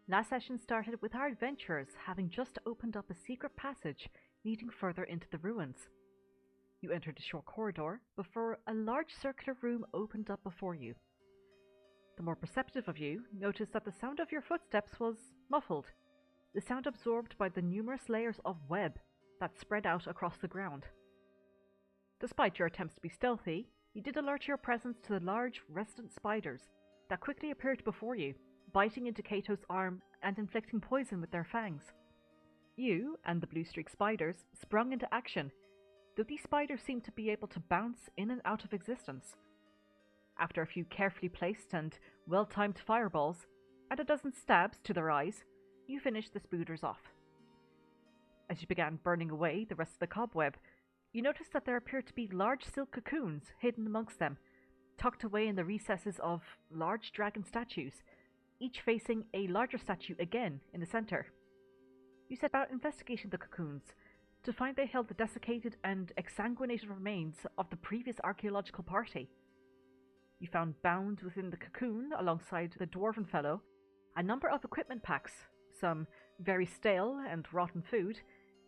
Last session started with our adventurers having just opened up a secret passage leading further into the ruins. You entered a short corridor before a large circular room opened up before you. The more perceptive of you noticed that the sound of your footsteps was muffled, the sound absorbed by the numerous layers of web that spread out across the ground. Despite your attempts to be stealthy, you did alert your presence to the large resident spiders that quickly appeared before you, biting into Kato's arm and inflicting poison with their fangs. You and the blue streak spiders sprung into action, though these spiders seemed to be able to bounce in and out of existence. After a few carefully placed and well-timed fireballs, and a dozen stabs to their eyes, you finished the spooders off. As you began burning away the rest of the cobweb, you noticed that there appeared to be large silk cocoons hidden amongst them, tucked away in the recesses of large dragon statues, each facing a larger statue again in the center. You set about investigating the cocoons to find they held the desiccated and exsanguinated remains of the previous archaeological party. You found bound within the cocoon, alongside the dwarven fellow, a number of equipment packs, some very stale and rotten food,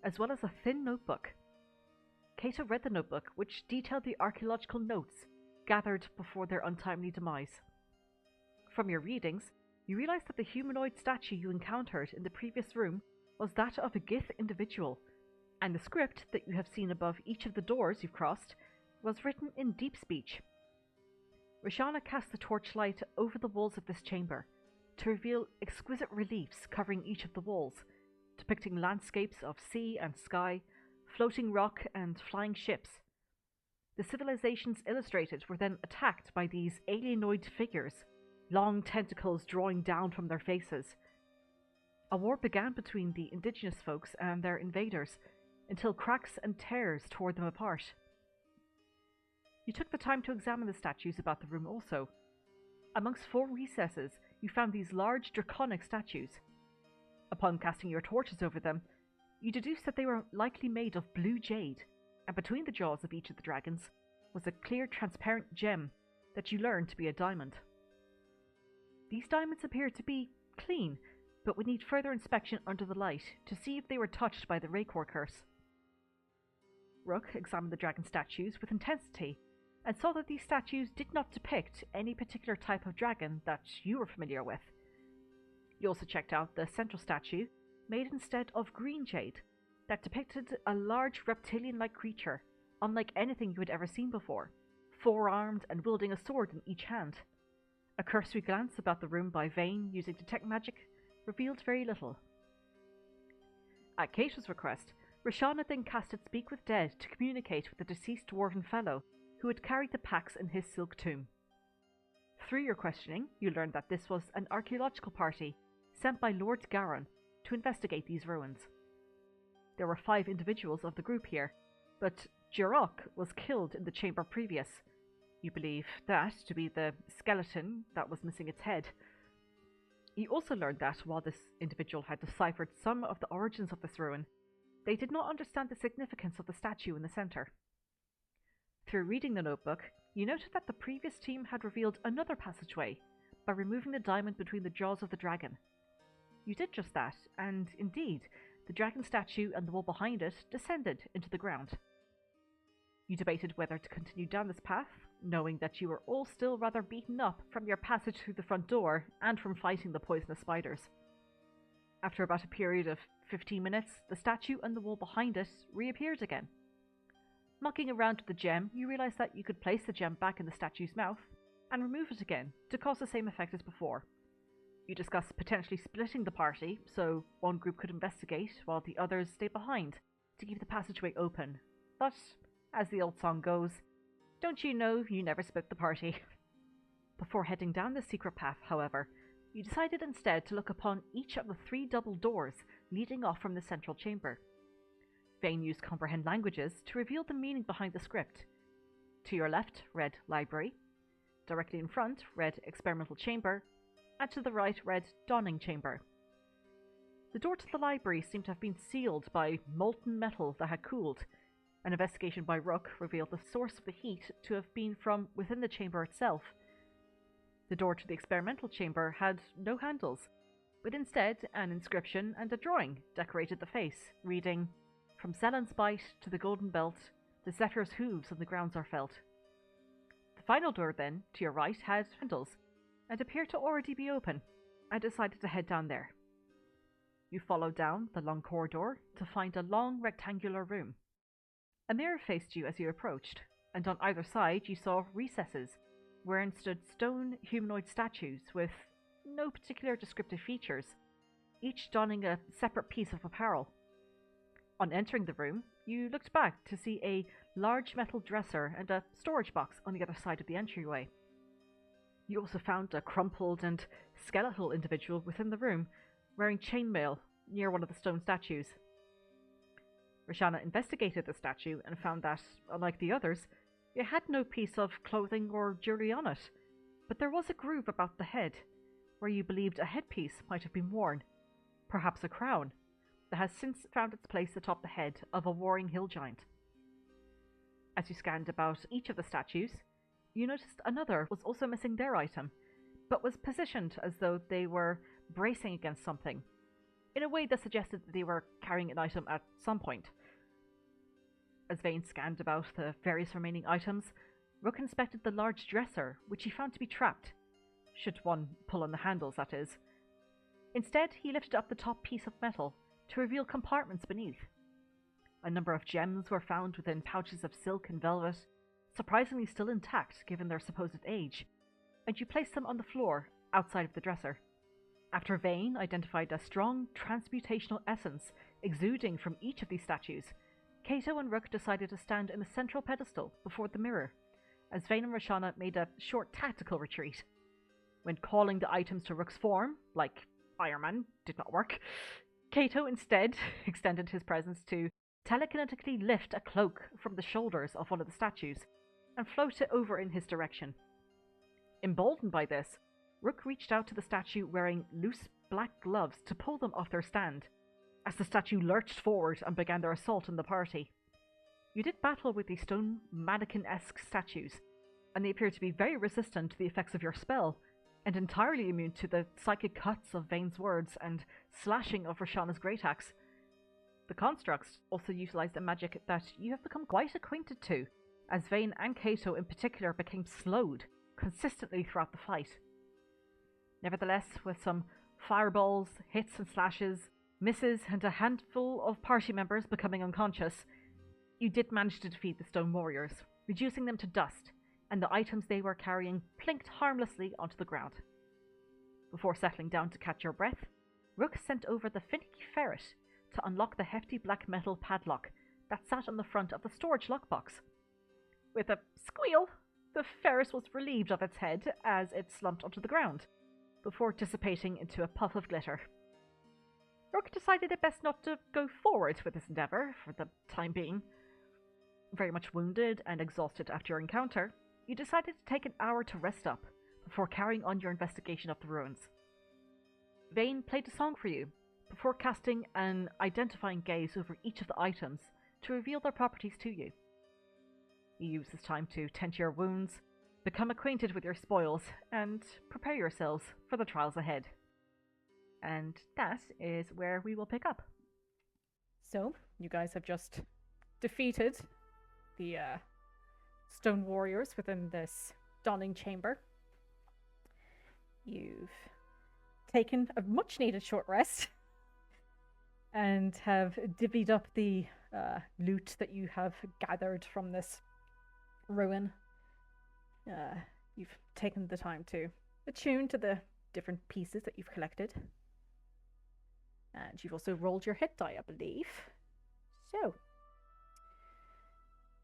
as well as a thin notebook. Kato read the notebook, which detailed the archaeological notes gathered before their untimely demise. From your readings, you realized that the humanoid statue you encountered in the previous room was that of a Gith individual, and the script that you have seen above each of the doors you've crossed was written in deep speech. Roshana cast the torchlight over the walls of this chamber to reveal exquisite reliefs covering each of the walls, depicting landscapes of sea and sky, floating rock and flying ships. The civilizations illustrated were then attacked by these alienoid figures, long tentacles drawing down from their faces. A war began between the indigenous folks and their invaders, until cracks and tears tore them apart. You took the time to examine the statues about the room also. Amongst four recesses, you found these large draconic statues. Upon casting your torches over them, you deduced that they were likely made of blue jade, and between the jaws of each of the dragons was a clear, transparent gem that you learned to be a diamond. These diamonds appeared to be clean, but would need further inspection under the light to see if they were touched by the Raycor curse. Rook examined the dragon statues with intensity, and saw that these statues did not depict any particular type of dragon that you were familiar with. You also checked out the central statue, made instead of green jade, that depicted a large reptilian-like creature, unlike anything you had ever seen before, four-armed and wielding a sword in each hand. A cursory glance about the room by Vane using detect magic revealed very little. At Kato's request, Roshana then casted Speak with Dead to communicate with the deceased dwarven fellow who had carried the packs in his silk tomb. Through your questioning, you learned that this was an archaeological party sent by Lord Garon to investigate these ruins. There were 5 individuals of the group here, but Jirok was killed in the chamber previous. You believe that to be the skeleton that was missing its head. You also learned that while this individual had deciphered some of the origins of this ruin, they did not understand the significance of the statue in the center. Through reading the notebook, you noted that the previous team had revealed another passageway by removing the diamond between the jaws of the dragon. You did just that, and indeed, the dragon statue and the wall behind it descended into the ground. You debated whether to continue down this path, knowing that you were all still rather beaten up from your passage through the front door and from fighting the poisonous spiders. After about a period of 15 minutes, the statue and the wall behind it reappeared again. Mucking around with the gem, you realized that you could place the gem back in the statue's mouth and remove it again to cause the same effect as before. You discussed potentially splitting the party, so one group could investigate while the others stay behind to keep the passageway open. But, as the old song goes, don't you know you never split the party? Before heading down the secret path, however, you decided instead to look upon each of the 3 double doors leading off from the central chamber. Vane used Comprehend Languages to reveal the meaning behind the script. To your left read Library, directly in front read Experimental Chamber, and to the right read Dawning Chamber. The door to the library seemed to have been sealed by molten metal that had cooled. An investigation by Rook revealed the source of the heat to have been from within the chamber itself. The door to the experimental chamber had no handles, but instead an inscription and a drawing decorated the face, reading, "From Selen's Bite to the Golden Belt, the Zephyr's hooves on the grounds are felt." The final door then, to your right, had handles, and appeared to already be open. I decided to head down there. You followed down the long corridor to find a long rectangular room. A mirror faced you as you approached, and on either side you saw recesses, wherein stood stone humanoid statues with no particular descriptive features, each donning a separate piece of apparel. On entering the room, you looked back to see a large metal dresser and a storage box on the other side of the entryway. You also found a crumpled and skeletal individual within the room, wearing chainmail near one of the stone statues. Roshana investigated the statue and found that, unlike the others, it had no piece of clothing or jewelry on it, but there was a groove about the head, where you believed a headpiece might have been worn, perhaps a crown, that has since found its place atop the head of a warring hill giant. As you scanned about each of the statues, you noticed another was also missing their item, but was positioned as though they were bracing against something, in a way that suggested that they were carrying an item at some point. As Vane scanned about the various remaining items, Rook inspected the large dresser, which he found to be trapped, should one pull on the handles, that is. Instead, he lifted up the top piece of metal to reveal compartments beneath. A number of gems were found within pouches of silk and velvet, surprisingly still intact given their supposed age, and you placed them on the floor outside of the dresser. After Vane identified a strong transmutational essence exuding from each of these statues, Kato and Rook decided to stand in the central pedestal before the mirror, as Vane and Roshana made a short tactical retreat. When calling the items to Rook's form, like Iron Man, did not work, Kato instead extended his presence to telekinetically lift a cloak from the shoulders of one of the statues and float it over in his direction. Emboldened by this, Rook reached out to the statue wearing loose black gloves to pull them off their stand, as the statue lurched forward and began their assault on the party. You did battle with these stone mannequin-esque statues, and they appeared to be very resistant to the effects of your spell, and entirely immune to the psychic cuts of Vane's words and slashing of Roshana's great axe. The constructs also utilized a magic that you have become quite acquainted to, as Vane and Kato in particular became slowed consistently throughout the fight. Nevertheless, with some fireballs, hits and slashes, misses, and a handful of party members becoming unconscious, you did manage to defeat the stone warriors, reducing them to dust, and the items they were carrying plinked harmlessly onto the ground. Before settling down to catch your breath, Rook sent over the finicky ferret to unlock the hefty black metal padlock that sat on the front of the storage lockbox. With a squeal, the ferret was relieved of its head as it slumped onto the ground, before dissipating into a puff of glitter. Rook decided it best not to go forward with this endeavour for the time being. Very much wounded and exhausted after your encounter, you decided to take an hour to rest up before carrying on your investigation of the ruins. Vane played a song for you, before casting an identifying gaze over each of the items to reveal their properties to you. You use this time to tend to your wounds, become acquainted with your spoils, and prepare yourselves for the trials ahead. And that is where we will pick up. So, you guys have just defeated the stone warriors within this dawning chamber. You've taken a much needed short rest and have divvied up the loot that you have gathered from this ruin. You've taken the time to attune to the different pieces that you've collected. And you've also rolled your hit die, I believe. So,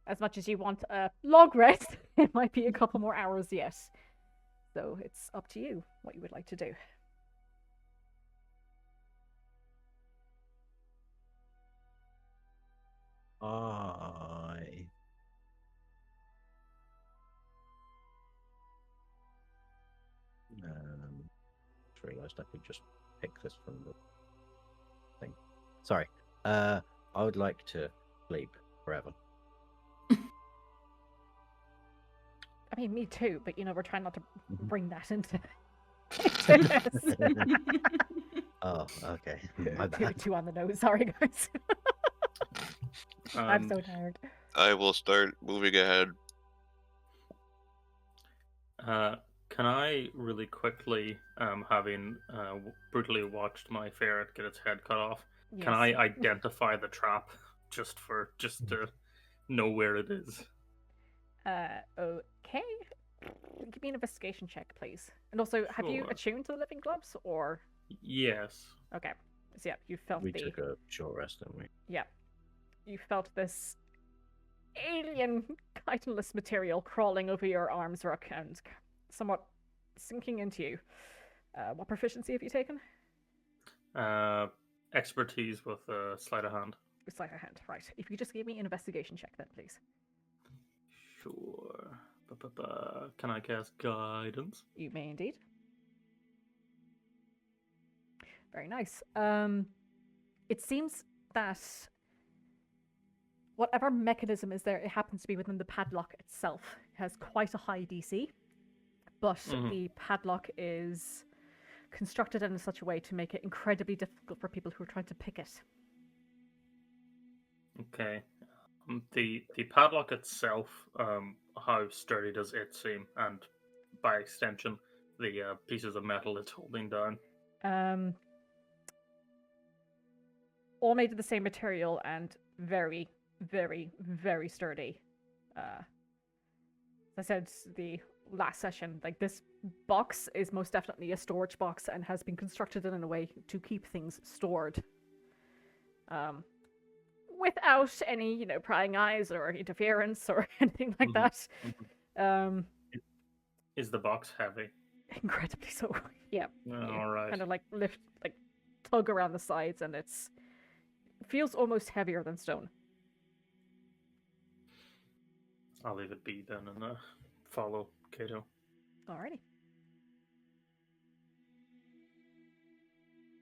as much as you want a long rest, it might be a couple more hours yet. So it's up to you what you would like to do. I just realised I could just pick this from the thing. Sorry. I would like to sleep forever. I mean, me too, but we're trying not to bring that into this. Oh, okay. My Two, bad. 2 on the nose. Sorry, guys. I'm so tired. I will start moving ahead. Can I really quickly, having brutally watched my ferret get its head cut off, Yes. can I identify the trap just to know where it is? Okay. Give me an investigation check, please. And also, have you Sure. attuned to the living gloves, or? Yes. Okay. So yeah, you felt We the. took a short rest, didn't we? Yeah. You felt this alien chitinless material crawling over your arms, Rook, and somewhat sinking into you. What proficiency have you taken? Expertise with sleight of hand. Sleight of hand, right. If you just give me an investigation check then, please. Sure. Can I cast guidance? You may indeed. Very nice. It seems that whatever mechanism is there, it happens to be within the padlock itself. It has quite a high DC, but the padlock is constructed in such a way to make it incredibly difficult for people who are trying to pick it. Okay. The padlock itself, how sturdy does it seem? And by extension, the pieces of metal it's holding down. All made of the same material and very, very, very sturdy. As I said the last session, like, this box is most definitely a storage box and has been constructed in a way to keep things stored. Without any, prying eyes or interference or anything like that. Is the box heavy? Incredibly so. Yeah. All right. Kind of tug around the sides, and it feels almost heavier than stone. I'll leave it be then and follow Kato. Alrighty.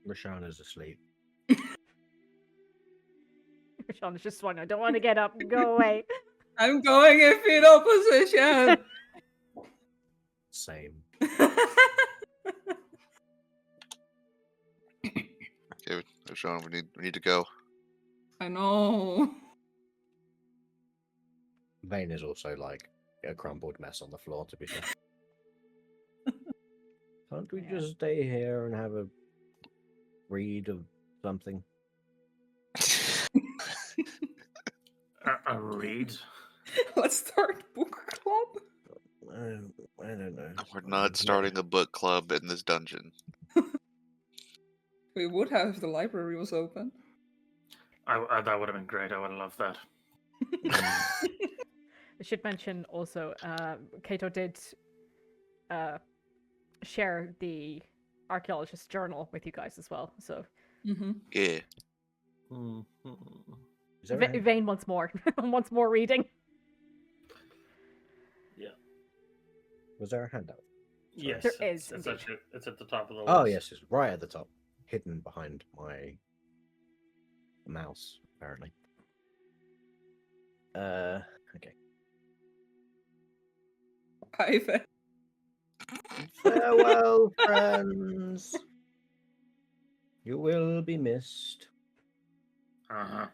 Rashana's asleep. Sean is just one. I don't want to get up. Go away. I'm going in fetal position. Same. Okay, Sean, we need to go. I know. Vane is also like a crumbled mess on the floor, to be fair. Can't we just stay here and have a read of something? A read? Let's start book club. I don't know. We're not starting a book club in this dungeon. We would have if the library was open. That would have been great. I would have loved that. I should mention also, Kato did share the archaeologist's journal with you guys as well. So Yeah. Is there a- Vane wants more. Wants more reading. Yeah. Was there a handout? Yes, There it's, is, It's, indeed. actually, it's at the top of the list. Oh, yes, it's right at the top. Hidden behind my mouse, apparently. Okay. Private. Farewell, friends. You will be missed. Uh-huh.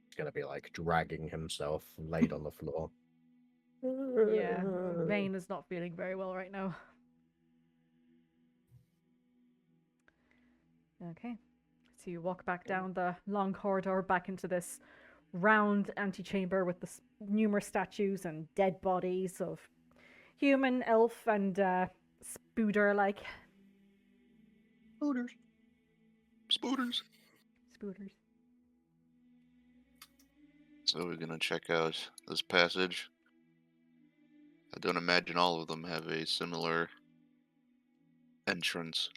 He's gonna be like dragging himself laid on the floor. Yeah, Vane is not feeling very well right now. Okay, so you walk back down the long corridor back into this round antechamber with the numerous statues and dead bodies of human, elf, and spooder-like. Spooters. Spooters. Spooters. So we're gonna check out this passage. I don't imagine all of them have a similar entrance.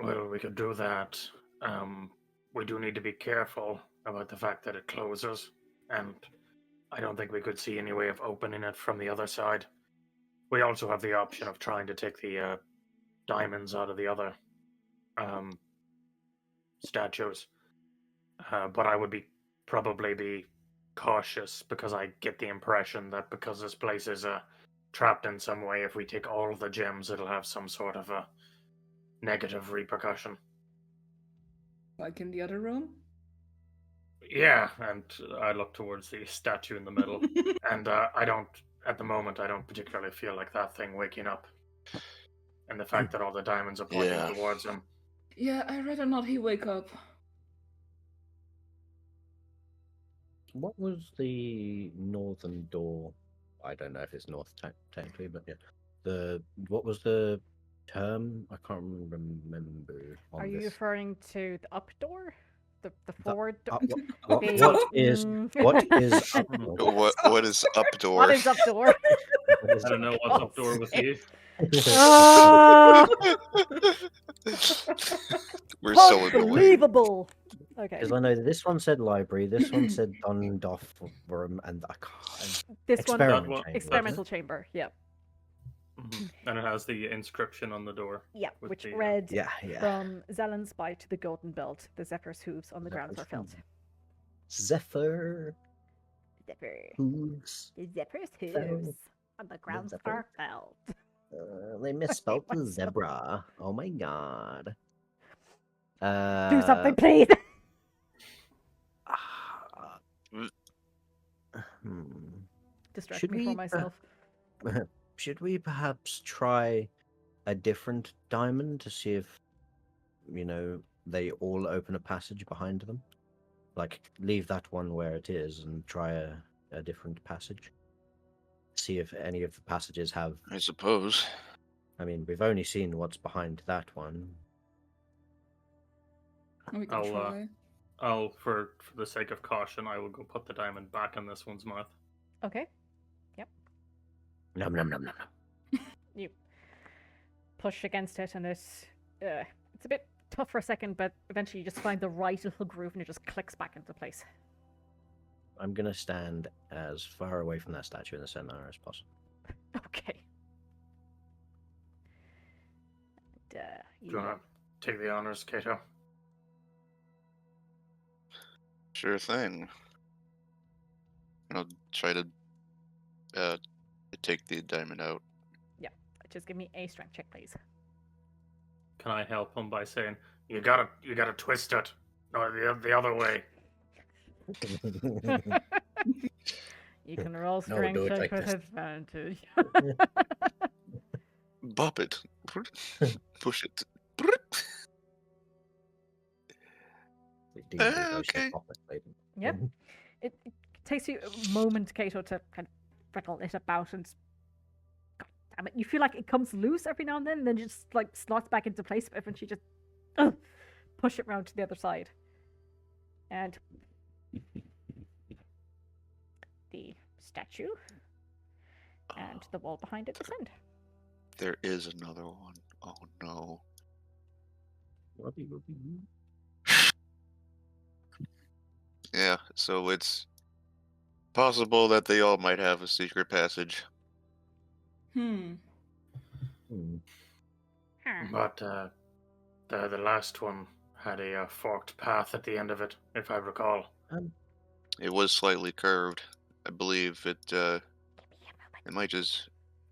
Well, we could do that. We do need to be careful about the fact that it closes, and I don't think we could see any way of opening it from the other side. We also have the option of trying to take the diamonds out of the other statues, but I would probably be cautious because I get the impression that because this place is a trapped in some way. If we take all of the gems, it'll have some sort of a negative repercussion. Like in the other room? Yeah, and I look towards the statue in the middle, and I don't, at the moment, I don't particularly feel like that thing waking up. And the fact that all the diamonds are pointing Yeah. towards him. Yeah, I'd rather not he wake up. What was the northern door? I don't know if it's north technically, but yeah. What was the term? I can't remember. Are you referring to the up door? The forward door? What is up door? What is up door? What is up door? I don't know what's up door with you. Ah, We're so annoying. unbelievable. Okay. Because I know that this one said library, this one said Dundoff room, and I can't. This Experiment one- chamber. Experimental chamber. Yeah. And it has the inscription on the door. Yeah. With Which the, read Yeah. from Zellen's spy to the golden belt. The Zephyr's hooves on the grounds are felt. Zephyr. Zephyr. Hooves. The Zephyr's Felt. hooves on the grounds Zephyr. are felt. They misspelled the zebra. Oh my god. Do something, please. Distract Should me we, from myself. Should we perhaps try a different diamond to see if, they all open a passage behind them? Like, leave that one where it is and try a different passage. See if any of the passages have... I suppose. I mean, we've only seen what's behind that one. We can try. I'll, for the sake of caution, I will go put the diamond back in this one's mouth. Okay. Nom nom nom nom nom. You push against it, and it's a bit tough for a second, but eventually you just find the right little groove, and it just clicks back into place. I'm gonna stand as far away from that statue in the center as possible. Okay. Do you want to take the honors, Kato? Sure thing. I'll try to take the diamond out. Just give me a strength check, please. Can I help him by saying, you gotta twist it. No, the other way. You can roll No, strength do it check like with this. advantage. Bop it. Push it. Okay. Yep. It takes you a moment, Kato, to kind of wriggle it about, and God damn it, you feel like it comes loose every now and then just like slots back into place, but eventually just push it round to the other side. And the statue and the wall behind it descend. There is another one. Oh no. Yeah, so it's possible that they all might have a secret passage. But the last one had a forked path at the end of it, if I recall. It was slightly curved. I believe it might just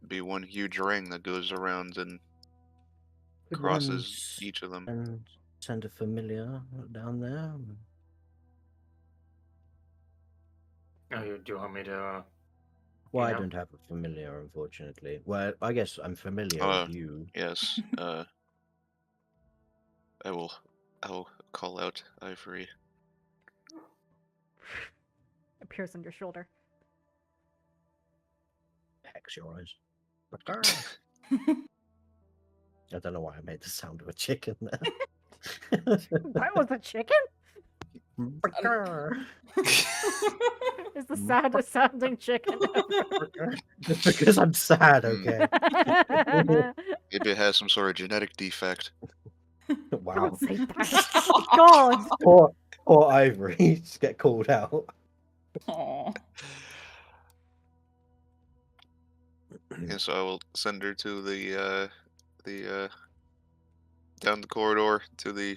be one huge ring that goes around and crosses each of them. And send a familiar down there. Oh, do you want me to? Well, I know? don't have a familiar, unfortunately. Well, I guess I'm familiar with you. Yes. I will call out Ivory. Appears on your shoulder. Hex your eyes. I don't know why I made the sound of a chicken there. That was a chicken? It's the saddest sounding chicken ever. Just because I'm sad, okay? Maybe it has some sort of genetic defect. Wow. Don't say that. God. Poor Ivory. Just get called out. Aw. Yeah, so I will send her to the down the corridor to the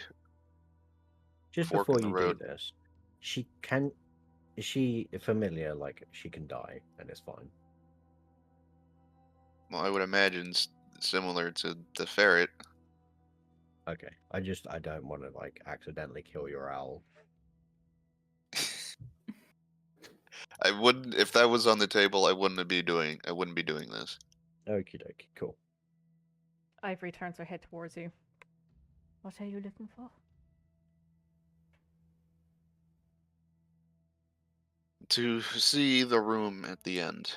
Just fork before in the you road. do this, is she familiar? Like she can die and it's fine. Well, I would imagine similar to the ferret. Okay. I don't want to like accidentally kill your owl. I wouldn't, if that was on the table, I wouldn't be doing this. Okie dokie, cool. Ivory turns her head towards you. What are you looking for? To see the room at the end.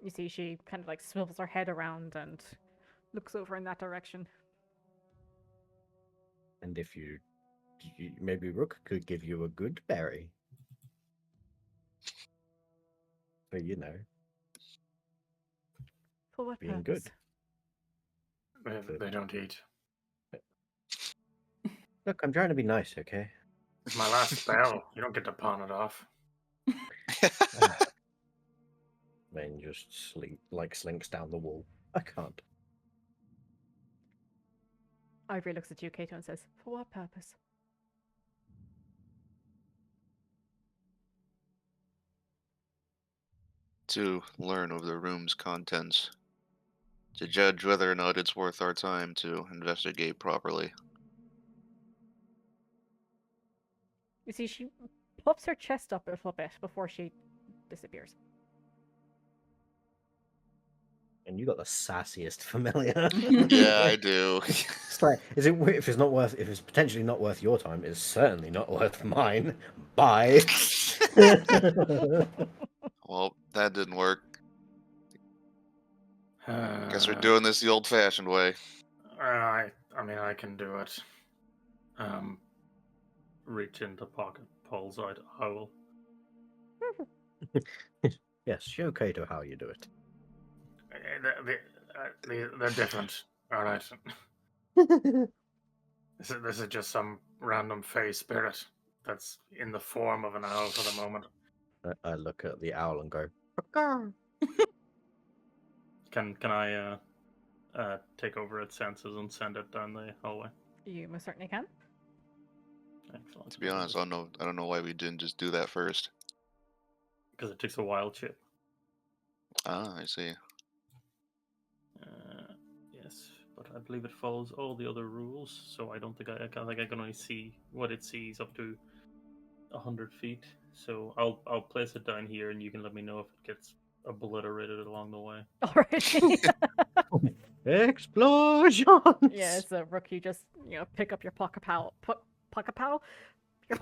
You see, she kind of like swivels her head around and looks over in that direction. And if maybe Rook could give you a good berry. But For what being purpose? good. They don't eat. Look, I'm trying to be nice, okay? It's my last spell. You don't get to pawn it off. Then just slinks down the wall. I can't. Ivory looks at you, Kato, and says, "For what purpose?" To learn of the room's contents. To judge whether or not it's worth our time to investigate properly. You see, she puffs her chest up a little bit before she disappears. And you got the sassiest familiar. Yeah, I do. It's like, if it's potentially not worth your time, it's certainly not worth mine. Bye. Well, that didn't work. Guess we're Uh, doing this the old-fashioned way. I mean, I can do it. Reach into pocket, pulls out owl. Yes, show Kato how you do it. They're different. All right. This is just some random fey spirit that's in the form of an owl for the moment. I look at the owl and go, Can I take over its senses and send it down the hallway? You most certainly can. Excellent. To be honest, I don't know why we didn't just do that first. Because it takes a wild chip. Ah, I see. Yes, but I believe it follows all the other rules, so I don't think I can only see what it sees up to 100 feet. So I'll place it down here, and you can let me know if it gets obliterated along the way. Alright. explosion! Yeah, so Rook, you just pick up your pocket pal, your pocket pal, your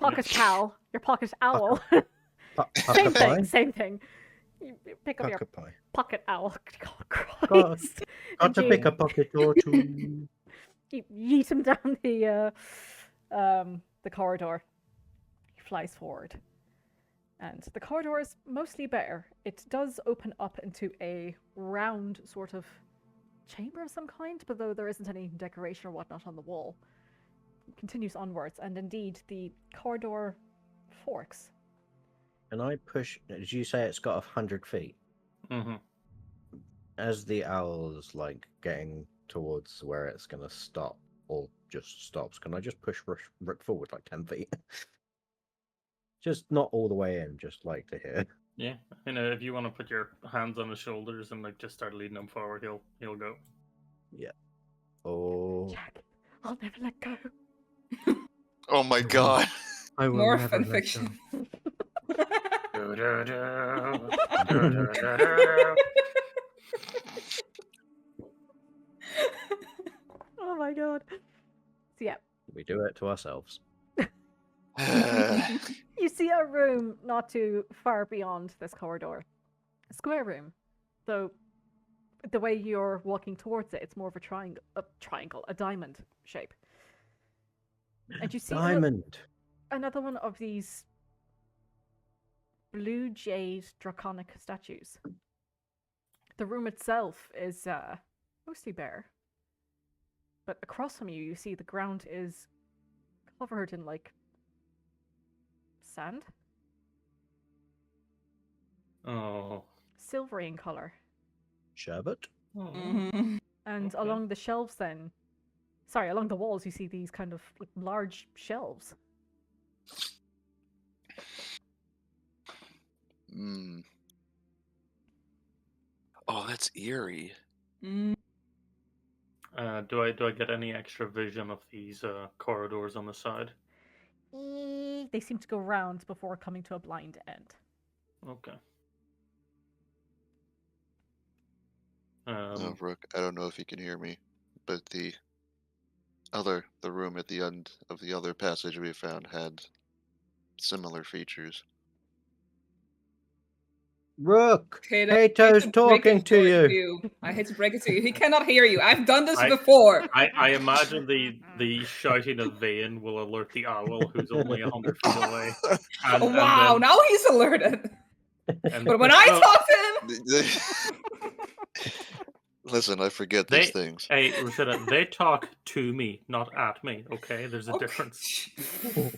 pocket owl. Same thing. You pick up your pocket owl. Oh, Christ. Got to pick a pocket or two. You yeet him down the corridor. He flies forward. And the corridor is mostly bare. It does open up into a round sort of chamber of some kind, but though there isn't any decoration or whatnot on the wall. It continues onwards, and indeed the corridor forks. Can I push? Did you say it's got 100 feet? Mm-hmm. As the owl's getting towards where it's gonna stop, or just stops, can I just push Rook forward 10 feet? Just not all the way in, just to here. Yeah, if you want to put your hands on his shoulders and just start leading him forward, he'll go. Yeah. Oh. Jack, I'll never let go. Oh my god. I will More never let fanfiction. Oh my god. So yeah. We do it to ourselves. You see a room not too far beyond this corridor. A square room. Though the way you're walking towards it, it's more of a diamond shape. And you see Diamond. another one of these blue jade draconic statues. The room itself is mostly bare. But across from you, you see the ground is covered in sand. Oh. Silvery in color. Sherbet. Mhm. And Okay. along the walls, you see these kind of large shelves. Hmm. Oh, that's eerie. Mm, Do I get any extra vision of these corridors on the side? They seem to go round before coming to a blind end. Okay. No, Rook, I don't know if you can hear me, but the room at the end of the other passage we found had similar features. Rook, Kate, I hate Kato's to break talking it to to you. I hate to break it to you. He cannot hear you. I've done this I- before. I imagine the shouting of Vane will alert the owl, who's only 100 feet away. And, Oh, wow, and now he's alerted. then, But when I well, talk to him, Listen, I forget they, these things. hey, Rosetta, they talk to me, not at me. Okay, there's a Okay. difference.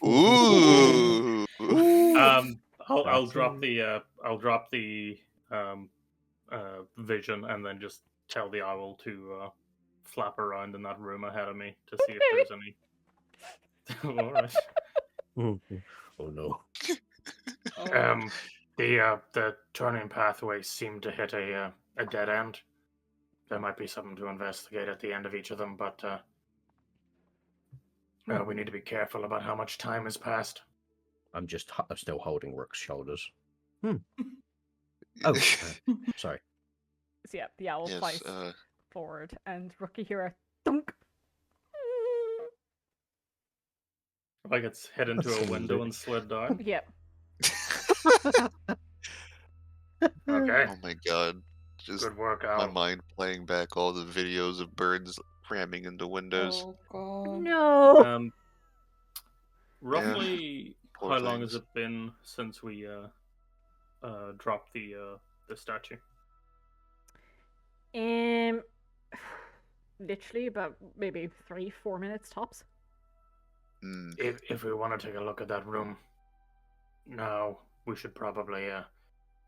Ooh. I'll That's drop it. the vision and then just tell the owl to flap around in that room ahead of me to see if there's any. All right. Oh no. oh, The turning pathways seem to hit a dead end. There might be something to investigate at the end of each of them, but we need to be careful about how much time has passed. I'm still holding Rook's shoulders. Oh, sorry. So yeah, the owl Yes, flies forward, and Rookie hear a thunk. Like it's hit into That's a window amazing. and slid down. Yep. Okay, Oh my god. Just good work, my Owl. mind playing back all the videos of birds cramming into windows. oh God. No. Roughly, poor how long has things. it been since we dropped the statue? Literally about maybe 3-4 minutes tops. Mm. If we want to take a look at that room now, we should probably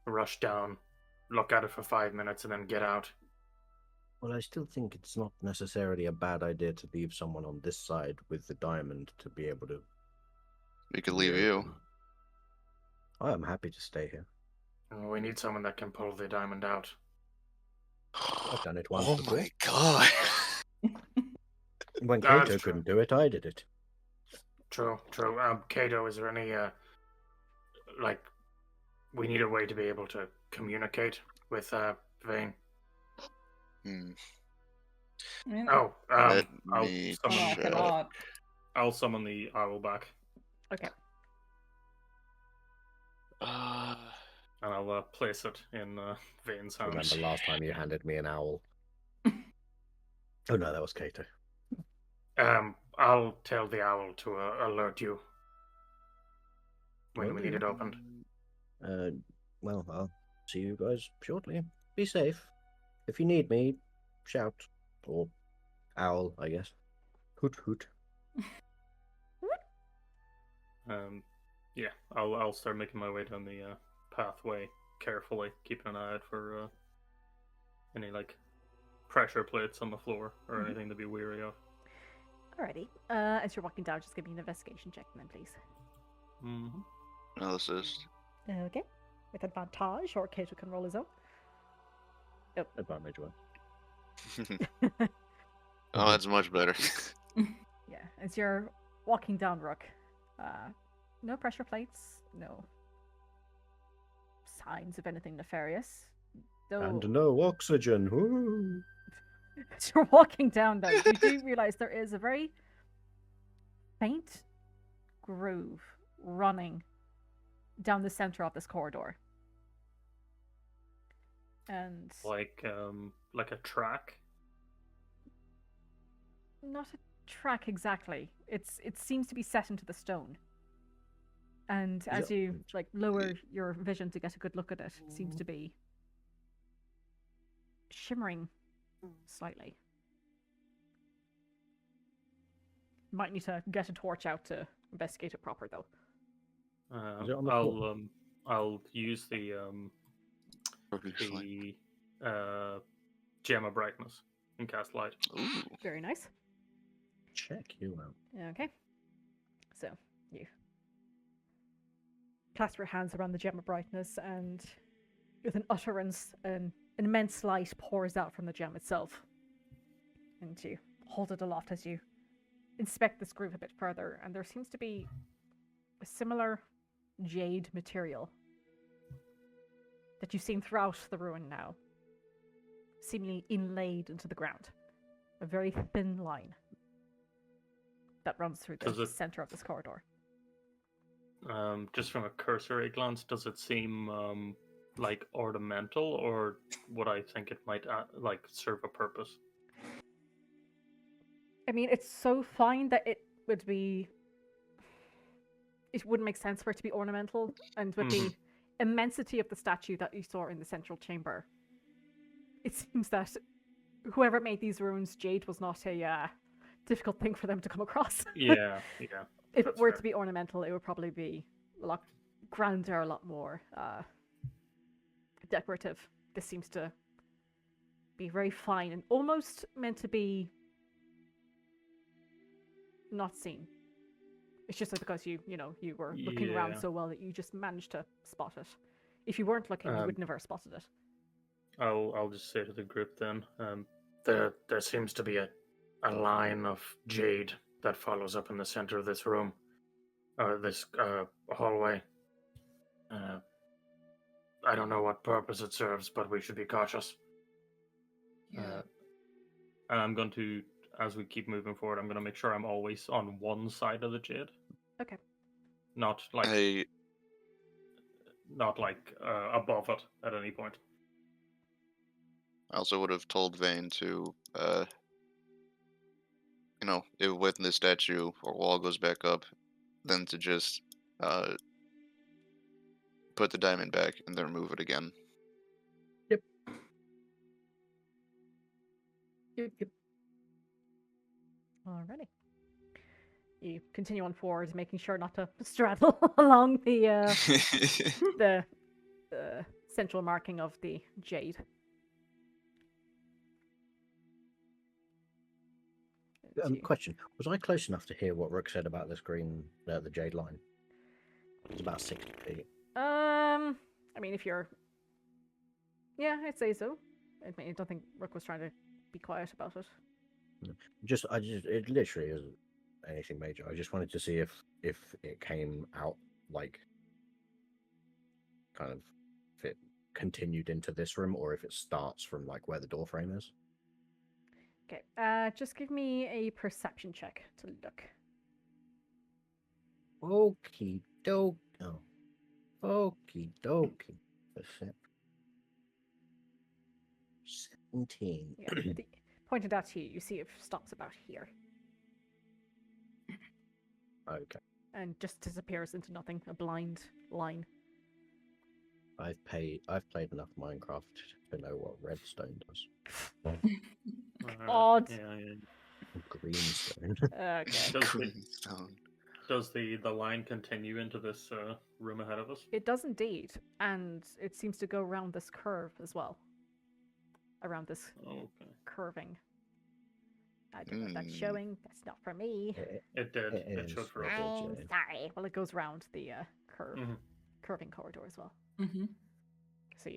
rush down, look at it for 5 minutes, and then get out. Well, I still think it's not necessarily a bad idea to leave someone on this side with the diamond to be able to. We could leave you. reopen. I am happy to stay here. We need someone that can pull the diamond out. I've done it once Oh before. my god. When That's Kato true. couldn't do it, I did it. True. Kato, is there any we need a way to be able to communicate with Vane? Hmm. I mean, Oh, Let I'll me oh, no, I summon, check. cannot. I'll summon the owl back, Okay. and I'll place it in Vane's hands. Remember last time you handed me an owl? Oh no, that was Kato. I'll tell the owl to alert you when Will we need do. it opened. Well, I'll see you guys shortly. Be safe. If you need me, shout. Or owl, I guess. Hoot hoot. Yeah, I'll start making my way down the pathway carefully, keeping an eye out for any pressure plates on the floor or anything to be wary of. Alrighty. As you're walking down, just give me an investigation check then, please. Mm-hmm. Analysis. Okay. With advantage, or Kato can roll his own. Advantage one. Oh, that's much better. Yeah, as you're walking down, Rook, no pressure plates, no signs of anything nefarious. Though, And no oxygen. Woo. as you're walking down, though, you do realize there is a very faint groove running down the center of this corridor. And Like a track. not a track exactly. It seems to be set into the stone. And as you lower your vision to get a good look at it, it seems to be shimmering slightly. Might need to get a torch out to investigate it proper, though. Is it on the floor? I'll use the gem of brightness and cast light. Ooh. Very nice. Check you out. Okay. So, you clasp your hands around the gem of brightness, and with an utterance, an immense light pours out from the gem itself. And you hold it aloft as you inspect this groove a bit further, and there seems to be a similar jade material that you've seen throughout the ruin now, seemingly inlaid into the ground. A very thin line that runs through the center of this corridor. Just from a cursory glance, does it seem like ornamental, or would I think it might serve a purpose? I mean, it's so fine that it wouldn't make sense for it to be ornamental, and with the immensity of the statue that you saw in the central chamber, it seems that whoever made these runes, jade was not a difficult thing for them to come across. Yeah. If it were to be ornamental, it would probably be a lot grander, a lot more decorative. This seems to be very fine and almost meant to be not seen. It's just because you were looking around so well that you just managed to spot it. If you weren't looking, you would never have spotted it. I'll just say to the group then, there seems to be a line of jade that follows up in the center of this room, or this hallway. I don't know what purpose it serves, but we should be cautious. Yeah. And I'm going to, as we keep moving forward, I'm going to make sure I'm always on one side of the jade. Okay. Not like above it at any point. I also would have told Vane to, if when the statue or wall goes back up, then to just put the diamond back and then remove it again. Yep. Alrighty. You continue on forward, making sure not to straddle along the the central marking of the jade. Question: was I close enough to hear what Rook said about this green, the jade line? It's about 60 feet. I mean, if you're, yeah, I'd say so. I mean, I don't think Rook was trying to be quiet about it. It literally isn't anything major. I just wanted to see if it came out kind of if it continued into this room, or if it starts from where the door frame is. Okay, just give me a perception check to look. Okie dokie. Oh. Okie dokie. 17. Yeah, pointed out to you, you see it stops about here. Okay. And just disappears into nothing, a blind line. I've played enough Minecraft to know what redstone does. Odd. Yeah. Greenstone. Okay. Does the line continue into this room ahead of us? It does indeed, and it seems to go around this curve as well. Around this curving. I don't know if that's showing. That's not for me. It did. It showed for us. Sorry. Well, it goes around the curving corridor as well. Mm-hmm. So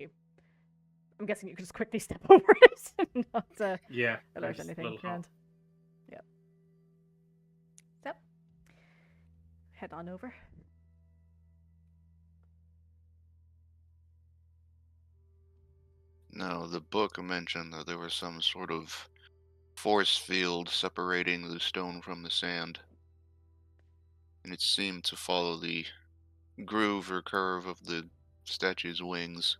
I'm guessing you could just quickly step over it and not alert anything. Grand. Yep. So, head on over. Now, the book mentioned that there was some sort of force field separating the stone from the sand, and it seemed to follow the groove or curve of the statue's wings.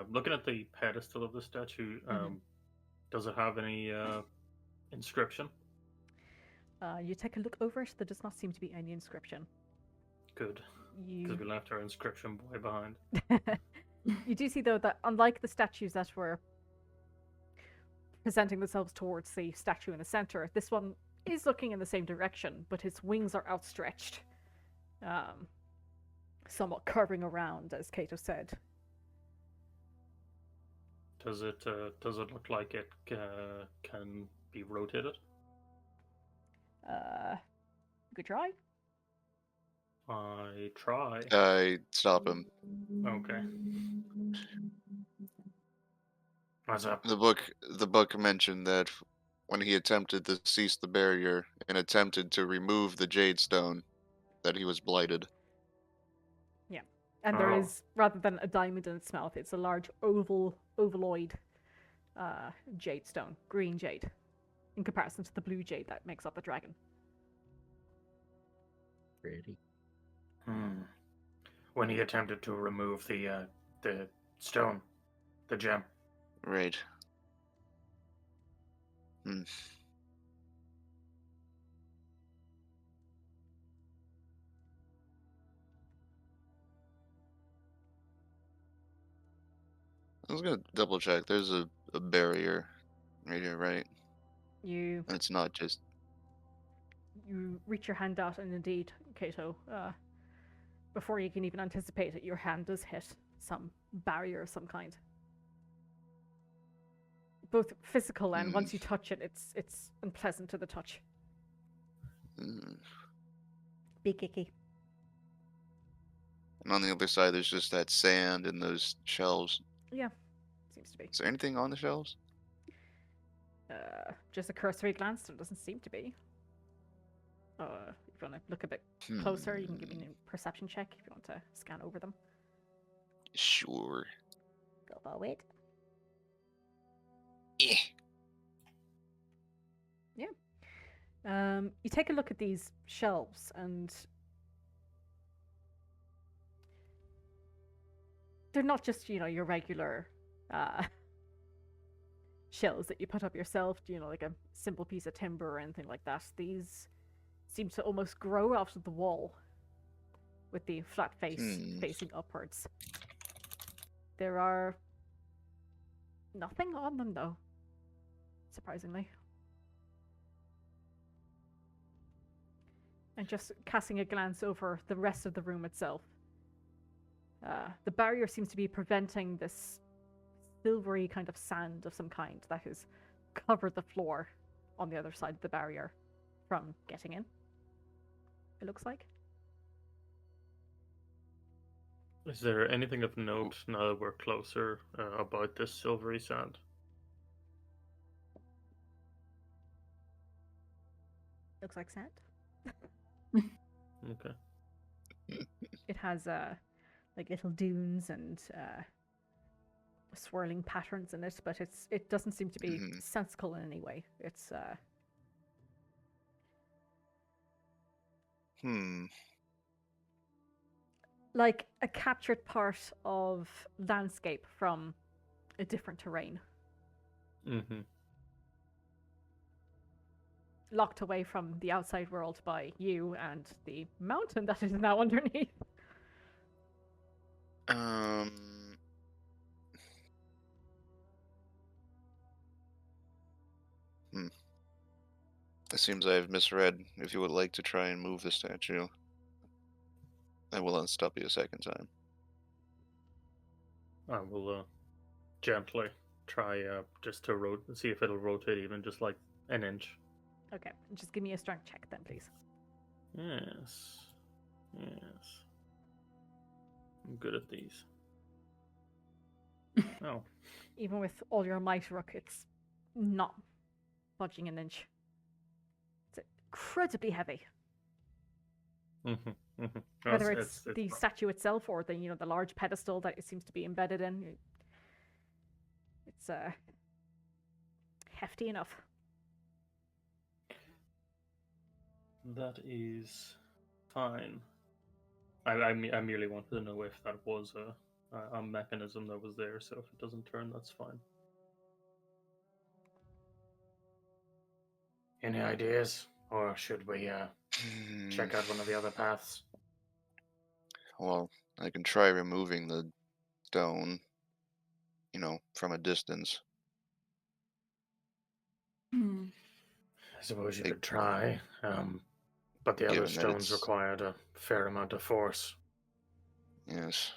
Looking at the pedestal of the statue, does it have any inscription? You take a look over it. There does not seem to be any inscription. Good, because we left our inscription boy behind. You do see, though, that unlike the statues that were presenting themselves towards the statue in the center, this one is looking in the same direction, but its wings are outstretched, somewhat curving around, as Kato said. Does it look like it can be rotated? You could try. I try. I stop him. Okay. What's up? The book mentioned that when he attempted to seize the barrier and attempted to remove the jade stone, that he was blighted. And there Oh. is, rather than a diamond in its mouth, it's a large ovaloid jade stone, green jade, in comparison to the blue jade that makes up the dragon. Really? When he attempted to remove the stone, the gem. Right. Hmm. I was gonna double check. There's a barrier right here, right? You And it's not just. reach your hand out, and indeed, Kato, before you can even anticipate it, your hand does hit some barrier of some kind. Both physical and once you touch it, it's unpleasant to the touch. Be icky. And on the other side, there's just that sand and those shelves. Yeah, seems to be. Is there anything on the shelves? Just a cursory glance, there doesn't seem to be. If you want to look a bit closer, you can give me a perception check if you want to scan over them. Sure. Go forward. Yeah. You take a look at these shelves, and they're not just, your regular shelves that you put up yourself, like a simple piece of timber or anything like that. These seem to almost grow out of the wall with the flat face facing upwards. There are nothing on them, though, surprisingly. And just casting a glance over the rest of the room itself, the barrier seems to be preventing this silvery kind of sand of some kind that has covered the floor on the other side of the barrier from getting in, it looks like. Is there anything of note now that we're closer about this silvery sand? Looks like sand. Okay. It has like little dunes and swirling patterns in it, but it doesn't seem to be sensical in any way. It's like a captured part of landscape from a different terrain. Locked away from the outside world by you and the mountain that is now underneath. It seems I have misread. If you would like to try and move the statue, I will unstop you a second time. I will gently try just to see if it'll rotate even just like an inch. Okay, just give me a strength check then, please. Yes. I'm good at these. Oh. Even with all your might, Rook, it's not budging an inch. It's incredibly heavy. Whether it's the statue itself or the the large pedestal that it seems to be embedded in, it's hefty enough. That is fine. I merely wanted to know if that was a mechanism that was there, so if it doesn't turn, that's fine. Any ideas? Or should we check out one of the other paths? Well, I can try removing the stone, from a distance. I suppose you could try, but the other stones required a fair amount of force. Yes.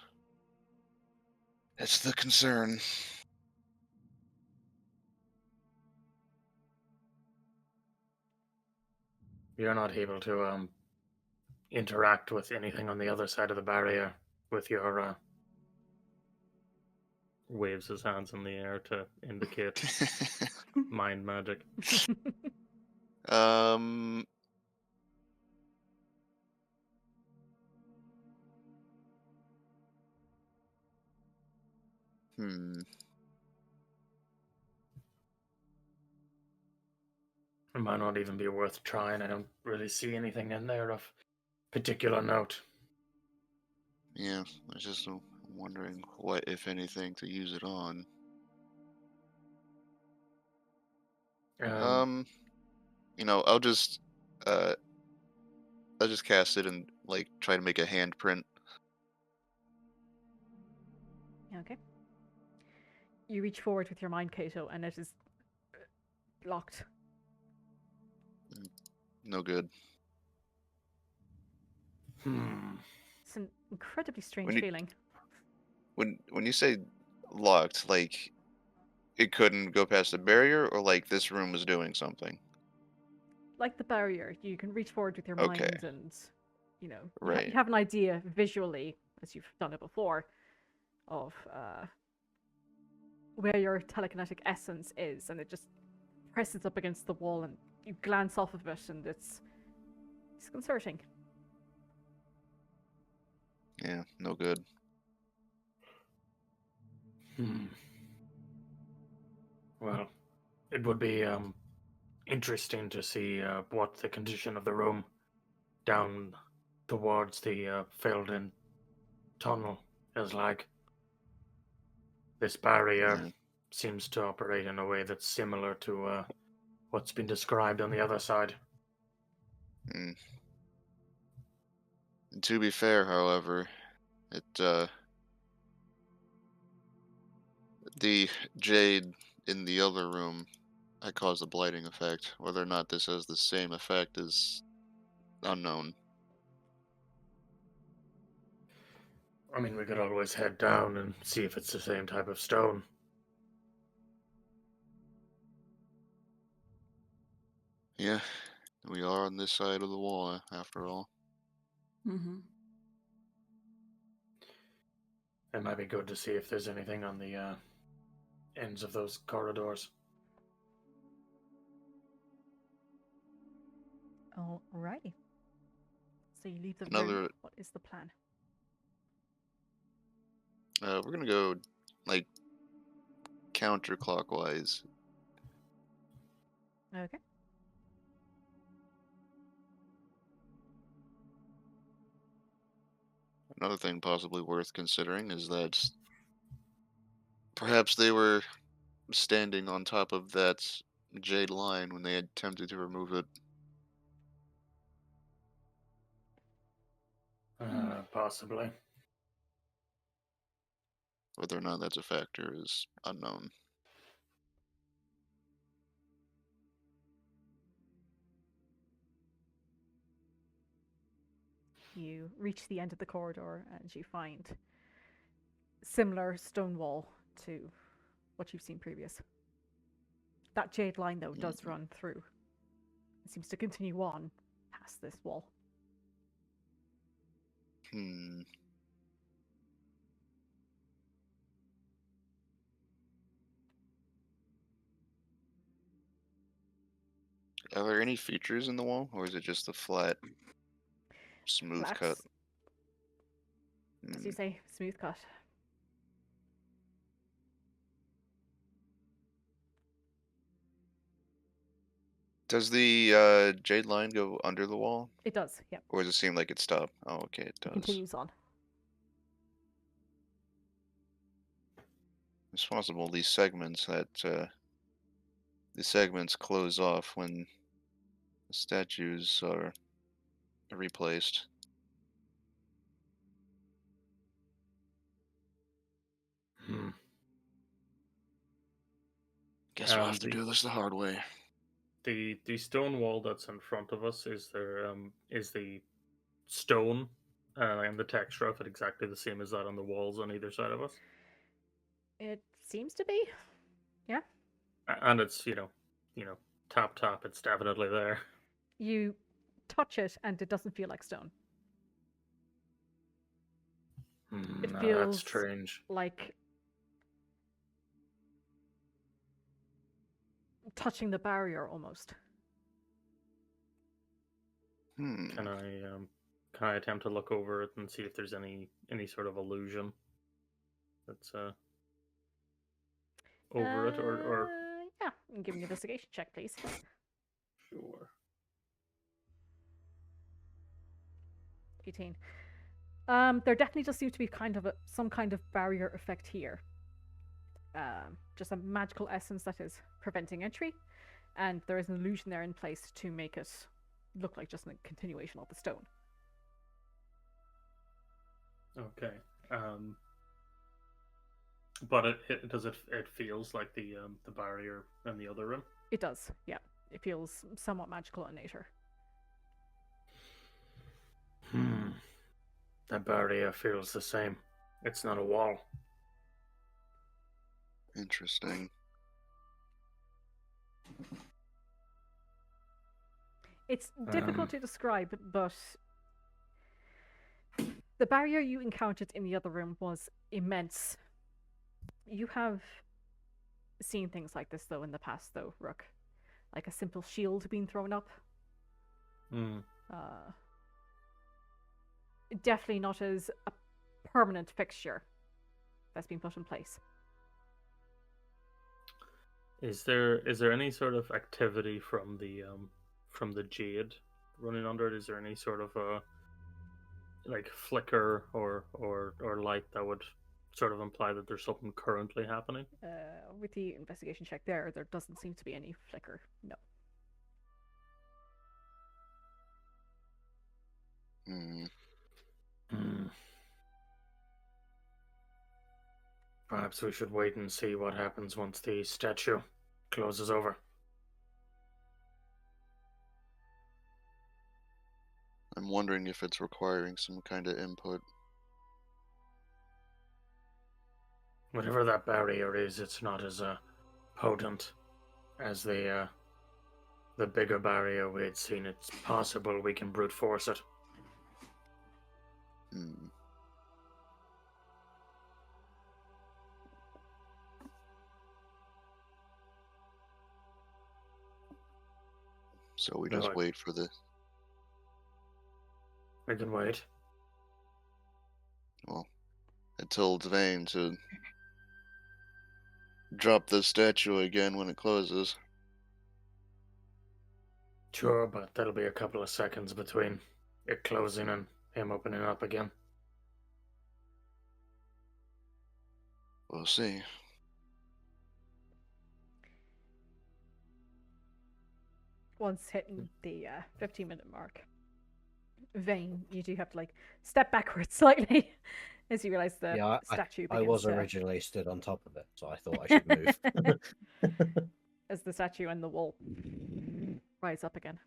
That's the concern. You're not able to interact with anything on the other side of the barrier with your waves his hands in the air to indicate mind magic. um. Hmm. It might not even be worth trying. I don't really see anything in there of particular note. Yeah, I was just wondering what, if anything, to use it on. Um, I'll just cast it and like try to make a handprint. Okay. You reach forward with your mind, Kato, and it is blocked. No good. It's an incredibly strange When you feeling. when you say locked, like it couldn't go past the barrier, or like this room was doing something. Like the barrier, you can reach forward with your Okay. mind and, you Right. have an idea visually, as you've done it before, of where your telekinetic essence is, and it just presses up against the wall, and you glance off of it, and it's disconcerting. Yeah, no good. Well, it would be interesting to see what the condition of the room down towards the filled-in tunnel is like. This barrier Yeah. seems to operate in a way that's similar to what's been described on the other side. Mm. And to be fair, however, it the jade in the other room had caused a blighting effect. Whether or not this has the same effect is unknown. I mean, we could always head down and see if it's the same type of stone. Yeah, we are on this side of the wall after all. Mm-hmm. It might be good to see if there's anything on the ends of those corridors. Alrighty. So you leave the room. Another, What is the plan? we're gonna go like counterclockwise. Okay. Another thing possibly worth considering is that perhaps they were standing on top of that jade line when they attempted to remove it. Possibly. Whether or not that's a factor is unknown. You reach the end of the corridor and you find similar stone wall to what you've seen previous. That jade line, though, does run through. It seems to continue on past this wall. Hmm. Are there any features in the wall, or is it just a flat, smooth Flat, cut? as you say, smooth cut. Does the jade line go under the wall, It does, yeah. or does it seem like it stopped? Oh, okay, it It does. continues on. It's possible these segments close off when the statues are replaced. Guess we'll have to do this the hard way. The stone wall that's in front of us is the stone and the texture of it exactly the same as that on the walls on either side of us. It seems to be. Yeah. And it's tap, it's definitely there. You touch it, and it doesn't feel like stone. It That's feels strange. like touching the barrier almost. Hmm. Can I attempt to look over it and see if there's any sort of illusion that's over it, or Yeah, give me an investigation check, please. sure. 18. There definitely just seems to be some kind of barrier effect here. Just a magical essence that is preventing entry, and there is an illusion there in place to make it look like just a continuation of the stone. Okay. But it feels like the barrier in the other room. It does, yeah. It feels somewhat magical in nature. That barrier feels the same. It's not a wall. Interesting. It's difficult to describe, but the barrier you encountered in the other room was immense. You have seen things like this, though, in the past, though, Rook. Like a simple shield being thrown up. Definitely not as a permanent fixture that's been put in place. Is there any sort of activity from the jade running under it? Is there any sort of like flicker or light that would sort of imply that there's something currently happening? With the investigation check there doesn't seem to be any flicker. No. Perhaps we should wait and see what happens once the statue closes over. I'm wondering if it's requiring some kind of input. Whatever that barrier is, it's not as potent as the bigger barrier we had seen. It's possible we can brute force it. So we just wait for the... We can wait. Well, I told Vane to drop the statue again when it closes. Sure, but that'll be a couple of seconds between it closing and him opening up again. We'll see. Once hitting the 15-minute mark, Vane, you do have to step backwards slightly as you realize the statue begins I was originally stood on top of it, so I thought I should move. As the statue and the wall rise up again.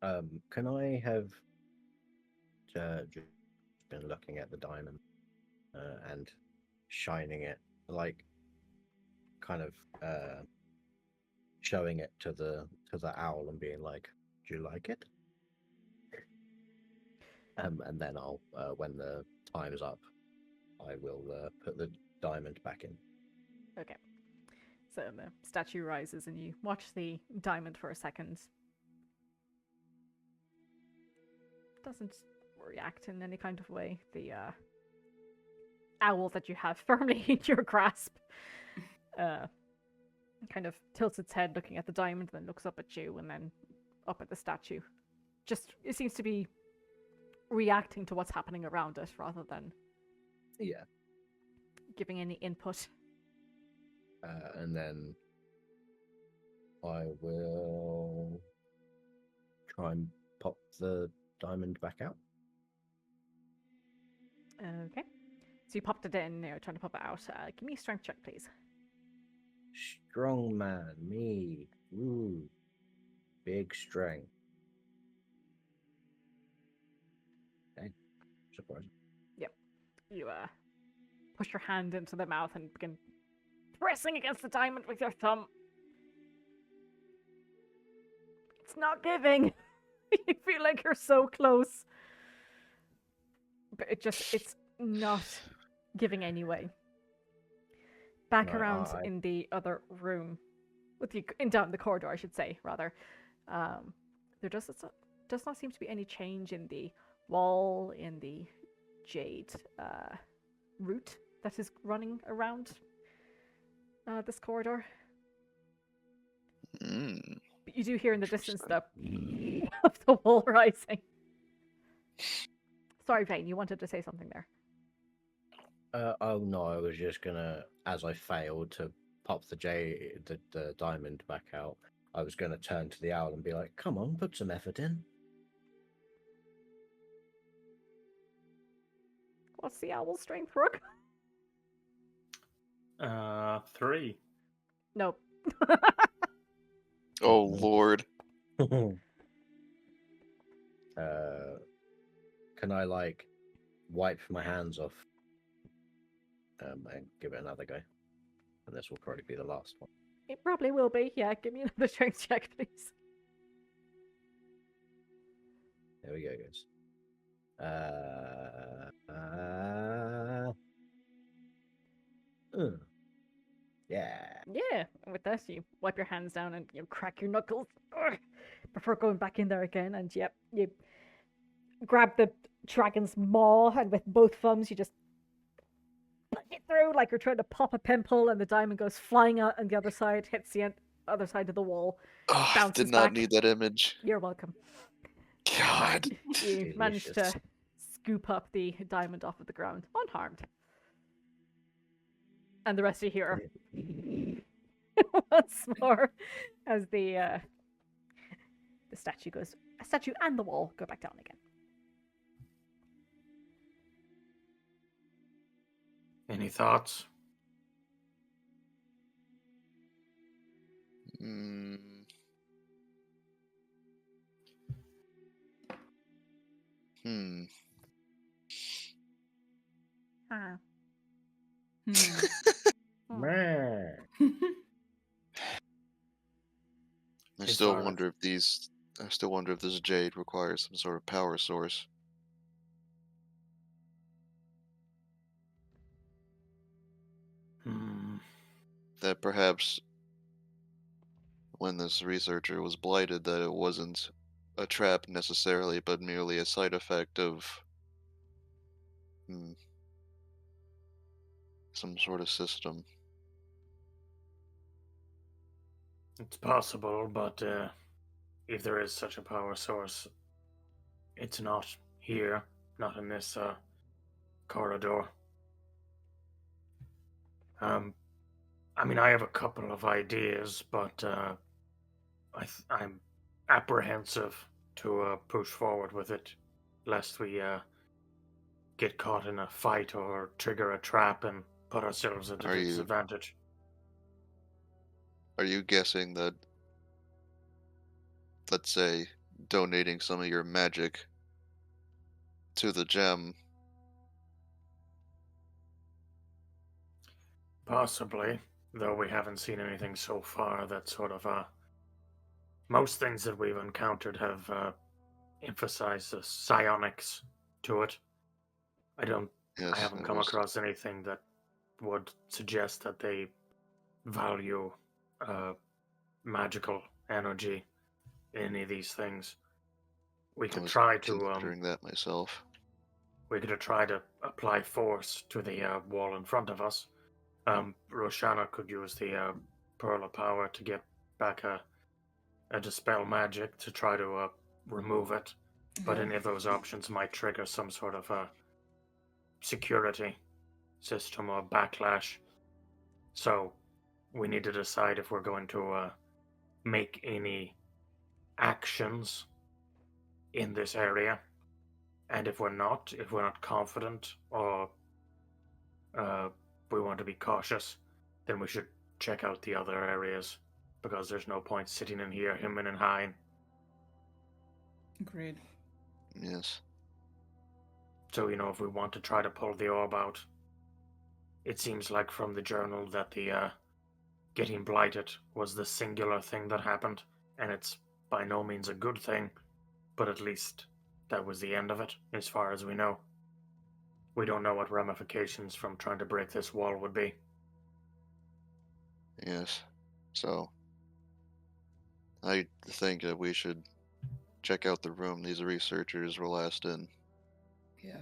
Can I have just been looking at the diamond and shining it, kind of showing it to the owl and being like, "Do you like it?" And then I'll, when the time is up, I will put the diamond back in. Okay. So the statue rises and you watch the diamond for a second. Doesn't react in any kind of way. The owl that you have firmly in your grasp kind of tilts its head looking at the diamond, then looks up at you and then up at the statue. Just, it seems to be reacting to what's happening around it rather than giving any input. And then I will try and pop the diamond back out. Okay. So you popped it in, trying to pop it out. Give me a strength check, please. Strong man, me. Ooh. Big strength. Okay. Surprising. Yep. You push your hand into the mouth and begin pressing against the diamond with your thumb. It it's not giving. You feel like you're so close. But it's not giving anyway. Back Right, around I- in the other room, down the corridor, I should say, rather. There does not seem to be any change in the wall, in the jade route that is running around this corridor. Mm. But you do hear in the distance the of the wall rising. Sorry, Vane, you wanted to say something there. Oh no, I was just gonna, as I failed to pop the diamond back out, I was gonna turn to the owl and be like, "Come on, put some effort in." What's the owl strength, Rook? 3. Nope. Oh Lord. Can I like wipe my hands off and give it another go? And this will probably be the last one. It probably will be. Yeah, give me another strength check, please. There we go, guys. Yeah. Yeah, and with this, you wipe your hands down and you crack your knuckles before going back in there again. And yep, you grab the dragon's maw, and with both thumbs, you just push it through like you're trying to pop a pimple, and the diamond goes flying out on the other side, hits the other side of the wall. Oh, Bounces did not back. need that image. You're welcome. God. You managed to Delicious. scoop up the diamond off of the ground unharmed. And the rest of you hear once more as the statue and the wall go back down again. Any thoughts? Mm. Hmm. Huh. Meh. I It's still hard. wonder if this jade requires some sort of power source. That perhaps when this researcher was blighted, that it wasn't a trap necessarily, but merely a side effect of some sort of system. It's possible, but if there is such a power source, it's not here, not in this corridor. I mean, I have a couple of ideas, but I'm apprehensive to push forward with it, lest we get caught in a fight or trigger a trap and put ourselves at a Are you- disadvantage. Are you guessing that, let's say, donating some of your magic to the gem? Possibly, though we haven't seen anything so far that sort of most things that we've encountered have emphasized the psionics to it. I Yes, haven't it come was- across anything that would suggest that they value magical energy in any of these things. We I could was try to considering that myself. we could try to apply force to the wall in front of us. Roshana could use the Pearl of Power to get back a Dispel Magic to try to remove it. But any of those options might trigger some sort of security system or backlash. So we need to decide if we're going to make any actions in this area. And if we're not confident or we want to be cautious, then we should check out the other areas, because there's no point sitting in here hemming and hawing. Agreed. Yes. So, if we want to try to pull the orb out, it seems like from the journal that the getting blighted was the singular thing that happened, and it's by no means a good thing, but at least that was the end of it, as far as we know. We don't know what ramifications from trying to break this wall would be. Yes. So, I think that we should check out the room these researchers were last in. Yeah.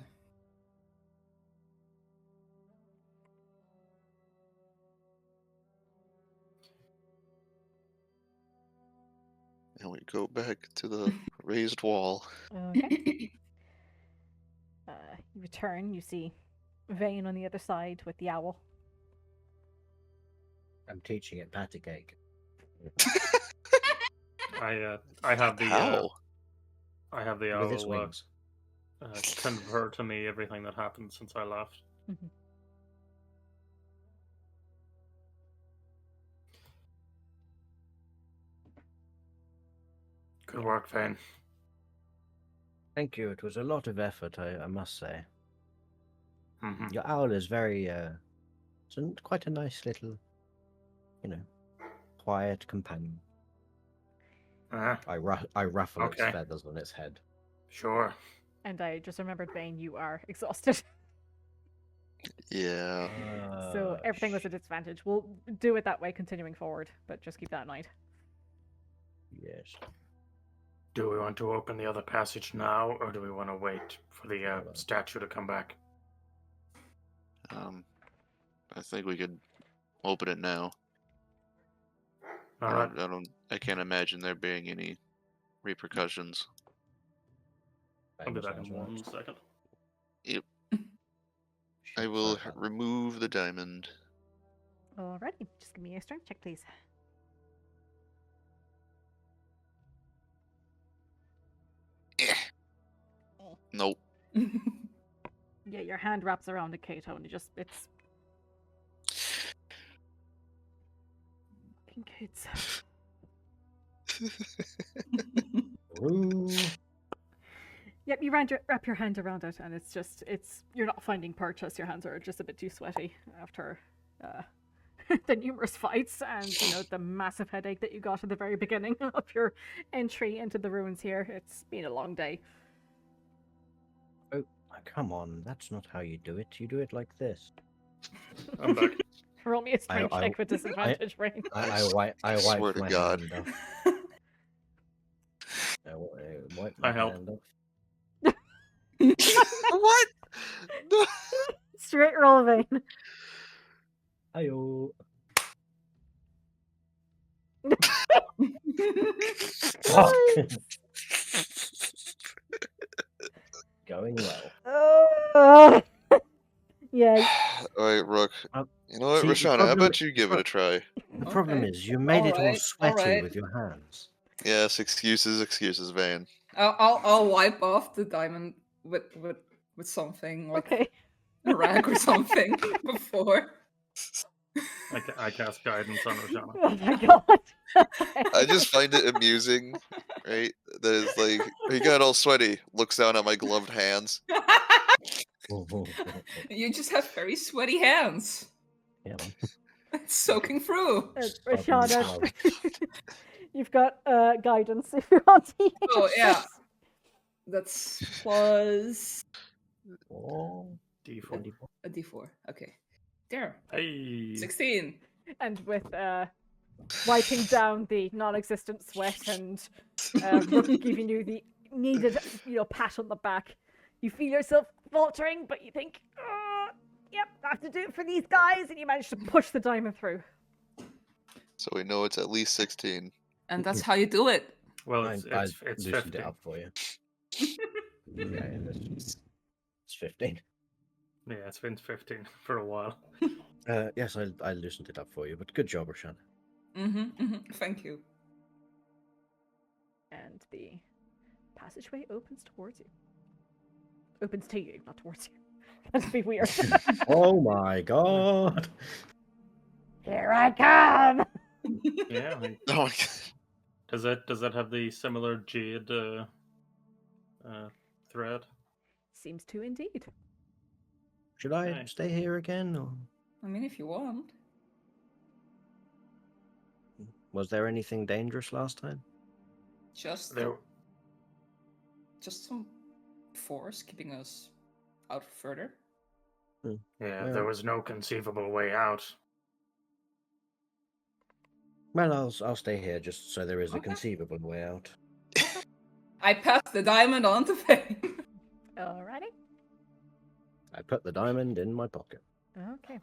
And we go back to the raised wall. Okay. You return, you see Vane on the other side with the owl. I'm teaching it patty cake. I have the How? I have the With its owl wings. convey to me everything that happened since I left. Mhm. Good work, Vane. Thank you. It was a lot of effort, I must say. Hmm. Your owl is very, it's quite a nice little, quiet companion. I ruffle its Okay. feathers on its head. Sure. And I just remembered, Vane, you are exhausted. Yeah. So everything was a disadvantage. We'll do it that way continuing forward, but just keep that in mind. Yes. Do we want to open the other passage now, or do we want to wait for the statue to come back? I think we could open it now. All right. I can't imagine there being any repercussions. I'll be back in 1 second. Yep. I will remove the diamond. Alrighty, just give me a strength check, please. Nope. Yeah, your hand wraps around it, Kato, and it's fucking kids. Ooh. Yep, you wrap your hand around it, and you're not finding purchase. Your hands are just a bit too sweaty after the numerous fights and the massive headache that you got at the very beginning of your entry into the ruins here. It's been a long day. Oh, come on. That's not how you do it. You do it like this. I'm back. Roll me a strength check with disadvantage, Rain. I wipe Swear to my God. hand off. I wipe I my help. hand off. What? No. Straight roll, Vane. Ayo. Going well. Oh, yeah. Alright, Rook. You know what, see, the Roshana, how problem- about you give it a try? The problem Okay. is you made it all Alright, sweaty alright. with your hands. Yes, excuses, Vane. I'll wipe off the diamond with something like Okay. a rag or something before. I cast guidance on Roshana. Oh my god. I just find it amusing, right? That it's like, he got all sweaty, looks down at my gloved hands. You just have very sweaty hands. Yeah. It's soaking through. Rashana, you've got guidance if you want to use Oh yeah, it. that's plus Oh, D4. a D4. Okay, there. Hey. 16. And with wiping down the non-existent sweat and Rook giving you the needed, pat on the back, you feel yourself faltering, but you think, yep, I have to do it for these guys, and you manage to push the diamond through. So we know it's at least 16. And that's how you do it. Well, I it's loosened 50. it up for you. Yeah, it's 15. Yeah, it's been 15 for a while. Yes, I loosened it up for you, but good job, Roshan. Thank you. And the passageway opens towards you. Opens to you, not towards you. That'd be weird. Oh my god! Here I come! Yeah. I mean, Oh my God. does that have the similar jade thread? Seems to indeed. Should I Okay. stay here again, or I mean, if you want. was there anything dangerous last time? Just There, some force keeping us out further. yeah, Well- there was no conceivable way out. Well, I'll stay here just so there is a Okay. conceivable way out. I pass the diamond on to Vane. Alrighty. I put the diamond in my pocket. Okay.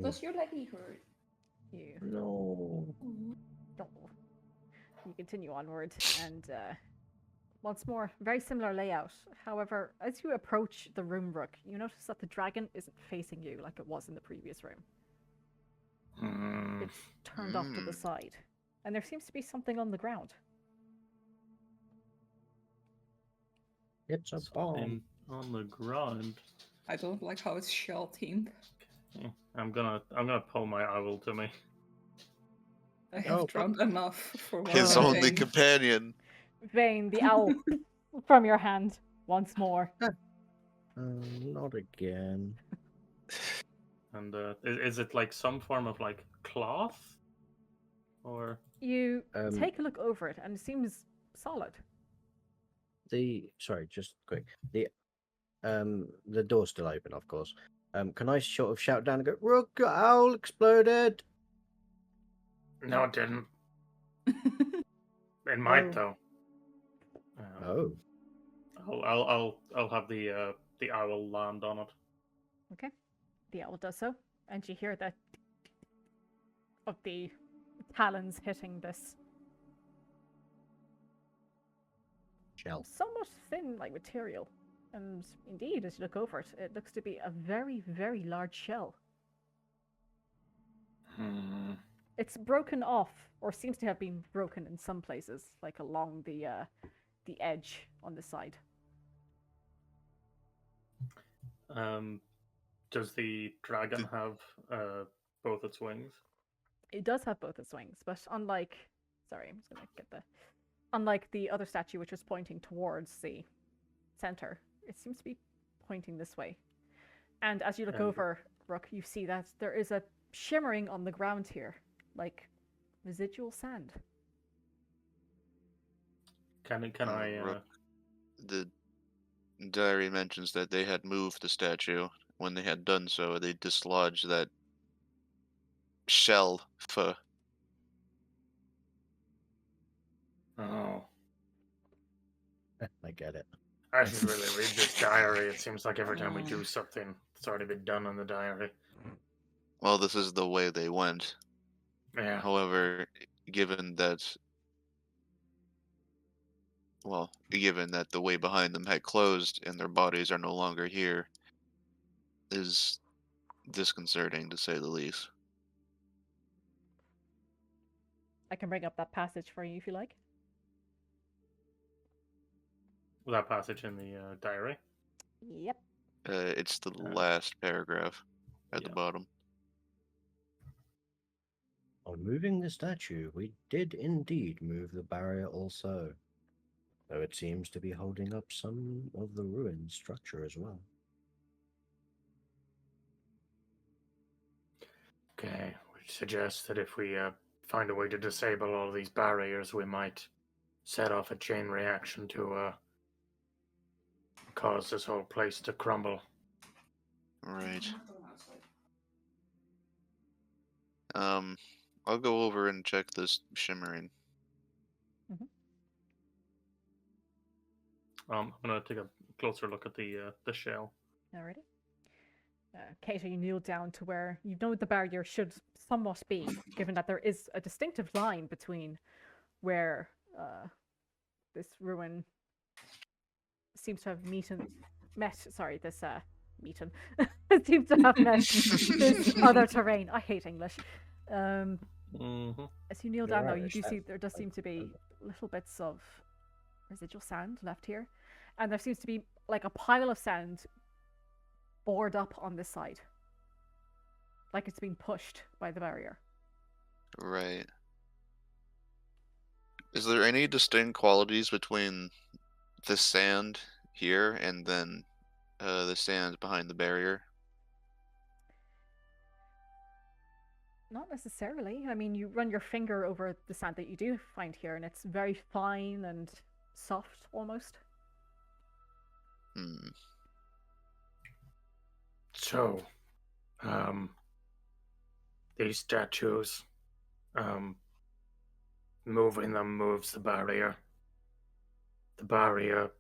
Does your leggy hurt? You. No. Oh. You continue onward, and once more, very similar layout. However, as you approach the room, Rook, you notice that the dragon isn't facing you like it was in the previous room. Hmm. It's turned off to the side, and there seems to be something on the ground. It's a bomb. Something on the ground. I don't like how it's shell themed. Okay. I'm gonna pull my owl to me. I have Oh, drowned enough for one His more only thing. companion. Vane, the owl, from your hand once more. Not again. And is it like some form of like cloth? Or You Um, take a look over it, and it seems solid. Sorry, just quick. The door's still open, of course. Can I sort of shout down and go, "Rook, your owl exploded"? no, it didn't. It might though. Oh, I'll have the owl land on it. Okay. The owl does so, and you hear the of the talons hitting this shell. somewhat thin like material. And indeed, as you look over it, it looks to be a very, very large shell. Hmm. It's broken off, or seems to have been broken in some places, like along the edge on the side. Does the dragon have both its wings? It does have both its wings, but unlike unlike the other statue, which was pointing towards the center, it seems to be pointing this way. And as you look And- over, Rook, you see that there is a shimmering on the ground here, like residual sand. Can I? Rook. The diary mentions that they had moved the statue. When they had done so, they dislodged that shell. Oh, I get it. I should really read this diary. It seems like every time we do something, it's already been done in the diary. Well, this is the way they went. Yeah. However, given that the way behind them had closed and their bodies are no longer here, is disconcerting to say the least. I can bring up that passage for you if you like. That passage in the diary. Yep. It's the last paragraph at the yeah. bottom. On moving the statue, we did indeed move the barrier also, though it seems to be holding up some of the ruined structure as well. Okay, which suggests that if we find a way to disable all these barriers, we might set off a chain reaction to cause this whole place to crumble. Right. I'll go over and check this shimmering. I'm gonna take a closer look at the shell. Alrighty. Kato, you kneel down to where you know the barrier should somewhat be, given that there is a distinctive line between where this ruin seems to have met. Sorry, this meeten seems to have met this other terrain. I hate English. As you kneel down, though, you do see there does seem to be little bits of residual sand left here, and there seems to be like a pile of sand bored up on this side, like it's been pushed by the barrier. Right. Is there any distinct qualities between the sand here and then the sand behind the barrier? Not necessarily. I mean, you run your finger over the sand that you do find here, and it's very fine and soft almost. Hmm. So, um, these statues, um, moving them moves the barrier. The barrier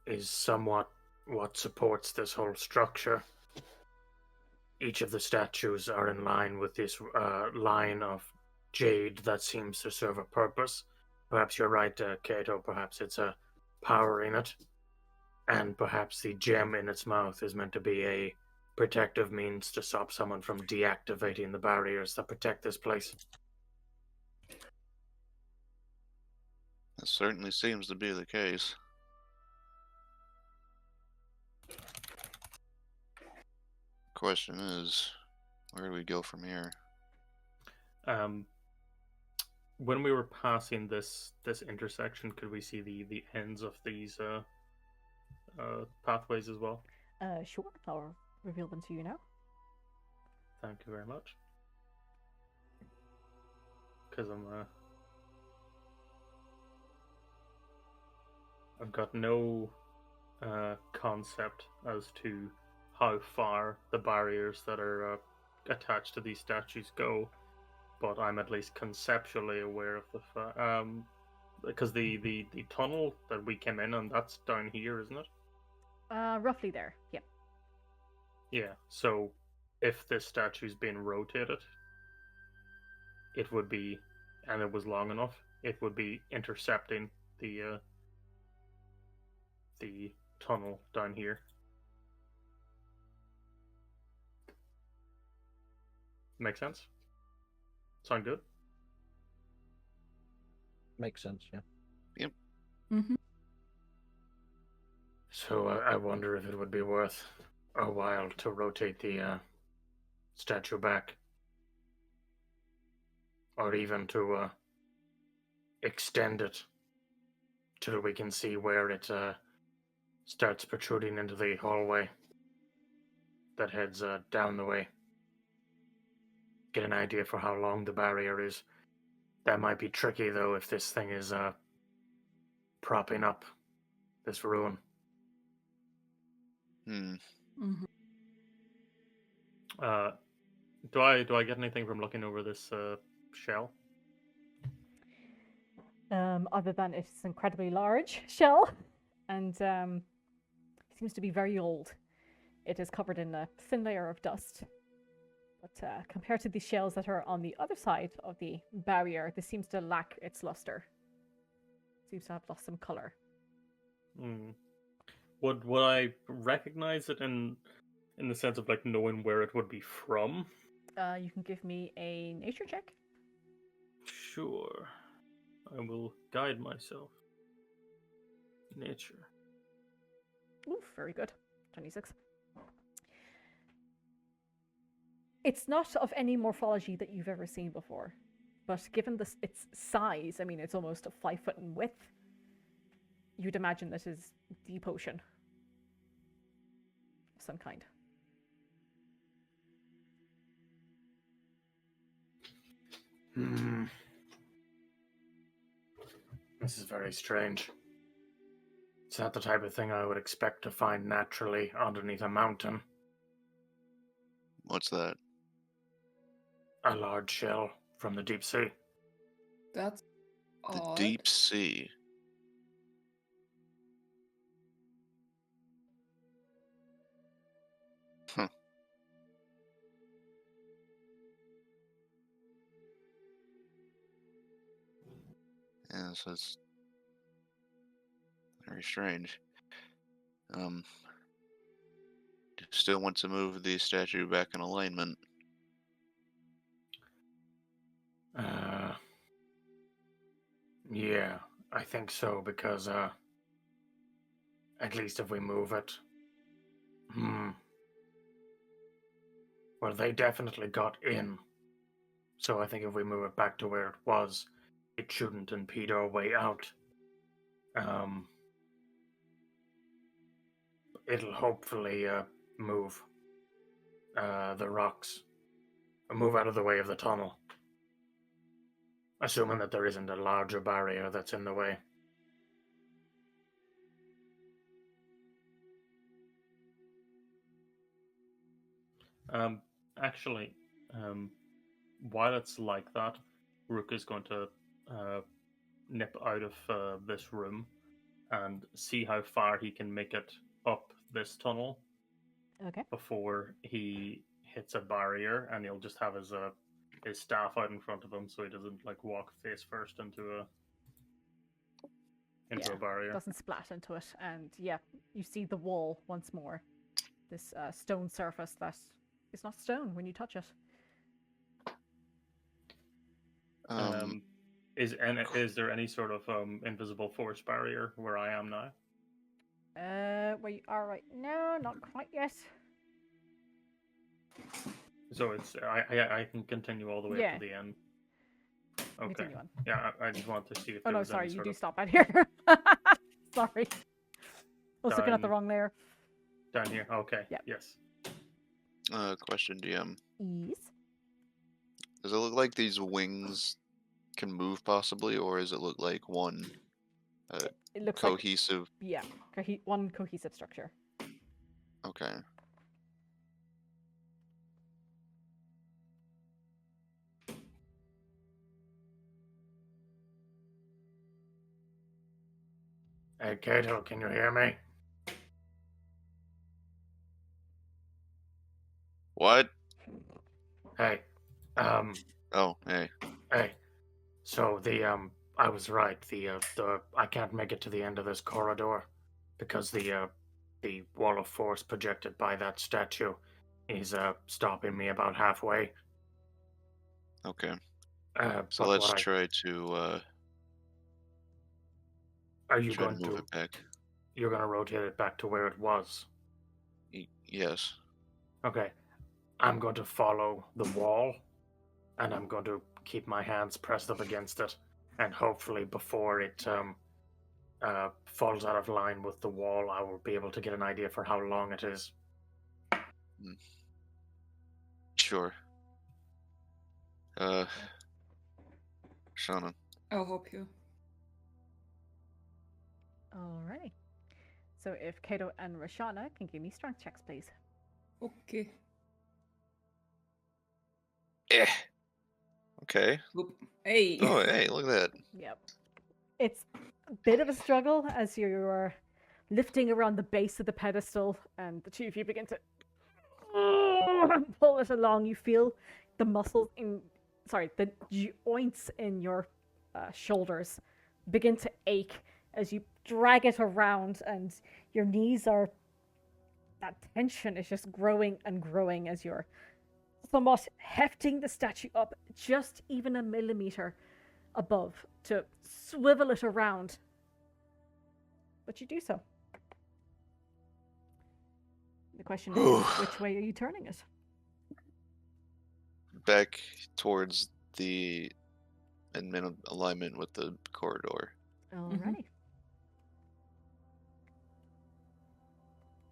is somewhat what supports this whole structure. Each of the statues are in line with this line of jade that seems to serve a purpose. Perhaps you're right, Kato. Perhaps it's a power in it. And perhaps the gem in its mouth is meant to be a protective means to stop someone from deactivating the barriers that protect this place. That certainly seems to be the case. Question is, where do we go from here? When we were passing this intersection, could we see the ends of these pathways as well? Sure, I'll reveal them to you now. Thank you very much. Because I've got no concept as to how far the barriers that are attached to these statues go, but I'm at least conceptually aware of the because the tunnel that we came in on, that's down here, isn't it? Roughly there, yeah. Yeah. So if this statue's being rotated, it would be, and it was long enough, it would be intercepting the tunnel down here. Make sense? Sound good? Makes sense, yeah. Yep. Mm-hmm. So I wonder if it would be worth a while to rotate the statue back, or even to extend it till we can see where it starts protruding into the hallway that heads down the way. Get an idea for how long the barrier is. That might be tricky, though, if this thing is propping up this ruin. Hmm. Mm-hmm. Do I get anything from looking over this shell? Other than it's an incredibly large shell, and seems to be very old. It is covered in a thin layer of dust. But compared to the shells that are on the other side of the barrier, this seems to lack its luster. Seems to have lost some color. Hmm. Would I recognize it in the sense of like knowing where it would be from? You can give me a nature check. Sure. I will guide myself. Nature. Ooh, very good. 26. It's not of any morphology that you've ever seen before, but given its size, I mean, it's almost 5 foot in width, you'd imagine this is deep ocean of some kind. This is very strange. It's not the type of thing I would expect to find naturally underneath a mountain. What's that? A large shell from the deep sea. That's The odd. deep sea. Huh. Yeah, so it's very strange. Still want to move the statue back in alignment. Yeah, I think so, because at least if we move it. Well, they definitely got in. So I think if we move it back to where it was, it shouldn't impede our way out. It'll hopefully move the rocks move out of the way of the tunnel. Assuming that there isn't a larger barrier that's in the way. Actually, while it's like that, Rook is going to nip out of this room and see how far he can make it up this tunnel Okay. before he hits a barrier, and he'll just have his staff out in front of him so he doesn't like walk face first into Yeah, a barrier. Doesn't splat into it, and yeah, you see the wall once more. This stone surface that is not stone when you touch it. Is there any sort of invisible force barrier where I am now? Where you are right now, not quite yet. So it's I can continue all the way up to the end. Okay. Continue on. Yeah, I just want to see if Oh there no, was sorry, any you sort do of stop out here. Sorry. I was looking at the Down. wrong layer. down here. Okay. Yeah. Yes. Question, DM. Yes. Does it look like these wings can move possibly, or does it look like one It looks cohesive? like one cohesive structure. Okay. Hey, Kato, can you hear me? What? Hey. Oh, hey. Hey. So I was right. The I can't make it to the end of this corridor because the wall of force projected by that statue is stopping me about halfway. Okay. So But let's what try to are you try going to move to? it back. You're going to rotate it back to where it was. Yes. Okay. I'm going to follow the wall, and I'm going to keep my hands pressed up against it, and hopefully before it falls out of line with the wall, I will be able to get an idea for how long it is. Sure. Shauna. I'll help you. Alrighty. So if Kato and Rashana can give me strength checks, please. Okay. Okay. Whoop. Hey. Oh, hey, look at that. Yep. It's a bit of a struggle as you're lifting around the base of the pedestal, and the two of you begin to pull it along. You feel the muscles the joints in your shoulders begin to ache as you drag it around, and your knees that tension is just growing and growing as you're somewhat hefting the statue up just even a millimeter above to swivel it around. But you do so. The question is, which way are you turning it? Back towards the in alignment with the corridor. Alrighty.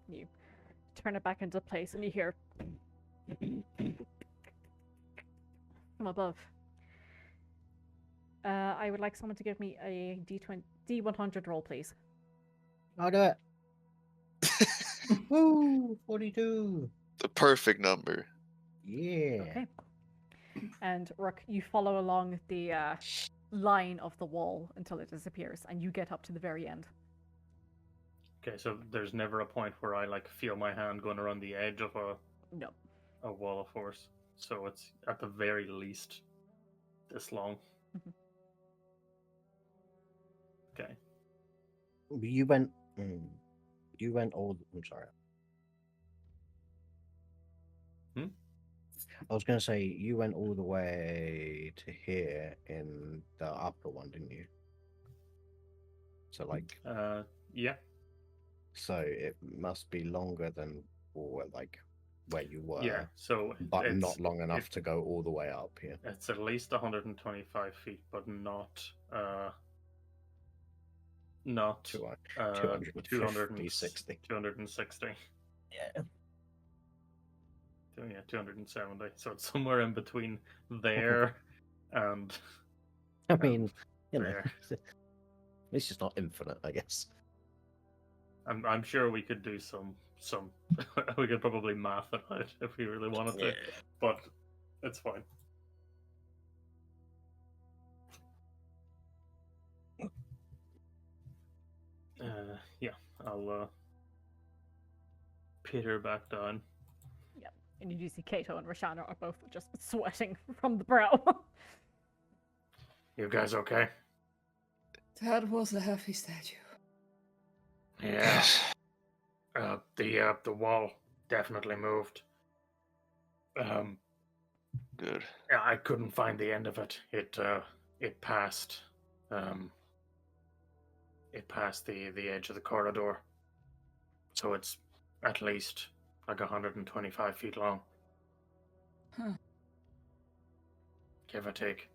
You turn it back into place and you hear from above. I would like someone to give me a D100 roll, please. I'll do it. Woo! 42. The perfect number. Yeah. Okay. And Rook, you follow along the line of the wall until it disappears, and you get up to the very end. Okay, so there's never a point where I like feel my hand going around the edge of a wall of force. So it's at the very least this long. Mhm. Okay. You went. You went all. I'm sorry. I was gonna say you went all the way to here in the upper one, didn't you? So like. Yeah. So it must be longer than where you were. Yeah. So but not long enough to go all the way up here. It's at least 125 feet, but not 250, 60. 260. Yeah. yeah, 270. So it's somewhere in between there and I mean, you know, there. it's just not infinite, I guess. I'm sure we could do some we could probably math it out if we really wanted to, but it's fine. Yeah, I'll peter back down. Yep. And you do see Kato and Roshana are both just sweating from the brow. You guys okay? That was a heavy statue. Yeah. The wall definitely moved. Good. Yeah, I couldn't find the end of it. It passed. It passed the edge of the corridor. So it's at least like 125 feet long. Huh. Give or take.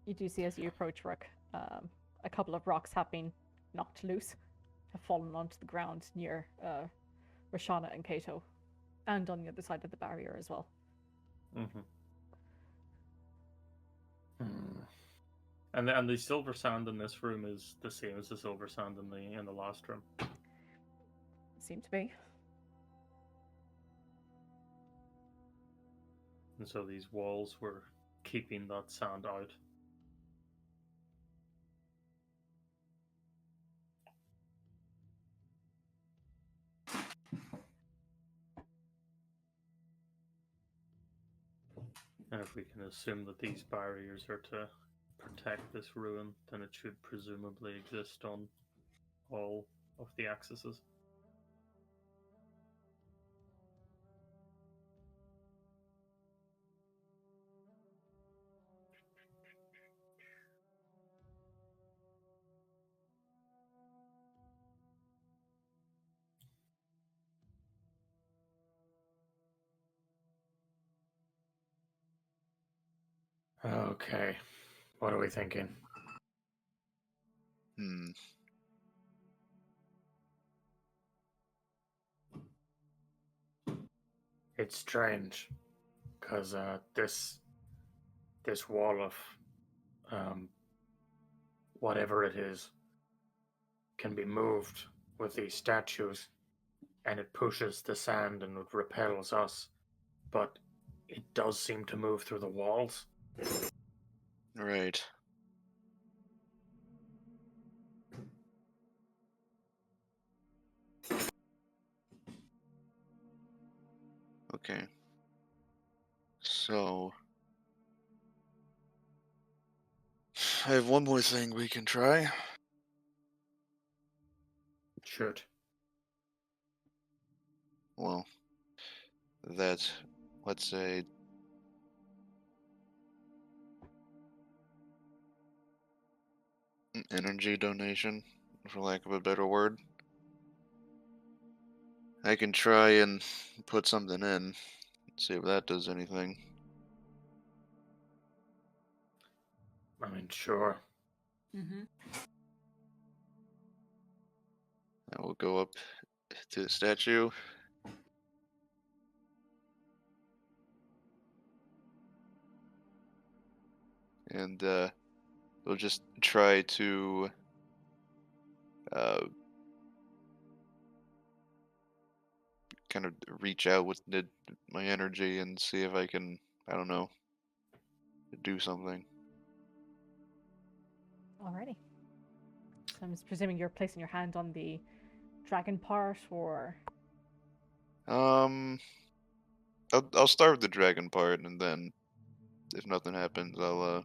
You do see as you approach Rook, a couple of rocks have been knocked loose, have fallen onto the ground near Roshana and Kato, and on the other side of the barrier as well. Mm-hmm. And the silver sand in this room is the same as the silver sand in the last room. Seem to be. And so these walls were keeping that sand out. And if we can assume that these barriers are to protect this ruin, then it should presumably exist on all of the axes. Okay, what are we thinking? It's strange, because this wall of whatever it is can be moved with these statues, and it pushes the sand and it repels us, but it does seem to move through the walls. Right. Okay. So I have one more thing we can try. Should. Well, that's, let's say, an energy donation, for lack of a better word. I can try and put something in, see if that does anything. I mean, sure. Mm-hmm. I will go up to the statue. And we'll just try to kind of reach out with my energy and see if I can, I don't know, do something. Alrighty. So I'm just presuming you're placing your hand on the dragon part, or... I'll start with the dragon part, and then if nothing happens, I'll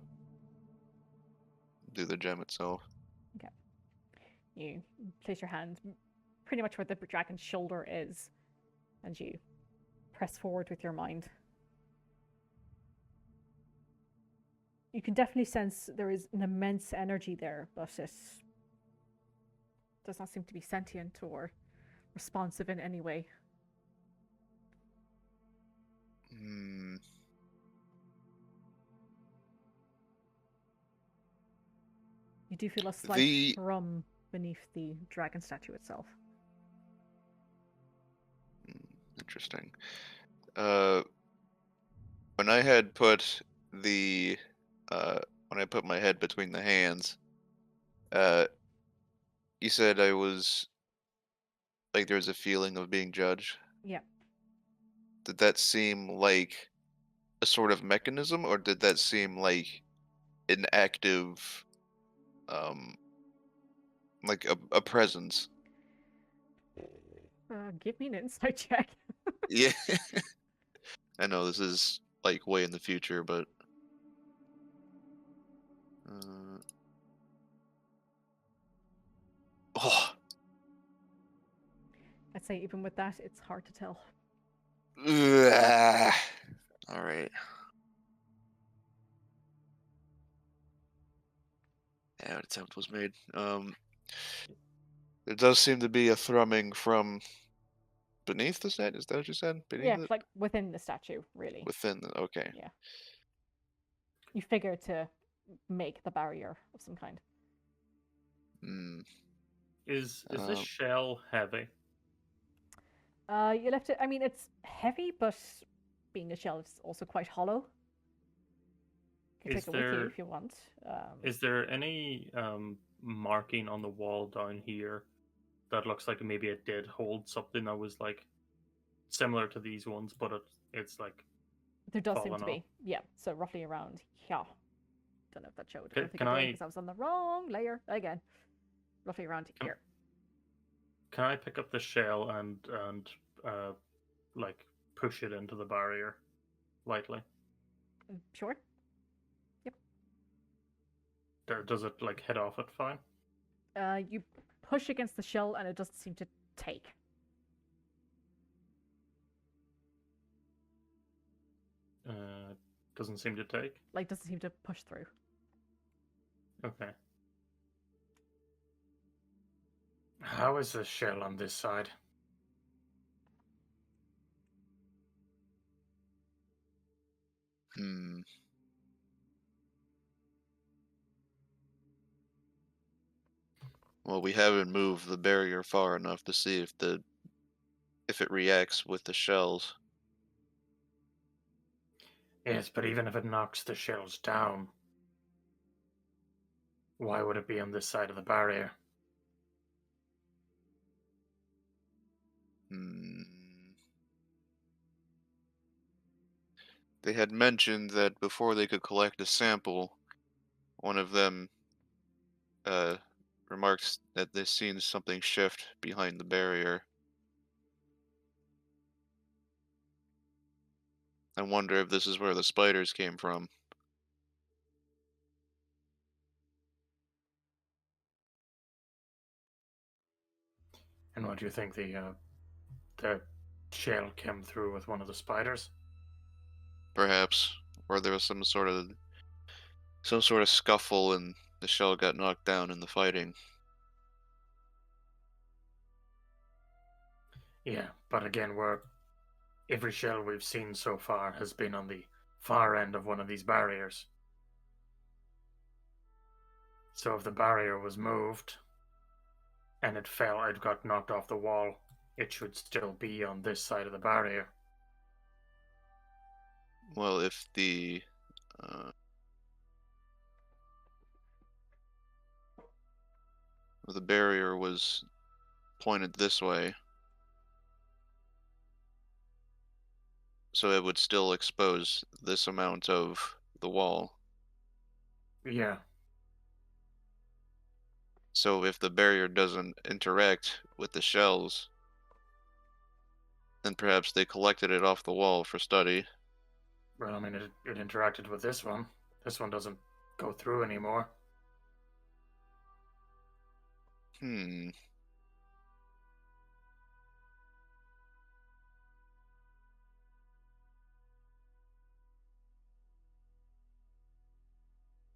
do the gem itself. Okay. You place your hand pretty much where the dragon's shoulder is, and you press forward with your mind. You can definitely sense there is an immense energy there, but it does not seem to be sentient or responsive in any way. You do feel a slight thrum beneath the dragon statue itself. Interesting. When I had put the when I put my head between the hands, you said I was like there was a feeling of being judged. Yeah. Did that seem like a sort of mechanism, or did that seem like an active, um, like a presence? Give me an insight check. Yeah. I know this is like way in the future, but uh, oh, I'd say even with that, it's hard to tell. all right. Yeah, an attempt was made. There does seem to be a thrumming from beneath the statue. Is that what you said? Beneath Yeah, it? like within the statue, really. Within the. Okay. Yeah. You figure to make the barrier of some kind. Hmm. Is this shell heavy? You left it. I mean, it's heavy, but being a shell, it's also quite hollow. You can Is take it with you there- if you want. Is there any marking on the wall down here that looks like maybe it did hold something that was like similar to these ones, but it's like There does seem fallen to off? be. Yeah, so roughly around here. Don't know if that showed. I Can- don't think can I did I- because I was on the wrong layer again. Roughly around here. Can I pick up the shell and like push it into the barrier lightly? Sure. Does it like hit off it fine? You push against the shell and it doesn't seem to take. Doesn't seem to take. Like, doesn't seem to push through. Okay. How is the shell on this side? Hmm. Well, we haven't moved the barrier far enough to see if it reacts with the shells. Yes, but even if it knocks the shells down, why would it be on this side of the barrier? Hmm. They had mentioned that before they could collect a sample, one of them remarked that they've seen something shift behind the barrier. I wonder if this is where the spiders came from. And what do you think the shell came through with one of the spiders? Perhaps, or there was some sort of scuffle and the shell got knocked down in the fighting. Yeah, but again, every shell we've seen so far has been on the far end of one of these barriers. So if the barrier was moved and it got knocked off the wall, it should still be on this side of the barrier. Well, if the barrier was pointed this way, so it would still expose this amount of the wall. Yeah, So if the barrier doesn't interact with the shells, then perhaps they collected it off the wall for study. well, I mean, it interacted with this one. This one doesn't go through anymore. Hmm.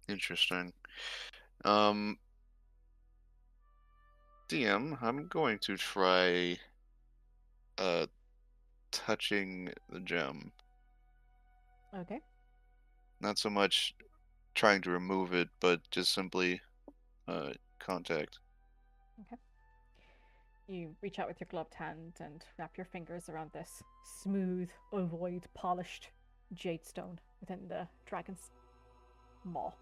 Interesting. DM, I'm going to try touching the gem. Okay. Not so much trying to remove it, but just simply contact. You reach out with your gloved hand and wrap your fingers around this smooth, ovoid, polished jade stone within the dragon's maw.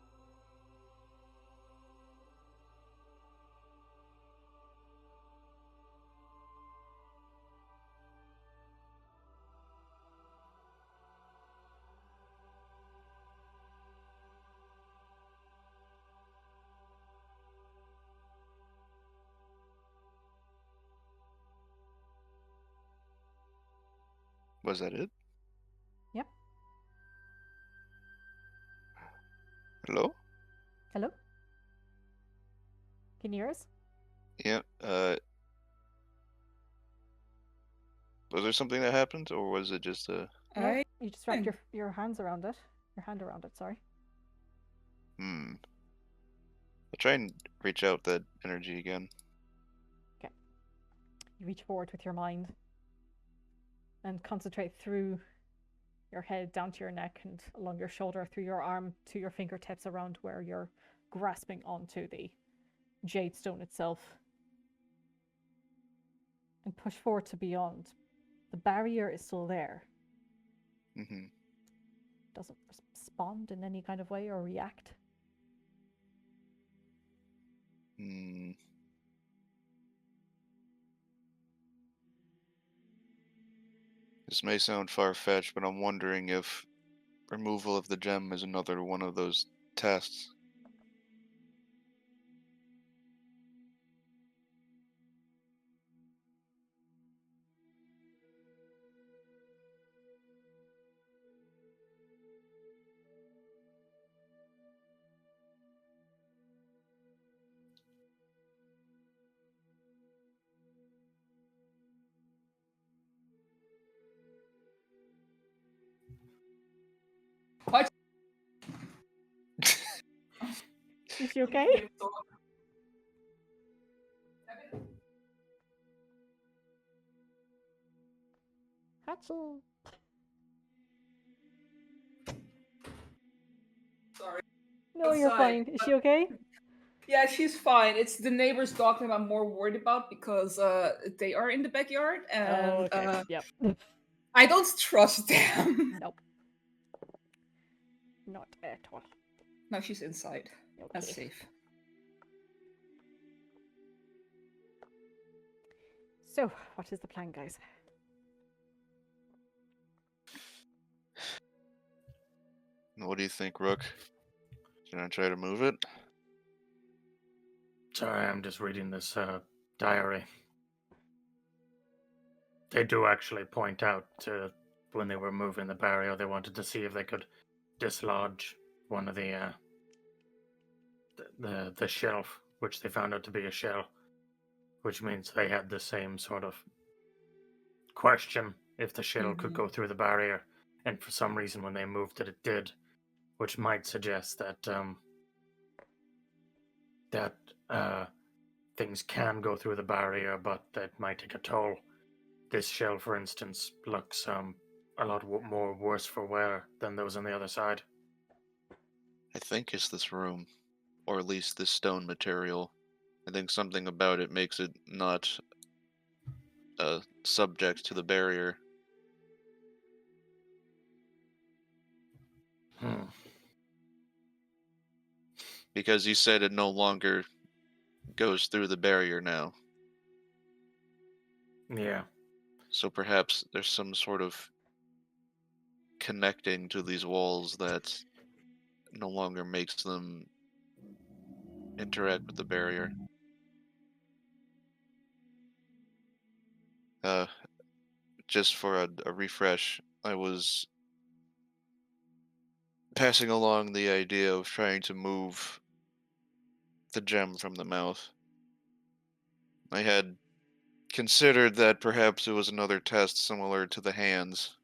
Was that it? Yep. Hello? Hello? Can you hear us? Yeah. Was there something that happened, or was it just a? No, you just wrapped your hands around it. Your hand around it, sorry. I'll try and reach out that energy again. Okay. You reach forward with your mind and concentrate through your head down to your neck and along your shoulder, through your arm to your fingertips around where you're grasping onto the jade stone itself. And push forward to beyond. The barrier is still there. Mm-hmm. Doesn't respond in any kind of way or react. This may sound far-fetched, but I'm wondering if removal of the gem is another one of those tests. What? Is she okay? Hatchel. Sorry. No, you're Outside. fine. Is she okay? Yeah, she's fine. It's the neighbor's dog that I'm more worried about because they are in the backyard and Yep. I don't trust them. Nope. Not at all. Now she's inside. Okay. That's safe. So, what is the plan, guys? What do you think, Rook? Can I try to move it? Sorry, I'm just reading this diary. They do actually point out when they were moving the barrier, they wanted to see if they could dislodge one of the shelf, which they found out to be a shell, which means they had the same sort of question if the shell could go through the barrier, and for some reason when they moved it, it did, which might suggest that things can go through the barrier, but that might take a toll. This shell, for instance, looks a lot more worse for wear than those on the other side. I think it's this room, or at least this stone material. I think something about it makes it not subject to the barrier. Because you said it no longer goes through the barrier now. Yeah. So perhaps there's some sort of connecting to these walls that no longer makes them interact with the barrier. Just for a refresh, I was passing along the idea of trying to move the gem from the mouth. I had considered that perhaps it was another test similar to the hands.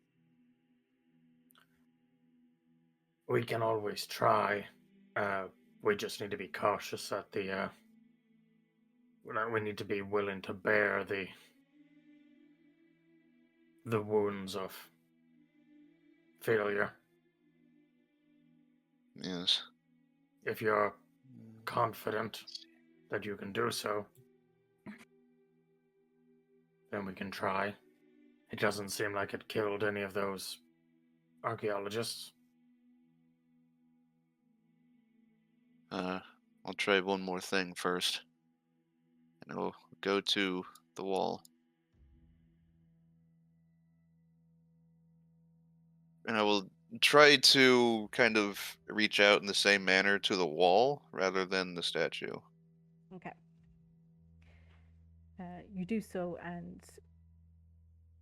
We can always try. We just need to be cautious that we need to be willing to bear the wounds of failure. Yes. If you're confident that you can do so. then we can try. It doesn't seem like it killed any of those archaeologists. I'll try one more thing first. And I'll go to the wall. And I will try to kind of reach out in the same manner to the wall rather than the statue. Okay. You do so, and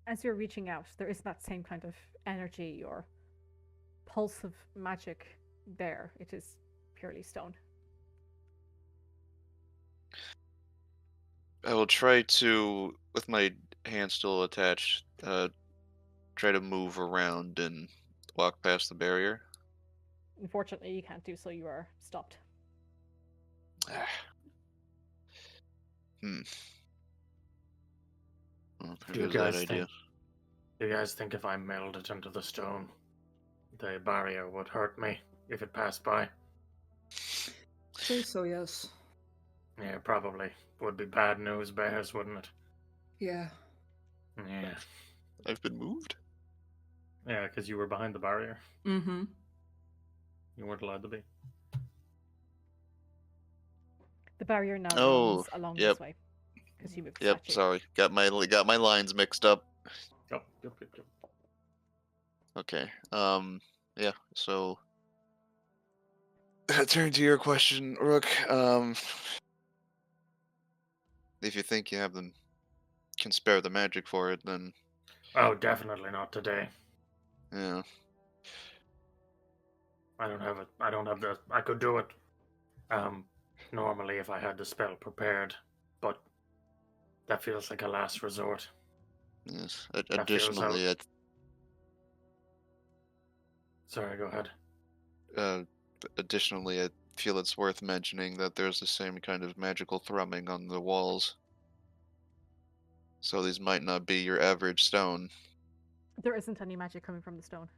as you're reaching out, there is that same kind of energy or pulse of magic there. It is purely stone. I will try to, with my hand still attached, try to move around and walk past the barrier. Unfortunately, you can't do so. You are stopped. Well, Do you there's that guys idea. Do you guys think if I melded it into the stone, the barrier would hurt me if it passed by? Say so, yes. Yeah, probably. Would be bad news bears, wouldn't it? Yeah. Yeah. I've been moved? Yeah, because you were behind the barrier. Mm-hmm. You weren't allowed to be. The barrier now Oh, runs along yep. this way. Because you moved the Yep, statue. sorry. Got my lines mixed up. Yep. Okay. Yeah, so turning to your question, Rook, if you think you have them can spare the magic for it, then Oh, definitely not today. yeah. I don't have it. I don't have the. I could do it. Normally if I had the spell prepared, but that feels like a last resort. Yes. That feels Additionally, Sorry, go ahead. I feel it's worth mentioning that there's the same kind of magical thrumming on the walls. So these might not be your average stone. There isn't any magic coming from the stone.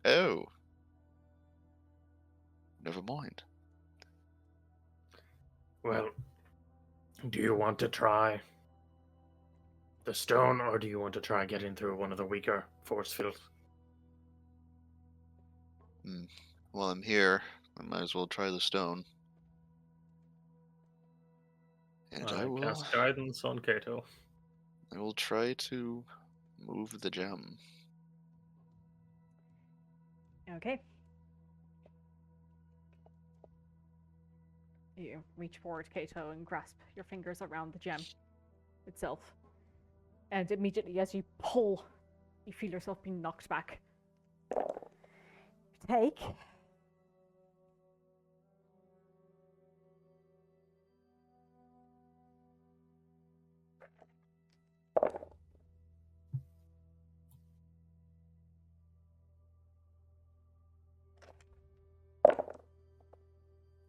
Oh. Never mind. Well, do you want to try the stone, or do you want to try getting through one of the weaker force fields? While I'm here, I might as well try the stone. And I will cast guidance on Kato. I will try to move the gem. Okay. You reach forward, Kato, and grasp your fingers around the gem itself. And immediately as you pull, you feel yourself being knocked back. Take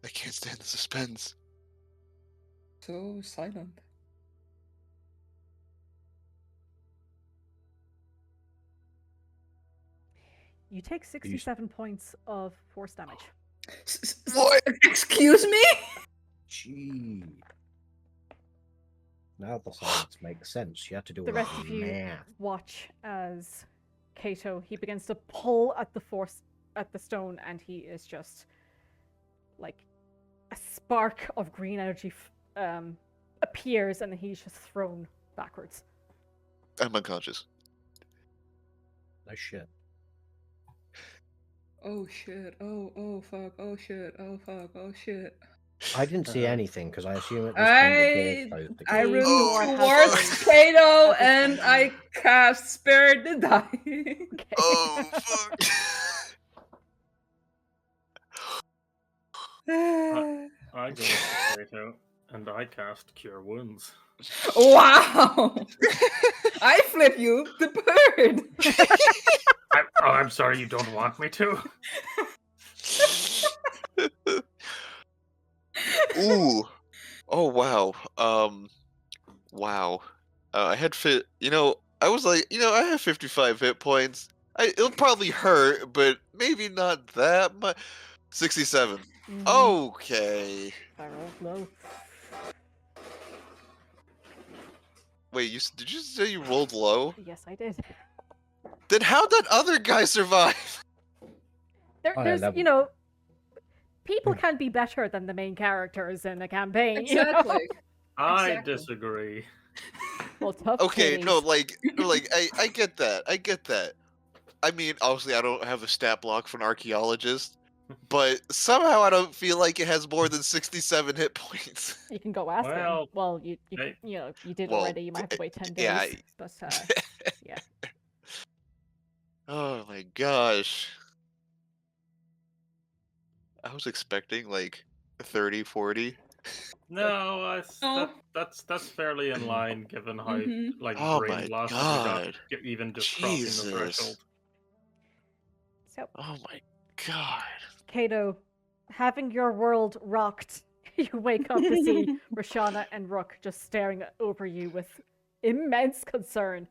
I can't stand the suspense. So silent. You take 67 points of force damage. What? Excuse me? Gee. Now the science makes sense. You have to do The a rest lot of of you math. watch as Kato, he begins to pull at the stone, and he is just like a spark of green energy appears, and then he's just thrown backwards. I'm unconscious. No shit. Oh shit. Oh fuck. Oh shit. Oh fuck. Oh shit. I didn't see anything because I assume it was I closed I again. run Oh, towards fuck. Kato and I cast Spare the Die. Okay. Oh, fuck. I go to Kato and I cast Cure Wounds. Wow! I flip you the bird. I'm sorry, you don't want me to? Ooh. Oh, wow. Wow. I had I was like, I have 55 hit points. It'll probably hurt, but maybe not that much. 67. Okay. I rolled low. Wait, did you say you rolled low? Yes, I did. Then how'd that other guy survive? Higher There's, level. you know, people can be better than the main characters in a campaign. You know? Exactly. I Exactly. disagree. Well, tough Okay, titties. no, like I get that. I get that. I mean, obviously, I don't have a stat block for an archaeologist, but somehow I don't feel like it has more than 67 hit points. You can go ask him. Well, Well, you they- you know, you did Well, already. You might have to wait 10 days. yeah. But yeah. Oh my gosh. I was expecting like 30, 40. No, Oh. that's fairly in line given how Mhm. like Oh brain my blasted we got god. even just crossing the threshold. So, Oh my god. Kato, having your world rocked, you wake up to see Rashana and Rook just staring over you with immense concern.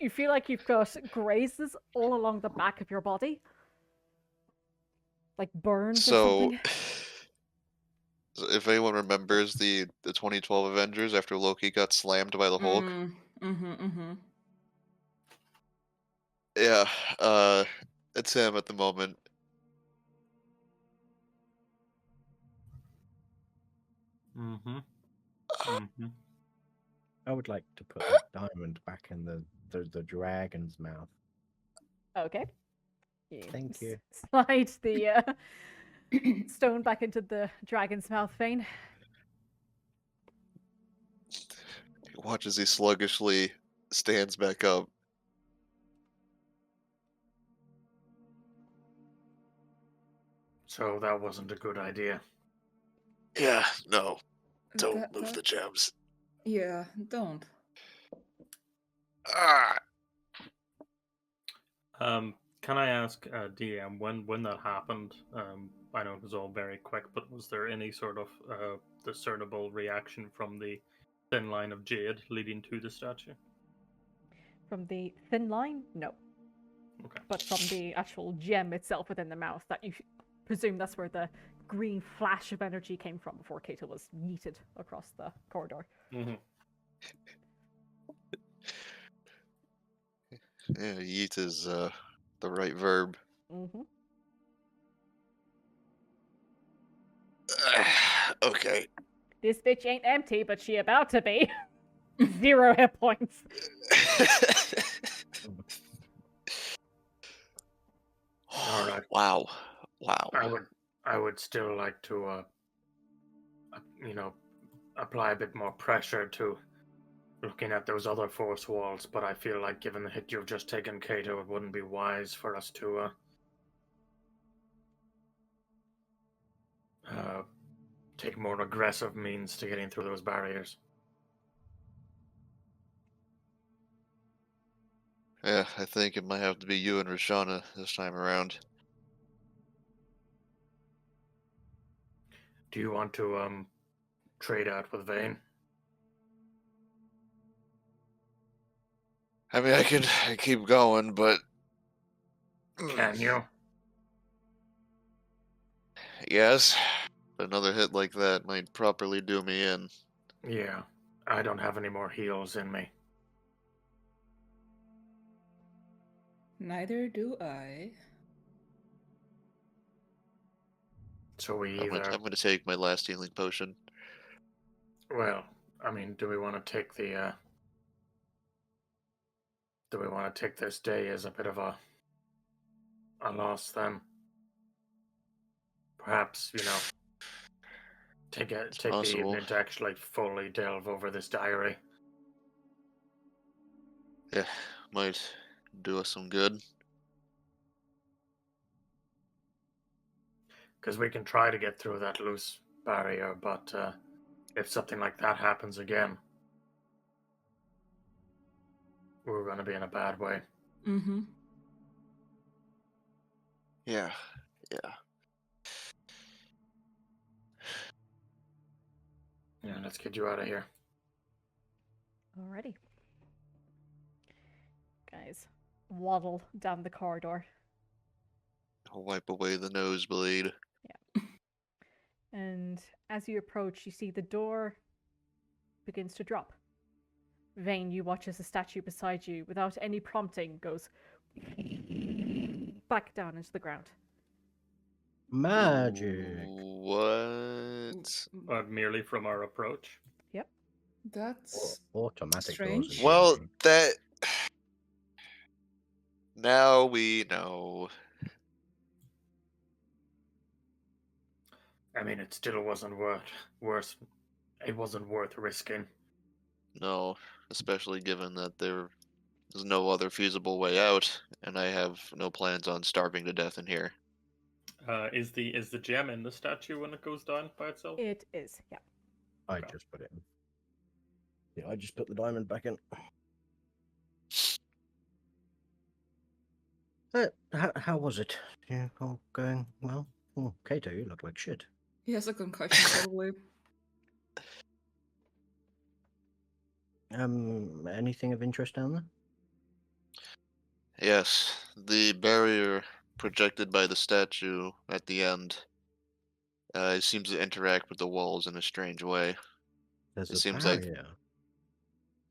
You feel like you've got grazes all along the back of your body. Like burns or So, something. if anyone remembers the 2012 Avengers after Loki got slammed by the Hulk, yeah, it's him at the moment. Mm-hmm. Mm-hmm. I would like to put that diamond back in the dragon's mouth. Okay. Thank you. Slide the stone back into the dragon's mouth vein. He watches he sluggishly stands back up. So that wasn't a good idea. Yeah, no. Don't That- move that- the gems. Yeah, don't. Ah! Can I ask DM when that happened? I know it was all very quick, but was there any sort of discernible reaction from the thin line of jade leading to the statue? From the thin line? No. Okay. But from the actual gem itself within the mouth, that you presume that's where the green flash of energy came from before Kato was yeeted across the corridor. Mm-hmm. Yeah, yeet is the right verb. Mm-hmm. Okay. This bitch ain't empty, but she about to be. 0 hit points. All right. Wow. Wow. I would still like to apply a bit more pressure to looking at those other force walls, but I feel like given the hit you've just taken, Kato, it wouldn't be wise for us to take more aggressive means to getting through those barriers. Yeah, I think it might have to be you and Rashana this time around. Do you want to trade out with Vane? I mean, I can keep going, but Can you? yes, another hit like that might properly do me in. Yeah. I don't have any more heals in me. Neither do I. So we I'm either gonna take my last healing potion. well, I mean, do we want to take this day as a bit of a loss then? Perhaps, take the possible. evening to actually fully delve over this diary. Yeah, might do us some good. Because we can try to get through that loose barrier, but if something like that happens again, we're going to be in a bad way. Mm-hmm. Yeah. Yeah, let's get you out of here. Alrighty. Guys, waddle down the corridor. I'll wipe away the nosebleed. And as you approach, you see the door begins to drop. Vane, you watch as the statue beside you, without any prompting, goes back down into the ground. Magic. What? Merely from our approach. That's Automatic strange. doors. Well, that. Now we know. I mean, it still wasn't worth. It wasn't worth risking. No, especially given that there's no other feasible way out, and I have no plans on starving to death in here. Is the gem in the statue when it goes down by itself? It is, yeah. I Okay. just put it in. Yeah, I just put the diamond back in. How was it? Yeah, all going well? Oh, Kato, you look like shit. He has a concussion, probably. Anything of interest down there? Yes, the barrier projected by the statue at the end seems to interact with the walls in a strange way. There's It a seems like- barrier.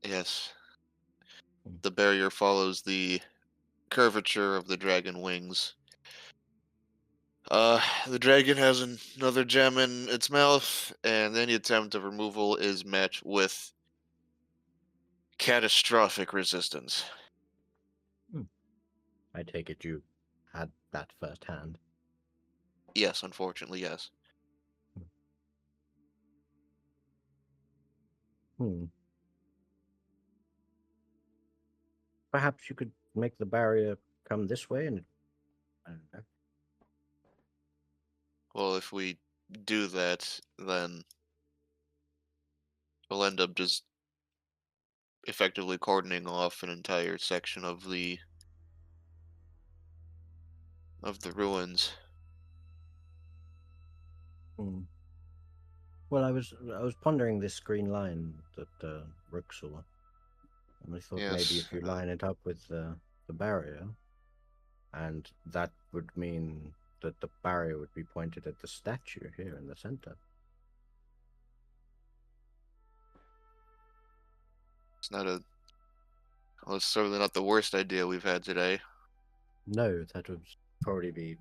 Yes. Hmm. The barrier follows the curvature of the dragon wings. The dragon has another gem in its mouth, and any attempt of removal is met with catastrophic resistance. I take it you had that firsthand. Yes, unfortunately, yes. Perhaps you could make the barrier come this way and I don't know. Well, if we do that, then we'll end up just effectively cordoning off an entire section of the ruins. Well, I was pondering this green line that Rook saw, and I thought maybe Yes, if you line it up with the barrier, and that would mean that the barrier would be pointed at the statue here in the center. It's not a. Well, it's certainly not the worst idea we've had today. No, that would probably be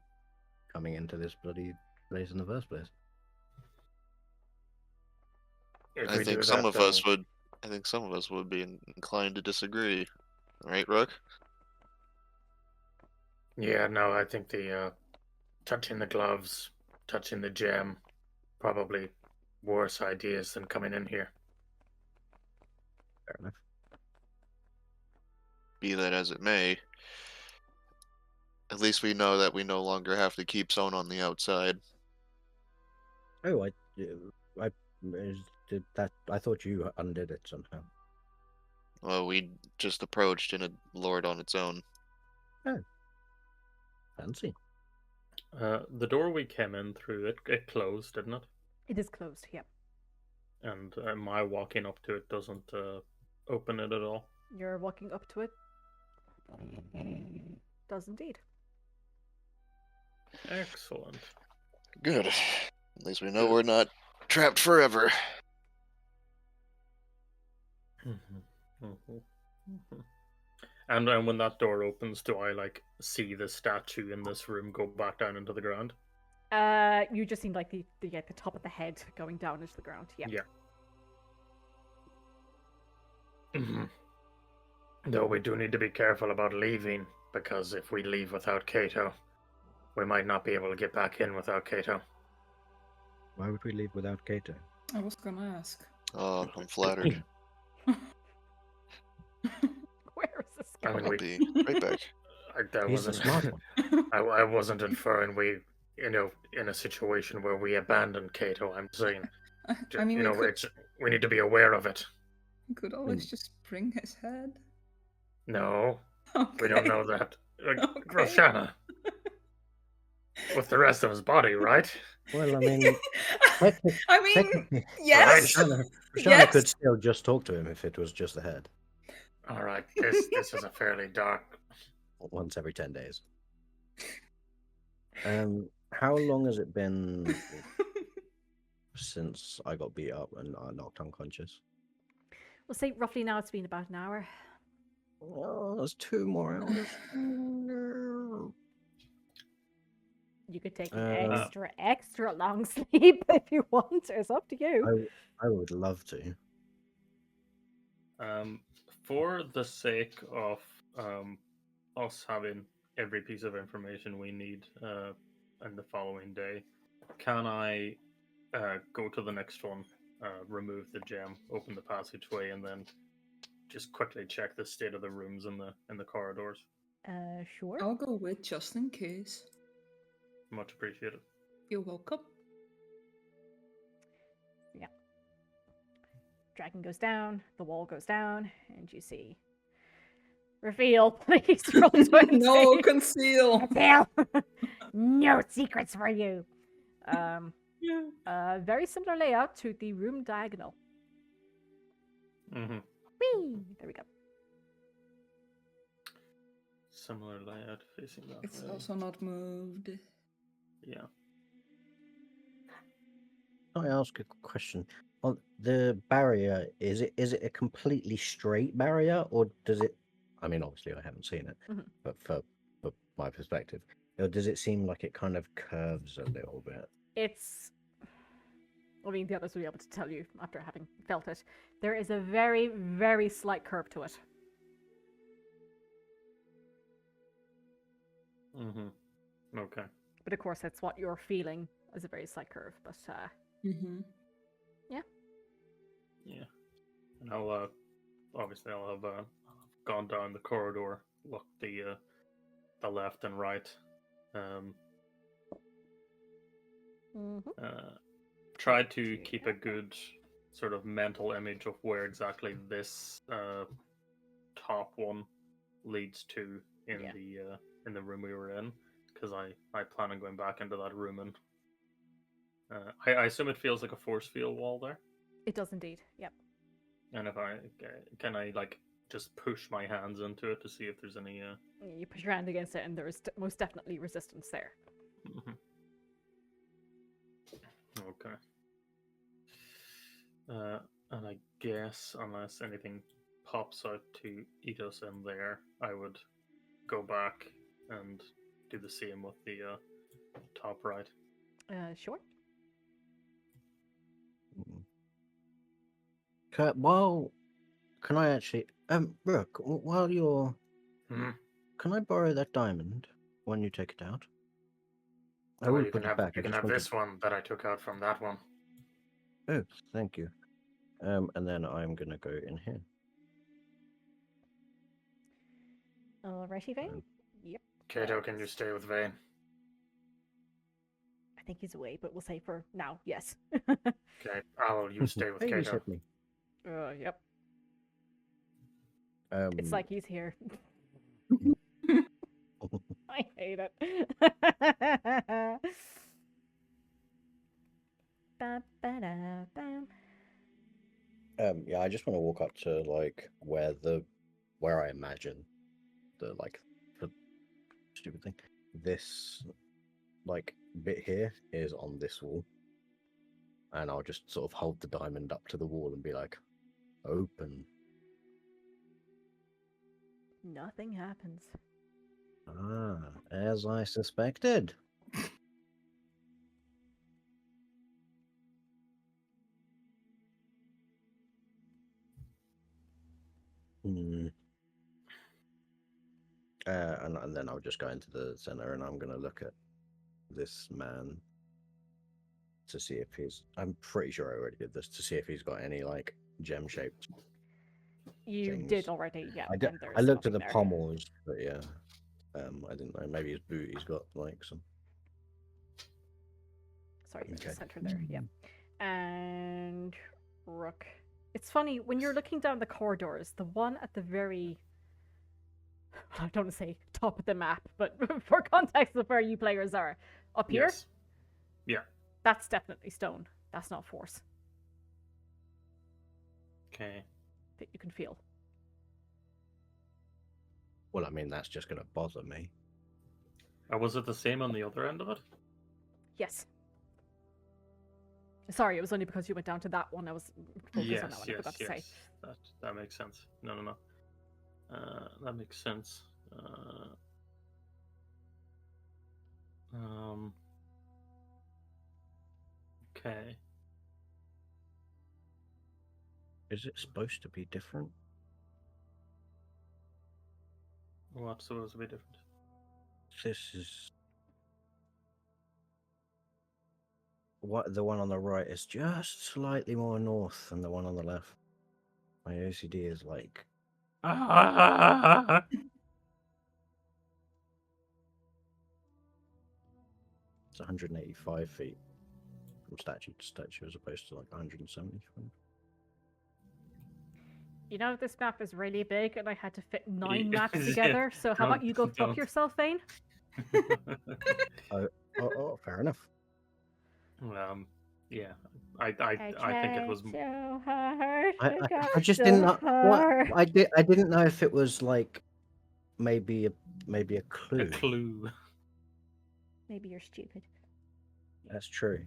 coming into this bloody place in the first place. If I we think do some that, of us though- would. I think some of us would be inclined to disagree. Right, Rook? Yeah, no, I think the touching the gloves, touching the gem, probably worse ideas than coming in here. Fair enough. Be that as it may, at least we know that we no longer have to keep Zone on the outside. Oh, I did that. I thought you undid it somehow. Well, we just approached and it lured on its own. Fancy. The door we came in through, it closed, didn't it? It is closed, yeah. And my walking up to it doesn't open it at all. You're walking up to it. Does indeed. Excellent. Good. At least we know we're not trapped forever. And when that door opens, do I see the statue in this room go back down into the ground? You just seem like the top of the head going down into the ground. Yeah. Yeah. Though we do need to be careful about leaving, because if we leave without Kato, we might not be able to get back in without Kato. Why would we leave without Kato? I was gonna ask. Oh, I'm flattered. Where is this I mean, going? I'll be right back. That He's the wasn't. smart one. I wasn't inferring we, in a situation where we abandoned Kato. I'm saying, I mean, we need to be aware of it. we could always just bring his head. No, Okay. we don't know that. Okay. Roshana, with the rest of his body, right? Well, I mean, I mean, technically, yes. Roshana Yes. could still just talk to him if it was just the head. All right, this is a fairly dark. Once every 10 days. How long has it been since I got beat up and knocked unconscious? We'll say roughly now it's been about an hour. Oh, there's 2 more hours. You could take an Uh, extra long sleep if you want. It's up to you. I would love to. For the sake of us having every piece of information we need in the following day, can I go to the next one, remove the gem, open the passageway, and then just quickly check the state of the rooms in the corridors? Sure. I'll go with just in case. Much appreciated. You're welcome. Yeah. Dragon goes down, the wall goes down, and you see. Reveal, please. Roll 20. No, conceal. Reveal. No secrets for you. Yeah. Very similar layout to the room diagonal. Mm-hmm. Whee! There we go. Similar layout facing that It's way. also not moved. Yeah. Can I ask a question? On the barrier, is it a completely straight barrier, or does it? I mean, obviously, I haven't seen it, Mhm. but for my perspective, or does it seem like it kind of curves a little bit? It's. I mean, the others will be able to tell you after having felt it. There is a very, very slight curve to it. Mm-hmm. Okay. But of course, that's what you're feeling as a very slight curve. But Mm-hmm. Yeah. And I'll obviously I'll have gone down the corridor, looked the left and right, tried to keep a good sort of mental image of where exactly this top one leads to in the room we were in, because I plan on going back into that room and I assume it feels like a force field wall there. it does indeed. Yep. And if can I like just push my hands into it to see if there's any You push your hand against it, and there is most definitely resistance there. Okay. And I guess unless anything pops out to eat us in there, I would go back and do the same with the top right. Sure. Well, can I actually, Brooke, while you're, can I borrow that diamond when you take it out? I will you put can it have back. you can have this one that I took out from that one. Oh, thank you. And then I'm gonna go in here. Alrighty, Vane. Yep. Kato, can you stay with Vane? I think he's away, but we'll say for now, yes. Okay, you stay with Hey, you Kato. hit me. Yep. It's like he's here. I hate it. Yeah, I just want to walk up to like where I imagine the stupid thing. This like bit here is on this wall, and I'll just sort of hold the diamond up to the wall and be like, "Open." Nothing happens. Ah, as I suspected. And then I'll just go into the center and I'm gonna look at this man to see if I'm pretty sure I already did this, to see if he's got any like gem shaped. You things. did already, yeah. I looked at the nothing there. pommels, but yeah, I didn't know. Maybe his boot, he's got like some. Sorry, Okay. the center there, yeah. And Rook. It's funny, when you're looking down the corridors, the one at the very, I don't want to say top of the map, but for context of where you players are, up here, Yes. Yeah. that's definitely stone. That's not force Okay. that you can feel. Well, I mean, that's just gonna bother me. Was it the same on the other end of it? Yes. Sorry, it was only because you went down to that one. I was focused on that one. I forgot to say. that makes sense. No. That makes sense. Okay. Is it supposed to be different? What's supposed to be different? This is what the one on the right is just slightly more north than the one on the left. My OCD is like it's 185 feet from statue to statue as opposed to like 170. You know, this map is really big and I had to fit 9 Yeah, maps together, so how about you go fuck don't. yourself, Vane? Oh, fair enough. Yeah. I think it was. So hard, I just didn't know what I didn't know if it was like maybe a clue. A clue. Maybe you're stupid. That's true.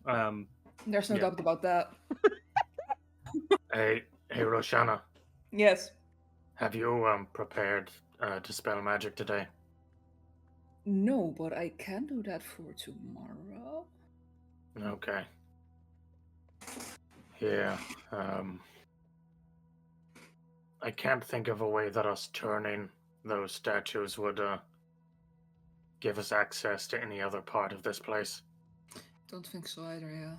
There's no Yeah. doubt about that. Hey, Roshana, Yes. have you prepared to spell magic today? No, but I can do that for tomorrow. Okay. Yeah. I can't think of a way that us turning those statues would give us access to any other part of this place. Don't think so either, yeah.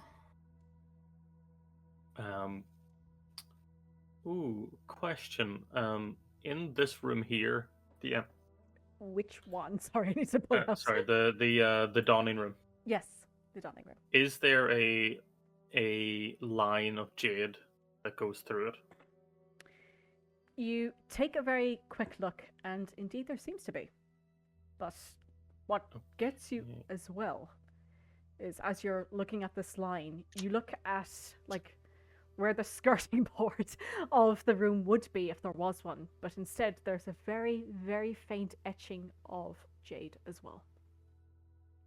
Question. In this room here, Which one? Sorry, I need to pull up. sorry, the dawning room. Yes, the Dawning Room. Is there a line of jade that goes through it? You take a very quick look, and indeed there seems to be. But what gets you as well is, as you're looking at this line, you look at like where the skirting board of the room would be if there was one, but instead there's a very, very faint etching of jade as well,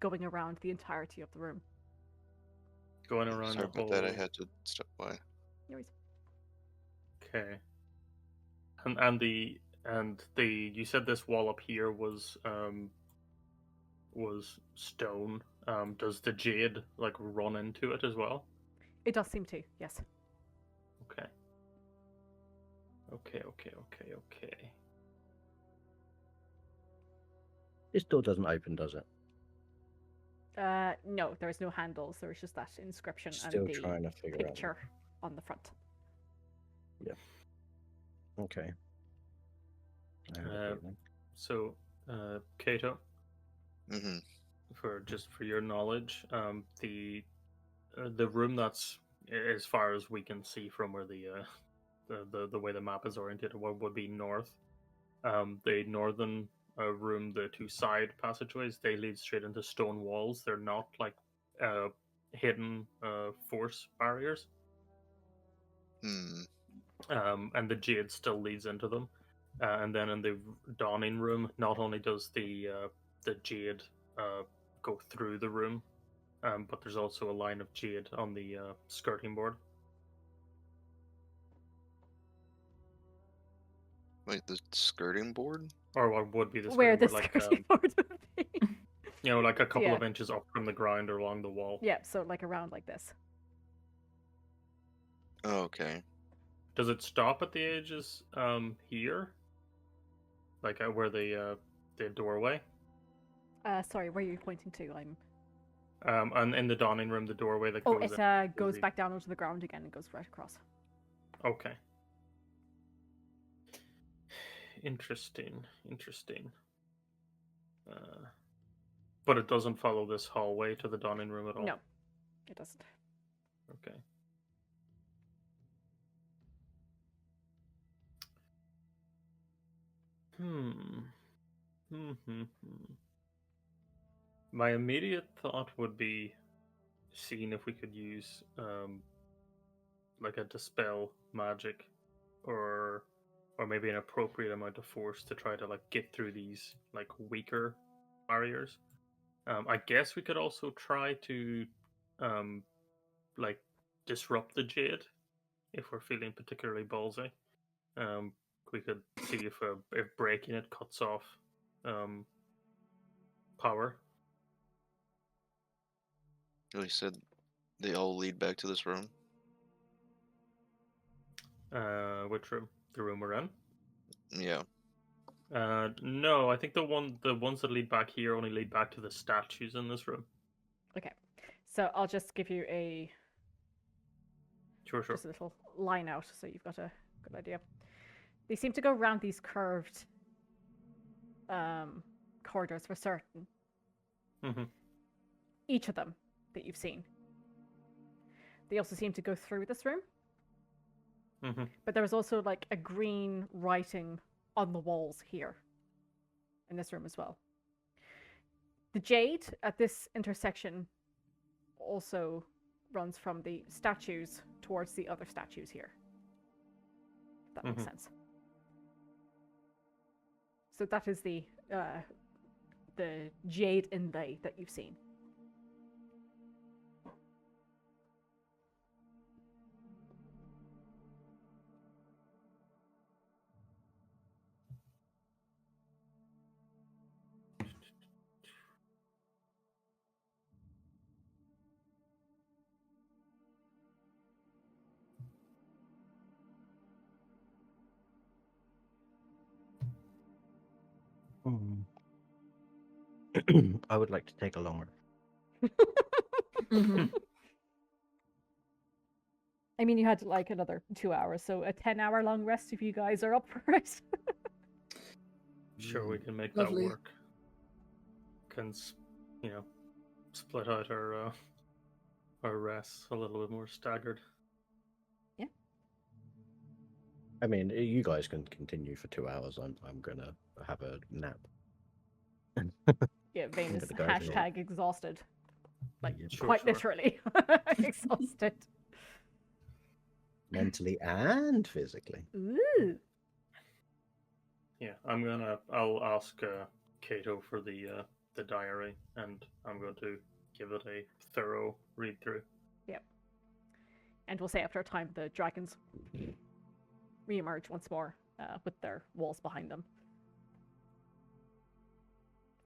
going around the entirety of the room. Going around Sorry the about whole. that. I had to step by. Anyways, Okay. And the you said this wall up here was stone. Does the jade like run into it as well? it does seem to, yes. Okay. This door doesn't open, does it? No, there's no handles. There's just that inscription Still and the trying to figure out. picture on the front. Okay. So, Kato, Mm-hmm. for your knowledge, the room that's, as far as we can see from where the way the map is oriented, what would be north. The northern room, the two side passageways, they lead straight into stone walls. They're not like hidden force barriers. And the jade still leads into them. And then in the dawning room, not only does the jade go through the room, but there's also a line of jade on the skirting board. Wait, the skirting board? Or what would be the Where skirting the board, like skirting board would be. you know, like a couple Yeah. of inches up from the ground or along the wall. Yeah, so like around like this. Oh, okay. Does it stop at the edges here? Like where the doorway? Sorry, where are you pointing to? I'm. And in the dawning room, the doorway that Oh, goes it in. goes the- back down onto the ground again and goes right across. Okay. Interesting. But it doesn't follow this hallway to the dawning room at all? No, it doesn't. Okay. My immediate thought would be seeing if we could use like a dispel magic or maybe an appropriate amount of force to try to like get through these like weaker barriers. I guess we could also try to like disrupt the jade if we're feeling particularly ballsy. We could see if breaking it cuts off power. You said they all lead back to this room. Which room? The room we're in? Yeah. No, I think the ones that lead back here only lead back to the statues in this room. Okay, so I'll just give you a Sure. just a little line out, so you've got a good idea. They seem to go around these curved corridors for certain. Mm-hmm. Each of them that you've seen. They also seem to go through this room. Mm-hmm. But there was also like a green writing on the walls here in this room as well. The jade at this intersection also runs from the statues towards the other statues here. If that makes sense. So that is the jade inlay that you've seen. I would like to take a longer. Mm-hmm. I mean, you had like another 2 hours, so a 10-hour long rest if you guys are up for it. Sure, we can make Lovely. that work. Can split out our rests a little bit more staggered. I mean, you guys can continue for 2 hours. I'm gonna have a nap. Yeah, Vane is Into the garden. hashtag exhausted. Like, Sure, quite literally exhausted. Mentally and physically. Ooh. Yeah, I'll ask Kato for the diary, and I'm going to give it a thorough read through. Yep. And we'll say after a time the dragons re-emerge once more with their walls behind them.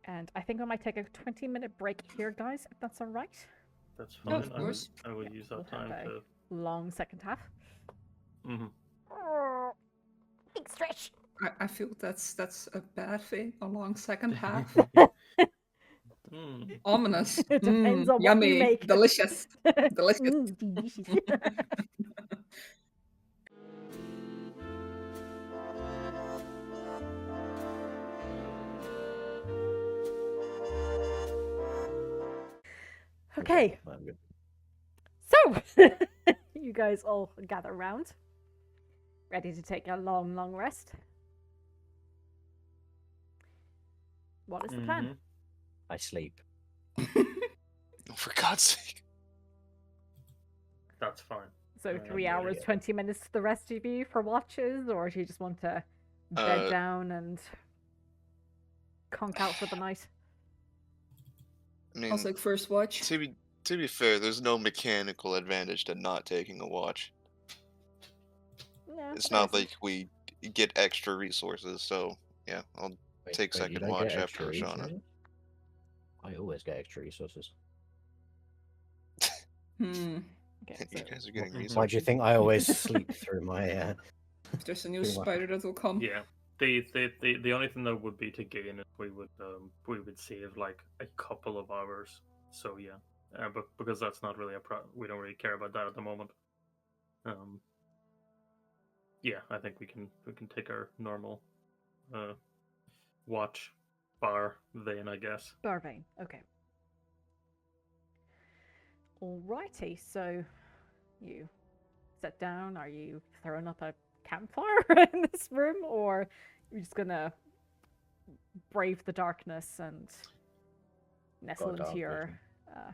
And I think I might take a 20-minute break here, guys, if that's all right. That's Oh, fine. of course. I will use that We'll time have to. a long second half. Mm-hmm. Big stretch. I feel that's a bad thing. A long second half. Ominous. It depends on what yummy. you make. Delicious. Delicious. Delicious. Okay, I'm good. so you guys all gather round, ready to take a long, long rest. What is the plan? I sleep. For God's sake. That's fine. So 3 yeah, hours, yeah. 20 minutes to the rest of you for watches, or do you just want to bed down and conk out for the night? I mean, I'll take first watch. to be fair, there's no mechanical advantage to not taking a watch. Yeah, It's there not isn't. like we get extra resources, so yeah, I'll take you second don't watch get after extra Shauna. resources? I always get extra resources. Okay, You so guys are getting Why resources. do you think I always sleep through my? If there's a new Pretty much. spider that will come. Yeah. The only thing that would be to gain if we would save like a couple of hours. So yeah, but because that's not really we don't really care about that at the moment. Yeah, I think we can take our normal watch bar vein, I guess. Barvane, okay. Alrighty, so you sit down. Are you throwing up a campfire in this room, or you're just gonna brave the darkness and nestle Got into dark your vision. I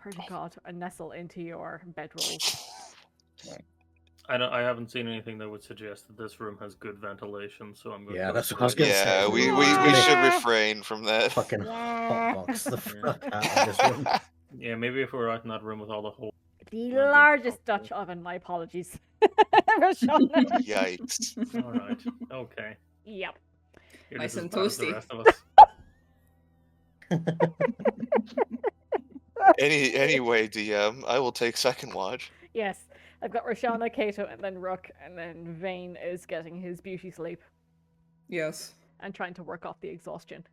swear to God, nestle into your bedrolls. I haven't seen anything that would suggest that this room has good ventilation, so I'm going Yeah, to that's what I was gonna Yeah, say. we Yeah. should refrain from that. Fucking hotbox the fuck out of this room. Yeah, maybe if we were out in that room with all the holes. The That'd be largest helpful. Dutch oven, my apologies. Roshana. Yikes. All right. Okay. Yep. You're Nice just as and bad as the toasty. rest of us. Anyway, DM, I will take second watch. Yes. I've got Roshana, Kato, and then Rook, and then Vane is getting his beauty sleep Yes. and trying to work off the exhaustion.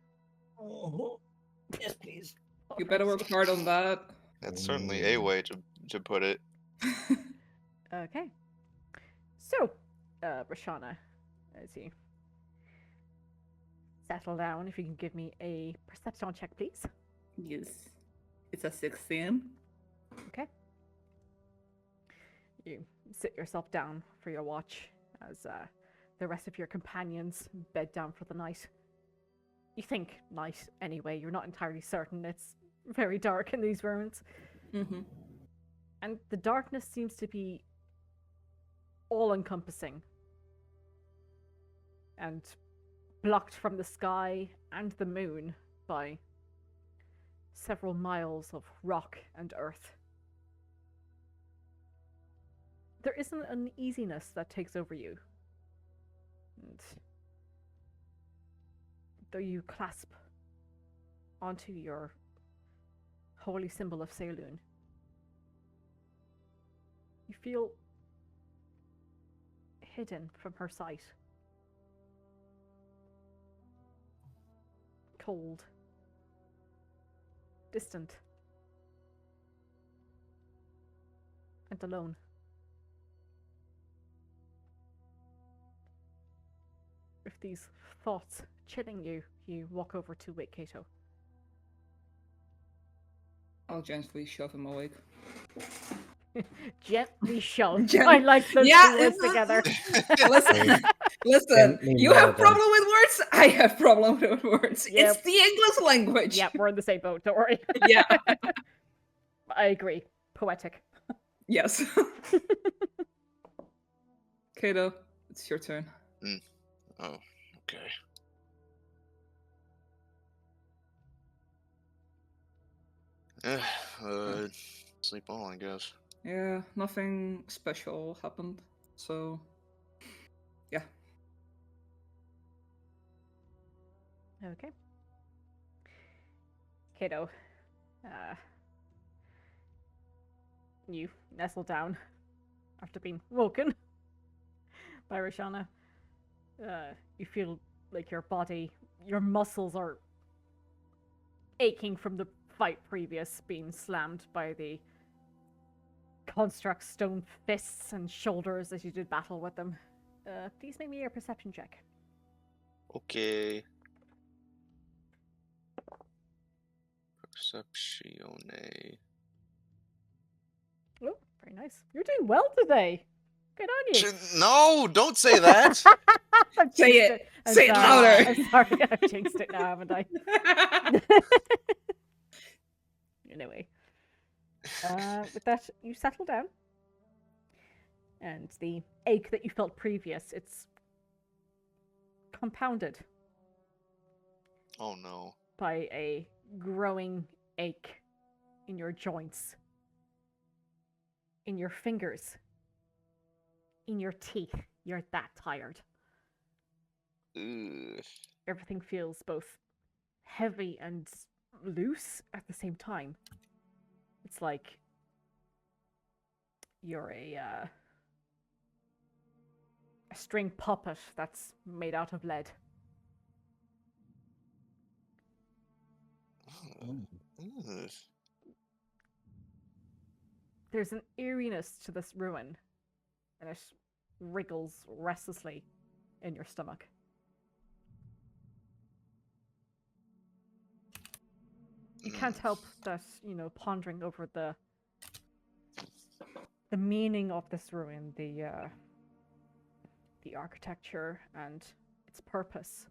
Oh, yes, please. You better work hard on that. That's certainly a way to put it. Okay. So, Roshana, as you settle down, if you can give me a perception check, please. Yes. It's a 16. Okay. You sit yourself down for your watch as the rest of your companions bed down for the night. You think night anyway, you're not entirely certain. It's very dark in these ruins. Mm-hmm. And the darkness seems to be all-encompassing and blocked from the sky and the moon by several miles of rock and earth. There is an uneasiness that takes over you. And though you clasp onto your holy symbol of Seilun, you feel hidden from her sight. Cold. Distant. And alone. With these thoughts chilling you, you walk over to wake Kato. I'll gently shove him awake. Gently shove. Gent- I like those Yeah, two words it's- together. Listen, listen. Gently You have murder. problem with words. I have problem with words. Yep. It's the English language. Yep, we're in the same boat, don't worry. Yeah. I agree. Poetic. Yes. Kato, it's your turn. Oh, okay. Sleep on, I guess. Yeah, nothing special happened. So, yeah. Okay. Kato, you nestle down after being woken by Roshana. You feel like your body, your muscles are aching from the fight previous, being slammed by the construct stone fists and shoulders as you did battle with them. Please make me a perception check. Okay. Perceptione. Oh, very nice. You're doing well today. Good on you. No, don't say that. I've Say jinxed it. I'm Say it sorry. louder. I'm sorry, I've jinxed it now, haven't I? Anyway. With that, you settle down. And the ache that you felt previous, it's compounded Oh no. by a growing ache in your joints, in your fingers, in your teeth. You're that tired. Ugh. Everything feels both heavy and loose at the same time. It's like you're a string puppet that's made out of lead. Ugh. There's an eeriness to this ruin, and it wriggles restlessly in your stomach. You can't help that, pondering over the meaning of this ruin, the architecture and its purpose.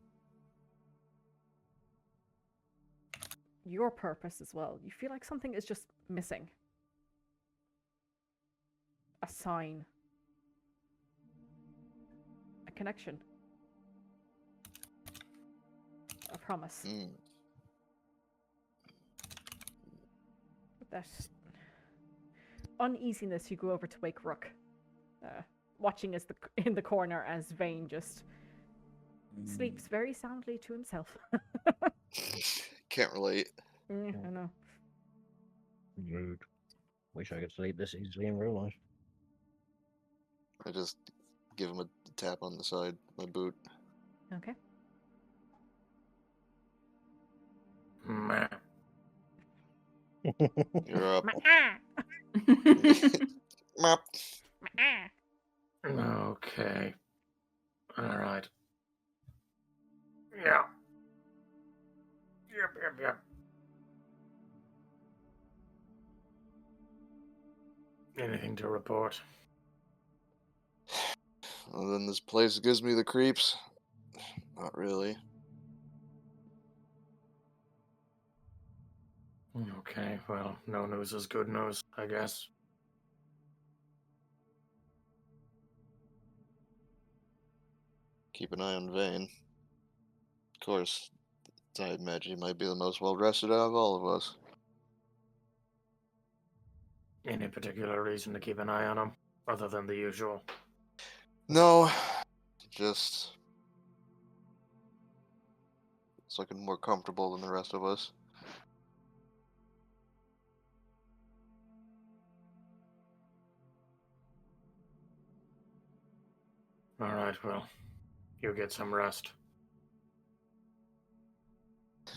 Your purpose as well. You feel like something is just missing. A sign. A connection. A promise. Mm. With that uneasiness, you go over to wake Rook. watching as in the corner as Vane just sleeps very soundly to himself. Can't relate. I know. Rude. Wish I could sleep this easily in real life. I just give him a tap on the side, my boot. Okay. Meh. You're up. Ma-ah! Mop. Ma-ah! Okay. All right. Yeah. Yep. Anything to report? Well, then this place gives me the creeps. Not really. Okay, well, no news is good news, I guess. Keep an eye on Vane. Of course, I imagine he might be the most well-rested out of all of us. Any particular reason to keep an eye on him, other than the usual? No, just... it's looking more comfortable than the rest of us. All right, well, you get some rest.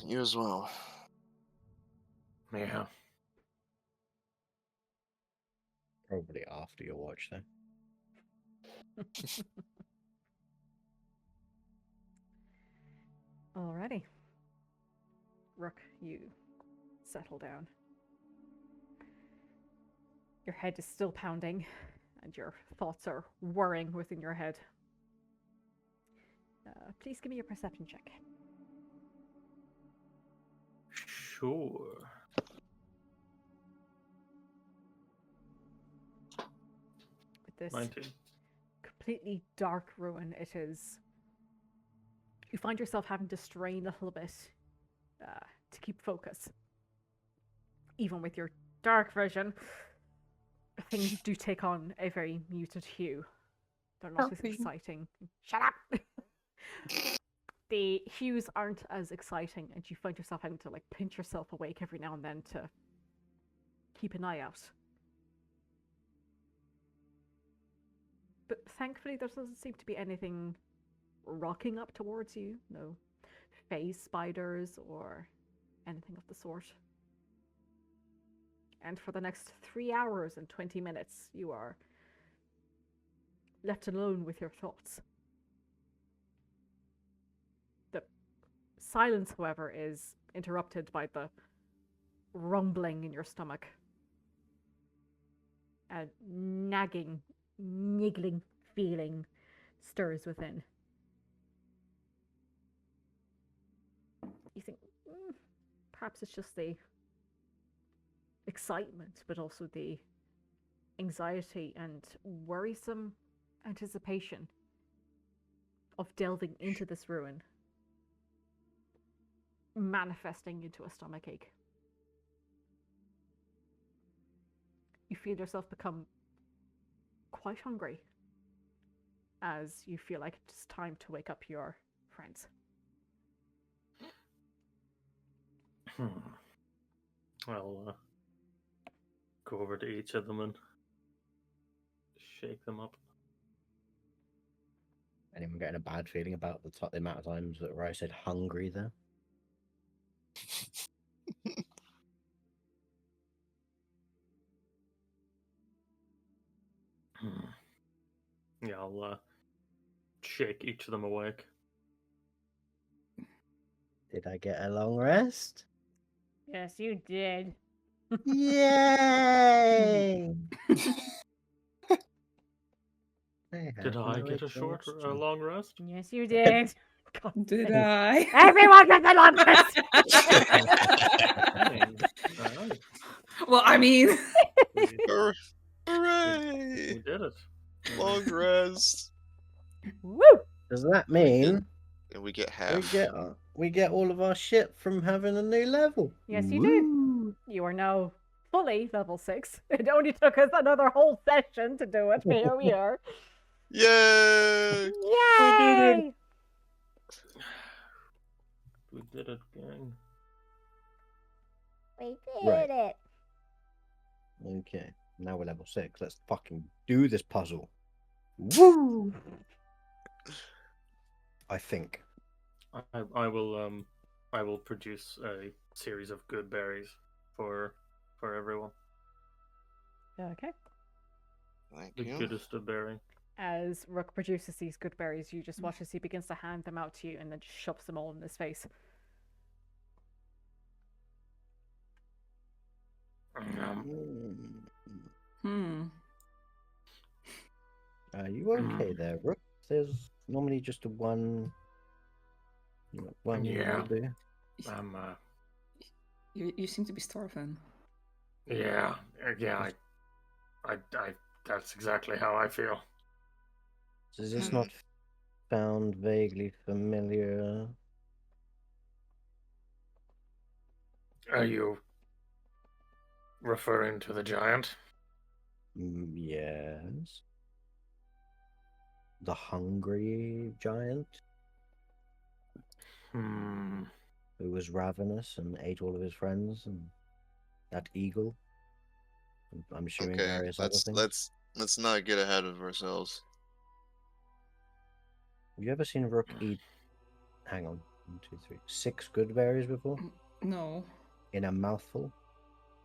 You as well. Yeah. Probably after your watch, then. Alrighty. Rook, you settle down. Your head is still pounding, and your thoughts are whirring within your head. Please give me a perception check. Sure. With this 19. completely dark ruin, it is... You find yourself having to strain a little bit to keep focus. Even with your dark vision, things do take on a very muted hue. They're not as exciting. Shut up! The hues aren't as exciting, and you find yourself having to pinch yourself awake every now and then to keep an eye out. But thankfully there doesn't seem to be anything rocking up towards you. No phase spiders or anything of the sort. And for the next 3 hours and 20 minutes, you are left alone with your thoughts. The silence, however, is interrupted by the rumbling in your stomach. A nagging, niggling feeling stirs within. You think, perhaps it's just the excitement, but also the anxiety and worrisome anticipation of delving into this ruin, manifesting into a stomachache. You feel yourself become quite hungry as you feel like it's time to wake up your friends. I'll go over to each of them and shake them up. Anyone getting a bad feeling about the amount of times that I said hungry there? Yeah, I'll shake each of them awake. Did I get a long rest? Yes, you did. Yay! Did I get a long rest? Yes, you did. God, Did I? everyone get the long rest! Alright. Well, I mean, Hooray! We did it. Long rest. Woo! Does that mean And we get half. we get all of our shit from having a new level? Yes, you do. You are now fully level 6. It only took us another whole session to do it. Here we are. Yay! Yay! We did it, gang. We did Right. it. Okay, now we're level 6. Let's fucking do this puzzle. Woo! I think. I will produce a series of good berries for everyone. Okay. Thank The you. goodest of berry. As Rook produces these good berries, you just watch as he begins to hand them out to you and then just shoves them all in his face. Hmm. Are you okay there, Rook? There's normally just a one Yeah. will do. I'm You seem to be starving. yeah, I that's exactly how I feel. Does this not sound vaguely familiar? Are you referring to the giant? Yes. The hungry giant Hmm. who was ravenous and ate all of his friends, and that eagle. And I'm assuming Okay, various other things. let's not get ahead of ourselves. Have you ever seen Rook eat? Hang on, 1, 2, 3, 6 good berries before No. in a mouthful?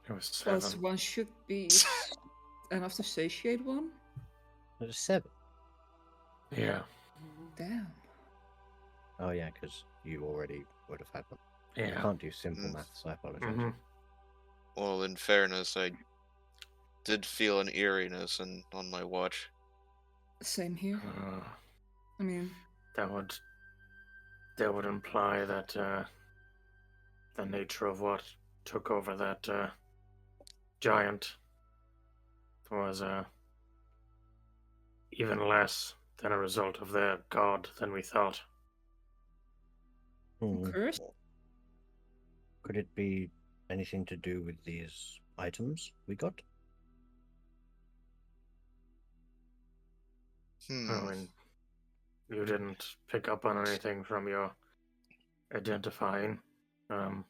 It was 7. Plus, one should be enough to satiate one. There's 7. Yeah. Damn. Oh yeah, because you already would have had them. I Yeah. can't do simple Mm. maths. I apologize. Mm-hmm. Well, in fairness, I did feel an eeriness on my watch. Same here. I mean, That would imply that the nature of what took over that giant was even less than a result of their god than we thought. curse. Could it be anything to do with these items we got? I Hmm. mean, you didn't pick up on anything from your identifying. Well,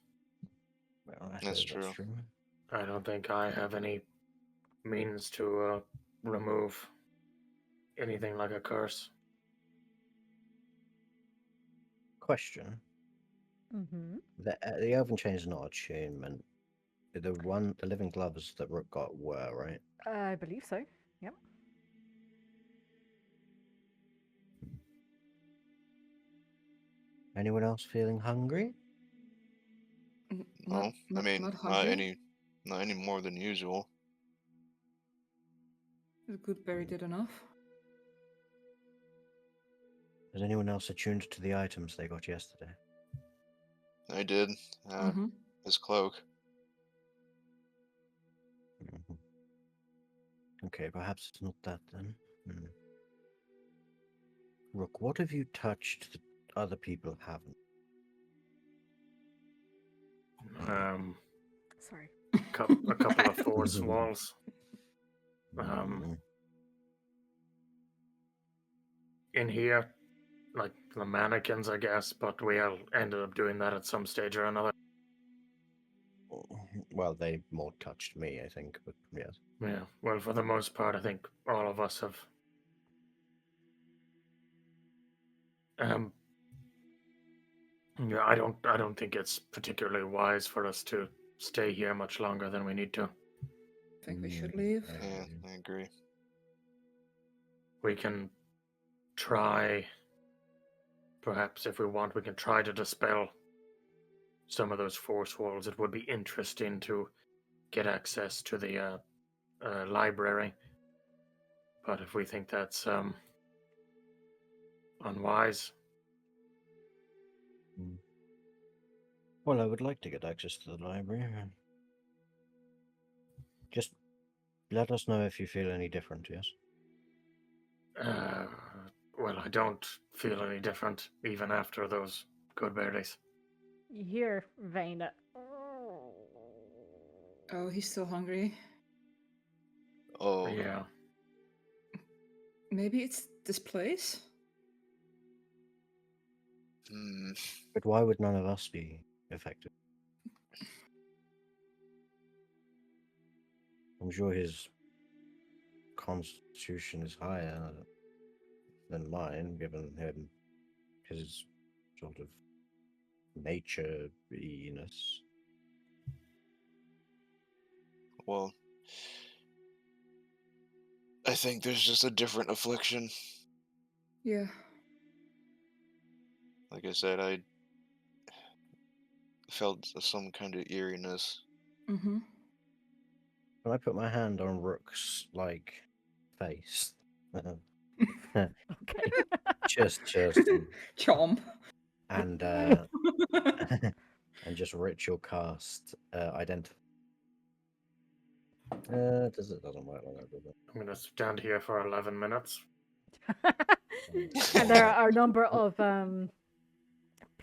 I That's suppose that's true. true. I don't think I have any means to remove anything like a curse. Question: Mm-hmm. the elven chains are not attunement. The living gloves that Rook got were, right? I believe so. Yep. Anyone else feeling hungry? No, I mean, not not hungry. any more than usual. The good berry did enough. Is anyone else attuned to the items they got yesterday? I did. Mm-hmm. His cloak. Mhm. Okay, perhaps it's not that then. Rook, what have you touched that other people haven't? Sorry. A couple of force walls. In here, like the mannequins, I guess, but we all ended up doing that at some stage or another. Well, they more touched me, I think, but yes. Yeah, well, for the most part, I think all of us have. Yeah, I don't think it's particularly wise for us to stay here much longer than we need to. I think we should leave. Yeah, I agree. We can try, perhaps if we want, we can try to dispel some of those force walls. It would be interesting to get access to the library, but if we think that's unwise. Well, I would like to get access to the library. Just let us know if you feel any different, yes? Well, I don't feel any different even after those good berries. You hear Vayne. Oh, he's still hungry. Oh, Yeah. Maybe it's this place? Hmm. But why would none of us be affected? I'm sure his constitution is higher than mine, given his sort of nature-iness. Well, I think there's just a different affliction. Yeah. Like I said, I felt some kind of eeriness. Mm-hmm. Can I put my hand on Rook's face? Okay. just Chomp. and and just ritual cast identify. Doesn't work like that, does it? I'm gonna stand here for 11 minutes. And there are a number of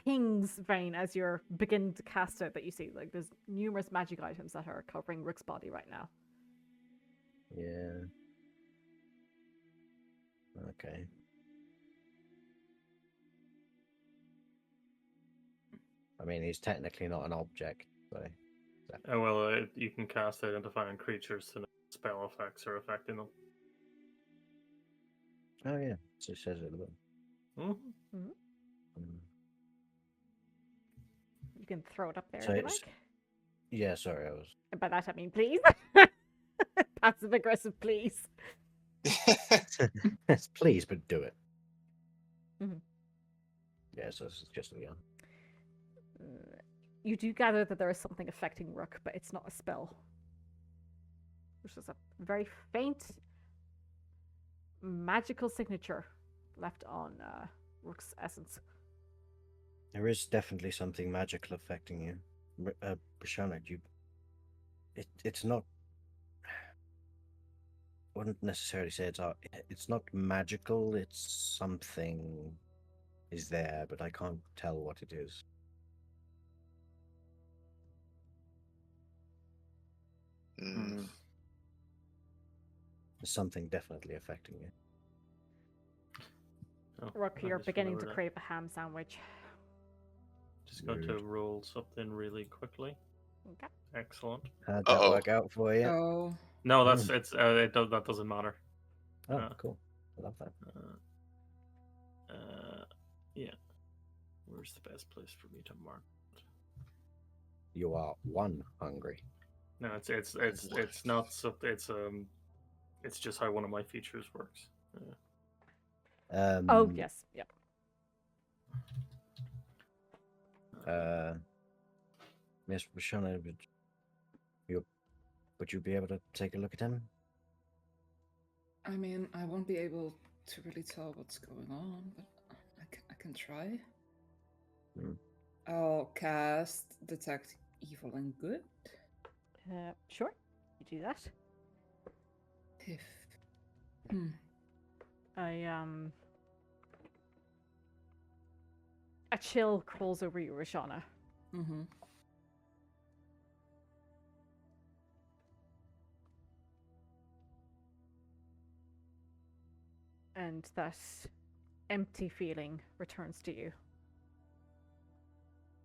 pings, Vane, as you're beginning to cast it that you see. Like there's numerous magic items that are covering Rook's body right now. Yeah. Okay. I mean, he's technically not an object, so. Oh, well, you can cast identifying creatures to know spell effects are affecting them. Oh yeah, so it says it a bit. Hmm? You can throw it up there So if you it's- like. Yeah, sorry, I was. And by that I mean please. Passive aggressive, please. Please, but do it. Mhm. Yeah, so it's just Leon. You do gather that there is something affecting Rook, but it's not a spell. There's just a very faint magical signature left on Rook's essence. There is definitely something magical affecting you. Brashana, it's not. I wouldn't necessarily say it's not magical. It's something is there, but I can't tell what it is. Hmm. There's something definitely affecting you. Oh, Rook, I you're just beginning to remembered it. crave a ham sandwich. Just going to Rude. roll something really quickly. Okay. Excellent. How'd that Uh-oh. work out for you? Oh. No, that doesn't matter. Oh, cool. I love that. Yeah. Where's the best place for me to mark? You are one hungry. No, it's not so. It's just how one of my features works. Oh yes, yep. Miss Brashana, would you be able to take a look at him? I mean, I won't be able to really tell what's going on, but I can try. Hmm. I'll cast Detect Evil and Good. Sure, you do that. If. A chill crawls over you, Rashana. Mm-hmm. And that empty feeling returns to you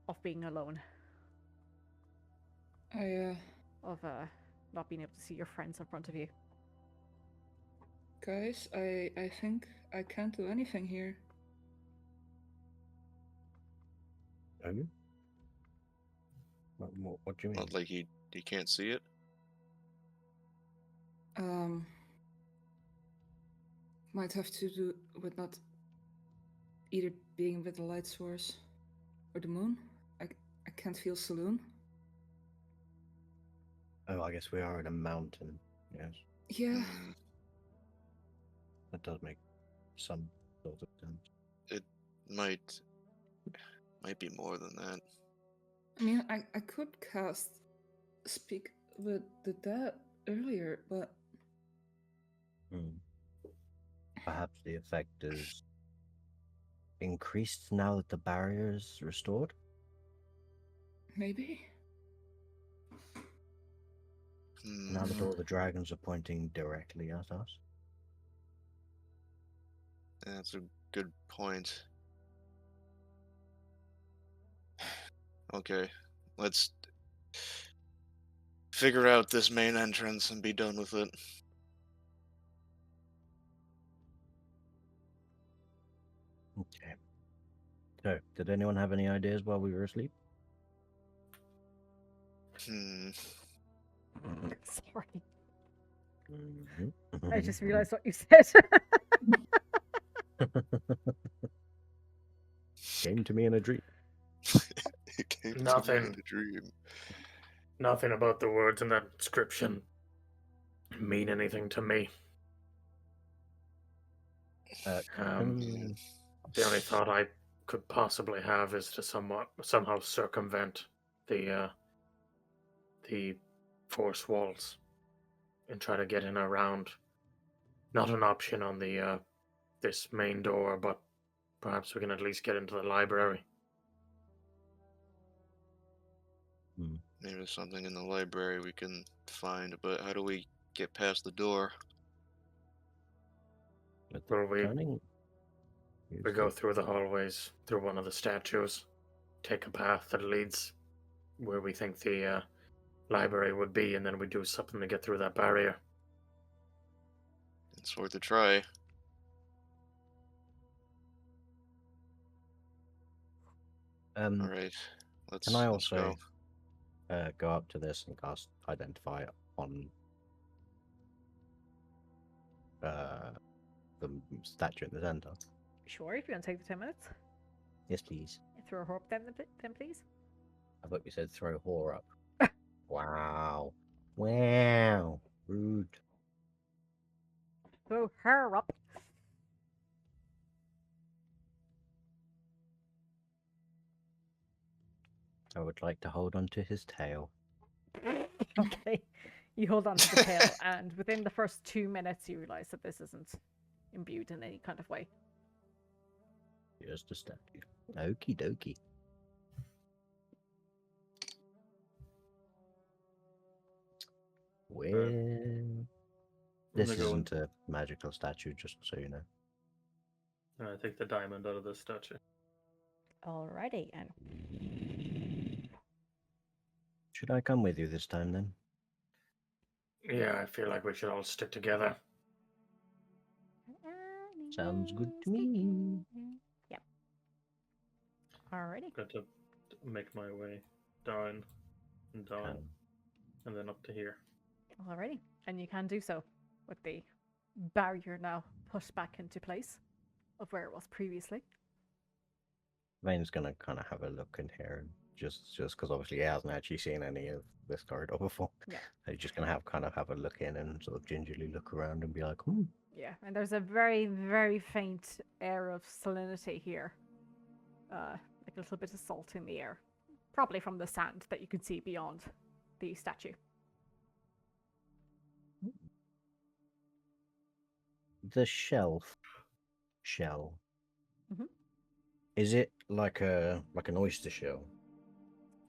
of being alone, of not being able to see your friends in front of you. Guys, I think I can't do anything here. Oh? What do you mean? Not like he can't see it. Might have to do with not either being with the light source or the moon. I can't feel Saloon. Oh, I guess we are in a mountain. Yes, Yeah. Hmm. that does make some sort of sense. It might be more than that. I mean, I could cast Speak with the Dead earlier, but Perhaps the effect is increased now that the barrier is restored? maybe. Now that all the dragons are pointing directly at us? That's a good point. Okay, let's figure out this main entrance and be done with it. Okay. So, did anyone have any ideas while we were asleep? Sorry. Mm-hmm. I just realized what you said. Came to me in a dream. It came to me Nothing. in a dream. Nothing about the words in that inscription mean anything to me. Um, The only thought I could possibly have is to somehow circumvent the force walls and try to get in around. Not an option on the this main door, but perhaps we can at least get into the library. hmm. Maybe there's something in the library we can find, but how do we get past the door? With Well, we turning. we go through the hallways, through one of the statues, take a path that leads where we think the library would be, and then we do something to get through that barrier. It's worth a try. All right, let's. Can I let's go. also go up to this and cast Identify on the statue in the center? Sure, if you want to take the 10 minutes. Yes, please. Throw her up then, please. I thought you said throw whore up. Wow. Wow. Rude. Throw her up. I would like to hold on to his tail. Okay. You hold on to the tail, and within the first 2 minutes, you realize that this isn't imbued in any kind of way. Just a statue. Okie dokie. Well, this gonna go isn't a magical statue, just so you know. I take the diamond out of this statue. Alrighty, and Should I come with you this time then? Yeah, I feel like we should all stick together. Sounds good to me. Yep. Alrighty. Got to make my way down and down, and then up to here. Alrighty. And you can do so with the barrier now pushed back into place of where it was previously. Vane's gonna kind of have a look in here, just because obviously he hasn't actually seen any of this corridor before. Yeah. So he's just gonna have a look in and sort of gingerly look around and be like, Yeah, and there's a very, very faint air of salinity here. Like a little bit of salt in the air. Probably from the sand that you can see beyond the statue. the shell. Mhm. Is it like an oyster shell?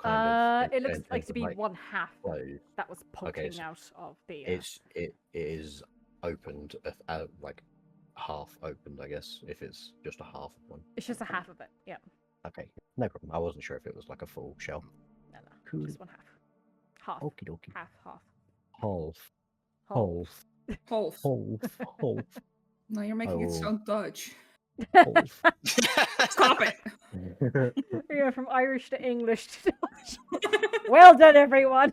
It looks like to be like one half closed. that was poking so out of the. It is opened, like half opened, I guess. If it's just a half of one. It's just a half of it. Yeah. Okay, no problem. I wasn't sure if it was like a full shell. No. Cool. Just one half. Half. Okie dokie. Half. Half. Half. Half. Now you're making it Oh. sound Dutch. Half. Stop it! Yeah, from Irish to English to Dutch. Well done, everyone.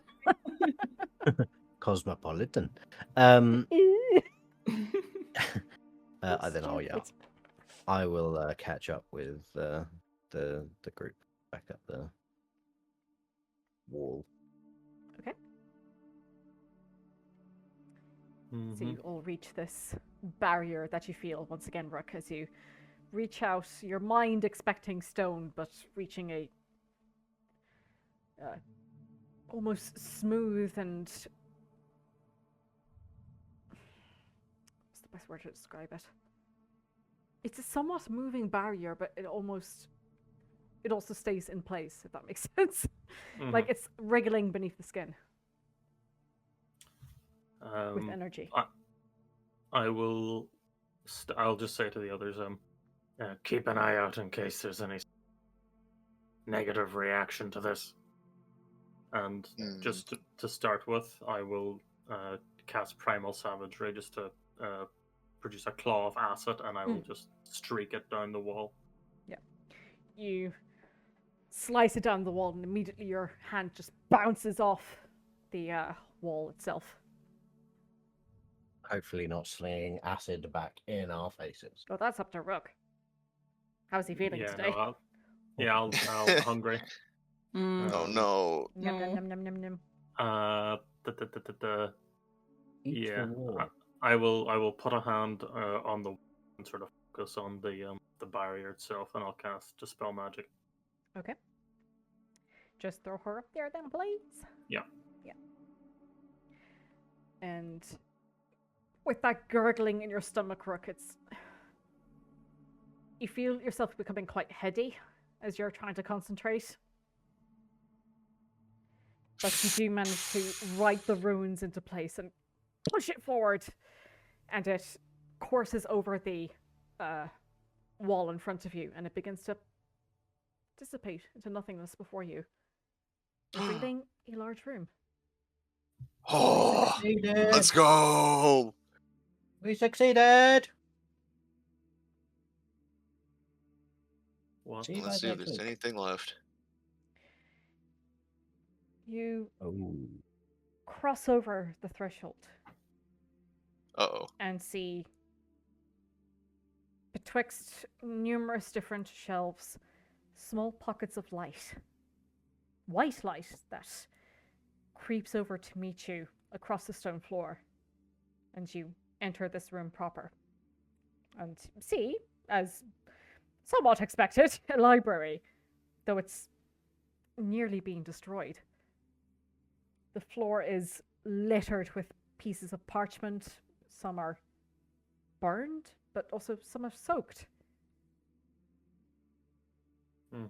Cosmopolitan. Then I will catch up with the group back at the wall. Okay. Mm-hmm. So you all reach this barrier that you feel once again, Rook, as you reach out, your mind expecting stone, but reaching a almost smooth and what's the best word to describe it? It's a somewhat moving barrier, but it also stays in place, if that makes sense. Like it's wriggling beneath the skin with energy. I will I'll just say to the others, keep an eye out in case there's any negative reaction to this. And just to start with, I will cast Primal Savagery just to produce a claw of acid, and I will just streak it down the wall. Yeah. You slice it down the wall, and immediately your hand just bounces off the wall itself. Hopefully not slinging acid back in our faces. Oh, that's up to Rook. How's he feeling today? I'll hungry. Oh no. Num, num, num, num, num. Yeah, I will put a hand on the and sort of focus on the barrier itself, and I'll cast Dispel Magic. Okay. Just throw her up there then, please. Yeah. Yeah. And with that gurgling in your stomach, Rook, you feel yourself becoming quite heady as you're trying to concentrate. But you do manage to write the runes into place and push it forward, and it courses over the wall in front of you, and it begins to dissipate into nothingness before you, revealing a large room. Oh, let's go! We succeeded! What? Let's see if there's anything left. You cross over the threshold. Uh-oh. And see betwixt numerous different shelves small pockets of light. White light that creeps over to meet you across the stone floor. And you enter this room proper. And see, as somewhat expected, a library, though it's nearly being destroyed. The floor is littered with pieces of parchment. Some are burned, but also some are soaked.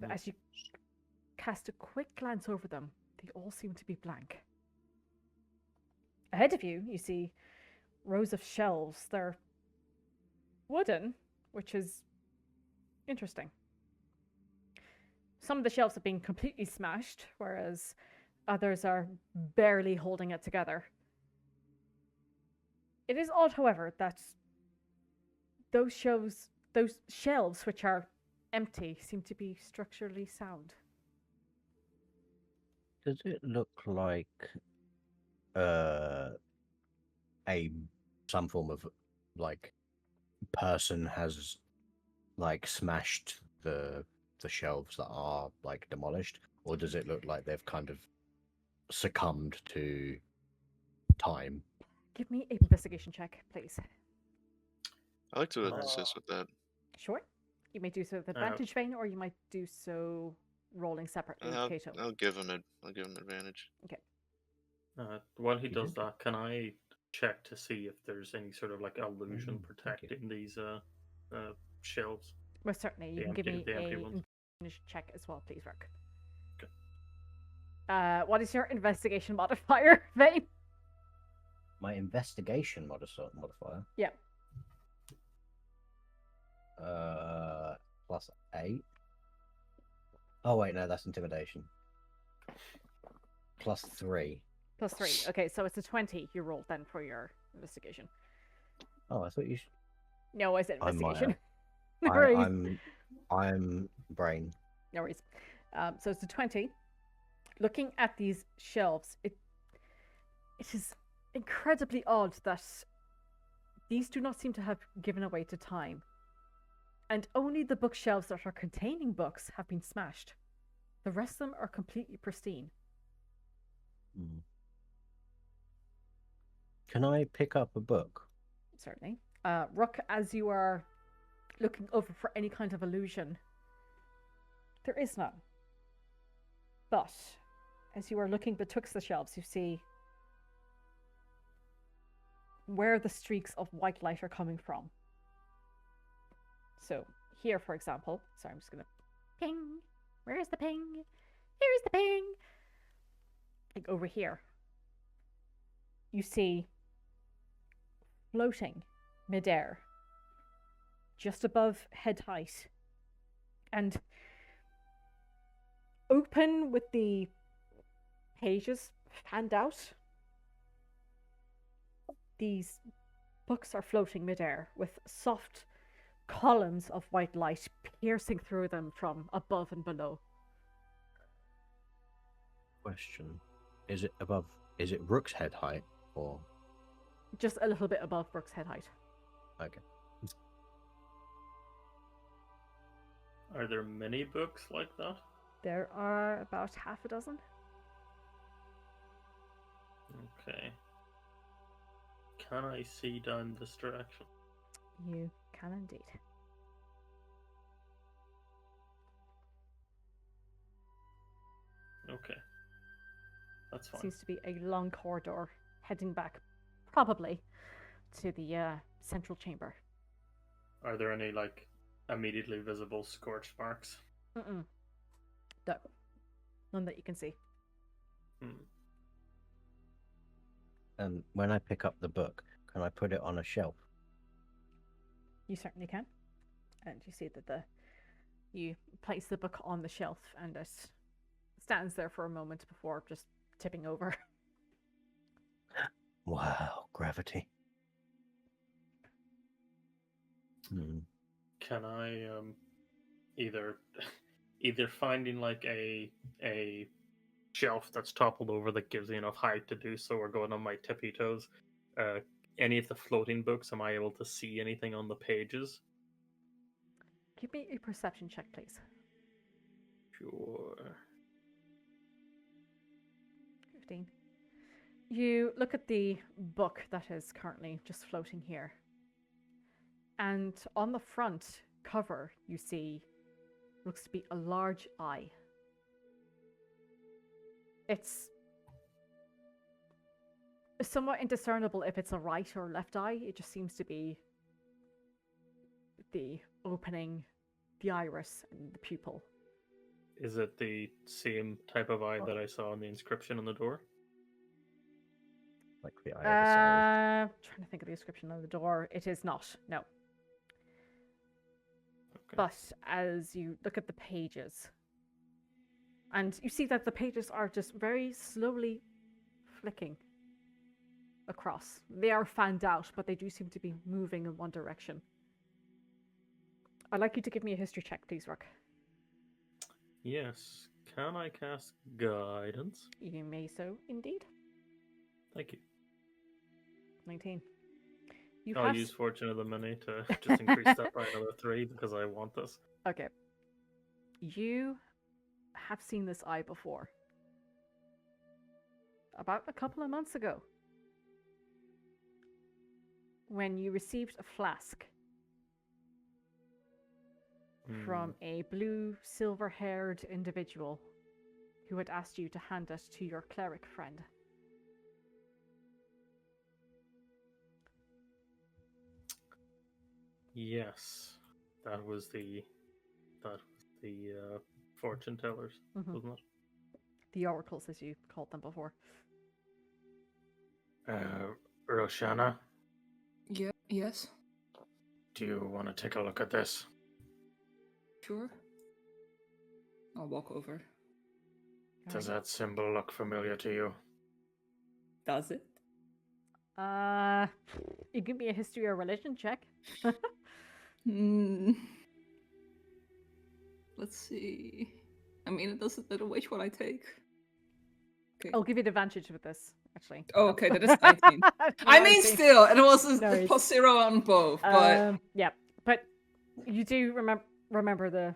But as you cast a quick glance over them, they all seem to be blank. Ahead of you, you see rows of shelves. They're wooden, which is interesting. Some of the shelves have been completely smashed, whereas others are barely holding it together. It is odd, however, that those shelves which are empty seem to be structurally sound. Does it look like some form of like person has like smashed the shelves that are like demolished, or does it look like they've kind of succumbed to time? Give me an investigation check, please. I like to assist with that. Sure. You may do so with advantage, Vane, or you might do so rolling separately with Kato. I'll give him advantage. Okay. While he does that, can I check to see if there's any sort of like illusion protecting these shelves? Most certainly. You can give me a advantage check as well, please, Rook. Okay. What is your investigation modifier, Vane? My investigation modifier? Yeah. +8. Oh wait, no, that's intimidation. +3. +3. Okay, so it's a 20 you rolled then for your investigation. Oh, I thought you. No, I said investigation. I'm brain. No worries. So it's a 20. Looking at these shelves, it is incredibly odd that these do not seem to have given away to time. And only the bookshelves that are containing books have been smashed. The rest of them are completely pristine. Can I pick up a book? Certainly. Rook, as you are looking over for any kind of illusion, there is none. But as you are looking betwixt the shelves, you see where the streaks of white light are coming from. So here, for example, sorry, I'm just going to ping. Where's the ping? Here's the ping. Like over here, you see floating midair just above head height. And open with the pages fanned out, these books are floating midair with soft columns of white light piercing through them from above and below. Question: Is it above? Is it Rook's head height or? Just a little bit above Brooke's head height. Okay. Are there many books like that? There are about half a dozen. Okay. Can I see down this direction? You can indeed. Okay. That's fine. Seems to be a long corridor heading back, probably, to the central chamber. Are there any, like, immediately visible scorch marks? Mm-mm. No. None that you can see. And when I pick up the book, can I put it on a shelf? You certainly can. And you see that you place the book on the shelf and it stands there for a moment before just tipping over. Wow, gravity. Can I either finding like a shelf that's toppled over that gives me enough height to do so, or going on my tippy toes? Any of the floating books, am I able to see anything on the pages? Give me a perception check, please. Sure. 15. You look at the book that is currently just floating here. And on the front cover, you see looks to be a large eye. It's somewhat indiscernible if it's a right or left eye. It just seems to be the opening, the iris, and the pupil. Is it the same type of eye that I saw on the inscription on the door? Like the eye of Osiris. Trying to think of the inscription on the door. It is not. No. Okay. But as you look at the pages, and you see that the pages are just very slowly flicking across. They are fanned out, but they do seem to be moving in one direction. I'd like you to give me a history check, please, Rook. Yes. Can I cast guidance? You may so indeed. Thank you. 19. I'll use Fortune of the Many to just increase that by another 3 because I want this. Okay. You have seen this eye before. About a couple of months ago. When you received a flask from a blue, silver-haired individual who had asked you to hand it to your cleric friend. Yes, that was the fortune tellers, wasn't it? The oracles, as you called them before. Roshana, Yeah, yes, do you want to take a look at this? sure. I'll walk over. Does that symbol look familiar to you? Does it? You give me a history or religion check. Let's see. I mean, it doesn't matter which one I take. Okay. I'll give you the advantage with this, actually. Oh, okay, that is 19. I mean, 19. still, it was a No, it's- plus 0 on both, but yeah, but you do remember the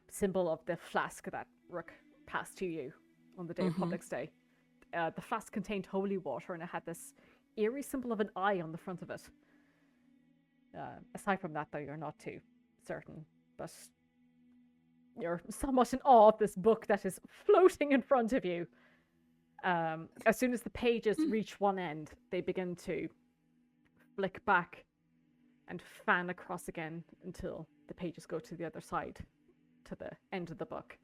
symbol of the flask that Rook passed to you on the day of Public's Day. The flask contained holy water, and it had this eerie symbol of an eye on the front of it. Aside from that, though, you're not too certain, but you're somewhat in awe of this book that is floating in front of you. As soon as the pages reach one end, they begin to flick back and fan across again until the pages go to the other side, to the end of the book.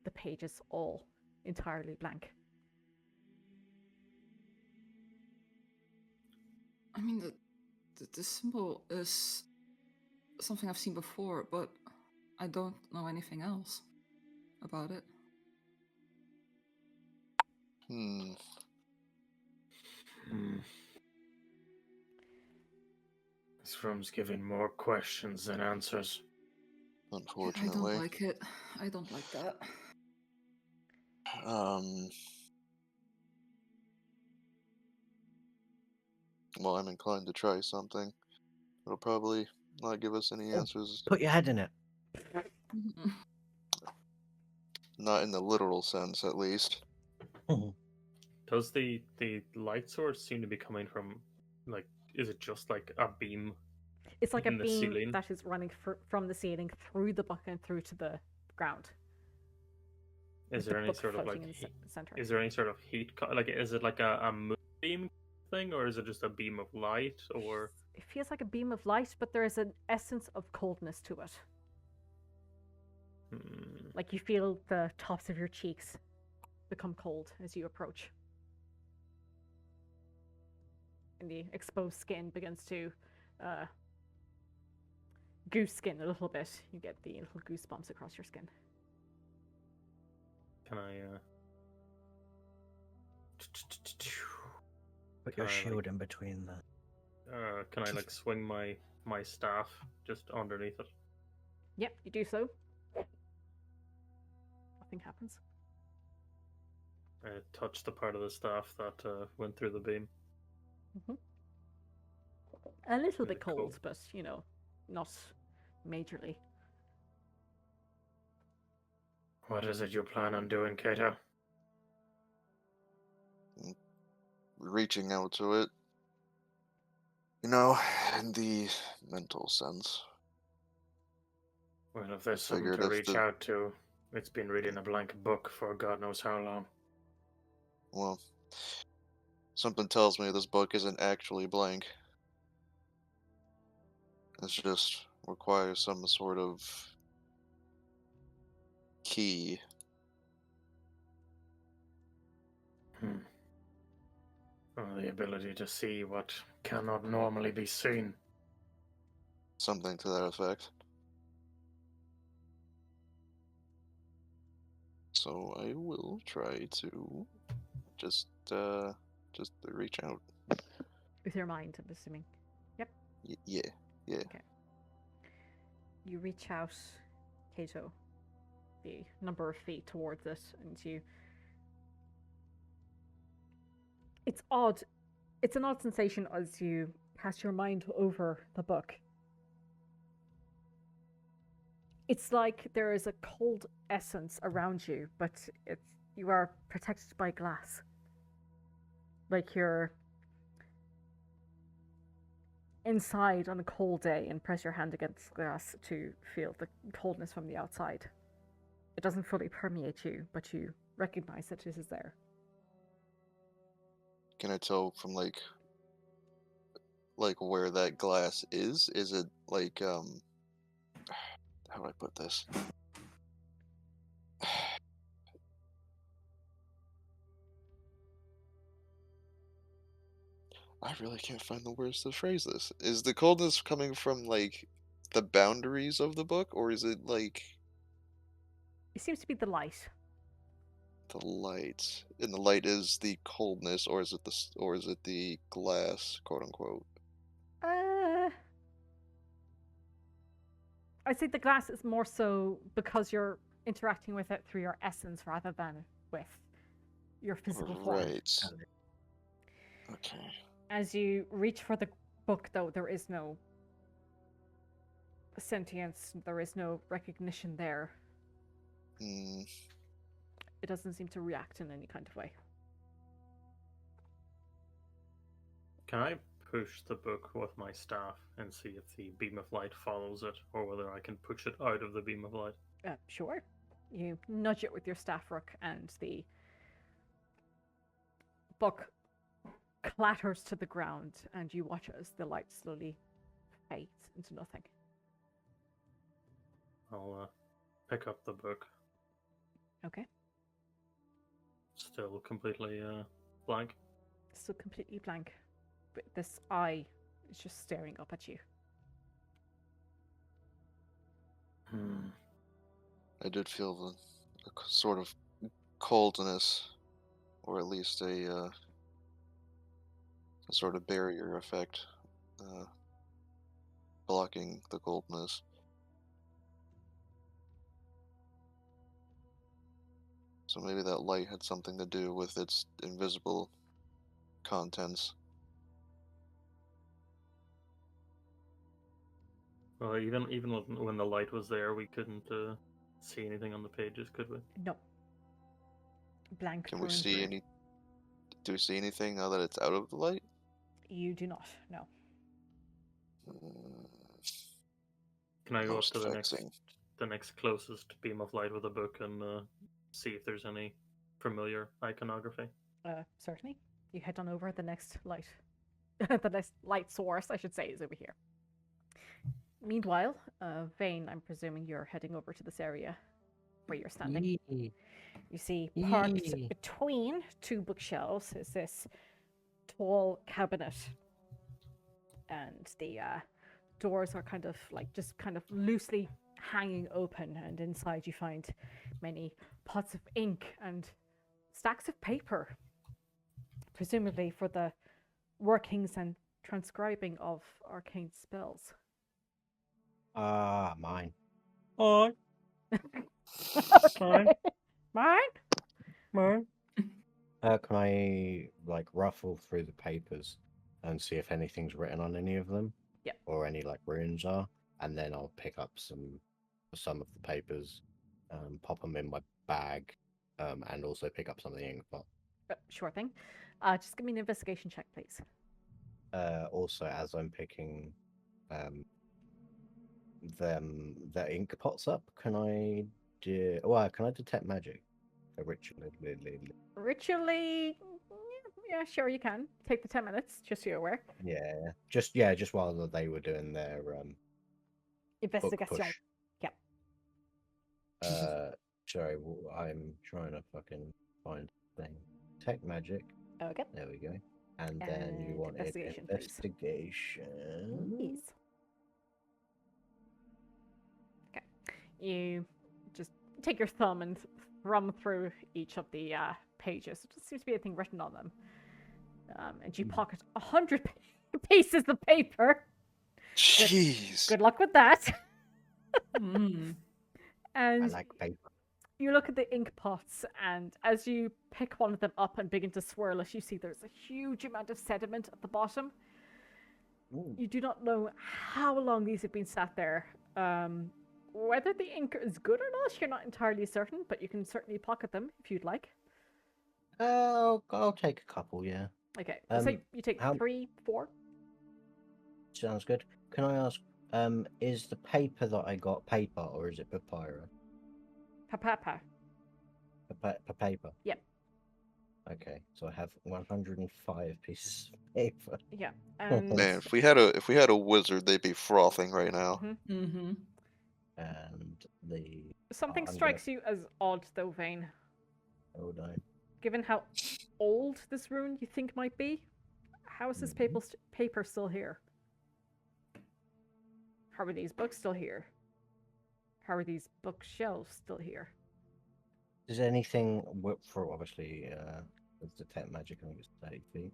The pages all entirely blank. I mean, the symbol is something I've seen before, but I don't know anything else about it. This room's giving more questions than answers. Unfortunately. I don't like it. I don't like that. Well, I'm inclined to try something. It'll probably not give us any answers. Put your head in it. Not in the literal sense, at least. Does the light source seem to be coming from, like, is it just like a beam? It's like a In the beam ceiling? that is running from the ceiling through the book and through to the ground. Is with there the any book sort of like floating in the center. is there any sort of heat? Like, is it like a moonbeam thing, or is it just a beam of light? Or It feels like a beam of light, but there is an essence of coldness to it. Like you feel the tops of your cheeks become cold as you approach. And the exposed skin begins to goose skin a little bit. You get the little goosebumps across your skin. can I? Put your Can I, shield like- in between the. Can I like swing my staff just underneath it? Yep, you do so. Nothing happens. I touch the part of the staff that went through the beam. A little Really bit cold, cool. but not majorly. What is it you plan on doing, Kato? Reaching out to it. You know, in the mental sense. Well, if there's something Figured to if reach the- out to, it's been reading a blank book for God knows how long. Well, something tells me this book isn't actually blank. It just requires some sort of key. Well, the ability to see what cannot normally be seen. Something to that effect. So I will try to just reach out. With your mind, I'm assuming. Yeah. You reach out, Kato, the number of feet towards it, and you. It's odd. It's an odd sensation as you cast your mind over the book. It's like there is a cold essence around you, but you are protected by glass. Like you're inside on a cold day and press your hand against glass to feel the coldness from the outside. It doesn't fully permeate you, but you recognize that it is there. Can I tell from like where that glass is? Is it like how do I put this? I really can't find the words to phrase this. Is the coldness coming from like the boundaries of the book, or is it like It seems to be the light. the light? And the light is the coldness, or is it the glass, quote unquote? I'd say the glass is more so because you're interacting with it through your essence rather than with your physical form. Right. Okay. As you reach for the book, though, there is no sentience, there is no recognition there. Hmm. It doesn't seem to react in any kind of way. Can I push the book with my staff and see if the beam of light follows it, or whether I can push it out of the beam of light? Sure. You nudge it with your staff rook, and the book clatters to the ground, and you watch as the light slowly fades into nothing. I'll pick up the book. Okay. Still completely blank. Still completely blank. But this eye is just staring up at you. I did feel a sort of coldness, or at least a sort of barrier effect, blocking the coldness. So maybe that light had something to do with its invisible contents. Well, even when the light was there, we couldn't see anything on the pages, could we? No. Blank Can through we and see through. any? Do we see anything now that it's out of the light? You do not. No. Can I go up Most to vexing. the next closest beam of light with a book and see if there's any familiar iconography? Certainly. You head on over. The next light, the next light source, I should say, is over here. Meanwhile, Vane, I'm presuming you're heading over to this area where you're standing. Yee. You see, parked Yee. between two bookshelves is this tall cabinet, and the doors are kind of loosely hanging open, and inside you find many pots of ink and stacks of paper, presumably for the workings and transcribing of arcane spells. Mine. Okay. Mine? Mine. Can I ruffle through the papers and see if anything's written on any of them? Yeah. Or any runes are, and then I'll pick up some of the papers, pop them in my bag, and also pick up some of the ink pot. Sure thing. Just give me an investigation check, please. Also, as I'm picking the ink pots up, can I detect magic? Ritually, yeah, sure you can. Take the 10 minutes, just so you're aware. Just while they were doing their book Investigation. push. Yep. Sorry, I'm trying to fucking find the thing. Tech magic. Okay. There we go. And then you And wanted investigation, please. investigation. Yes. Okay. You just take your thumb and thumb through each of the pages. There doesn't seem to be anything written on them. And you pocket 100 pieces of paper. Jeez. Good luck with that. Mm. And I like paper. you look at the ink pots, and as you pick one of them up and begin to swirl it, you see there's a huge amount of sediment at the bottom. Ooh. You do not know how long these have been sat there. Whether the ink is good or not, you're not entirely certain, but you can certainly pocket them if you'd like. I'll take a couple, yeah. Okay, so you take 3, 4. Sounds good. Can I ask, is the paper that I got paper or is it papyrus? Papa. Paper. Yep. Okay, so I have 105 pieces of paper. Yeah. And Man, if we had a wizard, they'd be frothing right now. Mm-hmm. And the something I'm strikes you as odd, though, Vane. Oh no. Given how old this rune you think might be, how is this paper still here? How are these books still here? How are these bookshelves still here? Is anything for obviously with the tech magic? I think it's 30 feet.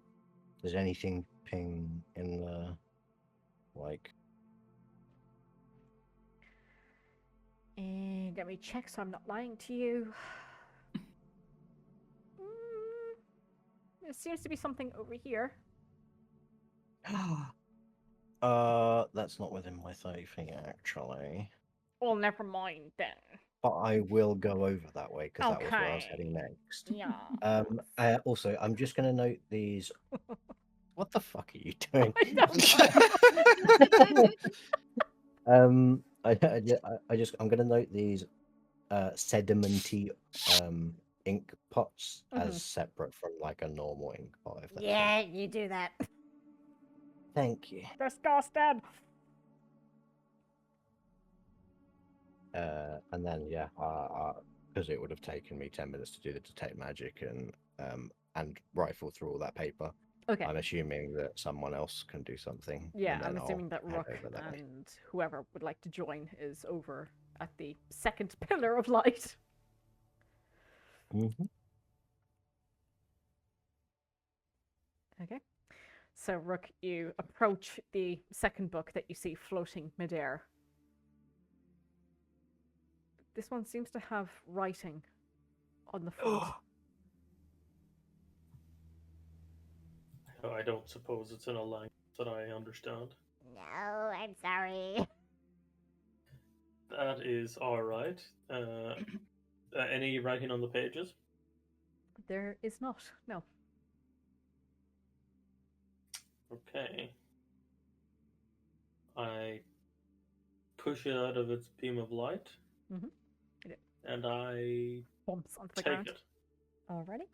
Does anything ping in the And let me check so I'm not lying to you. There seems to be something over here. That's not within my 30 feet actually. Well, never mind then. But I will go over that way because that was where I was Okay. heading next. Yeah. Also, I'm just going to note these. What the fuck are you doing? I'm going to note these sedimenty ink pots as separate from a normal ink pot. If that's Yeah, you do that. Thank you. Disgusted. And then because it would have taken me 10 minutes to do the detect magic and rifle through all that paper. Okay. I'm assuming that someone else can do something. Yeah, and then I'm assuming I'll that head Rook over that way. and whoever would like to join is over at the second pillar of light. Mm-hmm. Okay. So, Rook, you approach the second book that you see floating midair. This one seems to have writing on the front. I don't suppose it's in a language that I understand. No, I'm sorry. That is alright. Any writing on the pages? There is not, no. Okay. I push it out of its beam of light. Mhm. And I Bumps onto the take ground. it. Alrighty.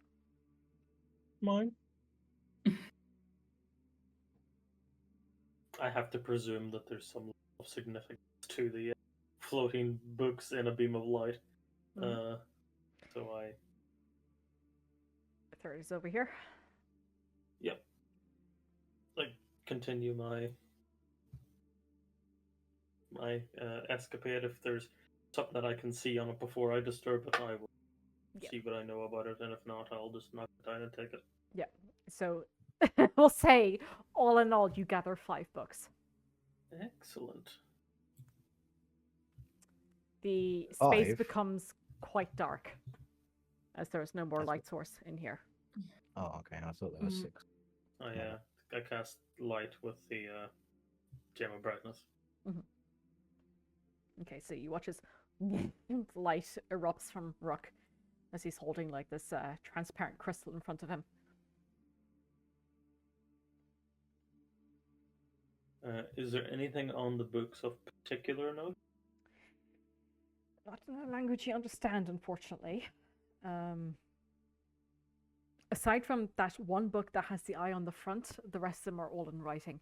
Mine. I have to presume that there's some level of significance to the floating books in a beam of light. Mhm. So I... The third is over here. Yep. I continue my escapade. If there's something that I can see on it before I disturb it, I will see what I know about it, and if not, I'll just knock it down and take it. Yeah. So we'll say, all in all, you gather 5 books. Excellent. The space 5? becomes quite dark, as there is no more That's light source in here. Oh, okay. I thought there was 6. I cast light with the gem of brightness. Okay, so you watch as light erupts from Rook as he's holding like this transparent crystal in front of him. Is there anything on the books of particular note? Not in a language you understand, unfortunately. Aside from that one book that has the eye on the front, the rest of them are all in writing.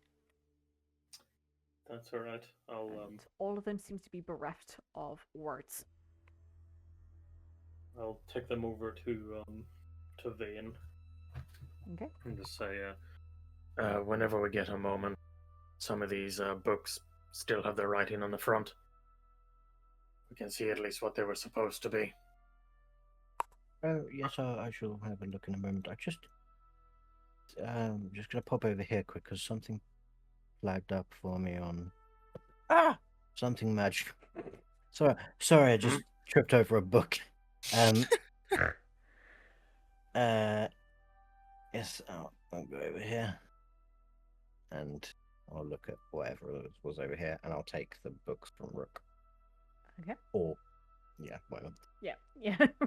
That's alright. And all of them seem to be bereft of words. I'll take them over to Vane Okay. and just say, whenever we get a moment, some of these books still have their writing on the front. We can see at least what they were supposed to be. Oh, yes, I shall have a look in a moment. I just going to pop over here quick because something flagged up for me on something magic. Sorry, I just tripped over a book. Yes, I'll go over here and I'll look at whatever was over here and I'll take the books from Rook. Okay. Or, yeah, whatever. Yeah.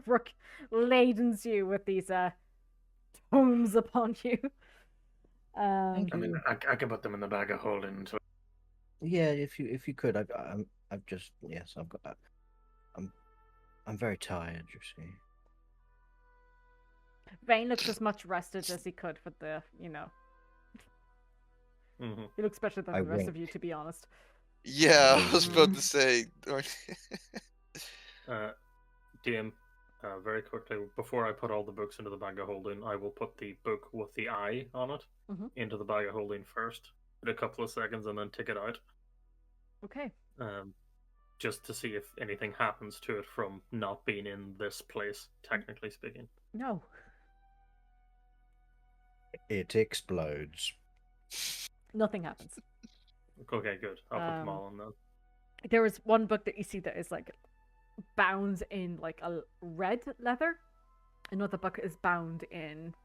Rook ladens you with these tomes upon you. Thank I mean, you. I can put them in the bag of holding. So Yeah, if you could, I've just I've got that. I'm very tired, you see. Vane looks as much rested as he could for the, Mm-hmm. He looks better than I the rest of wink. you, to be honest. Yeah, I was about to say. DM, very quickly, before I put all the books into the bag of holding, I will put the book with the eye on it into the bag of holding first, in a couple of seconds, and then take it out. Okay. Just to see if anything happens to it from not being in this place, technically speaking. No. It explodes. Nothing happens. Okay, good. I'll put them all in then. There is one book that you see that is like bound in like a red leather. Another book is bound in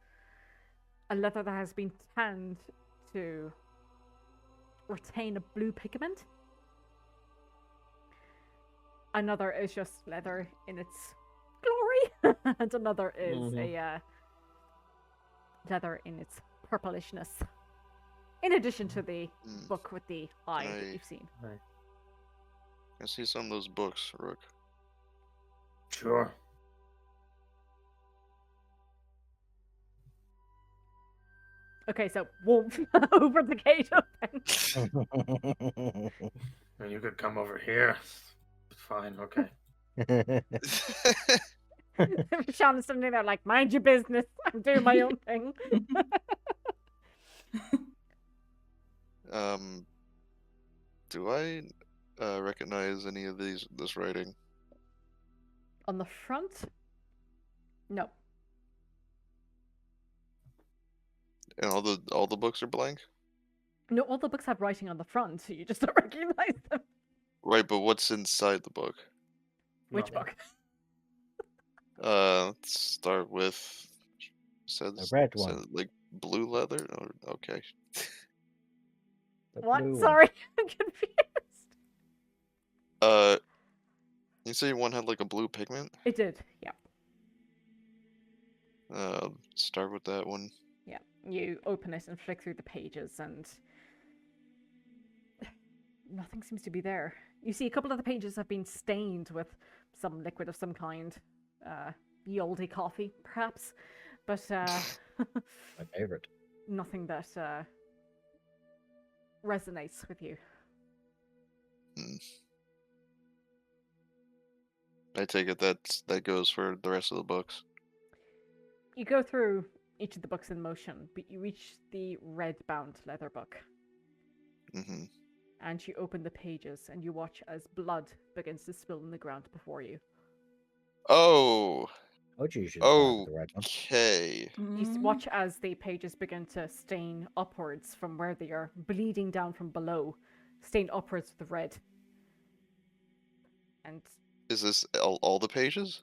a leather that has been tanned to retain a blue pigment. Another is just leather in its glory, and another is a leather in its purplishness. In addition to the book with the eye that you've seen. I see some of those books, Rook. sure. Okay, so wolf over the gate open. And you could come over here. It's fine. Okay. Sean is standing there like, mind your business. I'm doing my own thing. Do I recognize any of this writing? On the front? No. And all the books are blank? No, all the books have writing on the front, so you just don't recognize them. Right, but what's inside the book? Which Nothing. book? Let's start with The red one. says, like blue leather? Oh, okay. The What? blue one. Sorry, I'm confused. You say one had like a blue pigment? It did, yeah. Start with that one. Yeah. You open it and flick through the pages, and nothing seems to be there. You see a couple of the pages have been stained with some liquid of some kind. Ye olde coffee, perhaps. But My favorite. nothing that resonates with you. I take it that goes for the rest of the books. You go through each of the books in motion, but you reach the red-bound leather book. Mm-hmm. And you open the pages, and you watch as blood begins to spill on the ground before you. Oh, Told you should start with the red one. okay. You watch as the pages begin to stain upwards from where they are bleeding down from below, stained upwards with red. And Is this all the pages?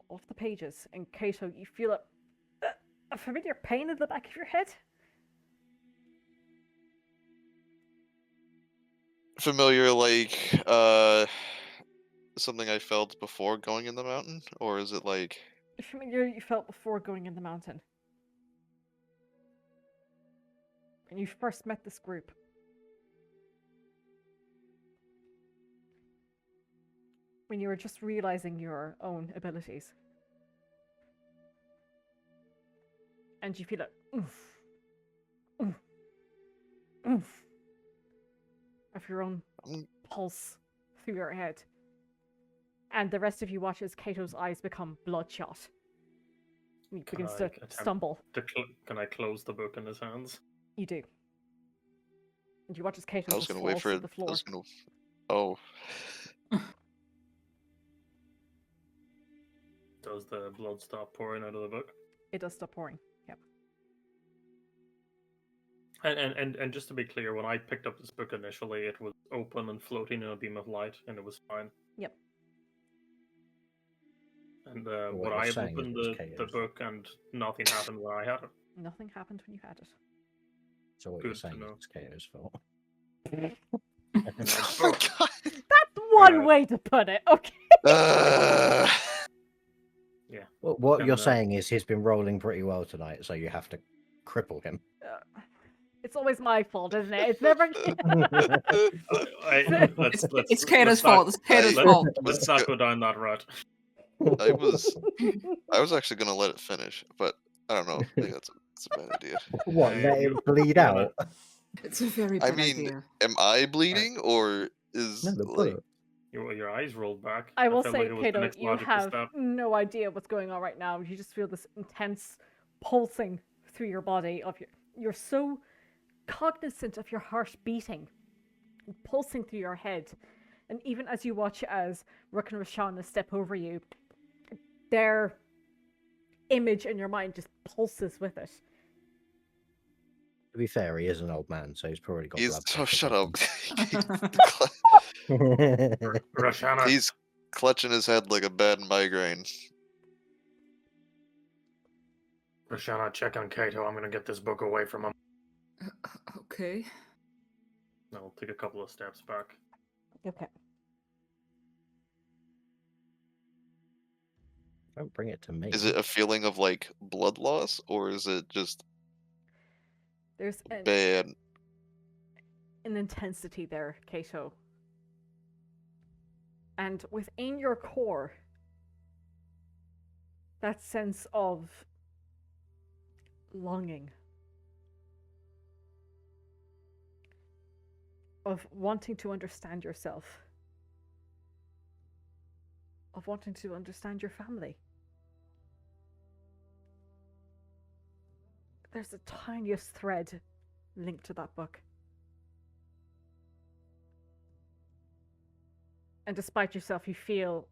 off the pages, and Kato, you feel a familiar pain in the back of your head. Familiar, like something I felt before going in the mountain, or is it like? Familiar you felt before going in the mountain. When you first met this group. When you were just realizing your own abilities. And you feel it, oof, oof, oof, of your own pulse through your head. And the rest of you watch as Kato's eyes become bloodshot. He begins to stumble. Can I close the book in his hands? You do. And you watch as Kato I was just gonna wait falls for to it. the floor. Oh. Does the blood stop pouring out of the book? It does stop pouring. Yep. And just to be clear, when I picked up this book initially, it was open and floating in a beam of light, and it was fine. Yep. And what would you're I have saying is opened it was the chaos. book and nothing happened when I had it? Nothing happened when you had it. So what Good you're to saying know. is it's Kato's fault. Oh God. That's one way to put it, okay? Yeah. Well, what And, you're saying is he's been rolling pretty well tonight, so you have to cripple him. It's always my fault, isn't it? It's never. It's Kato's fault. It's Kato's fault. Let's not go down that route. I was actually gonna let it finish, but I don't know. Maybe that's a bad idea. What, let him bleed out? It's a very I bad mean, idea. am I bleeding or is No, the like? bullet. Your eyes rolled back. I will felt say, like it was the Kato, next you logical have step. no idea what's going on right now. You just feel this intense pulsing through your body. You're so cognizant of your heart beating, and pulsing through your head. And even as you watch as Rook and Roshana step over you, their image in your mind just pulses with it. To be fair, he is an old man, so he's probably got blood. Oh, shut up. Roshana, He's clutching his head like a bad migraine. Roshana, check on Kato. I'm gonna get this book away from him. Okay. I'll take a couple of steps back. Okay. Don't bring it to me. Is it a feeling of like blood loss, or is it just There's bad? an intensity there, Kato. And within your core, that sense of longing, of wanting to understand yourself, of wanting to understand your family. There's the tiniest thread linked to that book. and despite yourself, you feel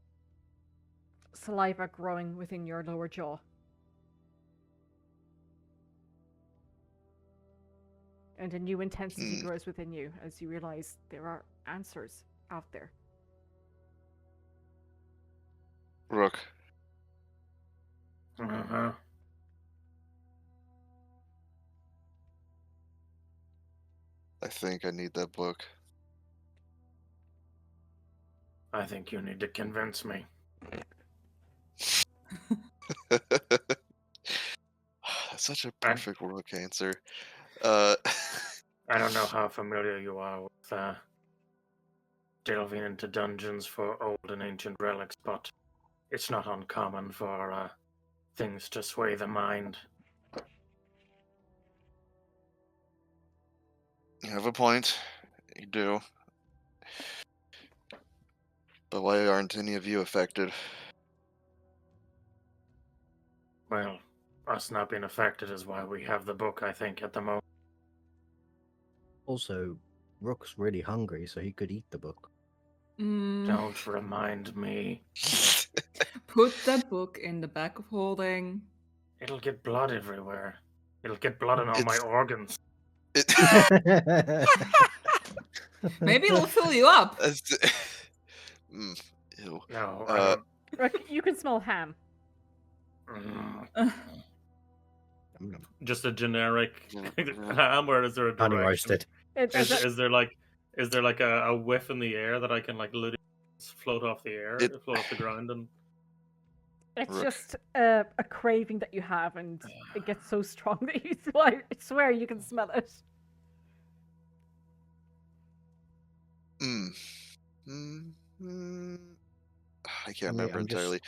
saliva growing within your lower jaw. And a new intensity grows within you as you realize there are answers out there. Rook. Uh-huh. I think I need that book. I think you need to convince me. That's such a perfect Rook answer. I don't know how familiar you are with delving into dungeons for old and ancient relics, but it's not uncommon for things to sway the mind. You have a point. You do. But why aren't any of you affected? Well, us not being affected is why we have the book, I think, at the moment. Also, Rook's really hungry, so he could eat the book. Don't remind me. Put that book in the back of holding. It'll get blood everywhere. It'll get blood on all my organs. Maybe it'll fill you up. Ew. No, You can smell ham. Just a generic ham, or is there a Honey direction? roasted. Is there like a whiff in the air that I can like literally float off the air, float off the ground, and It's just a craving that you have, and it gets so strong that you swear you can smell it. I can't remember entirely.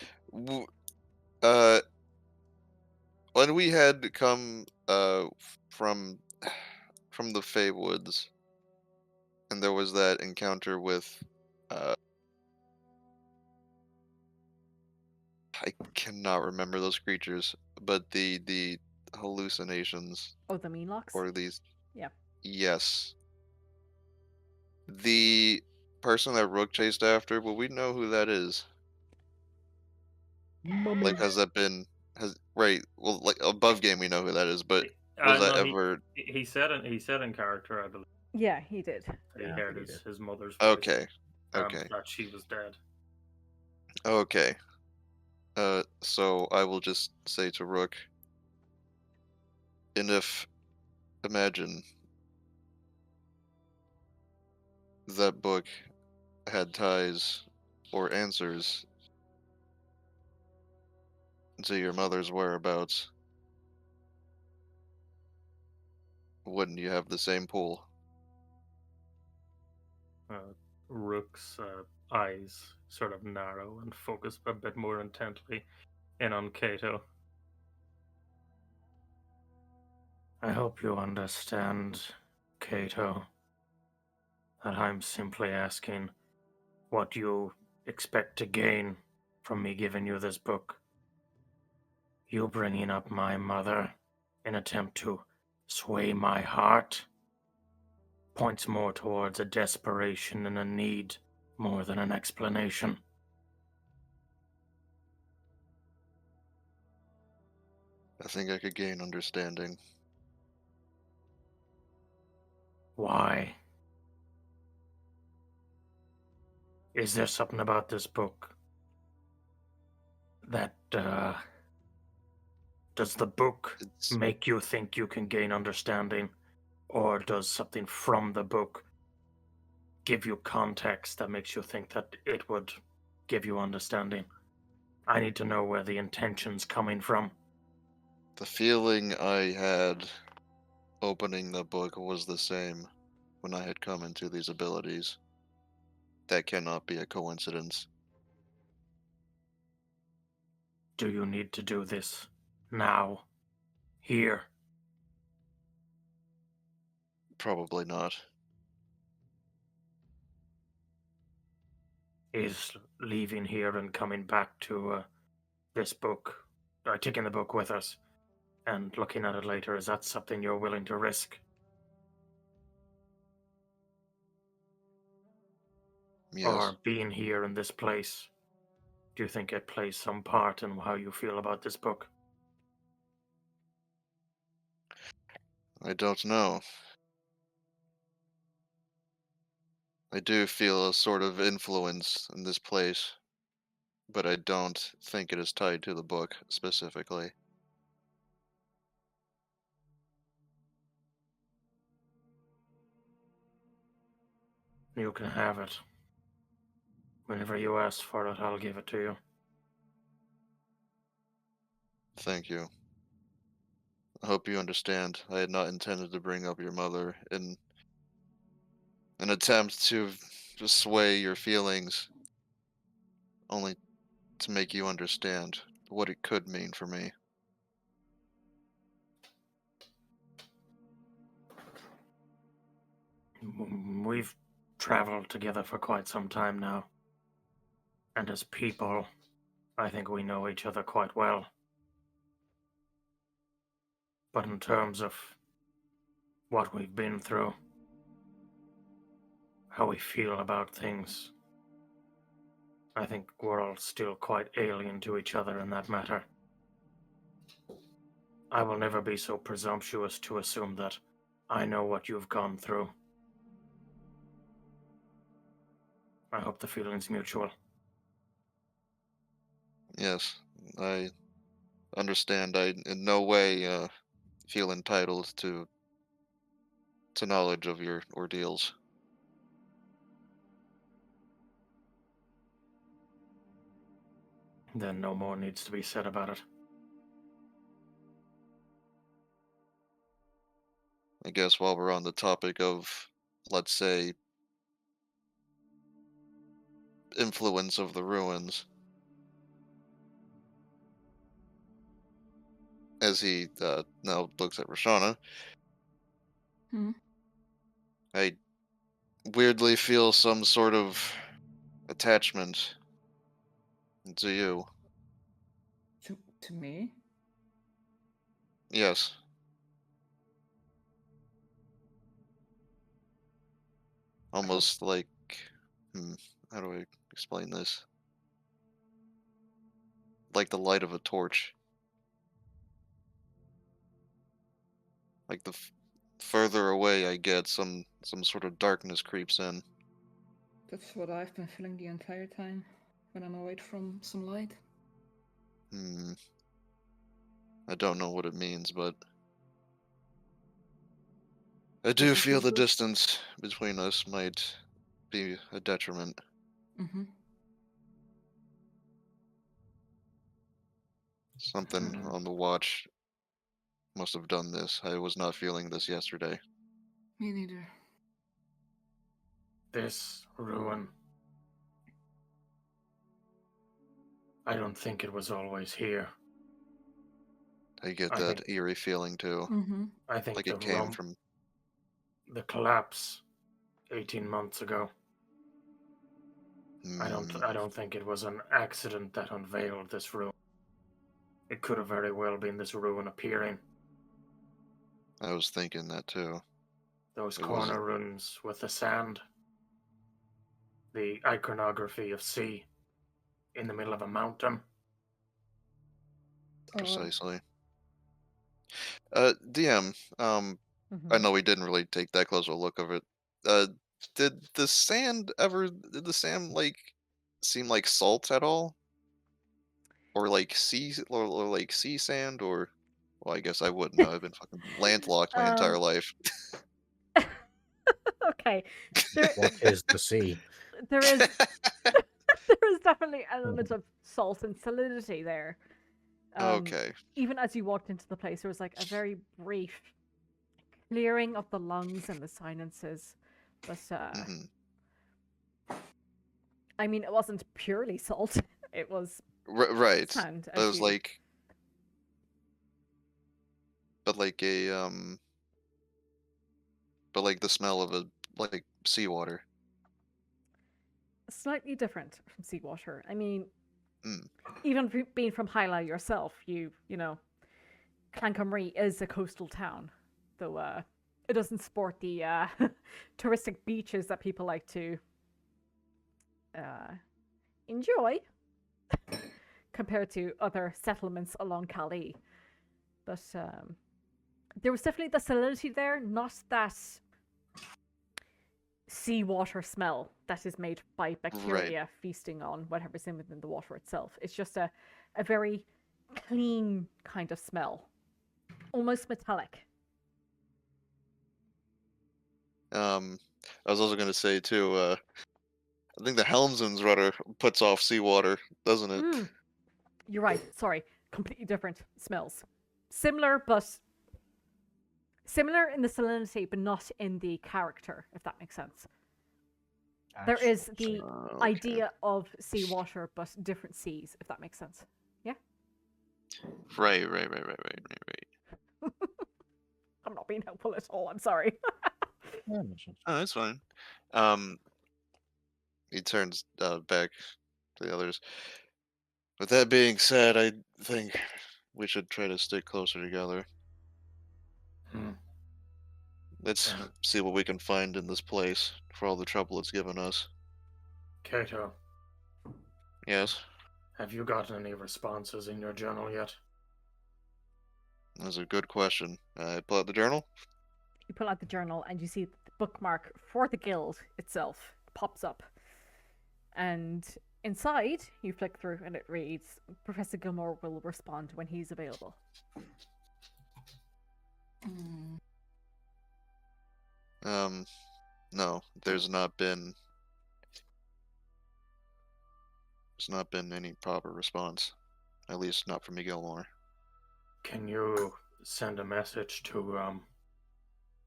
When we had come from the Fey Woods, and there was that encounter with I cannot remember those creatures, but the hallucinations. Oh, the meanlocks? Or these. Yeah. Yes. The person that Rook chased after, will we know who that is? Mummy. Like, has that been right? Well, like above game, we know who that is, but was that ever? He said in character, I believe. Yeah, he did. He heard his mother's voice. Okay. That she was dead. Okay. So I will just say to Rook, and if imagine that book had ties or answers to your mother's whereabouts, wouldn't you have the same pool? Rook's eyes sort of narrow and focus a bit more intently in on Kato. I hope you understand, Kato, that I'm simply asking what you expect to gain from me giving you this book. You bringing up my mother in attempt to sway my heart points more towards a desperation and a need more than an explanation. I think I could gain understanding. Why? Is there something about this book that, does the book make you think you can gain understanding? Or does something from the book give you context that makes you think that it would give you understanding? I need to know where the intention's coming from. The feeling I had opening the book was the same when I had come into these abilities. That cannot be a coincidence. Do you need to do this now? Here? Probably not. Is leaving here and coming back to this book, taking the book with us, and looking at it later, is that something you're willing to risk? Yes. or being here in this place, do you think it plays some part in how you feel about this book? I don't know. I do feel a sort of influence in this place, but I don't think it is tied to the book specifically. You can have it. Whenever you ask for it, I'll give it to you. Thank you. I hope you understand. I had not intended to bring up your mother in an attempt to sway your feelings, only to make you understand what it could mean for me. We've traveled together for quite some time now. And as people, I think we know each other quite well. But in terms of what we've been through, how we feel about things, I think we're all still quite alien to each other in that matter. I will never be so presumptuous to assume that I know what you've gone through. I hope the feeling's mutual. Yes, I understand. I in no way feel entitled to knowledge of your ordeals. Then no more needs to be said about it. I guess while we're on the topic of, let's say, influence of the ruins, as he now looks at Roshana, I weirdly feel some sort of attachment to you. To me? Yes. Almost like, how do I explain this? Like the light of a torch. Like the further away I get, some sort of darkness creeps in. That's what I've been feeling the entire time when I'm away from some light. I don't know what it means, but I do feel the distance between us might be a detriment. Mm-hmm. Something on the watch must have done this. I was not feeling this yesterday. Me neither. This ruin, I don't think it was always here. I get that eerie feeling too. Mm-hmm. I think like it came from the collapse 18 months ago. I don't think it was an accident that unveiled this ruin. It could have very well been this ruin appearing. I was thinking that too. Those corner runes with the sand. The iconography of sea in the middle of a mountain. Precisely. DM, I know we didn't really take that close a look of it. Did the sand like seem like salt at all? Or like sea sand, or well, I guess I wouldn't know. I've been fucking landlocked my entire life. Okay. What is the sea? There is there is definitely elements of salt and salinity there. Okay. Even as you walked into the place, there was like a very brief clearing of the lungs and the sinuses. But I mean, it wasn't purely salt. It was right. sand. But it was like, but like the smell of like seawater. Slightly different from seawater. I mean, even being from Hyla yourself, you know, Clancomarie is a coastal town, though it doesn't sport the touristic beaches that people like to enjoy compared to other settlements along Cali. But there was definitely the salinity there, not that seawater smell that is made by bacteria feasting on whatever's in within the water itself. It's just a very clean kind of smell, almost metallic. I was also going to say too. I think the helmsman's rudder puts off seawater, doesn't it? You're right. Sorry, completely different smells. Similar in the salinity, but not in the character. If that makes sense. There is the idea of seawater, but different seas. If that makes sense. Yeah. Right. I'm not being helpful at all. I'm sorry. Yeah, Oh, that's fine. He turns back to the others. With that being said, I think we should try to stick closer together. Let's see what we can find in this place for all the trouble it's given us. Kato, Yes? have you gotten any responses in your journal yet? That's a good question. I pull out the journal. You pull out the journal and you see the bookmark for the guild itself pops up. And inside, you flick through and it reads, Professor Gilmore will respond when he's available. No, there's not been any proper response. At least not from Gilmore. Can you send a message to,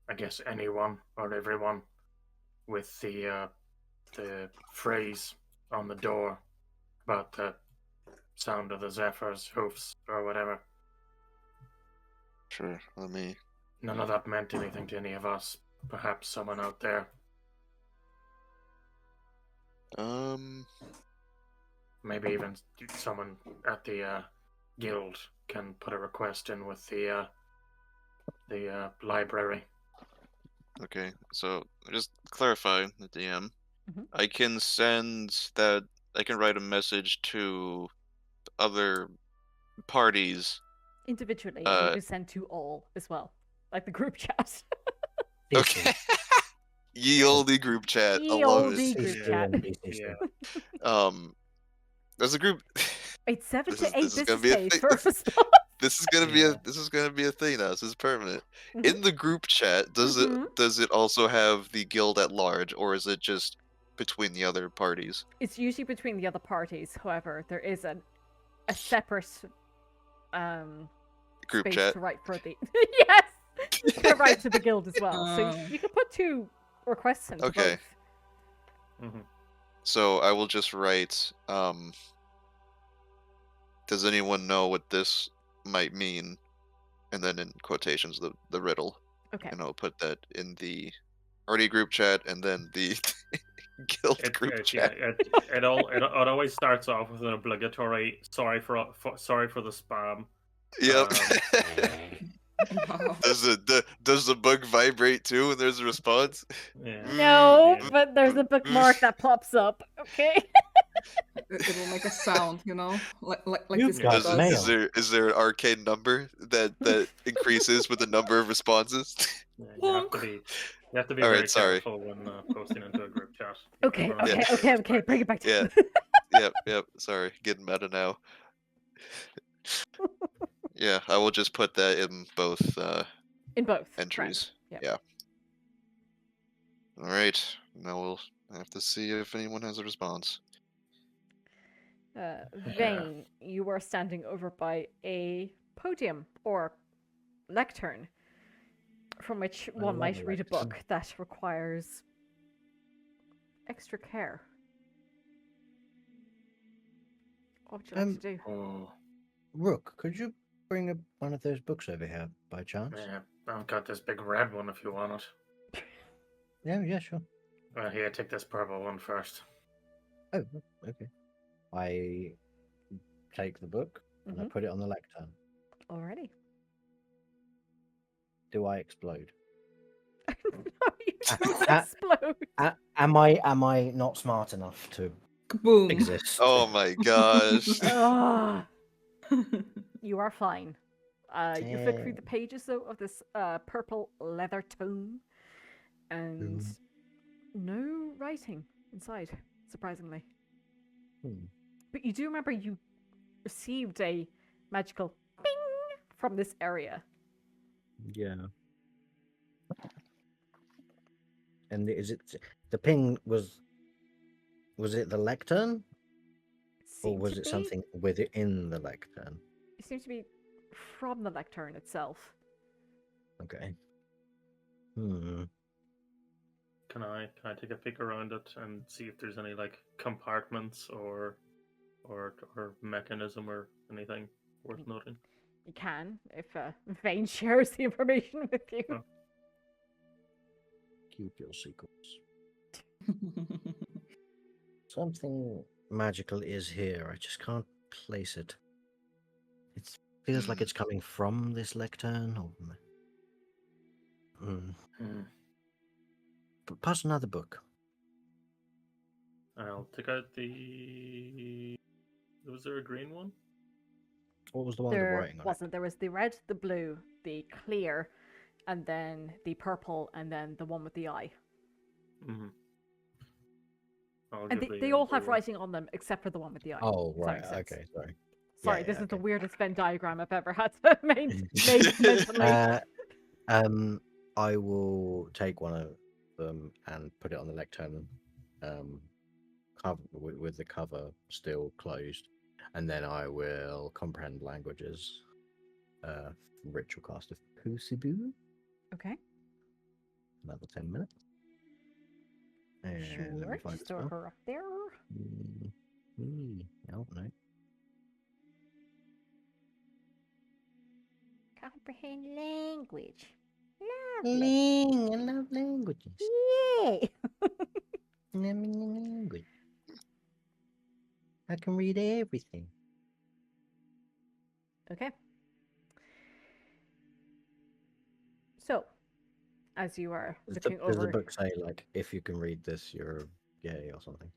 I guess anyone or everyone with the phrase on the door about the sound of the Zephyr's hoofs or whatever? Sure, let me... None of that meant anything to any of us. Perhaps someone out there. Maybe even someone at the guild can put a request in with the library. Okay, so just clarify the DM. Mhm. I can send that. I can write a message to other parties. Individually, and you can send to all as well, like the group chat. Okay. Ye olde group chat. I love Ye it. olde group chat. Yeah. There's a group. Wait, 7 This to is- 8 this is gonna business be a days thing. for a response. This is gonna be a thing now. This is permanent. Mhm. In the group chat, does it also have the guild at large, or is it just between the other parties? It's usually between the other parties. However, there is a separate Group space chat. to write for the yes. You can write to the guild as well, so you can put 2 requests in. Okay. Both. So I will just write. Does anyone know what this might mean? And then in quotations the riddle. Okay. And I'll put that in the party group chat and then the guild group chat. It always starts off with an obligatory sorry for the spam. Yep. Wow. Does the bug vibrate too when there's a response? Yeah. No, Yeah. but there's a bookmark that pops up. Okay. It will make a sound, you know, like You've this got guy mail. does. Is there an arcane number that increases with the number of responses? Yeah, you have to be All right, very sorry. careful when posting into a group chat. Okay. Yeah. Okay. Bring it back to Yep. Sorry, getting meta now. Yeah, I will just put that in both in both entries. Right. Yeah. All right. Now we'll have to see if anyone has a response. Vane, you are standing over by a podium or lectern from which one love might a read a lectern. book that requires extra care. What would you like to do? Oh, Rook, could you bring one of those books over here by chance? yeah, I've got this big red one if you want it. Yeah, sure. Here, take this purple one first. Oh, okay. I take the book and I put it on the lectern. Alrighty. Do I explode? No, you don't explode. Am I not smart enough to Kaboom! Exists. Oh my gosh. Ah, you are fine. You flick through the Damn. pages though of this purple leather tome, and no writing inside, surprisingly. But you do remember you received a magical ping from this area. Yeah. And is it the ping was it the lectern? Or Seemed was to it be. something within the lectern? It seems to be from the lectern itself. Okay. Can I take a peek around it and see if there's any like compartments or mechanism or anything worth noting? You can, if Vane shares the information with you. Oh. Keep your secrets. Something magical is here. I just can't place it. It feels like it's coming from this lectern. Or... But pass another book. I'll take out the. Was there a green one? What was the one with the There writing on wasn't. There was the red, the blue, the clear, and then the purple, and then the one with the eye. Mm-hmm. And they all have writing on them except for the one with the eye. it? Oh, if that right. makes sense. Okay, sorry. Sorry, Yeah, this is the okay. weirdest Venn diagram I've ever had to made mentally. I will take one of them and put it on the lectern, cover with the cover still closed, and then I will comprehend languages. Ritual cast of Pusibu. Okay. Another 10 minutes. And let me Sure. find Just the throw spell. her up there. Oh no. Comprehend language. Lovely. I love languages. Yay! Language. I can read everything. Okay. So, as you are looking Does the over, book say like if you can read this, you're gay or something?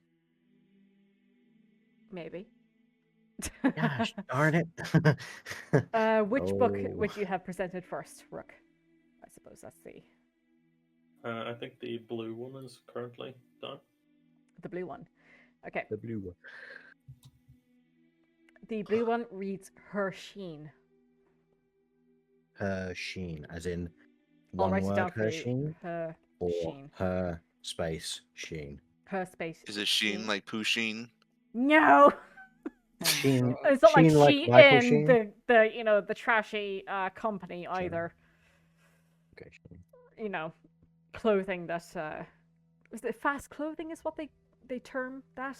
maybe. Gosh, darn it! Which book Oh. would you have presented first, Rook? I suppose that's I think the blue one is currently done. the blue one. Okay. The blue one. The blue one reads her sheen. Her sheen, as in I'll one write it word, down for her you. sheen, Her or sheen. her space sheen. Her space. Is it Sheen like Pusheen? No. Sheen, It's not like sheen like she Michael in Sheen. the trashy company either. Okay, sheen. You know, clothing that is it fast clothing is what they term that.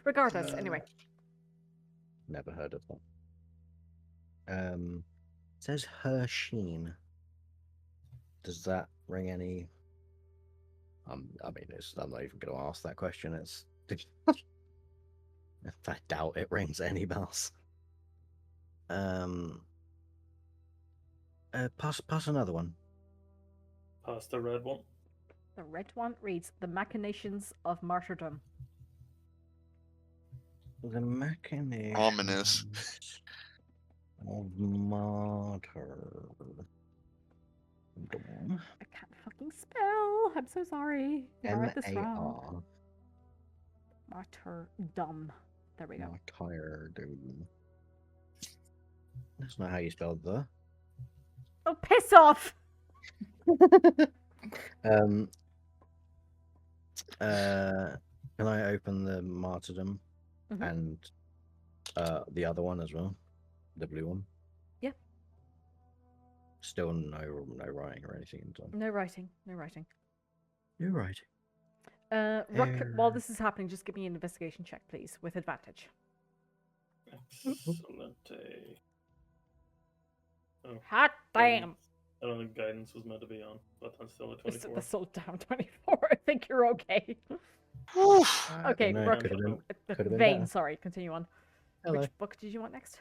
Regardless, anyway. Never heard of that. It says her sheen. Does that ring any? I mean, I'm not even going to ask that question. It's. I doubt it rings any bells. Pass another one. Pass the red one. The red one reads The Machinations of Martyrdom. The machinations Ominous. of martyrdom. I can't fucking spell. I'm so sorry. Did I write this wrong? M-A-R. Martyrdom. There we go. Martyrdom. That's not how you spell the. Oh, piss off! Can I open the martyrdom and the other one as well, the blue one? Yeah. Still no writing or anything in time. No writing. No writing. You're right. Rook, while this is happening, just give me an investigation check, please, with advantage. Excellent. Oh, Hot damn! I don't think guidance was meant to be on, but that's still a 24. That's still down 24. I think you're okay. Okay, No, Rook. could've been Vane, better. sorry, continue on. Hello. Which book did you want next?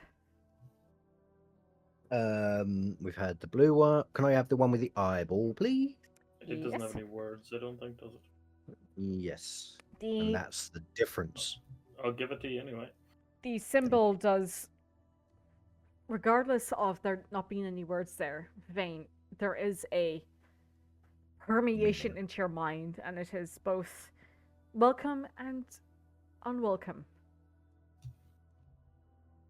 We've had the blue one. Can I have the one with the eyeball, please? It doesn't Yes. have any words, I don't think, does it? Yes. and The that's the difference. I'll give it to you anyway. the symbol does, regardless of there not being any words there, Vane, there is a permeation Meaning. into your mind, and it is both welcome and unwelcome.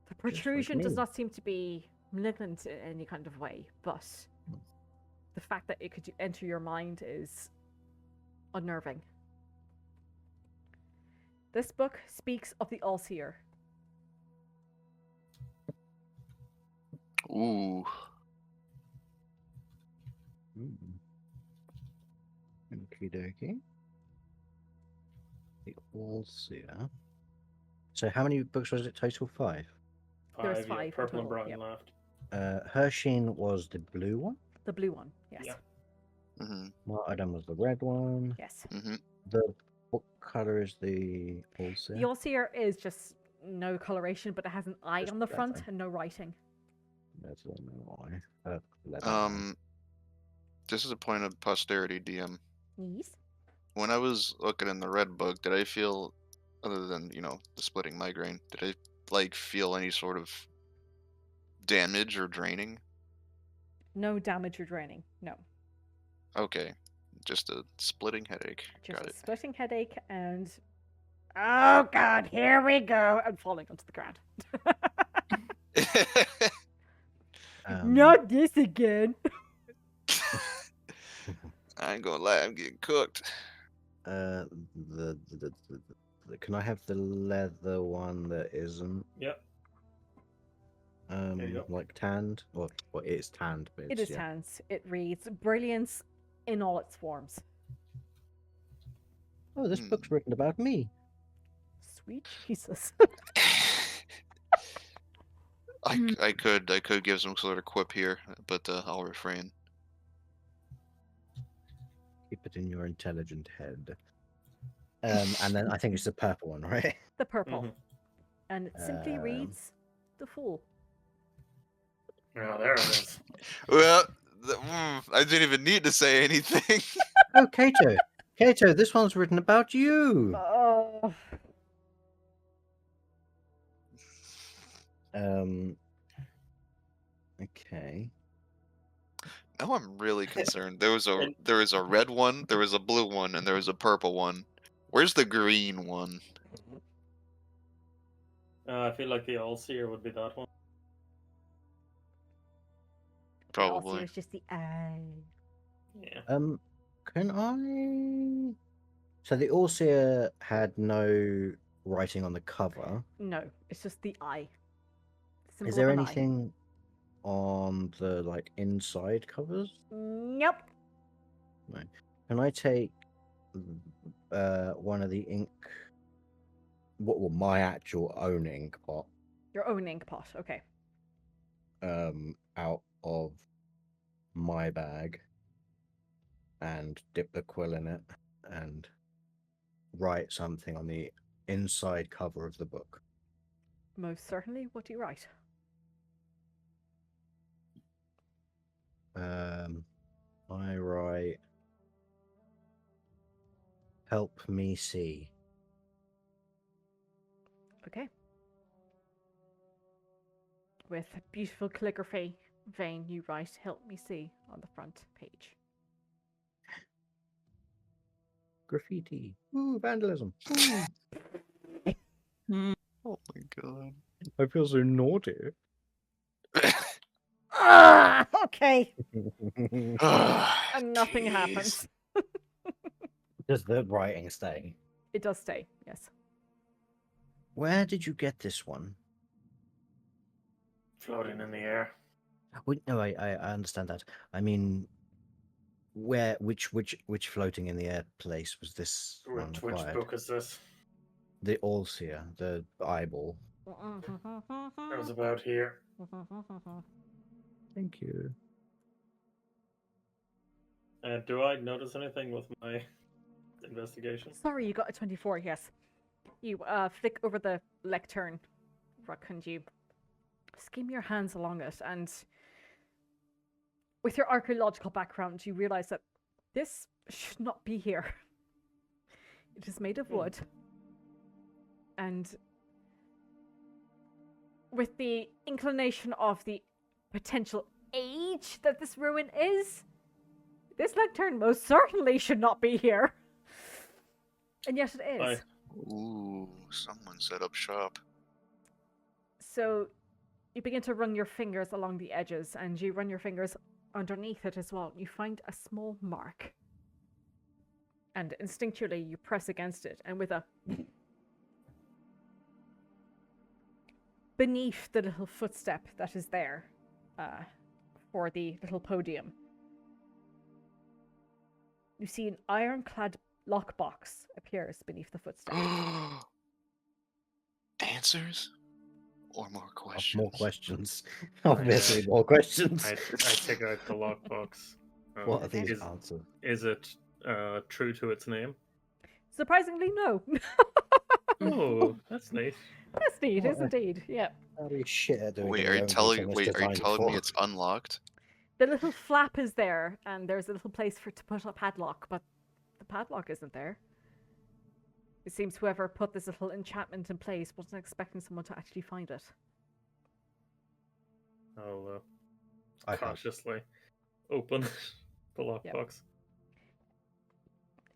The protrusion does me. not seem to be malignant in any kind of way, but the fact that it could enter your mind is unnerving. This book speaks of the All-Seer. Ooh. Okie dokie. The All-Seer. So how many books was it total? 5? There's 5, yeah, 5 in purple and total, brown yep. left. Hersheen was the blue one. The blue one, yes. Yeah. Mm-hmm. Martyrdom was the red one. Yes. Mm-hmm. What color is the All-Seer? The All-Seer is just no coloration, but it has an eye Just on the that front thing. and no writing. That's one eye. Leather. This is a point of posterity, DM. Yes. When I was looking in the red book, did I feel, other than, you know, the splitting migraine, did I, like, feel any sort of damage or draining? No damage or draining. No. Okay. Just a splitting headache. Just Got a it. splitting headache and... Oh god, here we go! And falling onto the ground. Not this again! I ain't gonna lie, I'm getting cooked. The can I have the leather one that isn't Yep. There you go. like tanned? Well, it is tanned, but It it's, is hands. It reads brilliance in all its forms. Oh, this book's written about me. Sweet Jesus. I could give some sort of quip here, but I'll refrain. Keep it in your intelligent head. And then I think it's the purple one, right? The purple. Mhm. And it simply reads The Fool. Oh, there it is. Well, I didn't even need to say anything. Oh, Kato. Kato, this one's written about you. Oh. Okay. Now I'm really concerned. There was a red one, there was a blue one, and there was a purple one. Where's the green one? I feel like the All-Seer would be that one. Probably. Also, it's just the eye. Yeah. Can I? So the All-Seer had no writing on the cover. No, it's just the eye. Symbol Is there of an eye. anything on the like inside covers? Nope. No. Can I take one of the ink? Well, my actual own ink pot. Your own ink pot. Okay. Out of my bag and dip the quill in it and write something on the inside cover of the book. Most certainly. What do you write? I write, help me see. Okay. With beautiful calligraphy, Vane, you write "Help me see" on the front page. Graffiti. Ooh, vandalism. Ooh. Oh my god. I feel so naughty. Ah, okay. And nothing happens. Does the writing stay? It does stay, yes. Where did you get this one? Floating in the air. Wait, no, I understand that. I mean, which floating in the air place was this one Which acquired? book is this? The All-Seer, the eyeball. It was about here. Thank you. Do I notice anything with my investigation? Sorry, you got a 24, yes. You flick over the lectern, Rook, and you skim your hands along it, and with your archaeological background, you realize that this should not be here. It is made of wood. And with the inclination of the potential age that this ruin is, this lectern most certainly should not be here. And yet it is. Ooh, someone set up shop. So you begin to run your fingers along the edges, and you run your fingers underneath it as well. You find a small mark. And instinctually you press against it, and with a beneath the little footstep that is there for the little podium, you see an ironclad lockbox appears beneath the footstep. Answers? Or more questions? More questions. Obviously, more questions. I take out the lockbox. What are these answers? Is it true to its name? Surprisingly, no. Oh, that's nice. That's neat, is indeed. Yeah. Holy shit! Wait, are you telling me it's unlocked? The little flap is there, and there's a little place to put a padlock, but the padlock isn't there. It seems whoever put this little enchantment in place wasn't expecting someone to actually find it. I'll I cautiously open the lockbox. Yep.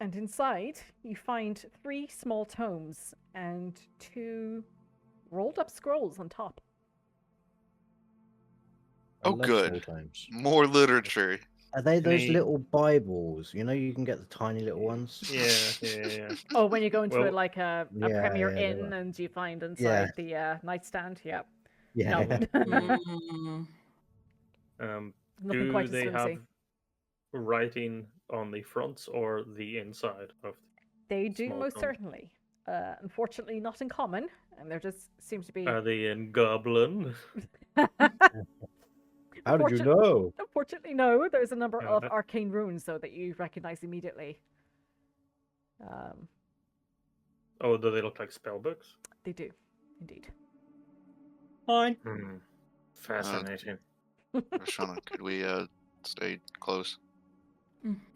And inside, you find 3 small tomes and 2 rolled up scrolls on top. I Oh, love good. small times. More literature. Are they those Any- little Bibles? You know, you can get the tiny little ones. Yeah. Oh, when you go into Well, it like a yeah, Premier yeah, Inn they're and you find inside the nightstand, yeah. Yeah. No. Mm. Nothing Do quite as they have flimsy. writing on the fronts or the inside of? They do, small most tomes? certainly. Unfortunately, not in common, and there just seems to be... Are they in Goblin? How did you know? Unfortunately, no. There's a number of Okay. arcane runes, though, that you recognize immediately. Oh, do they look like spell books? They do, indeed. Fine. Fascinating. Roshana, could we stay close?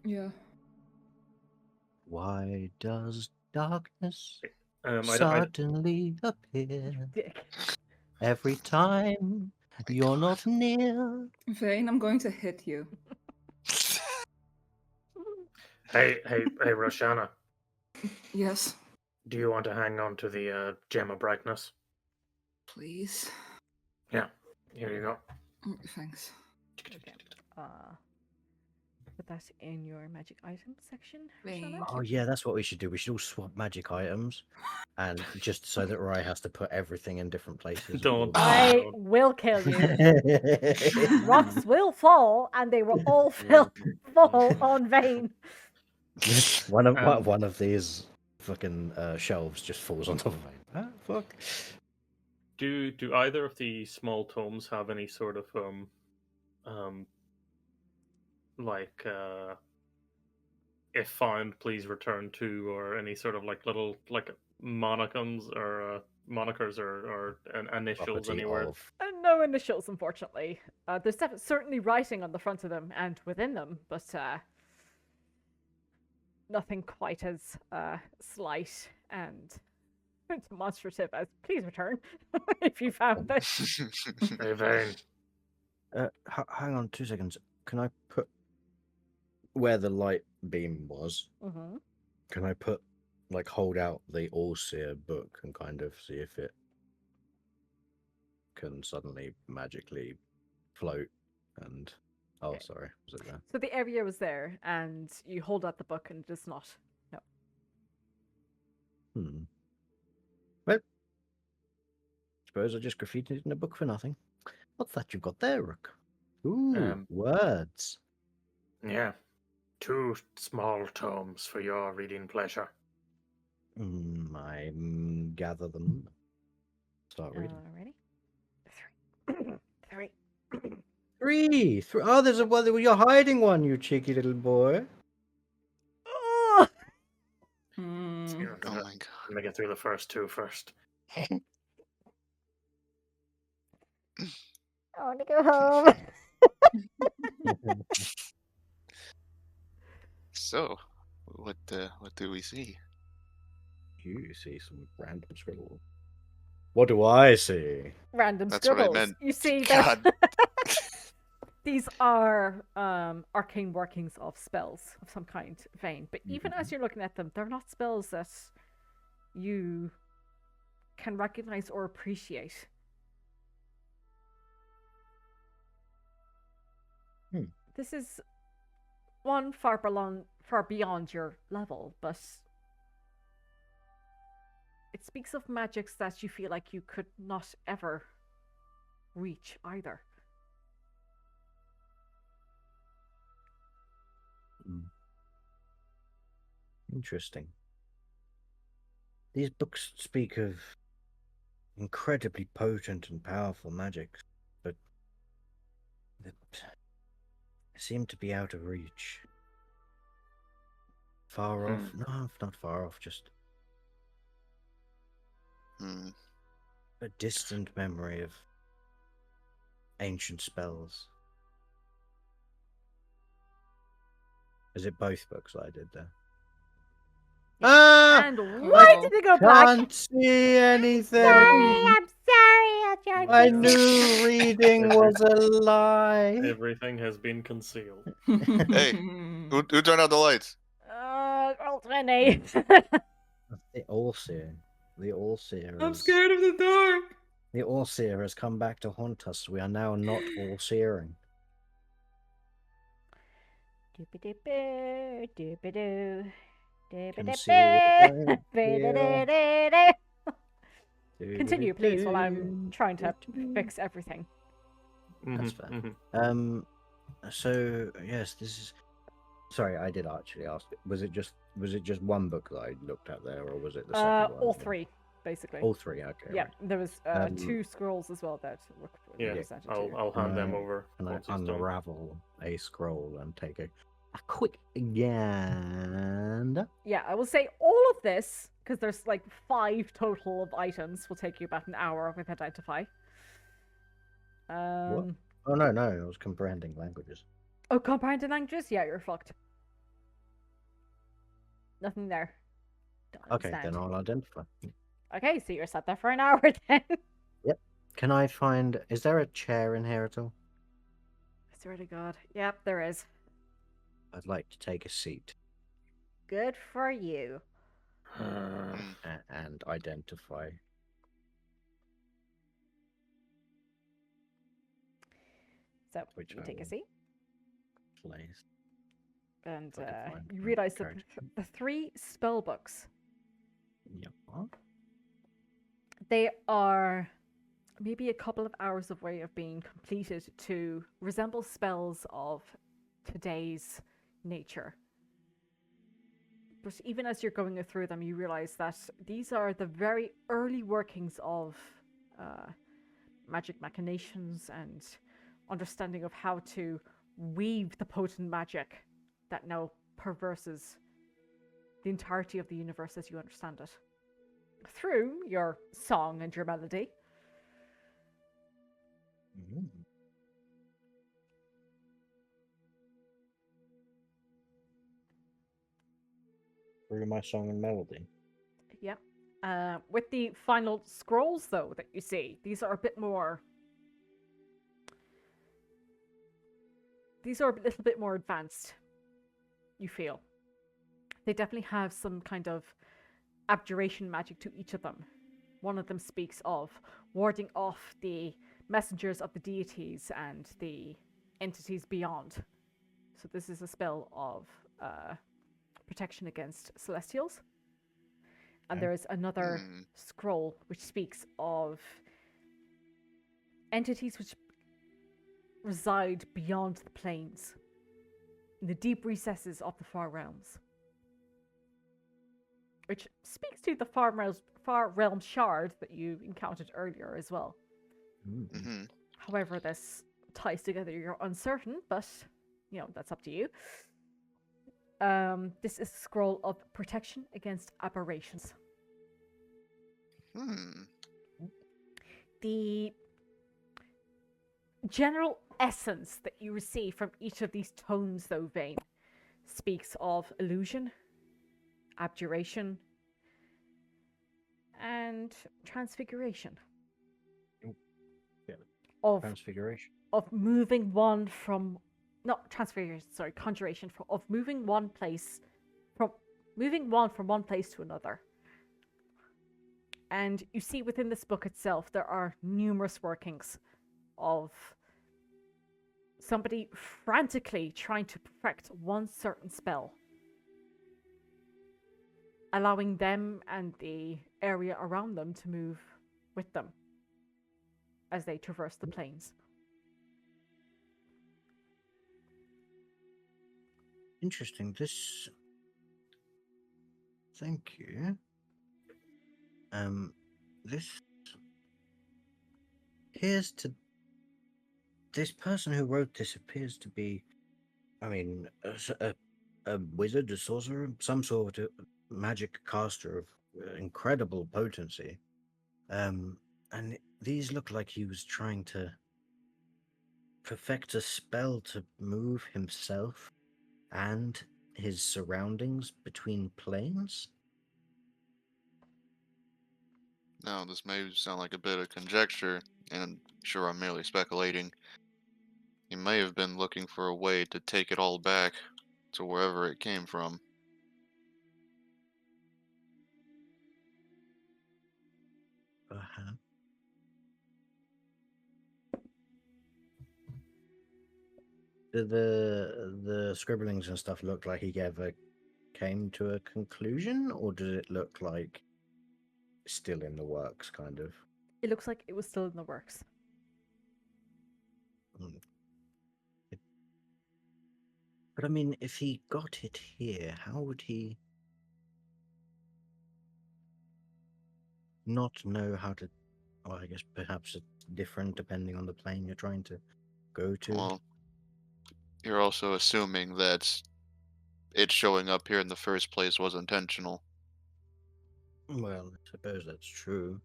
Yeah. Why does darkness I suddenly appear Dick. every time you're not near? Vane, I'm going to hit you. Hey, Roshana. Yes, Do you want to hang on to the gem of brightness? please. Yeah. Here you go. Thanks. Put that in your magic item section, Wait. Roshana. Oh yeah, that's what we should do. We should all swap magic items, and just so that Rai has to put everything in different places. Don't. I will kill you. Rocks will fall, and they will all fall on Vane. one of these fucking shelves just falls on top of it. Ah, fuck. Do either of the small tomes have any sort of like if found please return to, or any sort of like little like monikers or initials Property anywhere? of- No initials, unfortunately. There's certainly writing on the front of them and within them, but nothing quite as slight and demonstrative as "please return" if you found this. Hey, Vane. hang on 2 seconds. Can I put where the light beam was? Mm-hmm. Can I hold out the All-Seer book and kind of see if it can suddenly magically float and... Oh, Okay. sorry. Was it there? So the area was there, and you hold out the book, and it does not. No. Well, suppose I just graffitied it in a book for nothing. What's that you've got there, Rook? Ooh, words. Yeah. 2 small tomes for your reading pleasure. I gather them. Start reading. Ready? 3. 3. Oh, there's you're hiding one, you cheeky little boy. Oh! Mm. Oh my god. Let me get through the first 2 first. I want to go home. So, what do we see? You see some random scribble. What do I see? Random That's what I scribbles. meant. You see that God. these are arcane workings of spells of some kind, Vane. But even as Mhm. you're looking at them, they're not spells that you can recognize or appreciate. This is one far beyond your level, but it speaks of magics that you feel like you could not ever reach either. Interesting. These books speak of incredibly potent and powerful magics, but that seem to be out of reach. Far off? No, not far off, just a distant memory of ancient spells. Is it both books that I did there? Ah! And why did it go black? Can't see anything. I'm sorry, I'll try I to knew reading was a lie. Everything has been concealed. Hey, who turned out the lights? Alternate. The All-Seer. The All-Seer. I'm scared of the dark. The All-Seer has come back to haunt us. We are now not All-Seering. Doop-a-doop-a, doop-a-doo. Can see it. Continue, please, while I'm trying to fix everything. That's fair. So yes, this is. Sorry, I did actually ask. Was it just one book that I looked at there, or was it the second one? All three, basically. All three. Okay. Yeah, Right. there was 2 scrolls as well that were Yeah, presented to you. I'll hand them over. And I once he's done. unravel a scroll and take a quick gander. Yeah, I will say all of this, because there's like 5 total of items, will take you about an hour with Identify. What? Oh no, I was comprehending languages. Oh, comprehending languages? Yeah, you're fucked. Nothing there. Don't Okay, understand. then I'll identify. Okay, so you're sat there for an hour then. Yep. Can I find? Is there a chair in here at all? I swear to God. Yep, there is. I'd like to take a seat Good for you. and identify. So Which you I take a will. seat, Place. and If I can find you my realize that character sheet. the 3 spell books, Yep. they are maybe a couple of hours away of being completed to resemble spells of today's nature. But even as you're going through them, you realize that these are the very early workings of magic machinations and understanding of how to weave the potent magic that now perverses the entirety of the universe as you understand it through your song and your melody. Mm. Through my song and melody. Yep. With the final scrolls, though, that you see, these are a bit more. These are a little bit more advanced, you feel. They definitely have some kind of abjuration magic to each of them. One of them speaks of warding off the messengers of the deities and the entities beyond. So this is a spell of protection against celestials. And there is another scroll which speaks of entities which reside beyond the planes, in the deep recesses of the far realms. Which speaks to the far realm shard that you encountered earlier as well. Mm-hmm. However this ties together, you're uncertain, but, you know, that's up to you. This is a scroll of protection against aberrations. The general essence that you receive from each of these tones, though, Vane, speaks of illusion, abjuration, and transfiguration. Yeah. Of Transfiguration. moving one from not transfiguration, sorry, conjuration of moving one from one place to another. And you see within this book itself there are numerous workings of somebody frantically trying to perfect one certain spell, allowing them and the area around them to move with them as they traverse the plains. Interesting. This. Thank you. This appears to. This person who wrote this appears to be, I mean, a wizard, a sorcerer, some sort of magic caster of incredible potency. And these look like he was trying to perfect a spell to move himself and his surroundings between planes. Now, this may sound like a bit of conjecture, and sure, I'm merely speculating. He may have been looking for a way to take it all back to wherever it came from. Perhaps. Did the scribblings and stuff look like he ever came to a conclusion, or did it look like still in the works, kind of? It looks like it was still in the works. But I mean, if he got it here, how would he not know how to? Well, I guess perhaps it's different depending on the plane you're trying to go to. Well, you're also assuming that it showing up here in the first place was intentional. Well, I suppose that's true.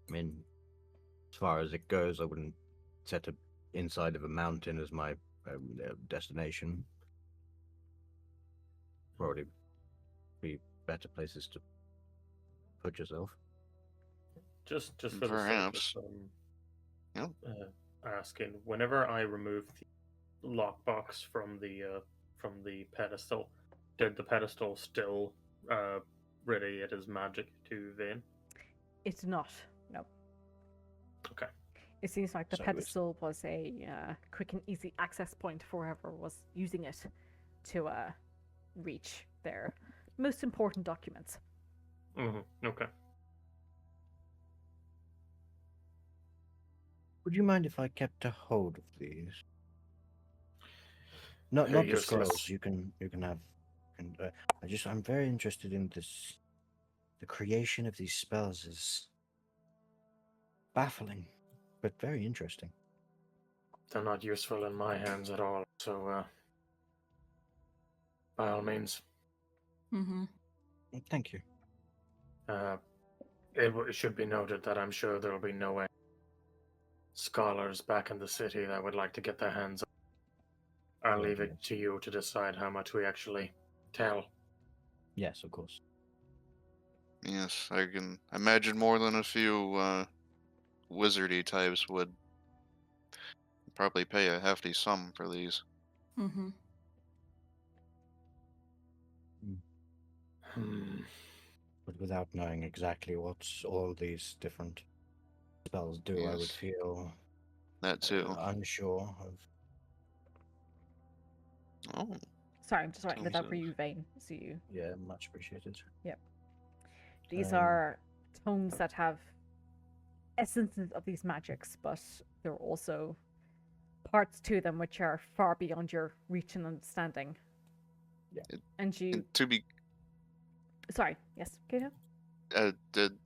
I mean, as far as it goes, I wouldn't set a inside of a mountain as my destination. Probably be better places to put yourself. Just for Perhaps. the sake Yep. of asking, whenever I removed the lockbox from the pedestal, did the pedestal still radiate as magic to Vane? It's not. No. Okay. It seems like the So it was- pedestal was a quick and easy access point for whoever was using it to reach their most important documents. Okay. Would you mind if I kept a hold of these? Not They're the useless. scrolls. You can have. And I'm very interested in this. The creation of these spells is baffling, but very interesting. They're not useful in my hands at all, so by all means. Mm-hmm. Thank you. It should be noted that I'm sure there will be no scholars back in the city that would like to get their hands on. I'll leave it to you to decide how much we actually tell. Yes, of course. Yes, I can imagine more than a few wizardy types would probably pay a hefty sum for these. Mm-hmm. But without knowing exactly what all these different spells do, I would Yes. feel That too. unsure of. Oh, Sorry, I'm just writing it Terms down for of- you, Vane. So you. Yeah, much appreciated. These Um, are tomes that have essences of these magics, but there are also parts to them which are far beyond your reach and understanding. Yeah. And you. and to be Sorry. Yes. Kato?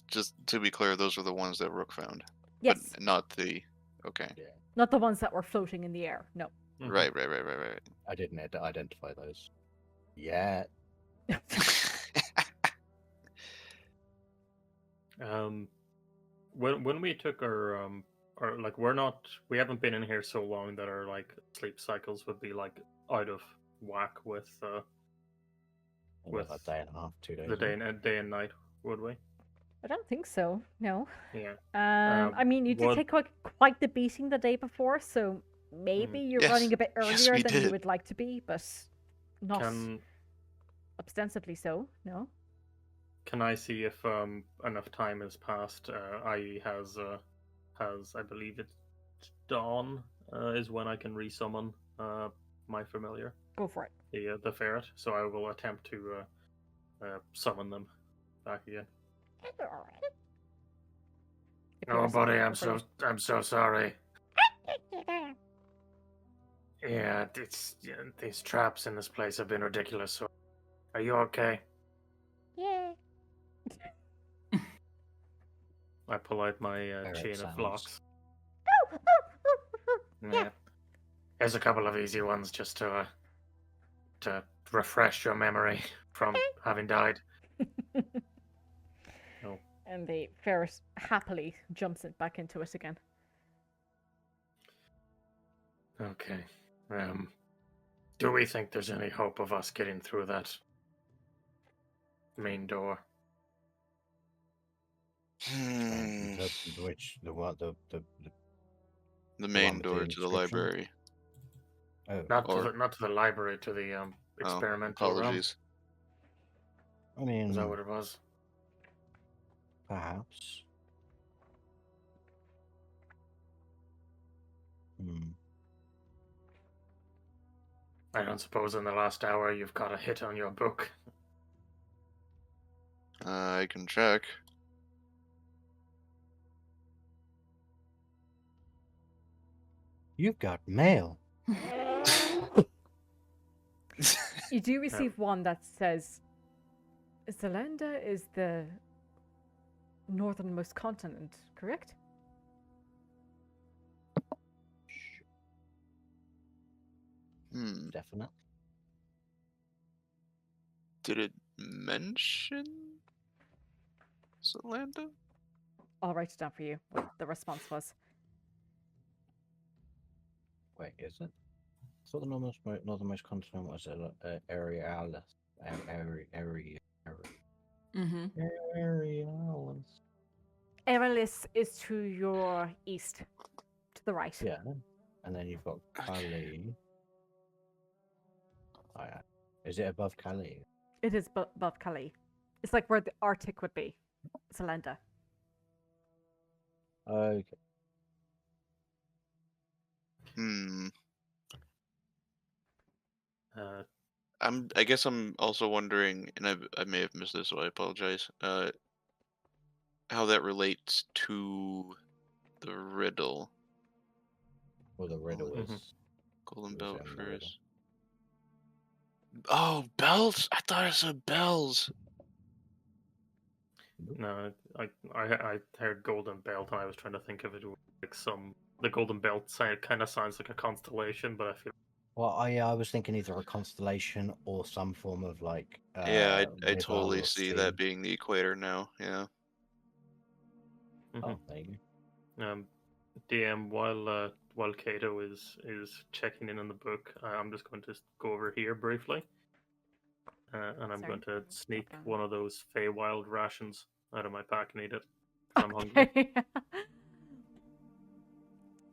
just to be clear, those are the ones that Rook found, Yes. but not the. Okay. Not the ones that were floating in the air. No. Right. I didn't identify those yet. When we took our like we haven't been in here so long that our like sleep cycles would be like out of whack with With a day and a half, 2 days. the day and night, would we? I don't think so. No. Yeah. I mean, you did what- take quite the beating the day before, so maybe you're Yes. running a bit Yes, earlier we than you did. would like to be, but not Can ostensibly so. No. can I see if enough time has passed? I.e. has I believe it's dawn is when I can resummon my familiar, Go for it. the ferret. So I will attempt to summon them back again. If Oh, you're buddy, summoned I'm so sorry. Yeah, these traps in this place have been ridiculous. So, are you okay? Yeah. I pull out my Ferret chain of sounds. locks. Yeah. Yeah. There's a couple of easy ones just to refresh your memory from having died. Oh. And the ferret happily jumps it back into it again. Okay. Do we think there's any hope of us getting through that main door? Hmm. Which the what the The main with door the to the inscription? library. oh Not Or- to the library, to the experimental room. Apologies. I mean Is that what it was? perhaps. I don't suppose in the last hour you've got a hit on your book. I can check. You've got mail. You do receive one that says, Zelanda is the northernmost continent, correct? Definite. Did it mention Zelanda? I'll write it down for you, what the response was. Wait, is it? I thought the northernmost continent was Aerialis. Mm-hmm. Aerialis. Erelis is to your east, to the right. Yeah, and then you've got Cali. Oh, yeah. Is it above Cali? It is above Calais. It's like where the Arctic would be. Zelanda. Okay. I guess I'm also wondering, and I may have missed this, so I apologize. How that relates to the riddle. Well, the riddle Mhm. is Golden was belt in the riddle. first. Oh, bells! I thought it said bells. No, I heard golden belt, and I was trying to think of it like the golden belt kind of sounds like a constellation, but I feel Well, I was thinking either a constellation or some form of like. Yeah, I river totally or see stream. that being the equator now. Yeah. Oh, there you go. DM, while Kato is checking in on the book, I'm just going to go over here briefly, and I'm Sorry. going to sneak one of those Feywild rations out of my pack and eat it. 'Cause I'm hungry.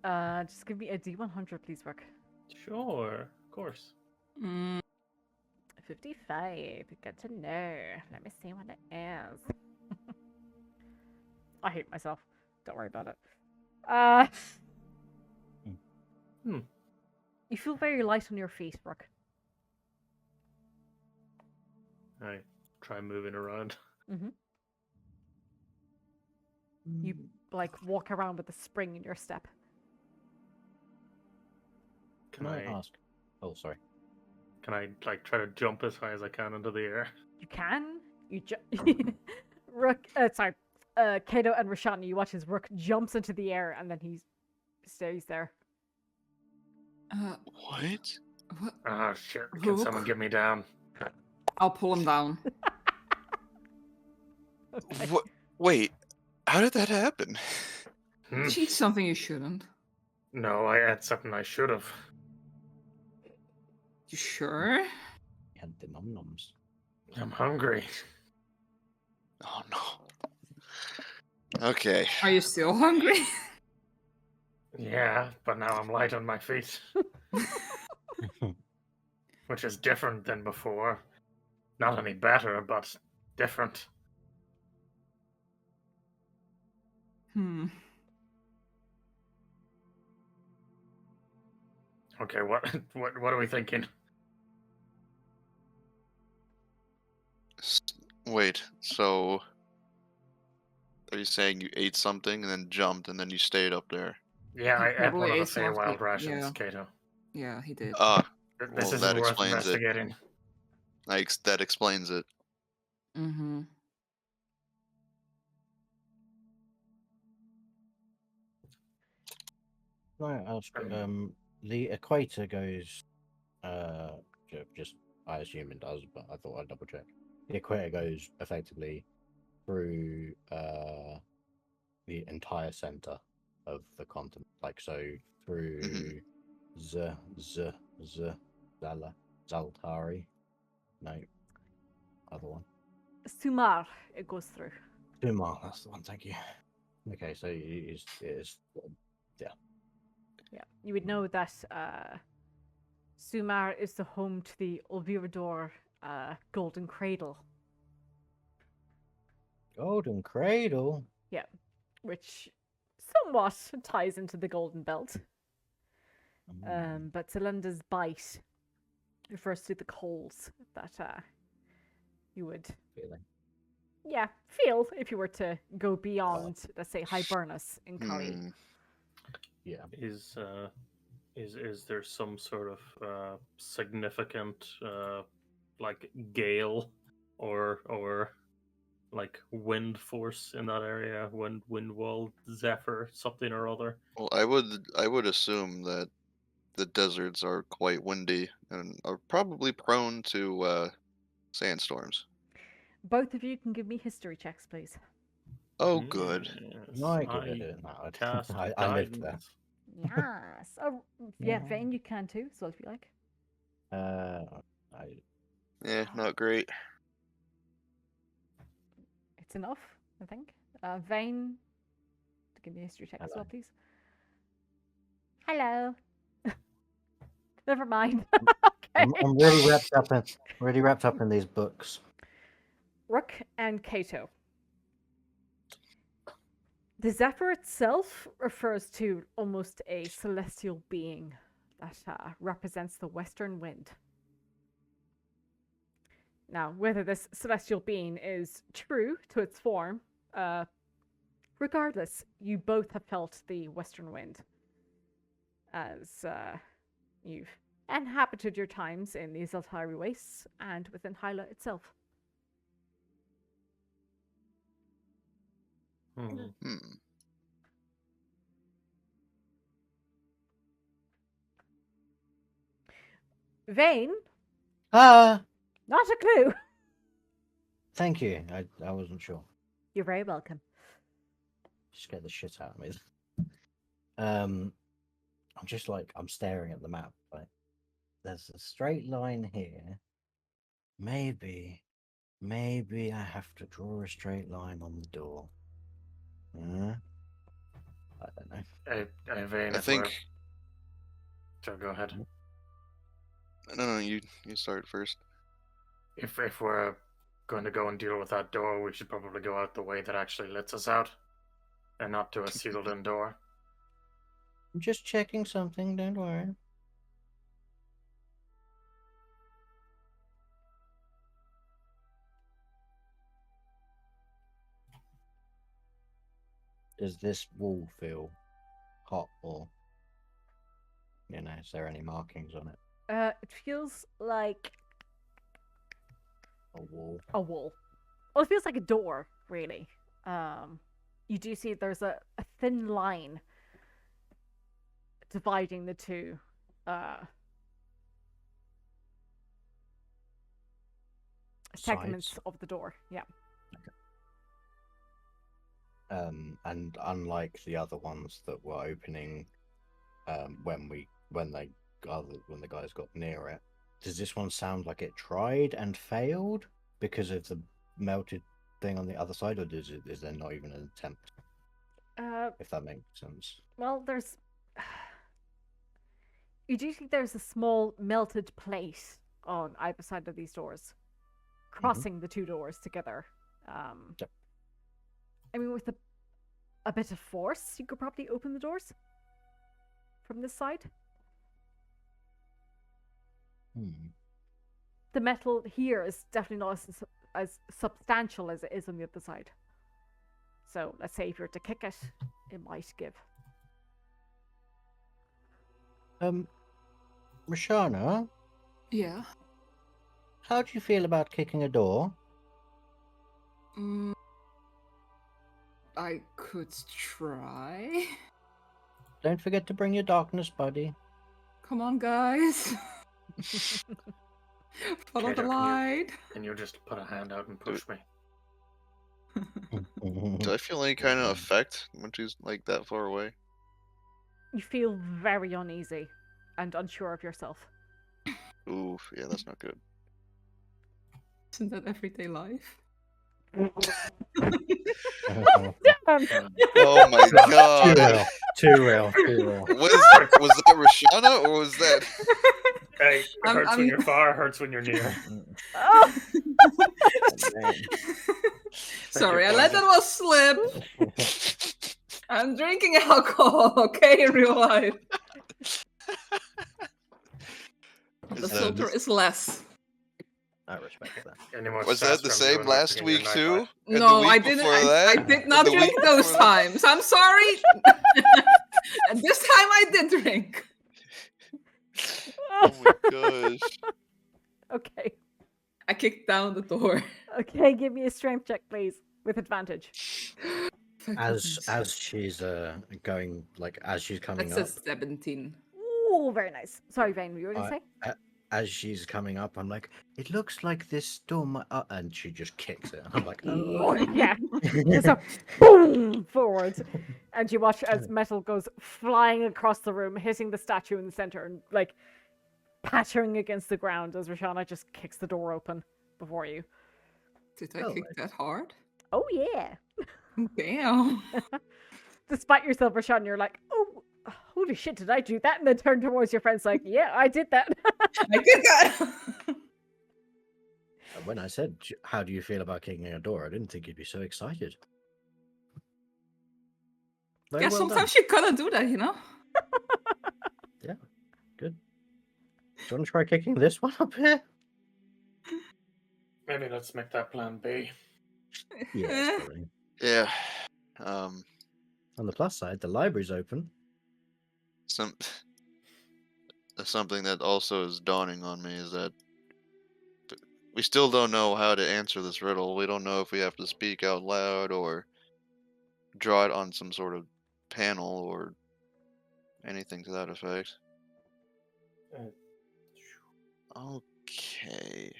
Okay. Just give me a D100, please, Rook. Sure, of course. 55. Good to know. Let me see what it is. I hate myself. Don't worry about it. You feel very light on your feet, Rook. I try moving around. You like walk around with a spring in your step. Can I ask? Oh, sorry. Can I like try to jump as high as I can into the air? You can. You Rook. Sorry. Kato and Rashani. You watch as Rook jumps into the air and then he stays there. What? What? Oh shit! Can someone Rook? get me down? I'll pull him down. Okay. What? Wait. How did that happen? Hmm. Did you eat something you shouldn't? No, I had something I should have. You sure? You had the nom noms. I'm hungry. Oh no. Okay. Are you still hungry? Yeah, but now I'm light on my feet, which is different than before. Not any better, but different. Okay, what are we thinking? Wait, so are you saying you ate something and then jumped and then you stayed up there? Yeah, He I ate one probably of the ate some of the- Feywild rations, yeah. Kato. Yeah, he did. Ah, This well, isn't that worth explains it. investigating. That explains it. Mm-hmm. Right, the equator goes, just, I assume it does, but I thought I'd double check. The equator goes effectively through the entire center of the continent, like so through Zaltari. No, other one. Sumar, it goes through. Umar, that's the one. Thank you. Okay, so it is yeah. Yeah, you would know that Sumar is the home to the Olvirador Golden Cradle. Golden Cradle. Yeah, which somewhat ties into the Golden Belt. But Zelenda's bite refers to the coals that you would Feeling. feel if you were to go beyond, let's say, Hibernus in Kali. Yeah. Is there some sort of significant like gale or like wind force in that area? Wind wall, zephyr, something or other? Well, I would assume that the deserts are quite windy and are probably prone to sandstorms. Both of you can give me history checks, please. Oh, good. Yes, No, I give it a no. cast I lived there. guidance. Yes. Oh, yeah, Vane, you can too, so if you like. Not great. It's enough, I think. Vane, to give me a history check as well, please. Hello. Never mind. I'm really wrapped up in these books. Rook and Kato. The Zephyr itself refers to almost a celestial being that represents the western wind. Now, whether this celestial being is true to its form, regardless, you both have felt the western wind as you've inhabited your times in the Zaltari Wastes and within Hyla itself. Vane? Not a clue. Thank you. I wasn't sure. You're very welcome. Scared the shit out of me. I'm just I'm staring at the map. Like, there's a straight line here. Maybe I have to draw a straight line on the door. I don't know. Vane, I think. So go ahead. No, you start first. If we're going to go and deal with that door, we should probably go out the way that actually lets us out, and not to a sealed-in door. I'm just checking something. Don't worry. Does this wall feel hot or, is there any markings on it? It feels like a wall. Well, it feels like a door, really. You do see there's a thin line dividing the two. Segments of the door. Yeah. And unlike the other ones that were opening, when the guys got near it, does this one sound like it tried and failed because of the melted thing on the other side, or is there not even an attempt? If that makes sense. Well, there's. You do think there's a small melted plate on either side of these doors, crossing the two doors together. Yep. I mean, with a bit of force, you could probably open the doors from this side. The metal here is definitely not as substantial as it is on the other side. So let's say if you were to kick it, it might give. Roshana, Yeah. how do you feel about kicking a door? I could try. Don't forget to bring your darkness, buddy. Come on, guys. Follow the Kato, light. Can you just put a hand out and push me? Do I feel any kind of effect when she's like that far away? You feel very uneasy and unsure of yourself. Oof, yeah, that's not good. Isn't that everyday life? Oh my god. Too real. Was that Roshana or was that? Hey, it hurts when you're far, hurts when you're near. Oh! Sorry, I let that one slip. I'm drinking alcohol, okay, in real life. The filter is less. I respect that. Was that the same last week too? And No, the week I didn't. before I that? did not And the drink week those before that? times. I'm sorry. And this time I did drink. Oh my gosh. Okay. I kicked down the door. Okay, give me a strength check, please, with advantage. As she's going, like as she's coming That up. says 17. Oh, very nice. Sorry, Vane, what were you going to say? As she's coming up, I'm like, it looks like this door might... and she just kicks it. I'm like, Oh, yeah. So, boom, forward. And you watch as metal goes flying across the room, hitting the statue in the center and, like, pattering against the ground as Roshana just kicks the door open before you. Did I kick that hard? Oh, yeah. Damn. Despite yourself, Roshana, you're like, oh, holy shit, did I do that? And then turn towards your friends like, yeah, I did that. I did that. When I said, how do you feel about kicking a door, I didn't think you'd be so excited. Very Yeah, well sometimes done. you gotta do that, you know? Yeah, good. Do you want to try kicking this one up here? Maybe let's make that plan B. Yes, probably. Yeah. On the plus side, the library's open. Something that also is dawning on me is that we still don't know how to answer this riddle. We don't know if we have to speak out loud or draw it on some sort of panel or anything to that effect. Okay.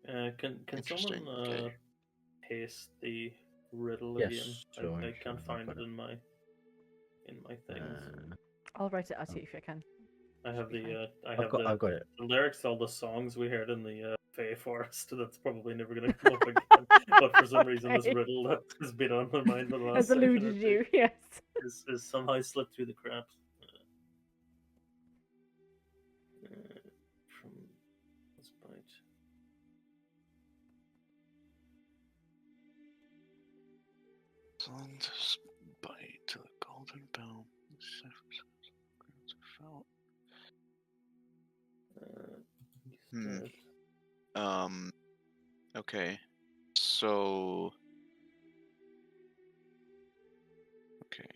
Can Interesting, someone okay. paste the riddle Yes, again? sure, I can't sure, find I've it got in my things. I'll write it out to you if you can. I have the I've got it. the lyrics to all the songs we heard in the Fey Forest. That's probably never going to come up again. But for some reason, this Okay. riddle that has been on my mind for the last Has session, eluded I you, think, yes. is somehow slipped through the cracks. From this bite. On this bite to the golden bell. Okay. So. Okay.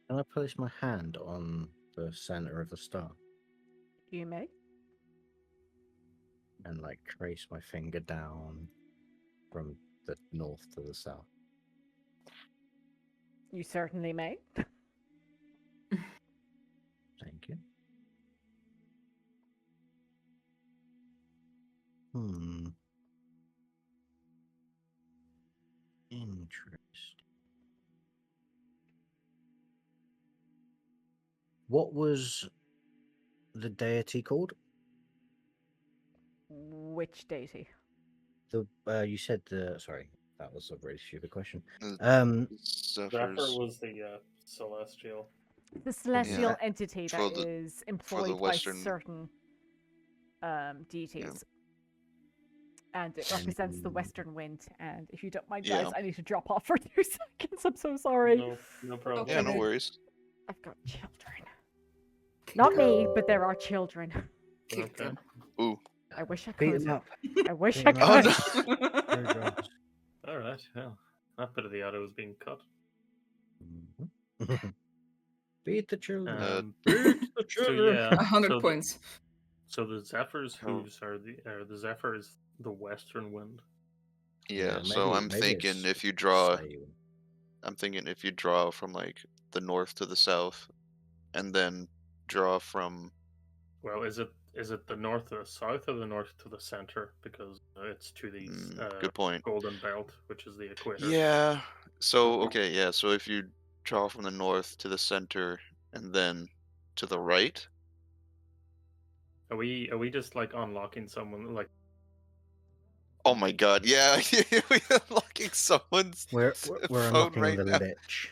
Can I place my hand on the center of the star You may. and like trace my finger down from the north to the south? You certainly may. Thank you. Interesting. What was the deity called? Which deity? You said the. Sorry, that was a really stupid question. Zephyr Zephyrs was the celestial. The celestial Yeah. entity For that the- is for the employed by Western- certain deities. And it represents the western wind. And if you don't mind, guys, Yeah. I need to drop off for 2 seconds. I'm so sorry. No problem. Yeah, no Okay. worries. I've got children. Not me, but there are children. Kick Okay. them. Ooh. I wish I Beat could. him up. I wish Beat I him up. could. Oh no. Very drugs. All right. Well, that bit of the audio is being cut. Mhm. Beat the children. Um, Beat the so children. yeah, 100 so points. So the Zephyr's Oh. hooves are the Zephyr is the western wind. Yeah, so maybe- I'm maybe thinking it's if you draw, Sayu. I'm thinking if you draw from like the north to the south, and then draw from. Well, is it the north to the south or the north to the center? Because it's to the Good point. golden belt, which is the equator. Yeah. So okay, yeah. So if you draw from the north to the center, and then to the right. Are we just like unlocking someone like? Oh my God! Yeah, we're unlocking someone's We're phone unlocking right the now. lich.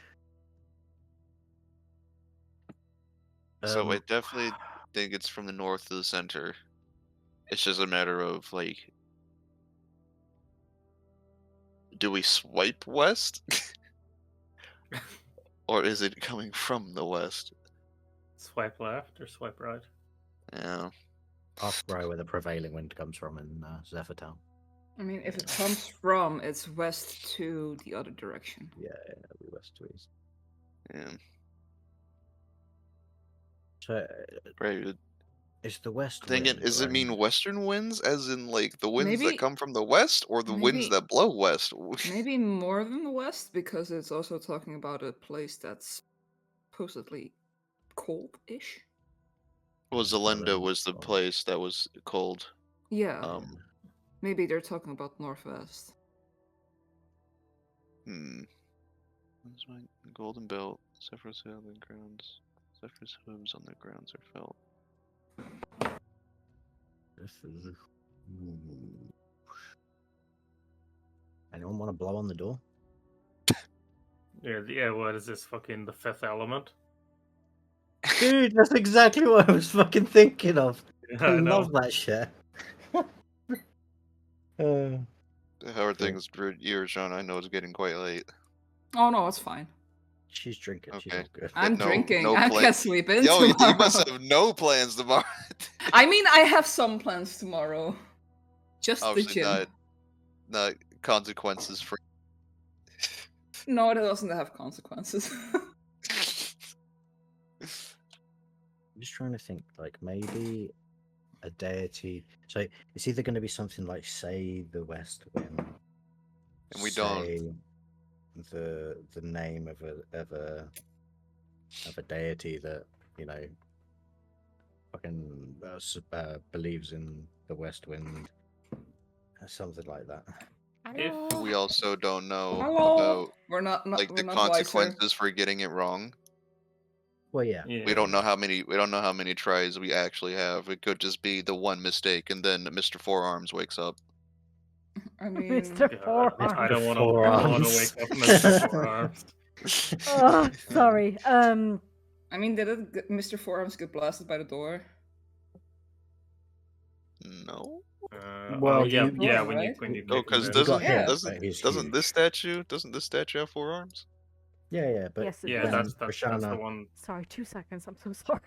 So I definitely think it's from the north to the center. It's just a matter of like, do we swipe west, or is it coming from the west? Swipe left or swipe right? Yeah. Ask Bri where the prevailing wind comes from in Zephyr Town. I mean, if it comes from, it's west to the other direction. Yeah, we west to east. Yeah. So Right. it's the west Thinking, wind, does it right? mean western winds, as in like the winds Maybe- that come from the west, or the winds maybe- that blow west? Maybe more than the west, because it's also talking about a place that's supposedly cold-ish. Well, Zelenda Southern was the or- place that was cold. Yeah, maybe they're talking about northwest. Where's my golden belt? Zephyr's sailing grounds. Zephyr's hooves on the grounds are felt. This is. Anyone want to blow on the door? Yeah. What is this? Fucking the fifth element? Dude, that's exactly what I was fucking thinking of. Yeah, I I know. love that shit. How are things for you, Sean? I know it's getting quite late. Oh no, it's fine. She's drinking. She's Okay. all good. I'm no- drinking. no I plan- can't sleep in Yo, tomorrow. you must have no plans tomorrow. I mean, I have some plans tomorrow. Just the Obviously gym. not consequences for. No, it doesn't have consequences. I'm just trying to think, like maybe a deity. So it's either going to be something like, say, the West Wind, And we don't. say the name of a deity that fucking believes in the West Wind, something like that. If We also don't know Hello. about We're not like we're the not wiser. consequences for getting it wrong. Well, yeah. We don't know how many tries we actually have. It could just be the one mistake, and then Mr. Forearms wakes up. I mean, Mr. God, Forearms. I don't want to Forearms. wake up Mr. Forearms. Oh, sorry. I mean, Mr. Forearms get blasted by the door? No. Well, yeah, you- yeah. Oh, When you right. when you No, kick him because in. got doesn't hit, doesn't but he's doesn't this statue have 4 arms? Yeah, but Yes, it Yeah, does. that's Roshana- the one. Sorry, 2 seconds. I'm so sorry.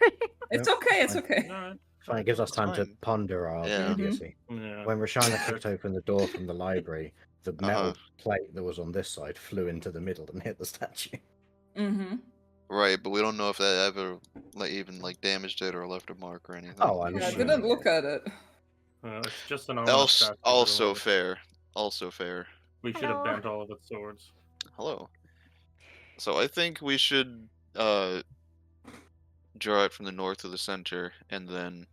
It's Nope, okay, it's fine. okay. Alright. fine, it gives us It's time to fine. ponder our Yeah. idiocy. Yeah. When Roshana kicked open the door from the library, the metal Uh-huh. plate that was on this side flew into the middle and hit the statue. Mm-hmm. Right, but we don't know if that ever even damaged it or left a mark or anything. Oh, I'm Yeah, I sure. didn't look at it. It's just an ominous statue, Also otherwise fair. Also fair. We should have Hello. bent all of its swords. Hello. So I think we should draw it from the north to the center, and then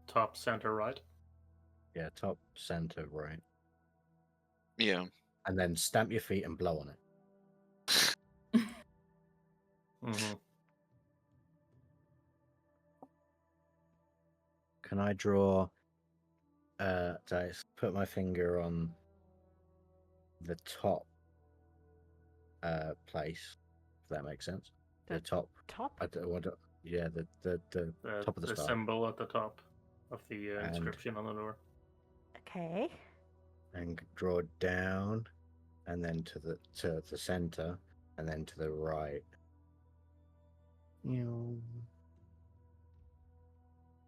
Top center right. Yeah, top center, right. yeah. And then stamp your feet and blow on it. Mm-hmm. can I draw? Put my finger on the top place. If that makes sense. The top. Top? Yeah, the top of the star. symbol at the top of the And- inscription on the door. Okay. And draw down, and then to the center, and then to the right.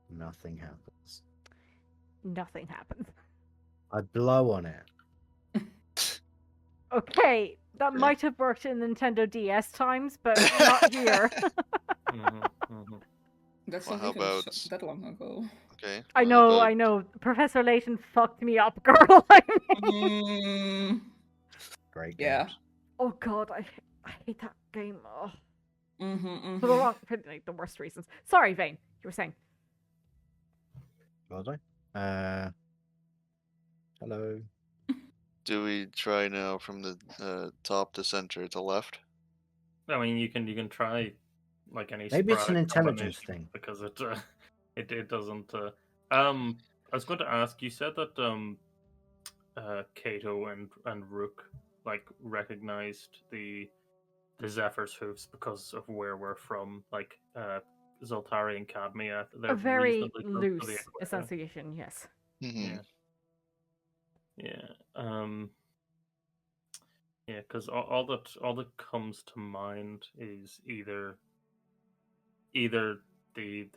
Nothing happens. Nothing happens. I blow on it. Okay, that Okay. might have worked in Nintendo DS times, but not here. That's Well, not how even about- that long ago. Okay. I well, know, about- I know. Professor Layton fucked me up, girl. I mean- Great. Yeah. games. Oh god, I hate that game. Oh, Mm-hmm, for like the worst reasons. Sorry, Vane. You were saying. Was I? Hello. Do we try now from the top to center to left? I mean, you can try like any. Maybe it's an sporadic intelligence combination, thing. because it doesn't. I was going to ask. You said that Kato and Rook like recognized the Zephyr's hoofs because of where we're from, like Zoltari and Cadmia. They're A very reasonably close to loose the equator. association, yes. Mhm. Yeah. Yeah, because all that comes to mind is either the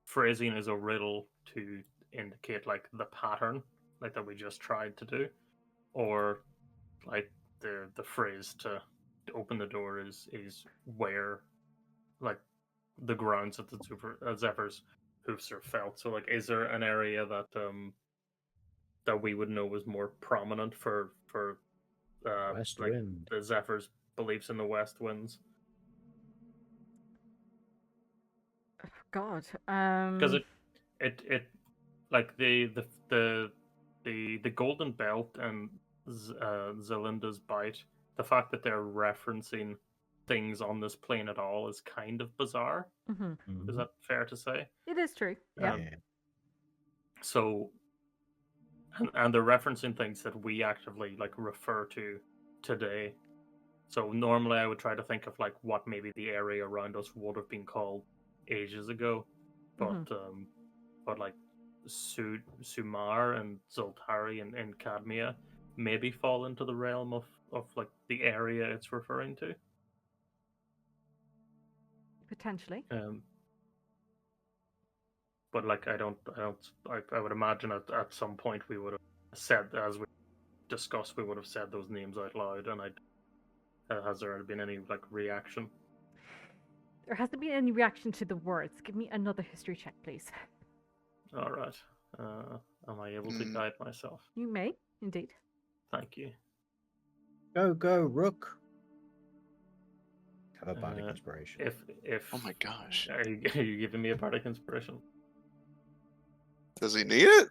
phrasing is a riddle to indicate like the pattern, like that we just tried to do, or like the phrase to open the door is where like the grounds of the Zephyr's hoofs are felt. So like, is there an area that that we would know was more prominent for West like wind. the Zephyr's beliefs in the west winds? God. Because it like the golden belt and Zelinda's bite, the fact that they're referencing things on this plane at all is kind of bizarre. Mhm. Is that fair to say? It is true. Yeah. Yeah. So, and they're referencing things that we actively like refer to today. So normally I would try to think of like what maybe the area around us would have been called ages ago, but but like Sumar and Zoltari and Cadmia maybe fall into the realm of like the area it's referring to. Potentially. But like I would imagine at some point we would have said, as we discussed, we would have said those names out loud, and has there been any like reaction? There hasn't been any reaction to the words. Give me another history check, please. All right. Am I able to guide myself? You may, indeed. Thank you. Go, Rook. Have a bardic inspiration. If Oh my gosh. are you giving me a bardic inspiration? Does he need it?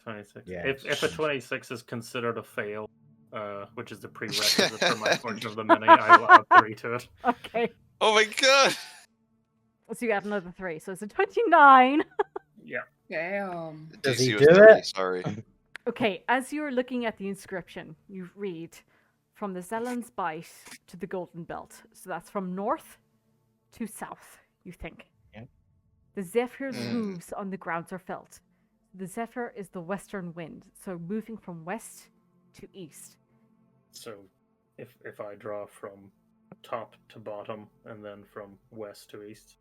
26. Yeah. If a 26 is considered a fail, which is the prerequisite for my portion of the mini, I will add 3 to it. Okay. Oh my god. So you add another 3. So it's a 29. Yeah. Damn. Does he DC do was 30, it? Sorry. Okay, as you're looking at the inscription, you read from the Zeland's Bite to the Golden Belt. So that's from north to south, you think. Yep. The Zephyr's hooves on the grounds are felt. The Zephyr is the western wind, so moving from west to east. So if I draw from top to bottom and then from west to east.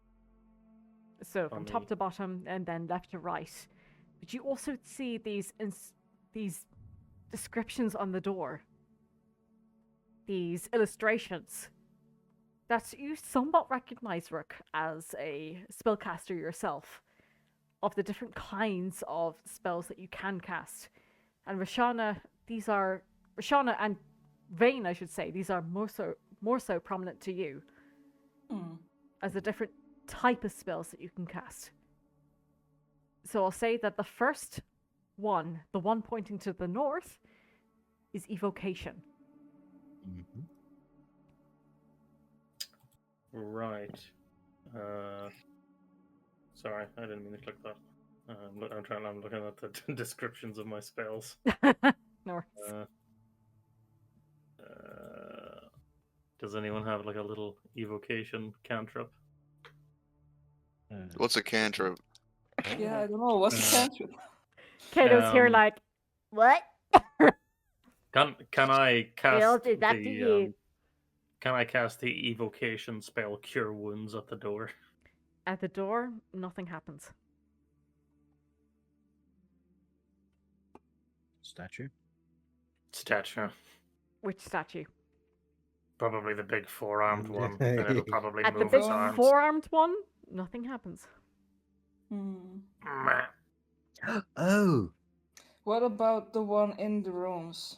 So from On top the- to bottom and then left to right. But you also see these descriptions on the door. These illustrations that you somewhat recognize, Rook, as a spellcaster yourself, of the different kinds of spells that you can cast. And Rashana and Vane, I should say, these are more so prominent to you as a different type of spells that you can cast. So I'll say that the first one, the one pointing to the north, is evocation. Right. Sorry, I didn't mean to click that. I'm looking at the descriptions of my spells. No worries. Does anyone have like a little evocation cantrip? What's a cantrip? Yeah, I don't know. What's the cantrip? Kato's here Um, like, What? Can I cast Well, it's up to the you. can I cast the evocation spell Cure Wounds at the door? at the door, nothing happens. Statue. Statue. Which statue? Probably the big four-armed one. And it'll probably At the move big its arms. four-armed one, nothing happens. Meh. Oh, What about the one in the rooms?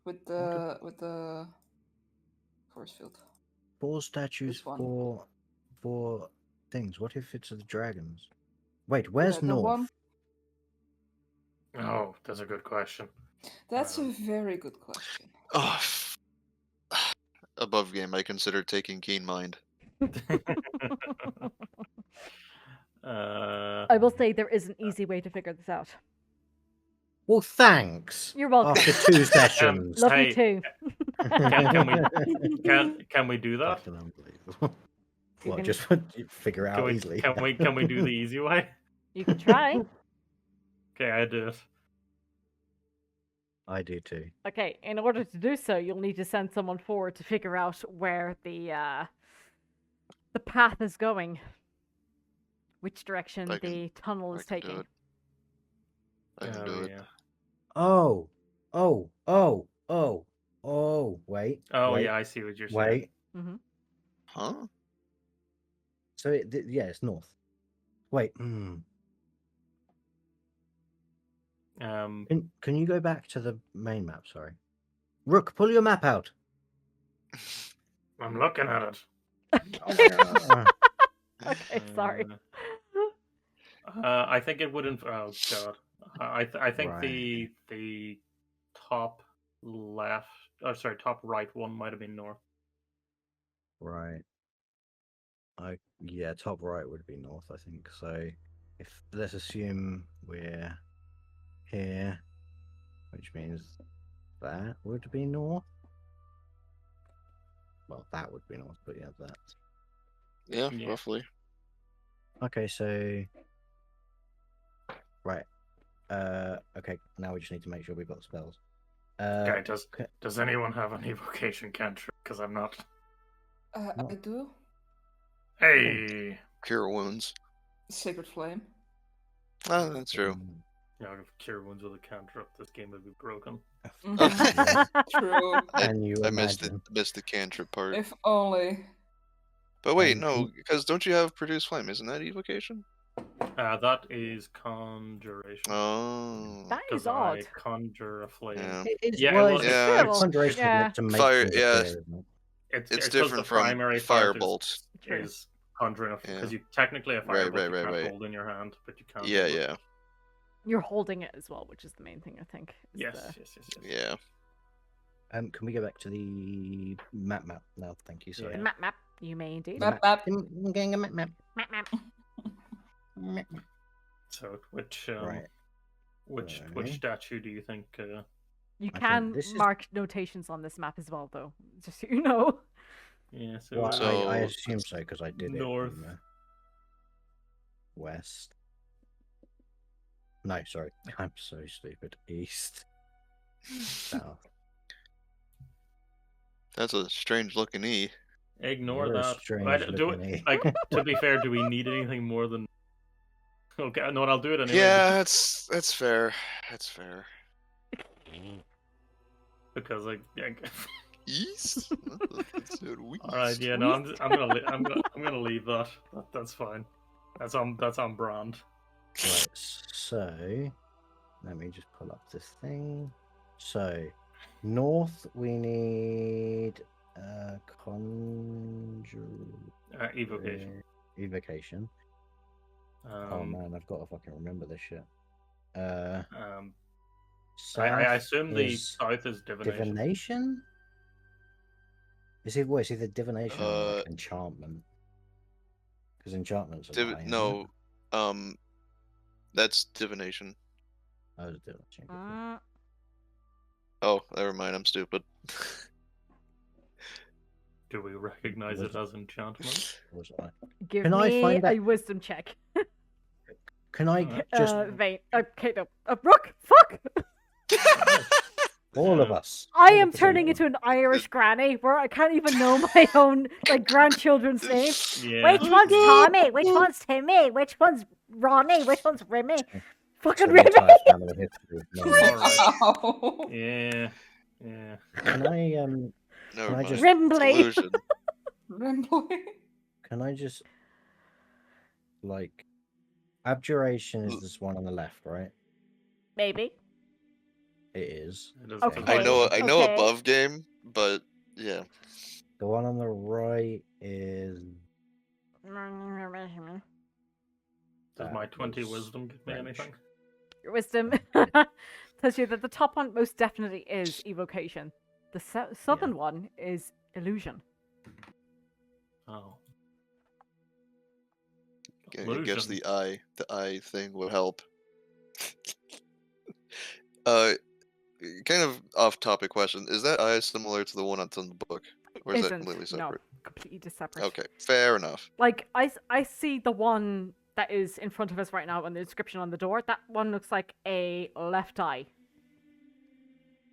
With the force field. 4 statues This one. for things. What if it's the dragons? Wait, where's Yeah, the North? one- Oh, that's a good question. That's a very good question. Oh, above game, I consider taking Keen Mind. I will say there is an easy way to figure this out. Well, thanks. You're welcome. After 2 sessions. Love Hey, you too. Can we do that? Fucking unbelievable. You What, can- just figure out easily? Can we do the easy way? You can try. Okay, I do it. I do too. Okay, in order to do so, you'll need to send someone forward to figure out where the path is going, which direction the tunnel is I can do taking. it. I can Oh, do it. yeah. Wait. Oh wait, yeah, I see what you're saying. Wait. Mm-hmm. Huh? So yeah, it's north. Wait. Can you go back to the main map? Sorry. Rook, pull your map out. I'm looking at it. Okay, sorry. I think it wouldn't. Oh god. I think Right. the top left. Oh, sorry, top right one might have been north. Right. Yeah, top right would be north, I think. So if let's assume we're here, which means that would be north. Well, that would be north, but yeah, that. Yeah, Yeah. roughly. Okay, so right. Okay, now we just need to make sure we've got the spells. Okay, does anyone have an evocation cantrip? Because I'm not. I do. Hey. Cure Wounds. Sacred Flame. Oh, that's true. Yeah, if Cure Wounds with a cantrip, this game would be broken. True. And you I missed imagine. the cantrip part. If only. But wait, Um, no, because don't you have Produce Flame? Isn't that evocation? That is conjuration. Oh. That is Because odd. I conjure a flame. Yeah. Yeah, well, it was. Yeah. Still, conjuration yeah. meant to make Fire- things yeah. appear, isn't it? It's It's 'cause different the from primary part Firebolt. True. is conjuring a because Yeah. you technically a Right, firebolt right, you right, can't right. hold in your hand, but you can. Yeah, hold it. yeah. You're holding it as well, which is the main thing, I think. is Yes, the- yes. Yeah. Can we go back to the map now? Thank you. Sorry. Yeah. Map. You may indeed. Map, map. I'm getting a map. Map. So which Right. which Okay. statue do you think? You think can this is- mark notations on this map as well, though, just so you know. Yeah. So, Well, So, I assume so because I did north. it. In the west. No, sorry. I'm so stupid. East. South. That's a strange looking E. ignore You're a that. strange Do looking E. like to be fair, do we need anything more than? Okay, no, I'll do it anyway. Yeah, that's fair. That's fair. Because like. East? That's it, All right, yeah, no, I'm gonna leave that. That's fine. That's on brand. Right, so let me just pull up this thing. So north we need Evocation. Evocation. Oh man, I've got to fucking remember this shit. South I assume the is south is divination. divination. Is it either divination or like Uh, enchantment? Because enchantments are dying, isn't it? No, that's divination. Oh, it's divination. Oh, never mind. I'm stupid. Do we recognize it as enchantment? Was I? Give Can I me find a that- wisdom check. Can I just Vane. Okay, no. Rook, fuck! all of us? I am 100% turning into an Irish granny where I can't even know my own grandchildren's name. Yeah. Which one's Tommy? Which one's Timmy? Which one's Ronnie? Which one's Rimmy? Fucking So the Rimmy! entire family history. No, Alright. Wow. Yeah. Yeah. Can I Never I mind. just- Rimbly. Illusion. Rambling. can I just like abjuration is this one on the left, right? Maybe. It is. It is Okay. I know Okay. above game, but yeah. The one on the right is Does my That 20 was wisdom give me French. anything? Your wisdom tells you that the top one most definitely is evocation. The southern one is illusion. Oh. I guess Illusion. the eye thing would help. Kind of off-topic question. Is that eye similar to the one that's in the book, or is that Isn't. completely No, separate? completely separate. Okay, fair enough. Like, I see the one that is in front of us right now on the description on the door. That one looks like a left eye.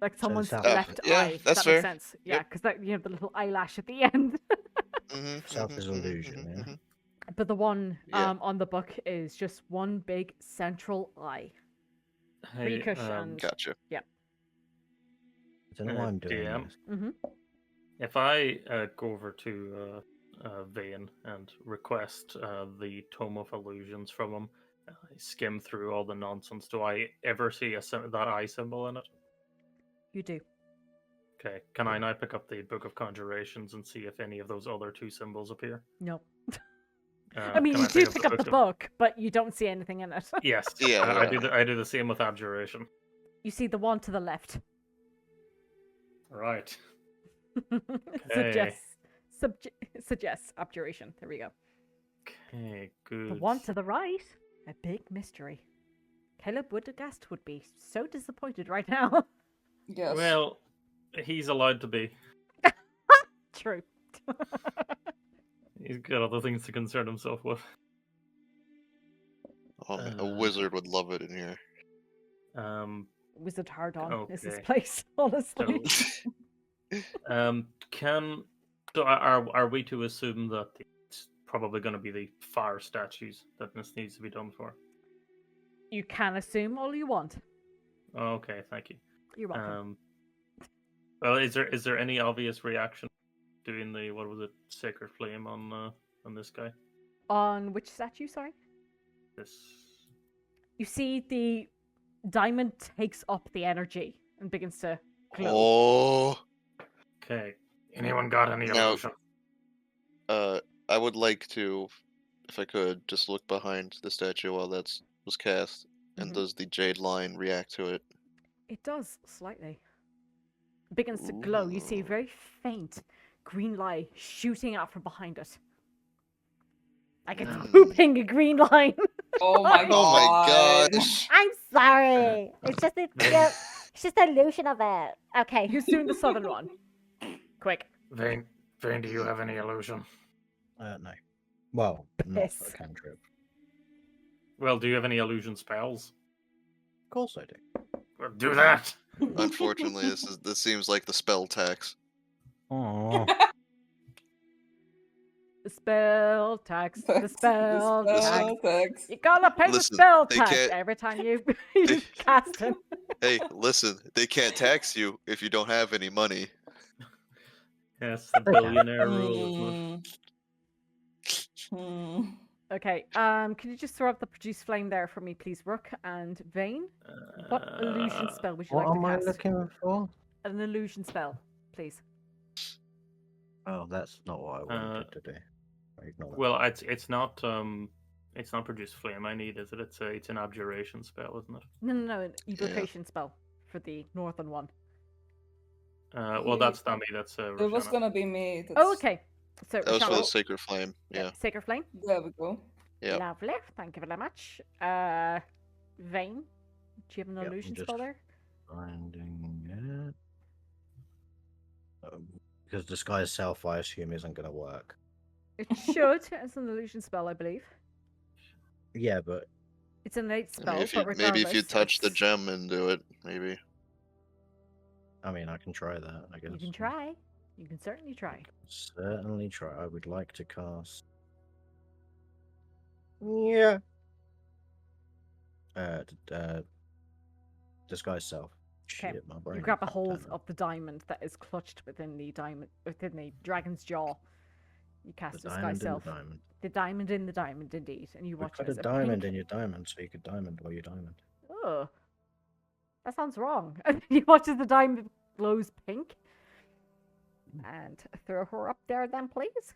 Like someone's south. left Yeah, eye. if that's that makes fair. sense. Yeah, Yep. because that the little eyelash at the end. South is illusion, yeah. But the one Yeah. on the book is just one big central eye. Hey, Freakish and Gotcha. I don't know why I'm doing DM. this. hmm if I go over to Vane and request the Tome of Illusions from him, I skim through all the nonsense. Do I ever see that eye symbol in it? You do. Okay. Can I now pick up the Book of Conjurations and see if any of those other two symbols appear? No. Uh, I mean, can you do pick up the of- book, but you don't see anything in it. Yes. Yeah, I yeah. do the same with Abjuration. You see the one to the left. Right. Suggests abjuration. There we go. Okay, good. The one to the right, a big mystery. Caleb Woodgast would be so disappointed right now. Yes. Well, he's allowed to be. True. He's got other things to concern himself with. Oh, man, a wizard would love it in here. Wizard hard on is this Okay. place, honestly. Are we to assume that it's probably going to be the fire statues that this needs to be done for? You can assume all you want. Okay, thank you. You're welcome. Well, is there any obvious reaction doing the sacred flame on this guy? On which statue, sorry? This. You see the diamond takes up the energy and begins to glow. Oh, Okay. Anyone got any Now- illusion? I would like to, if I could, just look behind the statue while that was cast. And Mhm. does the jade line react to it? It does, slightly. It begins to glow. You see a Ooh. very faint green light shooting out from behind it. Like it's Mm. pooping a green line. Oh my god. Oh my gosh! I'm sorry. It's just it's just an illusion of it. Okay. Who's doing the southern one? Quick. Vane, do you have any illusion? No. Well, not for Piss. a cantrip. Well, do you have any illusion spells? Of course I do. Well, do that. Unfortunately, this seems like the spell tax. Oh, The spell tax. The spell tax. tax. You gotta pay Listen, the spell they tax can't- every time you cast it. Hey, listen, they can't tax you if you don't have any money. Yes, the billionaire rule. Isn't it? Hmm. Okay, can you just throw up the produce flame there for me, please, Rook and Vane? What illusion spell would you what like am to I cast? looking for? An illusion spell, please. Oh, that's not what I wanted to do. I ignore that. Well, it's not produce flame. I need is it? It's an abjuration spell, isn't it? No, an evocation spell for the northern one. Well, that's not me. That's It was Roshana. gonna be me. Oh, okay. So That was for the Rochelle, Sacred Flame. Yeah. Sacred Flame. There we go. Yep. Lovely. Thank you very much. Vane, do you have an Yep, I'm illusion just- spell there? Finding it. Because disguise self, I assume, isn't going to work. It should. It's an illusion spell, I believe. Yeah, but It's an innate I spell, mean, if you, but maybe if you regardless, touch the it's- gem and do it, maybe. I mean, I can try that. I guess You can try. You can certainly try. Certainly try. I would like to cast. Yeah. Disguise self. Okay, Shit, my brain. You grab a fucked hold that of the diamond that is clutched within the dragon's jaw. You now. cast The disguise diamond in self. the diamond. The diamond in the diamond, indeed, and you We watch put as a diamond pink... in your diamond, so you could diamond while you diamond. Oh, that sounds wrong. You watch as the diamond glows pink. And throw her up there, then, please.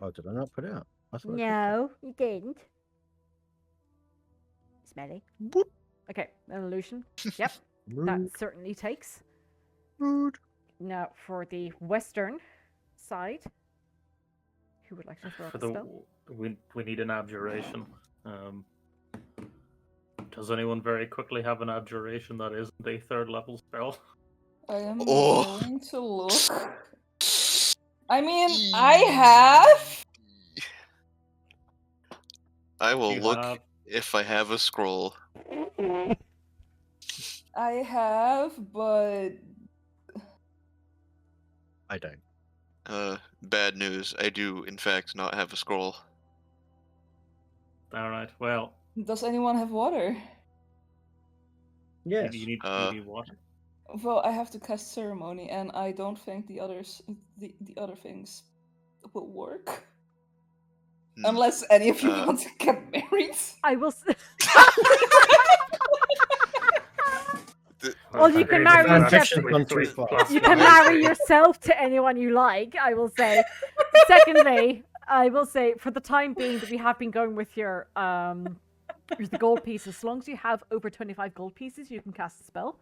Oh, did I not put it out? I thought I did. No, you didn't. Smelly. Okay, an illusion. Yep, that certainly takes. Rude. Now, for the western side, who would like to throw up For a spell? we need an abjuration. Does anyone very quickly have an abjuration that isn't a 3rd level spell? I am Oh. going to look. I mean, I have. I will You look have- if I have a scroll. I have, but I don't. Bad news. I do, in fact, not have a scroll. All right. Well, does anyone have water? Yes. you need water. Well, I have to cast ceremony, and I don't think the other things will work. Hmm. Unless any of you Uh, want to get married. I will. Th- Well, you can marry yourself. You can marry yourself to anyone you like, I will say. Secondly, I will say, for the time being that we have been going with your the gold pieces, as long as you have over 25 gold pieces, you can cast a spell.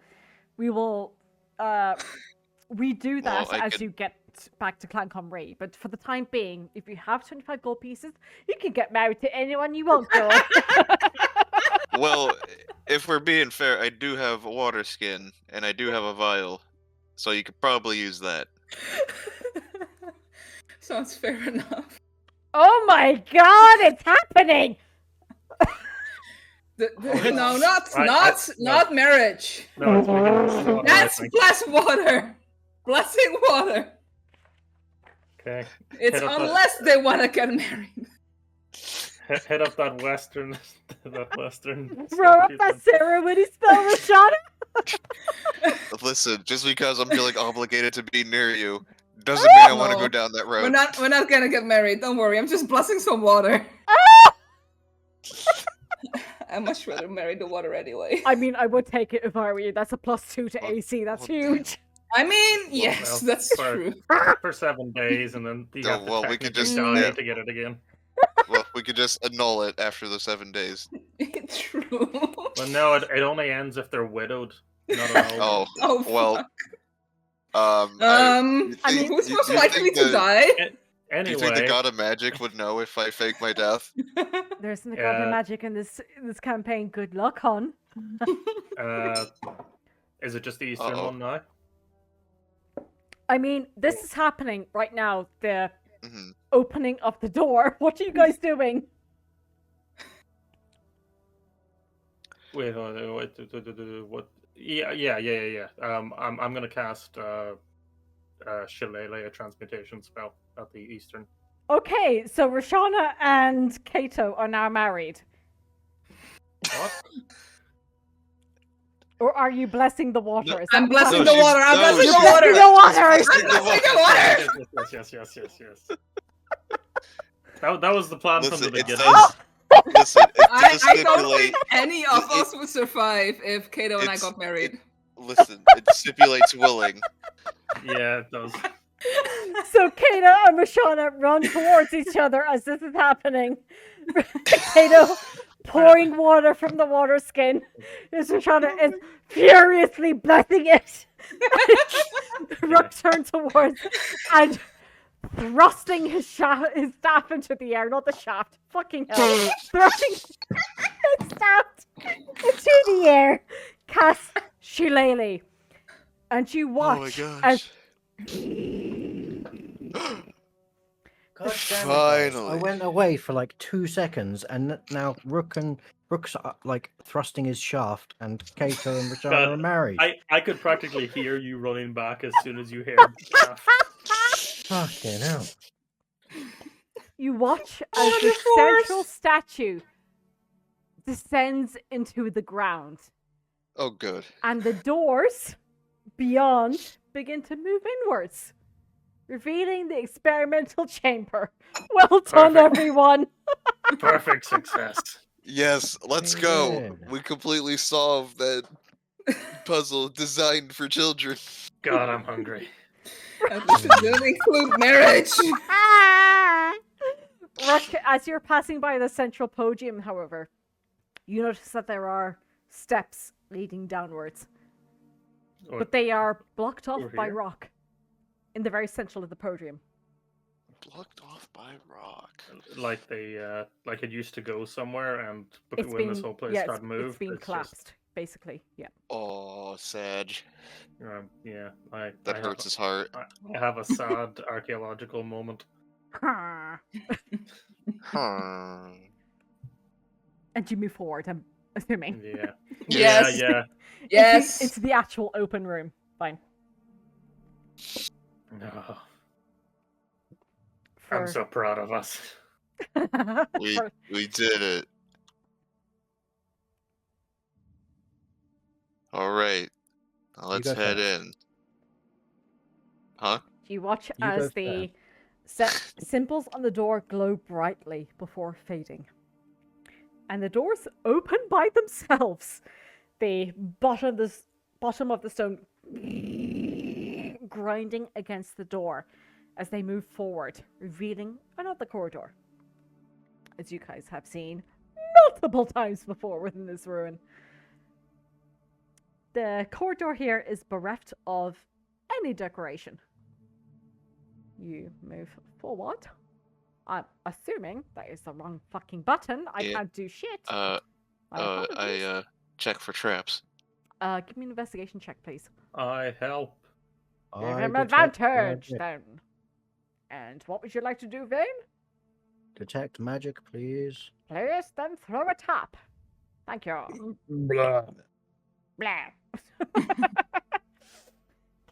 We will redo that Well, I as could- you get back to Clancom Ray. But for the time being, if you have 25 gold pieces, you can get married to anyone you want, girl. Well, if we're being fair, I do have a water skin, and I do have a vial, so you could probably use that. Sounds fair enough. Oh my god, it's happening! No, no. not marriage. No, it's water, I That's think. bless water. Blessing water. Okay. It's Hit up that- unless they want to get married. Hit up that western. Throw up that ceremony spell, Rashada! Listen, just because I'm feeling obligated to be near you, doesn't mean I want to No. go down that road. We're not gonna get married. Don't worry. I'm just blessing some water. I much rather marry the water anyway. I mean, I would take it if I were you. That's a +2 to Well- AC. That's well, huge. I mean, yes, well, that's for- true. for 7 days, and then you Oh, have to well, we could technically just- die yeah. to get it again. Well, we could just annul it after the 7 days. True. But no, it only ends if they're widowed. Not at all. Oh, Oh, well. fuck. I mean, Who's most you likely think to the- die? Do you Anyway, think the god of magic would know if I fake my death? There's no god of Yeah. magic in this campaign. Good luck, hon. is it just the eastern Uh-oh. one now? I mean, this is happening right now. The hmm opening of the door. What are you guys doing? Wait, what? Yeah. I'm gonna cast Shillelagh, a transmutation spell at the eastern. Okay, so Rashana and Kato are now married. What? Or are you blessing the water? No, Is that I'm what blessing No, the water. I'm no, blessing she's the water. blessing the water? I'm blessing the water. Yes. That was the plan from the Listen, it beginning. says. Listen, it I does don't stipulate. think any of it- us would survive if Kato and I It's- got married. Listen, it stipulates willing. Yeah, it does. So Kato and Rashana run towards each other as this is happening. Kato pouring water from the water skin. Shoshana is furiously blessing it. Rook turns towards and thrusting his staff into the air, not the shaft. Fucking hell. Thrusting his staff into the air. Casts Shillelagh. And you watch as... God damn it, guys. Finally. I went away for like 2 seconds, and now Rook's like thrusting his shaft, and Kato and Rashana are married. I could practically hear you running back as soon as you heard the shaft. Fucking hell. You watch as the central statue descends into the ground. Oh, good. And the doors beyond begin to move inwards, revealing the experimental chamber. Well done, Perfect. everyone! Perfect success. Yes, let's go. Good. We completely solved that puzzle designed for children. God, I'm hungry. And this doesn't include marriage. Rush, as you're passing by the central podium, however, you notice that there are steps leading downwards. But they are blocked off Over by here? rock in the very central of the podium. Blocked off by rock. Like they, like it used to go somewhere, and It's when been, this whole place yeah, got moved, it's been just- collapsed, basically. Yeah. Oh, sad. yeah, That hurts his heart. I have a sad archaeological moment. Huh. And you move forward, I'm assuming. Yeah. Yes. Yeah. Yes. It's the actual open room. Fine. No. For... I'm so proud of us. We did it. All right. Now let's go head first. in. Huh? You watch You as go the symbols on the door glow brightly before fading. And the doors open by themselves. The bottom of the stone grinding against the door as they move forward, revealing another corridor. As you guys have seen multiple times before within this ruin. The corridor here is bereft of any decoration. You move forward. I'm assuming that is the wrong fucking button. I Yeah. can't do shit. I apologies. check for traps. Give me an investigation check, please. I help. Give I him detect advantage, magic. then. And what would you like to do, Vane? Detect magic, please. Please, then throw a tap. Thank you. Blah. Blah.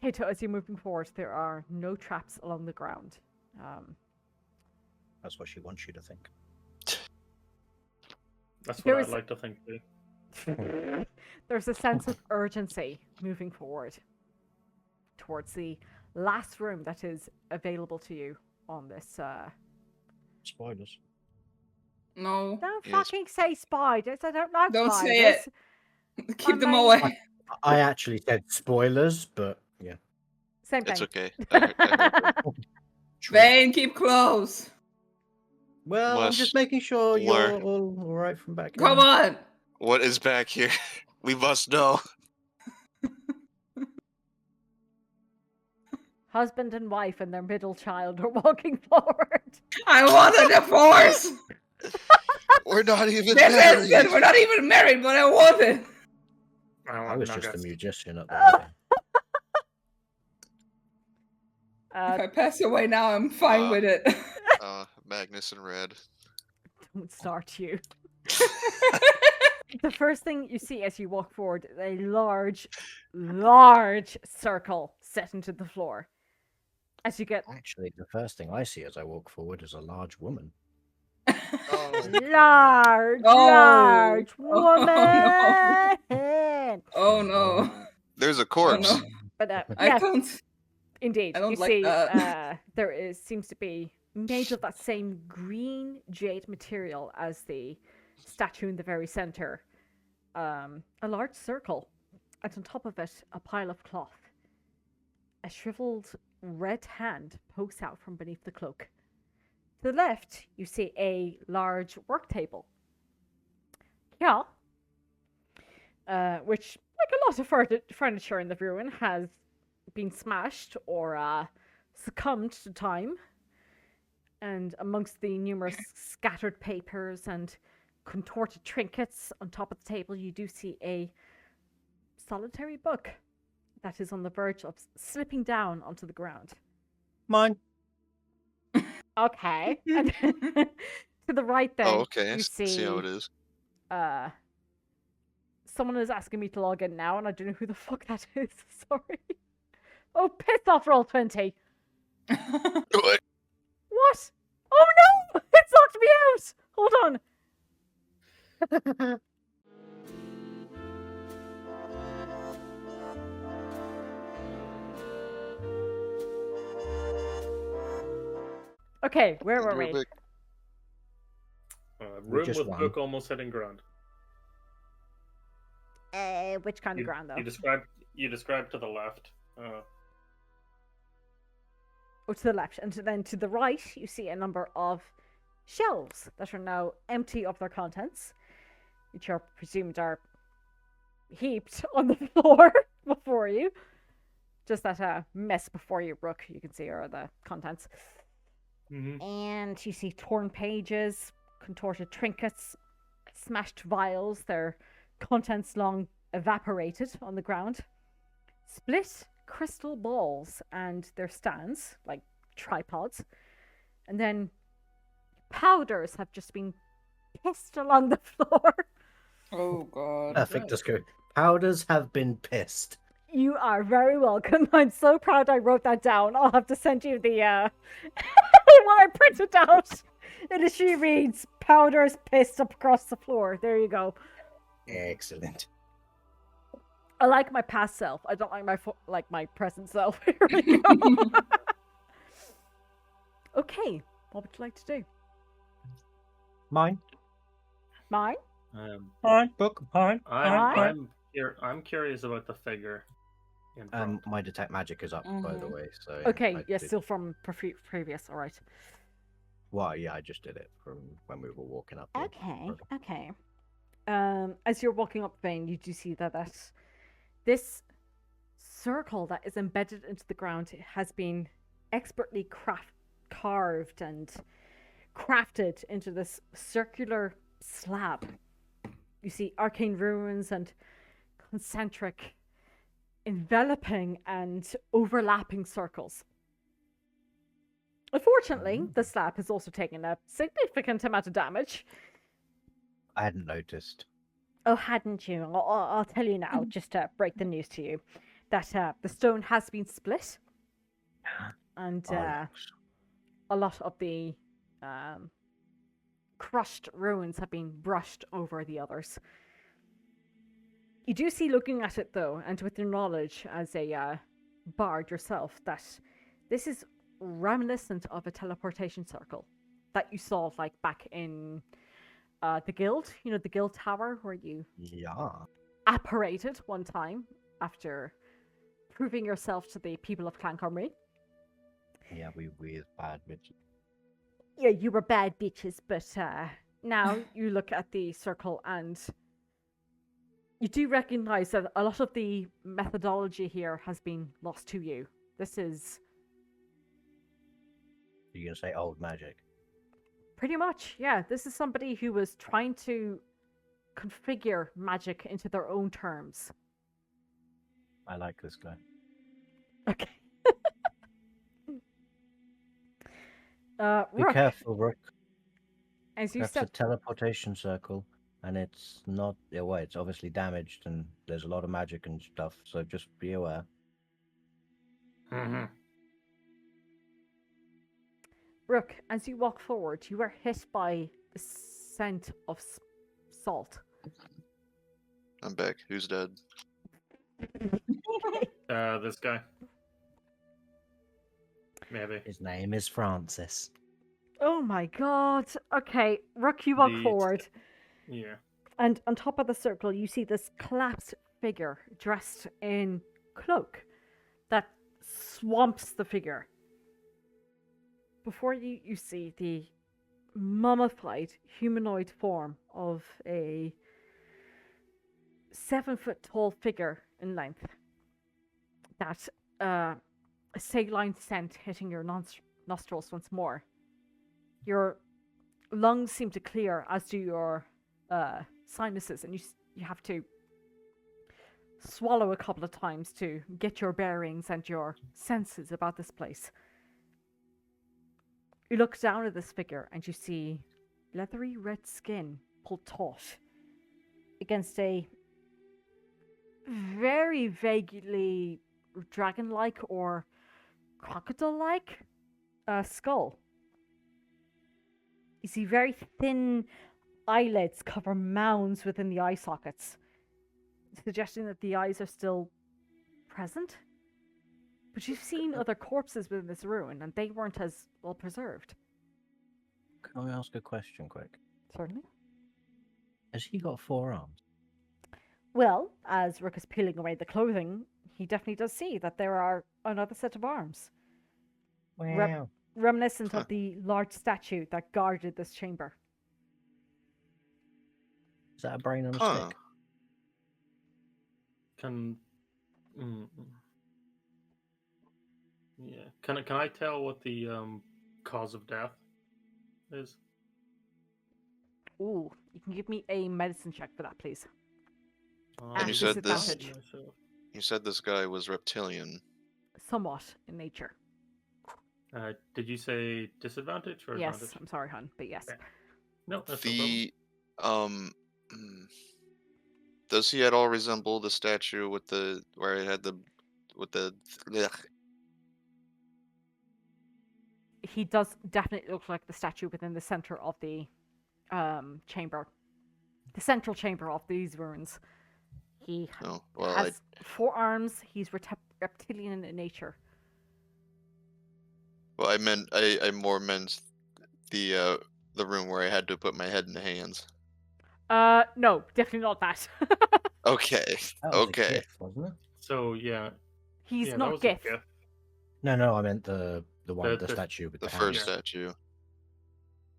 Kato, as you're moving forward, there are no traps along the ground. That's what she wants you to think. That's There what is- I'd like to think too. There's a sense of urgency moving forward towards the last room that is available to you on this. Spoilers. No. Don't Yes. fucking say spiders. I don't like Don't spiders. say it. Keep them main- away. I actually said spoilers, but yeah. Same thing. It's okay. I heard you. Vane, keep close. Well, I'm Must just making sure you're learn. all right from back Come here. on. What is back here? We must know. Husband and wife and their middle child are walking forward. I wanted a force. We're not even This is married. it. We're not even married, but I want it. I I want was just a nuggets. musician at the time. If I pass away now, I'm fine with it. Magnus and Red. Don't start you. The first thing you see as you walk forward is a large circle set into the floor. As you get Actually, the first thing I see as I walk forward is a large woman. large Oh. woman. Oh no. There's a Oh corpse. no. But I yes, can't. indeed, I don't you like see that. there seems to be made of that same green jade material as the statue in the very center. A large circle, and on top of it, a pile of cloth. A shriveled red hand pokes out from beneath the cloak. To the left, you see a large work table. Yeah. Which, like a lot of furniture in the ruin, has been smashed or succumbed to time. And amongst the numerous scattered papers and contorted trinkets on top of the table, you do see a solitary book that is on the verge of slipping down onto the ground. Mine. Okay. And to the right then, Oh, okay. I you see how it see is. someone is asking me to log in now, and I don't know who the fuck that is. Sorry. Oh, piss off, Roll20. What? What? Oh no! It's locked me out! Hold on. Okay, where were we? Rubik. Room just with won. book almost hitting ground. Which kind of ground, though? You described to the left. Oh, to the left. And then to the right, you see a number of shelves that are now empty of their contents, which are presumed are heaped on the floor before you. Just that mess before you, Rook, you can see are the contents. Mm-hmm. And you see torn pages, contorted trinkets, smashed vials, their contents long evaporated on the ground, split crystal balls and their stands, like tripods, and then powders have just been pissed along the floor. Oh god. Perfect, Disco. Powders have been pissed. You are very welcome. I'm so proud I wrote that down. I'll have to send you the what I printed out. It literally reads powders pissed up across the floor. There you go. Excellent. I like my past self. I don't like my present self. Here we go. Okay, what would you like to do? Mine. Mine? Mine. Book. Mine. I'm curious about the figure. In front. My detect magic is up, by the way. So. Okay, yes, still from previous. All right. Well, yeah, I just did it from when we were walking up. Okay. As you're walking up the vein, you do see that this circle that is embedded into the ground has been expertly carved and crafted into this circular slab. You see arcane runes and concentric, enveloping and overlapping circles. Unfortunately, the slab has also taken a significant amount of damage. I hadn't noticed. Oh, hadn't you? I'll tell you now, just to break the news to you, that the stone has been split, and a lot of the crushed ruins have been brushed over the others. You do see, looking at it though, and with your knowledge as a bard yourself, that this is reminiscent of a teleportation circle that you saw like back in the guild, you know, the guild tower where you apparated one time after proving yourself to the people of Clan Cymru. Yeah, we were bad bitches. Yeah, you were bad bitches, but now you look at the circle and you do recognize that a lot of the methodology here has been lost to you. This is... You're going to say old magic? Pretty much, yeah. This is somebody who was trying to configure magic into their own terms. I like this guy. Okay. Be Rook, careful, Rook. as you That's said, a teleportation circle, and it's not... well, it's obviously damaged, and there's a lot of magic and stuff, so just be aware. Mm-hmm. Rook, as you walk forward, you are hit by the scent of salt. I'm back. Who's dead? This guy. Maybe. His name is Francis. Oh my god. Okay, Rook, you walk forward. Yeah. And on top of the circle, you see this collapsed figure dressed in cloak that swamps the figure. Before you, you see the mummified humanoid form of a 7-foot-tall figure in length. That a saline scent hitting your nostrils once more. Your lungs seem to clear, as do your sinuses, and you have to swallow a couple of times to get your bearings and your senses about this place. You look down at this figure and you see leathery red skin pulled taut against a very vaguely dragon-like or crocodile-like skull. You see very thin eyelids cover mounds within the eye sockets, suggesting that the eyes are still present. But you've seen other corpses within this ruin, and they weren't as well preserved. Can I ask a question quick? Certainly. Has he got 4 arms? Well, as Rook is peeling away the clothing, he definitely does see that there are another set of arms. Wow. Reminiscent of the large statue that guarded this chamber. Is that a brain on a Huh. stick? Can I tell what the cause of death is? Ooh, you can give me a medicine check for that, please. And you At said this- disadvantage. You said this guy was reptilian. Somewhat in nature. Did you say disadvantage or Yes, advantage? I'm sorry, hon, but yes. Okay. No, that's no problem. The does he at all resemble the statue with the where it had the with the ugh. He does definitely look like the statue within the center of the chamber. The central chamber of these ruins. He Oh, well, has 4 arms. He's reptilian in nature. I meant I more meant the room where I had to put my head in the hands. No, definitely not that. Okay. That was Okay. a gift, wasn't it? So yeah, He's yeah, that not was a Gith. gift. No, I meant the one, the The- statue with The the first hands. statue.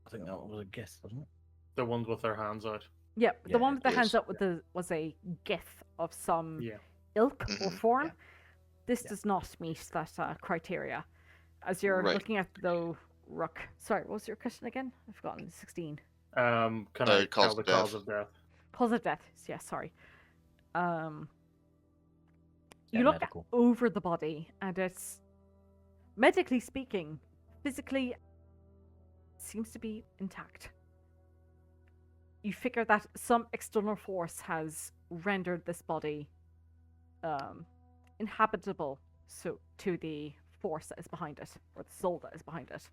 I think that was a gift, wasn't it? The ones with their hands out. Yeah, Yeah, the one with the yes. hands up with was a Gith of some Yeah. ilk or Mhm. form. Yeah. This Yeah. does not meet that criteria. As you're Right. looking at the Rook. Sorry, what was your question again? I've forgotten. 16. Can I Cause tell the of death. cause of death? Cause of death. Yeah, sorry. You Yeah, look medical. over the body, and it's, medically speaking, physically, seems to be intact. You figure that some external force has rendered this body inhabitable to the force that is behind it, or the soul that is behind it.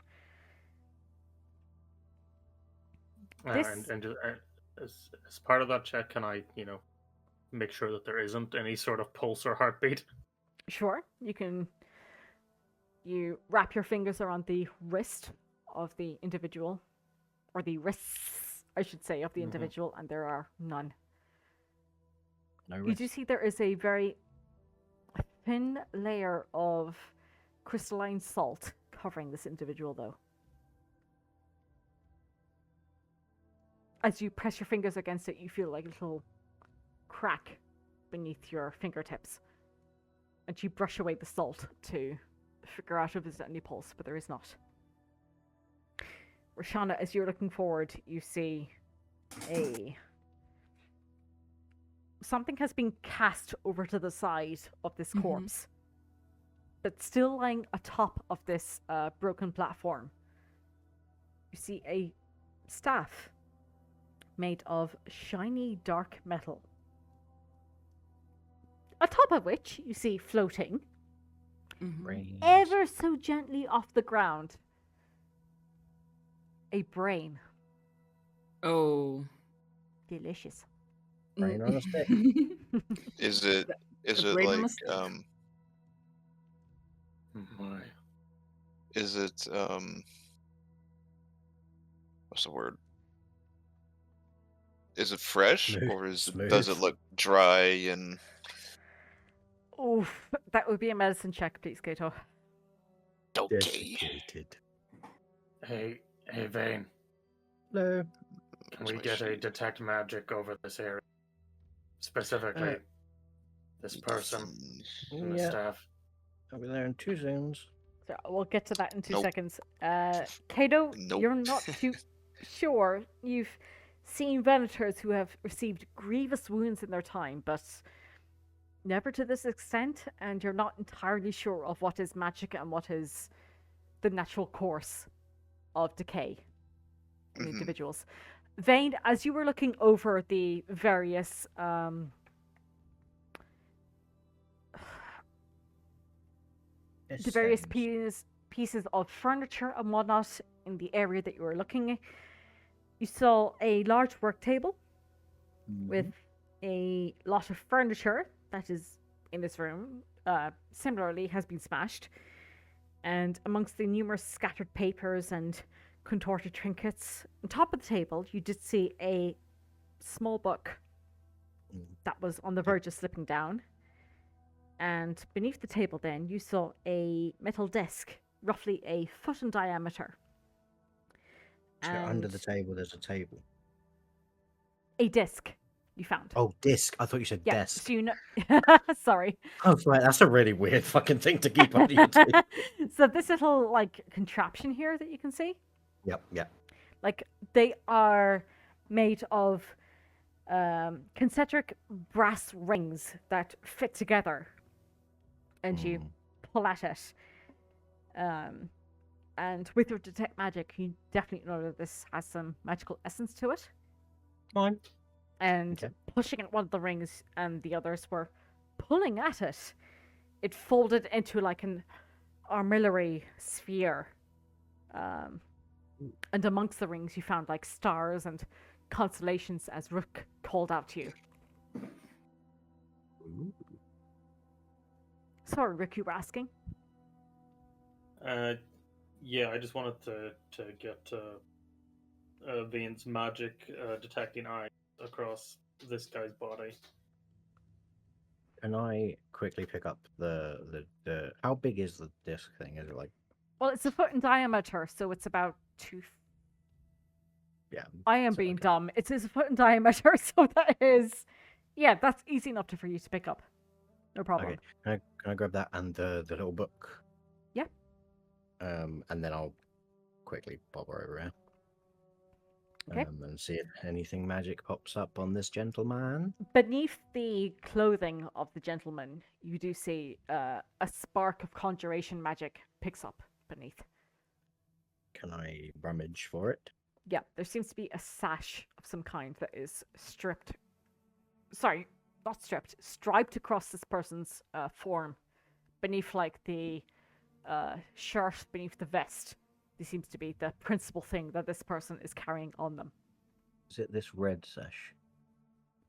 This- And as part of that check, can I, make sure that there isn't any sort of pulse or heartbeat? Sure, you wrap your fingers around the wrist of the individual, or the wrists, I should say, of the Mhm. individual, and there are none. No You risk. do see there is a very thin layer of crystalline salt covering this individual, though. As you press your fingers against it, you feel like a little crack beneath your fingertips. And you brush away the salt to figure out if there's any pulse, but there is not. Roshana, as you're looking forward, you see something has been cast over to the side of this Mhm. corpse, but still lying atop of this broken platform. You see a staff made of shiny dark metal, atop of which you see floating Mhm. Brains. ever so gently off the ground a brain. Oh. Delicious. Brain on a stick. Is it a brain on a like stick. My. is it what's the word? Is it fresh Smooth. or does it Smooth. look dry and Oof, that would be a medicine check, please, Kato. okay? Desiccated. Hey, Vane. Hello. Can Where's we my get a sheet? detect magic over this area? Specifically, this person and the Yeah, staff. I'll be there in 2 seconds. So we'll get to that in 2 Nope. seconds. Kato, Nope. you're not too sure. You've seen Venators who have received grievous wounds in their time, but never to this extent, and you're not entirely sure of what is magic and what is the natural course of decay in individuals. Vane, as you were looking over the various pieces of furniture and whatnot in the area that you were looking at, you saw a large work table with a lot of furniture that is in this room, similarly has been smashed, and amongst the numerous scattered papers and contorted trinkets on top of the table, you did see a small book that was on the verge of slipping down. And beneath the table then, you saw a metal disc, roughly a foot in diameter. So under the table, there's a table. A disc you found. Oh, disc. I thought you said Yeah, desk. so you know... Sorry. Oh, right. That's a really weird fucking thing to keep under your table. So this little, like, contraption here that you can see, Yep. like, they are made of concentric brass rings that fit together, and you pull at it. And with your detect magic, you definitely know that this has some magical essence to it. Fine. And pushing at one of the rings, and the others were pulling at it. It folded into like an armillary sphere. And amongst the rings, you found like stars and constellations, as Rook called out to you. Sorry, Rook, you were asking? Yeah, I just wanted to get Vane's magic detecting eye across this guy's body. Can I quickly pick up the how big is the disc thing? Is it like... Well, it's a foot in diameter, so it's about 2. Yeah. I am being dumb. It's a foot in diameter, so that is... Yeah, that's easy enough for you to pick up. No problem. Okay. Can I grab that and the little book? Yeah. And then I'll quickly pop over here. Okay. And see if anything magic pops up on this gentleman. Beneath the clothing of the gentleman, you do see a spark of conjuration magic picks up beneath. Can I rummage for it? Yeah, there seems to be a sash of some kind that is stripped. Sorry, not stripped. Striped across this person's form. Beneath, like, the shirt, beneath the vest. This seems to be the principal thing that this person is carrying on them. Is it this red sash?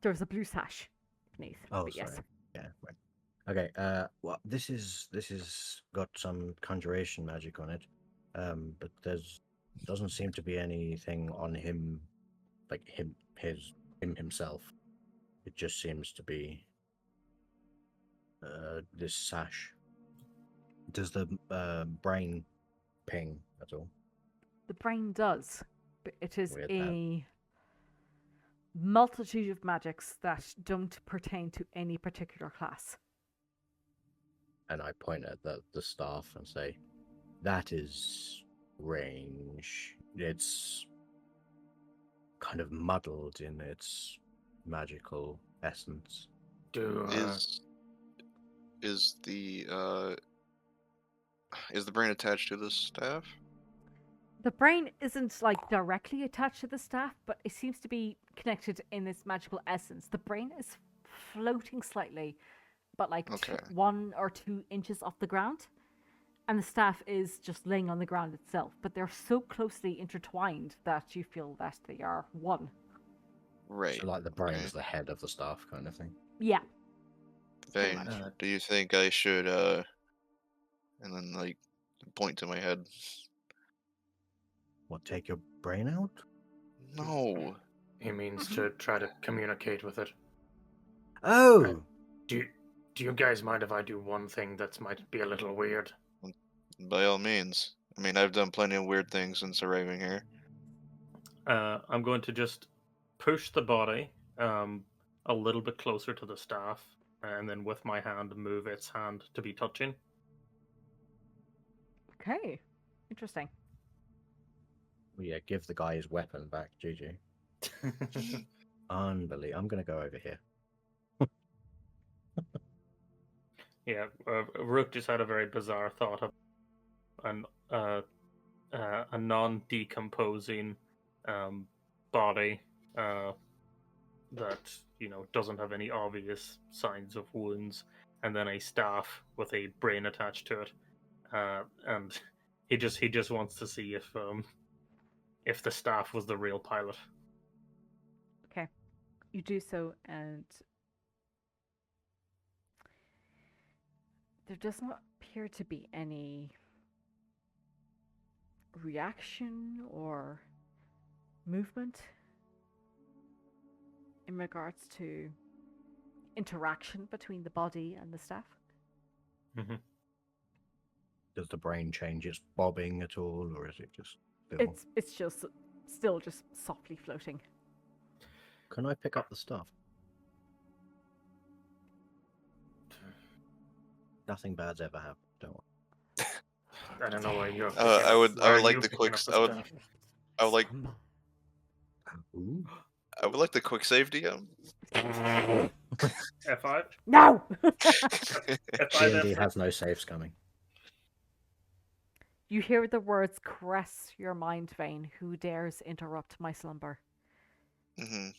There's a blue sash beneath. Oh, but sorry. Yes. Yeah, right. Okay, well, this is got some conjuration magic on it. But doesn't seem to be anything on him, like him himself. It just seems to be this sash. Does the brain ping at all? The brain does, but it is Weird a multitude of magics that don't pertain to any particular class. And I point at the staff and say, that is range. It's kind of muddled in its magical essence. Is the brain attached to the staff? The brain isn't like directly attached to the staff, but it seems to be connected in this magical essence. The brain is floating slightly, but like 1 or 2 inches off the ground. And the staff is just laying on the ground itself. But they're so closely intertwined that you feel that they are one. Right. So like the brain is the head of the staff kind of thing. Yeah. Vane, do you think I should, and then, like, point to my head? What, take your brain out? No. He means to try to communicate with it. Oh! Do you guys mind if I do one thing that might be a little weird? By all means. I mean, I've done plenty of weird things since arriving here. I'm going to just push the body. a little bit closer to the staff, and then with my hand move its hand to be touching. Okay. Interesting. Well, yeah, give the guy his weapon back, GG. Unbelievable. I'm going to go over here. Yeah, Rook just had a very bizarre thought of a non-decomposing body that doesn't have any obvious signs of wounds, and then a staff with a brain attached to it, and he just wants to see if the staff was the real pilot. Okay. You do so, and there does not appear to be any reaction or movement in regards to interaction between the body and the staff. Mm-hmm. Does the brain change its bobbing at all, or is it just still... It's just still just softly floating. Can I pick up the stuff? Nothing bad's ever happened, don't worry. I don't know why you're. I would like you the picking quick. up the I would like. Ooh. I would like the quick save DM. F5. No. F5. D&D has no saves coming. You hear the words caress your mind vein. Who dares interrupt my slumber? Mm-hmm.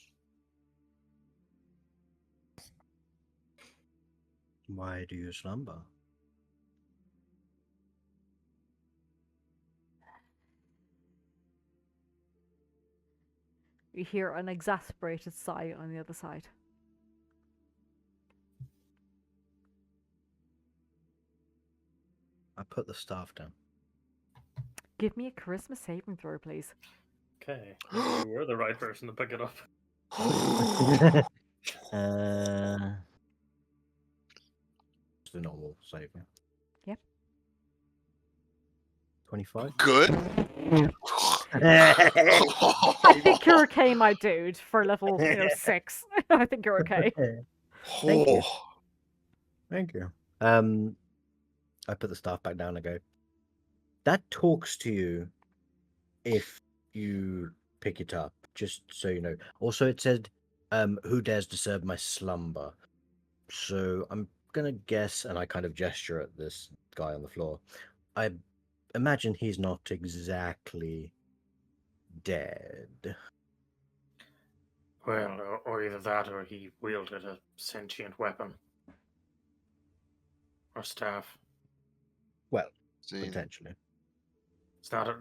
Why do you slumber? You hear an exasperated sigh on the other side. I put the staff down. Give me a charisma saving throw, please. Okay, you were the right person to pick it up. It's the normal saving. Yep. 25? Good. I think you're okay, my dude, for level 6. I think you're okay. Thank you. Thank you. I put the staff back down and go, that talks to you if you pick it up, just so you know. Also, it said, who dares disturb my slumber? So I'm gonna guess, and I kind of gesture at this guy on the floor. I imagine he's not exactly dead. Well, or either that, or he wielded a sentient weapon. Or staff. Well, See, potentially. It's not. It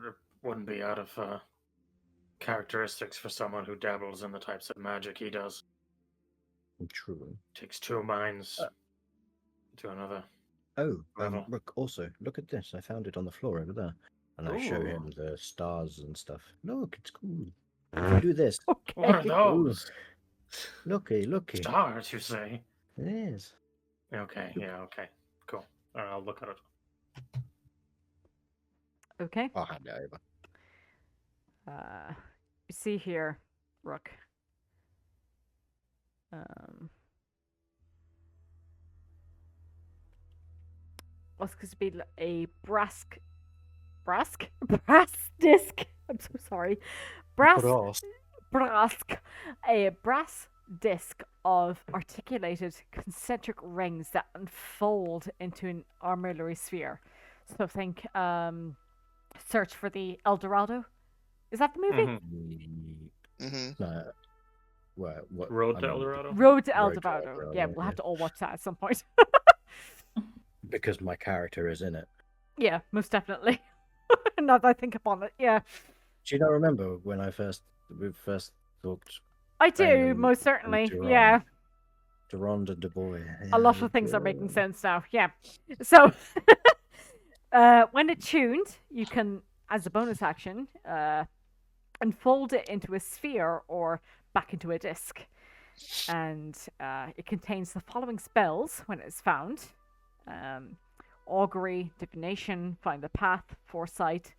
wouldn't be out of characteristics for someone who dabbles in the types of magic he does. True. Takes two minds to another. Oh, level. look, also, look at this. I found it on the floor over there. And I show Ooh. him the stars and stuff. Look, it's cool. If you do this. What are Okay. those? Looky. Stars, you say? It is. Okay, yeah, okay. Cool. I'll look at it. Okay. I'll hand it over. You see here, Rook. What's going to be a brass disc. I'm so sorry. A brass disc of articulated concentric rings that unfold into an armillary sphere. So think Search for the El Dorado. Is that the movie? Mm-hmm. No. What? Road to El Dorado? Road to El Road to El Dorado. Dorado, Yeah, we'll have yeah. to all watch that at some point. Because my character is in it. Yeah, most definitely. Now that I think upon it, yeah. Do you not remember when we first talked? I do, Random most certainly. Durand. Yeah. Durand and Du Bois. A lot of things are making sense now. Yeah. So, when it's tuned, you can, as a bonus action, unfold it into a sphere or back into a disc. And it contains the following spells when it's found. Augury, divination, find the path, foresight,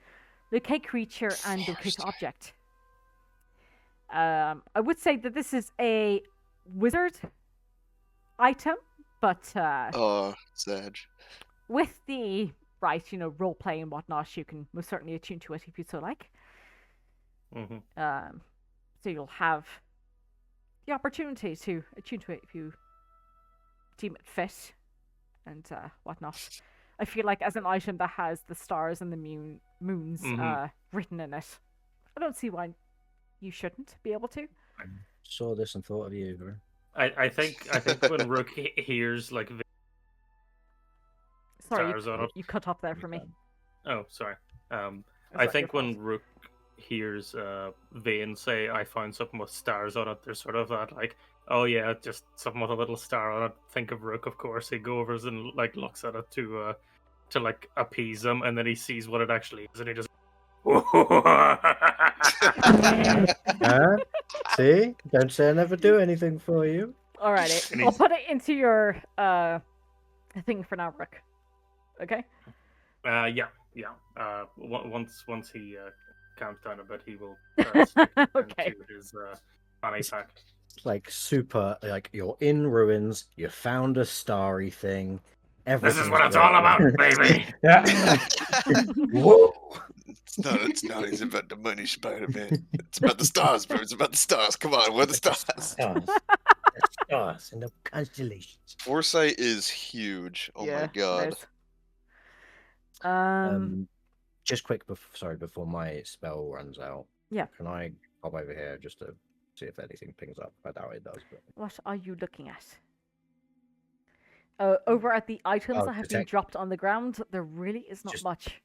locate creature, and locate object. I would say that this is a wizard item, but Oh, Sag. with the right, role play and whatnot, you can most certainly attune to it if you so like. Mm-hmm. So you'll have the opportunity to attune to it if you deem it fit and whatnot. I feel like as an item that has the stars and the moons written in it, I don't see why you shouldn't be able to. Saw this and thought of you, bro. I think when Rook hears like Sorry, stars on it. you cut off there for me. Oh, sorry. It's I not think your when fault. Rook hears Vane say, "I found something with stars on it," there's sort of that like, "Oh yeah, just something with a little star on it." Think of Rook, of course. He goes over and like looks at it to like appease him, and then he sees what it actually is, and he just. See? Don't say I never do anything for you. Alrighty, And I'll he's- put it into your thing for now, Rook. Okay. Yeah. Once he calms down a bit, he will stick Okay. into his fanny pack. It's like super, like you're in ruins, you found a starry thing. This is what everything's it's all working. about, baby. Whoa! It's not his about the money, Spider-Man. It's about the stars, bro. It's about the stars. Come on, we're the stars. Stars. The stars and the constellations. Foresight is huge. Oh Yeah, my it god. is. Just quick, before my spell runs out. Yeah. Can I pop over here just to see if anything pings up? I doubt it does. But... What are you looking at? Over at the items that have been detect. dropped on the ground, there really is not Just- much.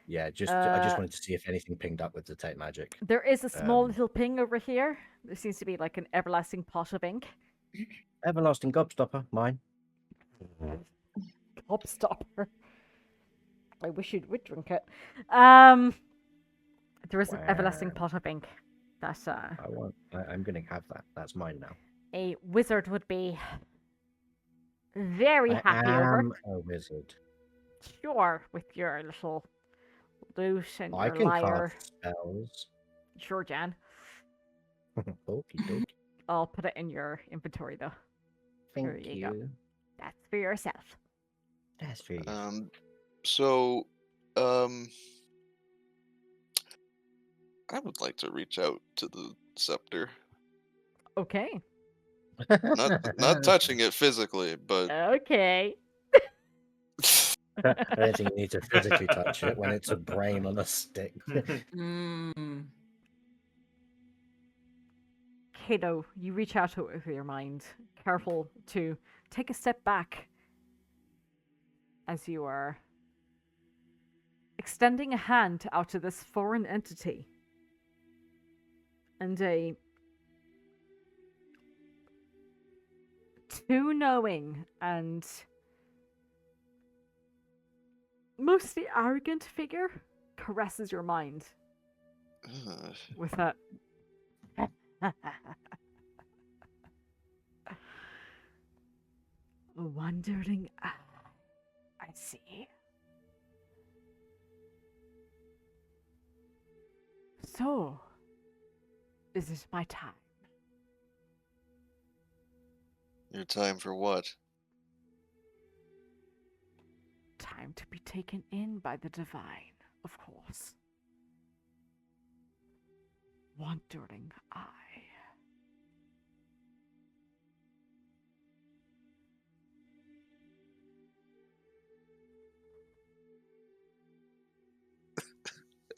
Yeah, I just wanted to see if anything pinged up with detect magic. There is a small Um, little ping over here. There seems to be like an everlasting pot of ink. Everlasting gobstopper, mine. Gobstopper. I wish you would drink it. There is an everlasting Wow. pot of ink that I'm gonna have that. That's mine now. a wizard would be very happy I over. am a wizard. Sure, with your little lute and I your can lyre. cast spells. Sure, Jan. Okie dokie. I'll put it in your inventory though. Thank There you go. you. That's for yourself. That's for you. So, I would like to reach out to the scepter. Okay. Not touching it physically, but Okay. I don't think you need to physically touch it when it's a brain on a stick. Kato, you reach out to it with your mind, careful to take a step back as you are extending a hand out to this foreign entity. And a too knowing and mostly arrogant figure caresses your mind with a wondering eye. I see. So, is it my time? your time for what? Time to be taken in by the divine, of course. Wandering eye.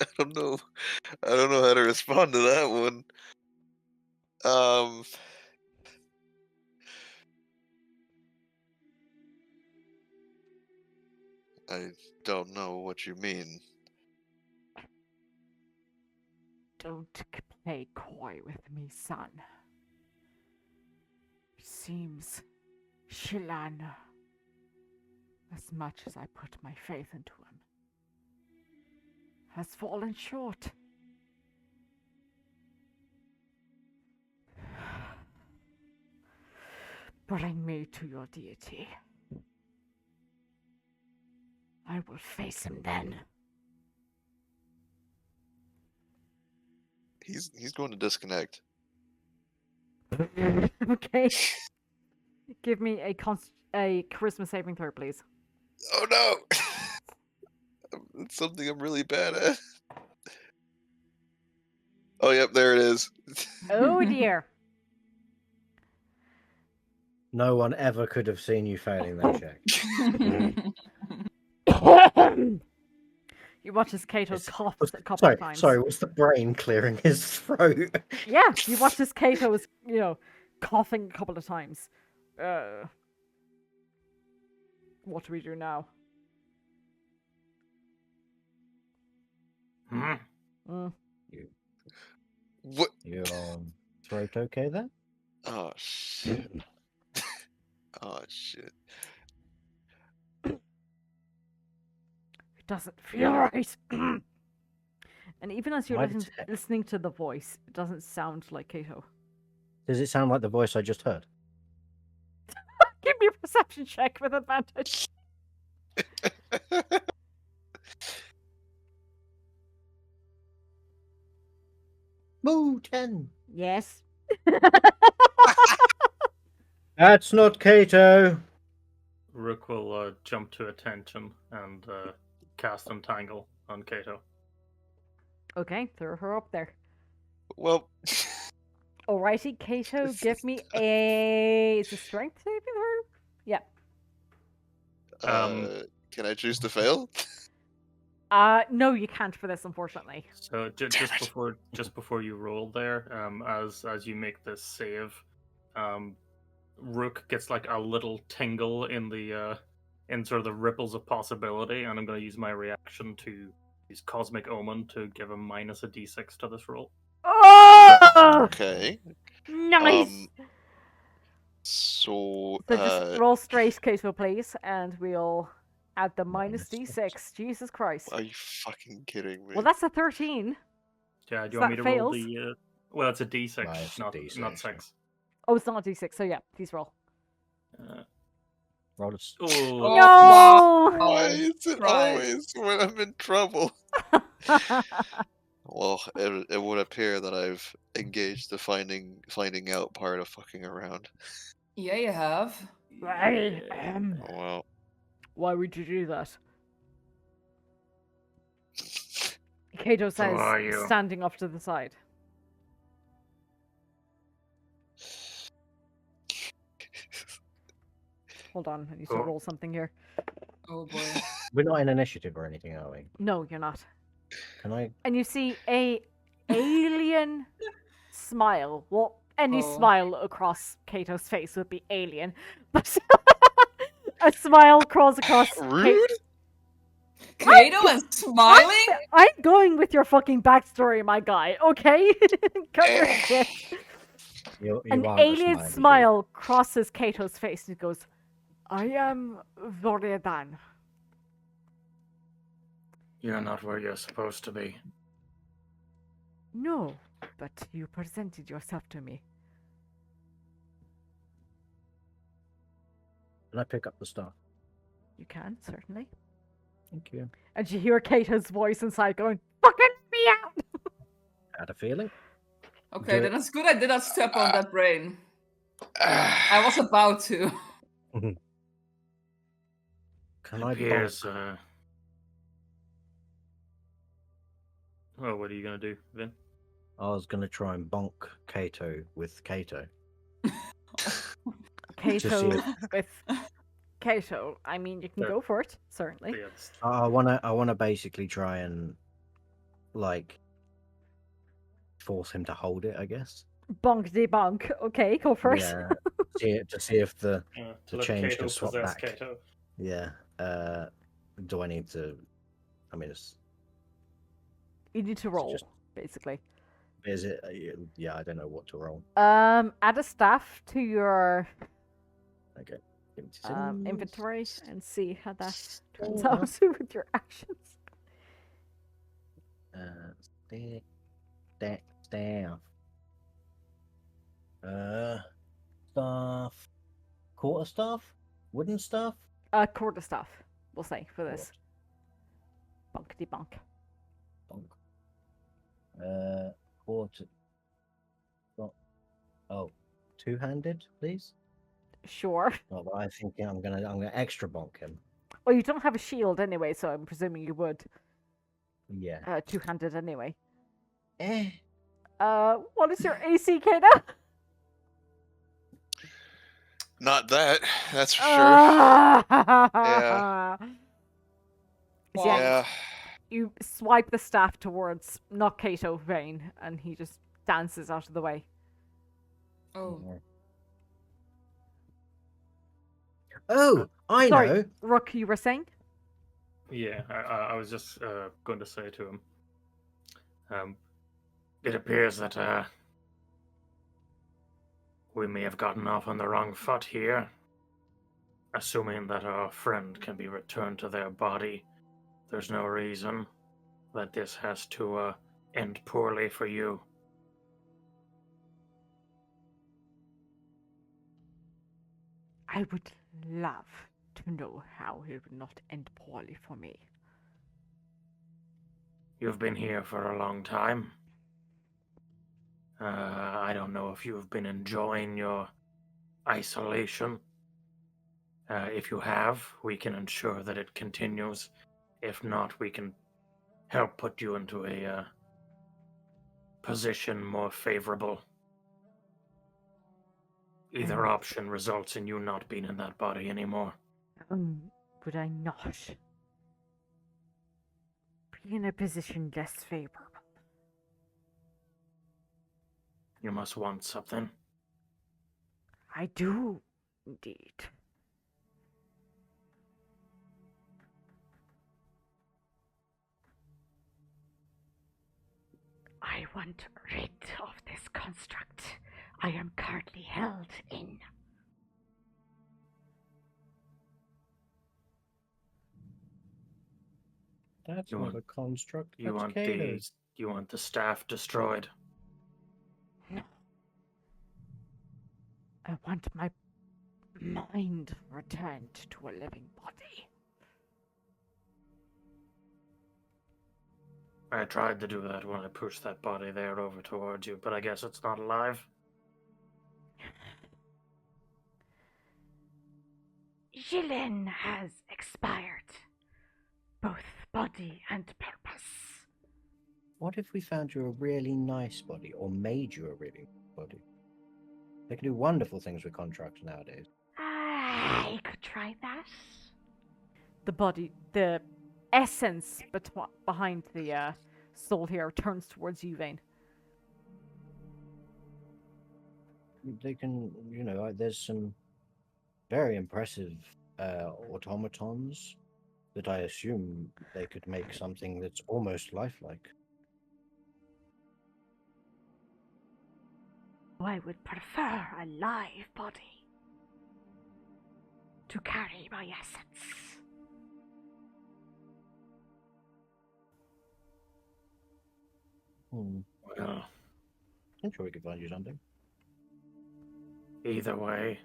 I don't know. I don't know how to respond to that one. I don't know what you mean. Don't play coy with me, son. Seems Kilar'une, as much as I put my faith into him, has fallen short. Bring me to your deity. I will face him then. He's going to disconnect. Okay. Give me a charisma saving throw, please. Oh no! It's something I'm really bad at. Oh, yep, there it is. Oh dear. No one ever could have seen you failing that check. You watch as Kato It's- coughs a couple of times. Sorry, was the brain clearing his throat? Yeah, you watch as Kato is, coughing a couple of times. What do we do now? Hmm? Mm. What? Your throat okay then? Oh, shit. Oh, shit. It doesn't feel right. And even as you're Why did listening to the voice, it doesn't sound like Kato. Does it sound like the voice I just heard? Give me a perception check with advantage. Moo 10. Yes. That's not Kato. Rook will jump to attention and cast Entangle on Kato. Okay, throw her up there. Well, Alrighty, Kato, give me a... Is it strength saving throw? Yeah. Um, can I choose to fail? No, you can't for this, unfortunately. So just before you roll there, as you make this save, Rook gets like a little tingle in the in sort of the ripples of possibility, and I'm going to use my reaction to use Cosmic Omen to give him minus a d6 to this roll. Oh! Okay. Nice! So Just roll straight, Kato, please, and we'll add the minus Minus d6. Jesus Christ. are you fucking kidding me? Well, that's a 13. Yeah, do So you want me that to roll fails? the? Well, it's a d6, Right, it's a not D6, not yeah. 6. Oh, it's not a d6, so yeah, please roll. Roll a Oh, No! Why is it Right. always when I'm in trouble? Well, it would appear that I've engaged the finding out part of fucking around. Yeah, you have. Right. Oh, well. Why would you do that? Kato says, are you? standing off to the side. Hold on, I need to Oh. roll something here. Oh boy. We're not in initiative or anything, are we? No, you're not. Can I? And you see a alien smile. Well, any Oh. smile across Kato's face would be alien, but a smile crawls across. Rude? Kato and smiling? I'm going with your fucking backstory, my guy. Okay, cut your shit. You An are the alien smiley smile crosses Kato's face and he goes, "I am Zoredan." You're not where you're supposed to be. No, but you presented yourself to me. Can I pick up the staff? You can, certainly. Thank you. And you hear Kato's voice inside going, "Fucking me out!" Had a feeling. Okay, Do then it. it's good I did not step on that brain. I was about to. Can It I appears, bonk? Oh, what are you gonna do, Vin? I was gonna try and bonk Kato with Kato. Kato see with Kato. I mean, you can There. go for it, certainly. Yeah, it's- I wanna basically try and like force him to hold it, I guess. Bonk de bonk. Okay, go for it. Yeah. to see if the to let change Kato can swap possess back. Kato. yeah. Do I need to? I mean, You need to roll, just- basically. is it? Yeah, I don't know what to roll. Add a staff to your Okay. Give me 2 seconds. inventory and see how that turns Oh. out with your actions. Staff. Staff. Quarter staff? Wooden staff? Quarter staff, we'll say, for this. Bonk de bonk. Bonk. Quarter. Oh. two-handed, please? Sure. Not that I think I'm gonna extra bonk him. Well, you don't have a shield anyway, so I'm presuming you would. Yeah. Two-handed anyway. Eh. What is your AC, Kata? Not that, that's for sure. Yeah. Yeah. You swipe the staff towards not Kato, Vane, and he just dances out of the way. Oh, Oh, I Sorry, know. Rook, you were saying? Yeah, I was just going to say to him. It appears that we may have gotten off on the wrong foot here. Assuming that our friend can be returned to their body, there's no reason that this has to end poorly for you. I would love to know how it would not end poorly for me. You've been here for a long time. I don't know if you've been enjoying your isolation. If you have, we can ensure that it continues. If not, we can help put you into a position more favorable. Either option results in you not being in that body anymore. Would I not be in a position less favorable? You must want something. I do, indeed. I want rid of this construct I am currently held in. That's You not want- a construct. You That's want Kato. you want the staff destroyed. No. I want my mind returned to a living body. I tried to do that when I pushed that body there over towards you, but I guess it's not alive. Jilin has expired, both body and purpose. What if we found you a really nice body, or made you a really nice body? They can do wonderful things with contracts nowadays. I could try that. The body, the essence behind the soul here turns towards you, Vane. They can, there's some very impressive automatons that I assume they could make something that's almost lifelike. I would prefer a live body to carry my essence. Hmm. Well, I'm sure we could find you something. either way,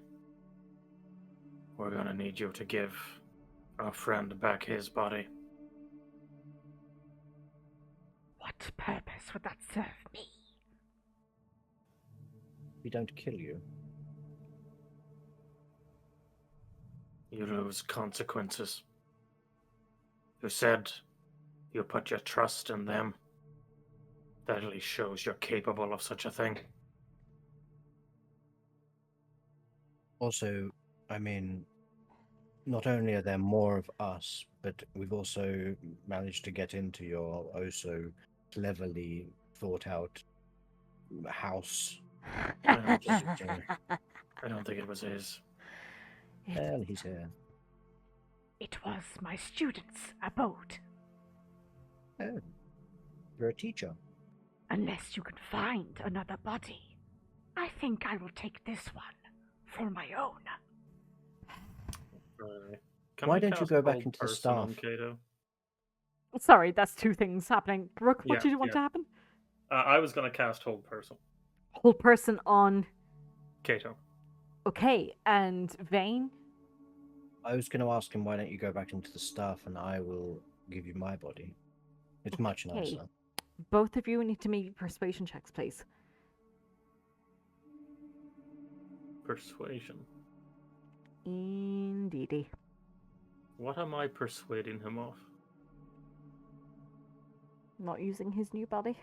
we're gonna need you to give our friend back his body. What purpose would that serve me? We don't kill you. You lose consequences. You said you put your trust in them. That at least shows you're capable of such a thing. Also, I mean, not only are there more of us, but we've also managed to get into your oh so cleverly thought out house. I don't think it was his. Well, he's here. It was my student's abode. Oh, you're a teacher. Unless you can find another body, I think I will take this one for my own. Can Why I don't you cast go back Hold into the Person on staff? Kato? Sorry, that's two things happening. Rook, what Yeah, did you want yeah. to happen? I was gonna cast Hold Person. Whole person on. Kato. Okay, and Vane? I was going to ask him, why don't you go back into the staff and I will give you my body. It's much Okay. nicer. Both of you need to make persuasion checks, please. Persuasion. Indeedy. What am I persuading him of? Not using his new body.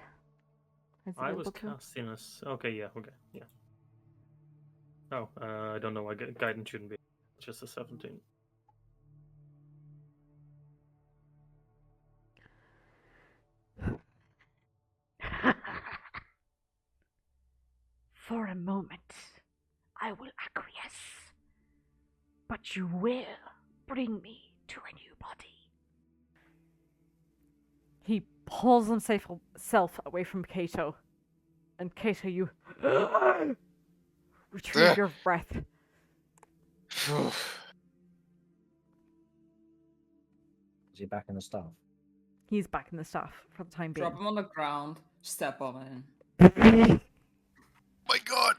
As I was available to him. casting Okay, yeah, yeah. Oh, I don't know why guidance shouldn't be. It's just a 17. For a moment, I will acquiesce. But you will bring me to a new body. He pulls himself away from Kato. And Kato, you retrieve your breath. Is he back in the staff? He's back in the staff for the time being. Drop him on the ground, step on him. My God!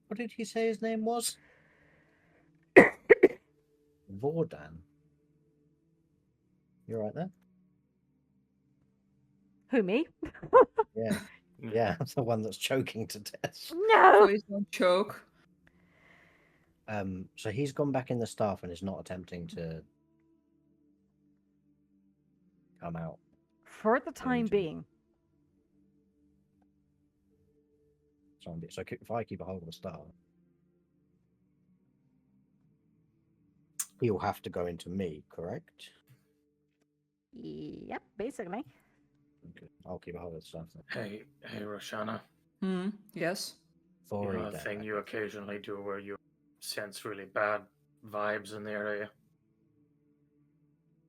What did he say his name was? Vordan. You alright there? Who, me? Yeah. Yeah, the one that's choking to death. No! Please don't choke. So he's gone back in the staff and is not attempting to come out. For the time Indeed. being. So if I keep a hold of the staff, he'll have to go into me, correct? Yep, basically. Okay. I'll keep a hold of the staff then. Hey, Roshana. Yes? You know Sorry, the thing you occasionally do where you sense really bad vibes in the area?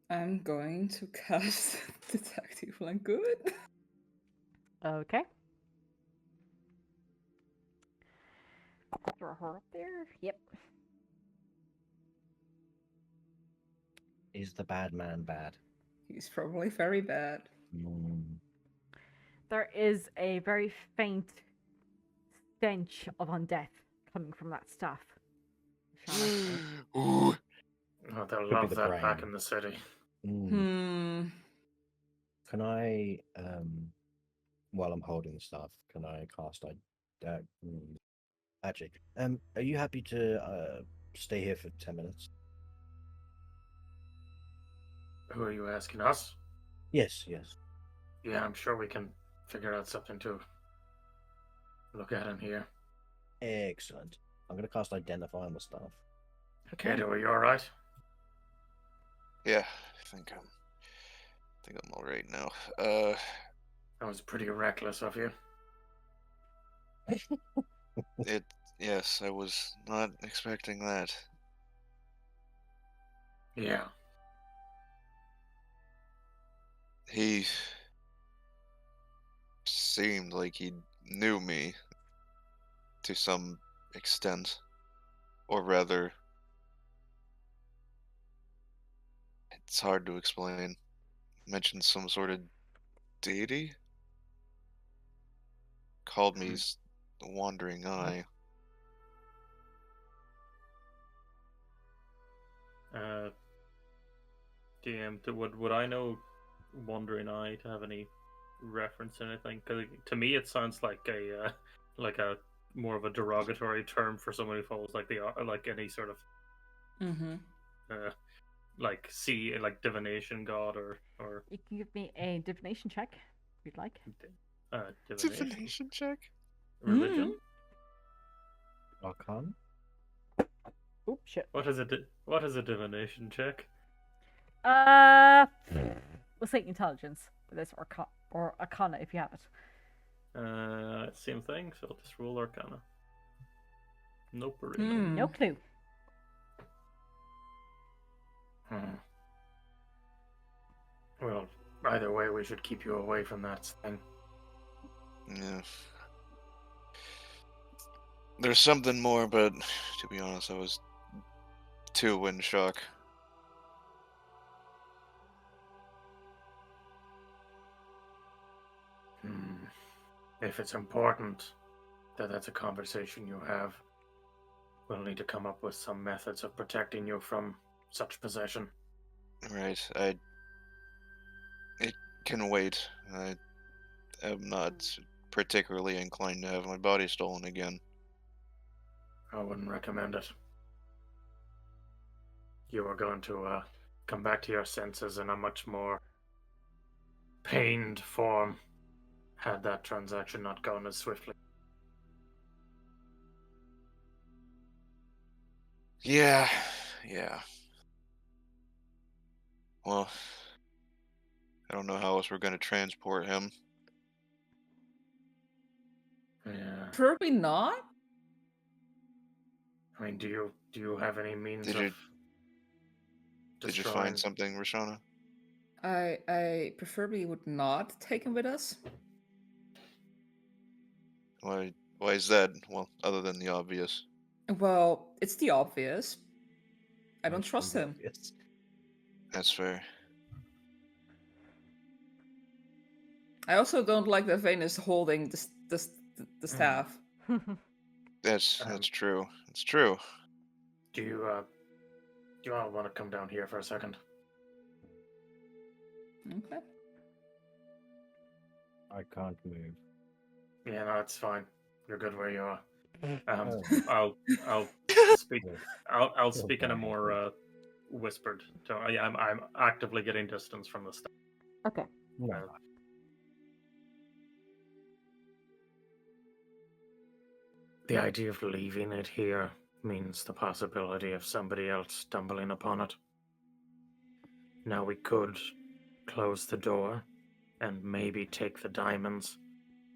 I'm going to cast Detect Evil and Good. Okay. Throw her up there. Yep. Is the bad man bad? He's probably very bad. There is a very faint stench of undeath coming from that staff. Ooh. Oh, they'll Could be love the that back brain. in the city. Can I, while I'm holding the staff, can I cast actually, are you happy to stay here for 10 minutes? Who are you asking, us? Yes. Yeah, I'm sure we can figure out something to look at in here. Excellent. I'm going to cast Identify on the staff. Kato, are you alright? Yeah, I think I'm all right now. That was pretty reckless of you. Yes, I was not expecting that. Yeah. He seemed like he knew me to some extent, or rather, it's hard to explain. Mentioned some sort of deity? Called me the Wandering Eye. DM, would I know Wandering Eye to have any reference to anything? Because to me, it sounds like a more of a derogatory term for someone who follows like any sort of like divination god or. You can give me a divination check if you'd like. Divination check? Religion? Arcana? Oops, shit. What is a divination check? We'll say intelligence for this, or arcana if you have it. Same thing, so I'll just roll arcana. Nope, No clue. Well, either way, we should keep you away from that thing. Yeah. There's something more, but to be honest, I was too in shock. If it's important that that's a conversation you have, we'll need to come up with some methods of protecting you from such possession. Right, it can wait. am not particularly inclined to have my body stolen again. I wouldn't recommend it. You are going to come back to your senses in a much more pained form had that transaction not gone as swiftly. Yeah. Well, I don't know how else we're going to transport him. Yeah. Probably not. I mean, do you have any means Did of you destroying? find something, Roshana? I preferably would not take him with us. Why is that? Well, other than the obvious. Well, it's the obvious. I don't Much trust more him. obvious. That's fair. I also don't like that Vane is holding the staff. That's true. It's true. Do you all want to come down here for a second? Okay. I can't move. Yeah, no, it's fine. You're good where you are. Oh. I'll speak. I'll speak in a more whispered tone. I'm actively getting distance from the staff. Okay. No. The idea of leaving it here means the possibility of somebody else stumbling upon it. Now we could close the door and maybe take the diamonds,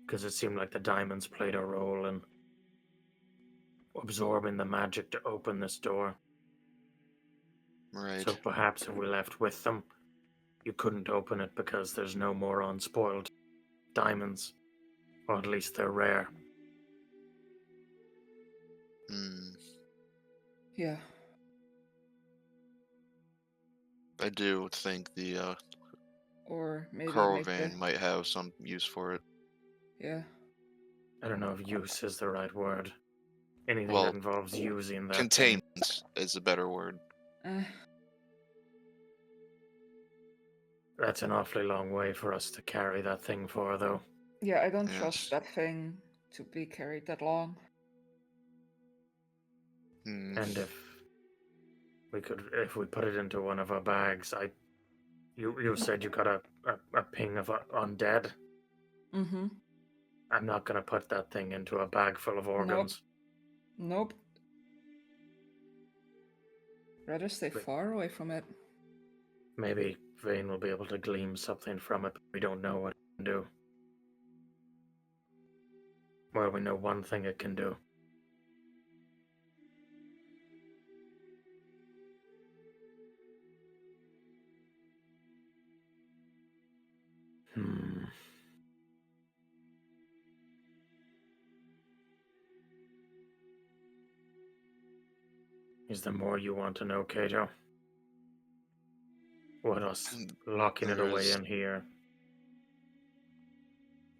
because it seemed like the diamonds played a role in absorbing the magic to open this door. Right. So perhaps if we left with them, you couldn't open it because there's no more unspoiled diamonds, or at least they're rare. Yeah. I do think the Or maybe make caravan the... might have some use for it. Yeah. I don't know if use is the right word. Anything Well, that involves using that thing. Containment is a better word. That's an awfully long way for us to carry that thing for, though. Yeah, I don't Yes. trust that thing to be carried that long. And if we put it into one of our bags, you said you got a ping of undead. Mm-hmm. I'm not gonna put that thing into a bag full of organs. Nope. Rather stay far away from it. Maybe Vane will be able to glean something from it. We don't know what it can do. Well, we know one thing it can do. Is there more you want to know, Kato? What us locking it away in here?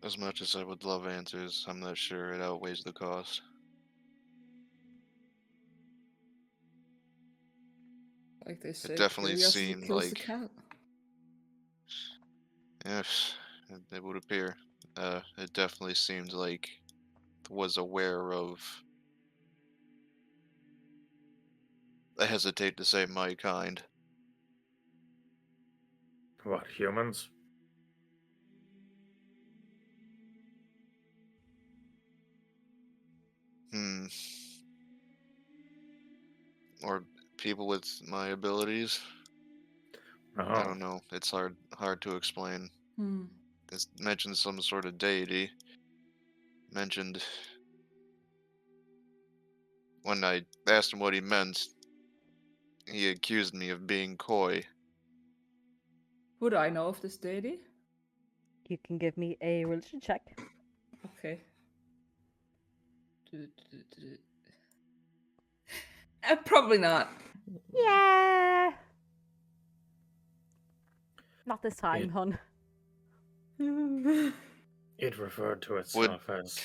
As much as I would love answers, I'm not sure it outweighs the cost. Like they say, definitely curiosity seemed kills the like- cat. Yes, it would appear. It definitely seemed like it was aware of. I hesitate to say my kind. What, humans? Or people with my abilities. I don't know. It's hard to explain. It mentioned some sort of deity. Mentioned when I asked him what he meant, he accused me of being coy. Would I know of this deity? You can give me a religion check. Okay. Probably not. Yeah. Not this time, It- hun. It referred to itself as...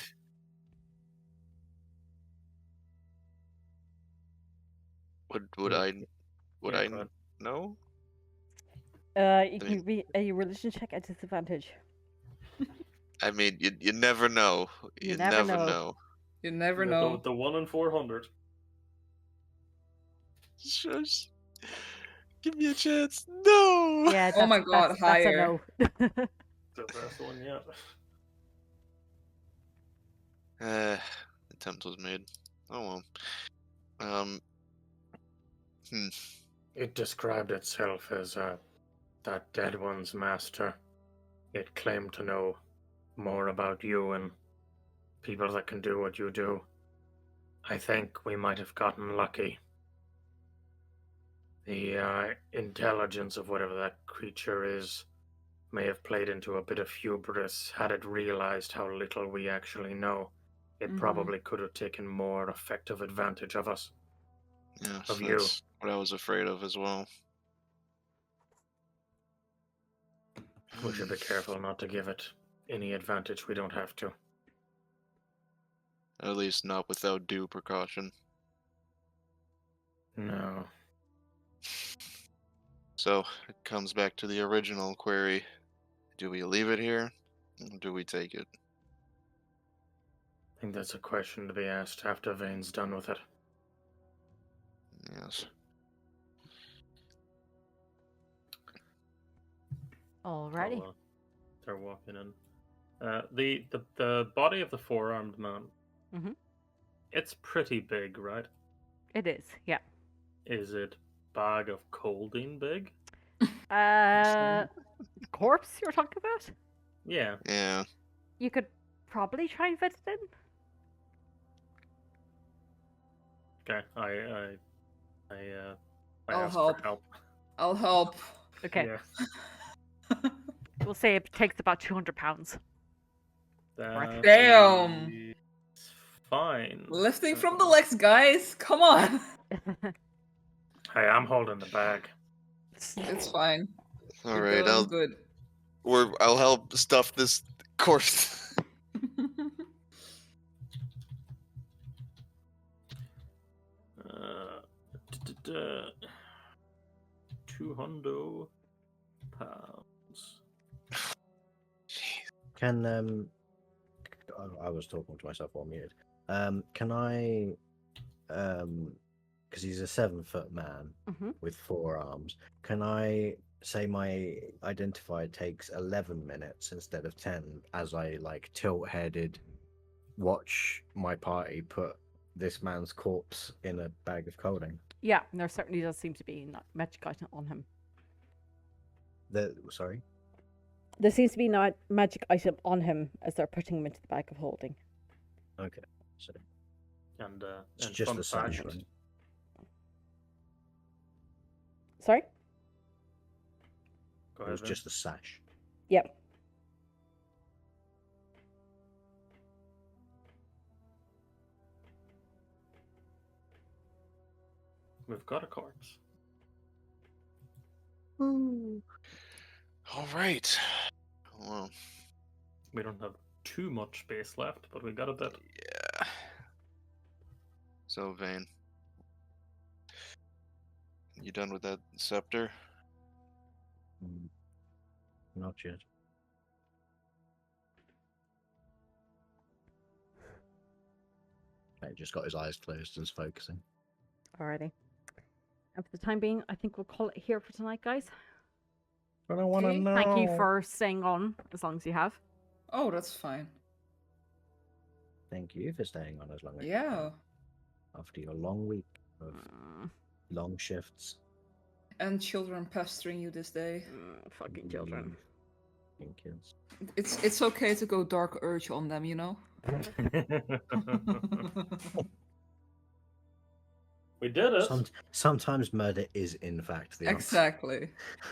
Would I know? You can be a religion check at disadvantage. I mean, you never know. You never know. You never Yeah, know. The 1 in 400. Shush. Give me a chance. No. Yeah, Oh my God, that's a higher. no. The best one yet. Attempt was made. Oh well. It described itself as that dead one's master. It claimed to know more about you and people that can do what you do. I think we might have gotten lucky. The intelligence of whatever that creature is may have played into a bit of hubris had it realized how little we actually know. It Mhm. probably could have taken more effective advantage of us. Yes, Of you. that's what I was afraid of as well. We should be careful not to give it any advantage we don't have to. At least not without due precaution. No. So it comes back to the original query. Do we leave it here? Or do we take it? I think that's a question to be asked after Vane's done with it. Yes. Alrighty. So, they're walking in. The body of the four-armed man. Mhm. It's pretty big, right? It is, yeah. Is it bag of coldine big? Corpse you're talking about? Yeah. Yeah. You could probably try and fit it in. Okay. I I'll ask help. for help. I'll help. Okay. Yeah. We'll say it takes about 200 pounds. That Damn. is fine. Lifting from the legs, guys. Come on. Hey, I'm holding the bag. It's fine. All You're right. doing good. I'll help stuff this corpse. 200 pounds. Can I was talking to myself while muted. Can I because he's a 7-foot man Mhm. with 4 arms, can I say my identifier takes 11 minutes instead of 10 as I like tilt-headed watch my party put this man's corpse in a bag of colding? Yeah, there certainly does seem to be not magic item on him. Sorry? There seems to be no magic item on him as they're putting him into the bag of holding. Okay, so And it's and just fun the sash, fact, right? Sorry? Go It was ahead, just the sash. Yep. we've got a corpse. All right. Well, We don't have too much space left, but we got a bit. yeah. So, Vane, you done with that scepter? Not yet. He just got his eyes closed and is focusing. Alrighty. And for the time being, I think we'll call it here for tonight, guys. But I want to Okay. know. Thank you for staying on as long as you have. Oh, that's fine. Thank you for staying on as long as you Yeah. can after your long week of Mm, long shifts. And children pestering you this day. fucking children. Fucking kids. It's okay to go dark urge on them, you know? We did it. Sometimes murder is in fact the answer. Exactly.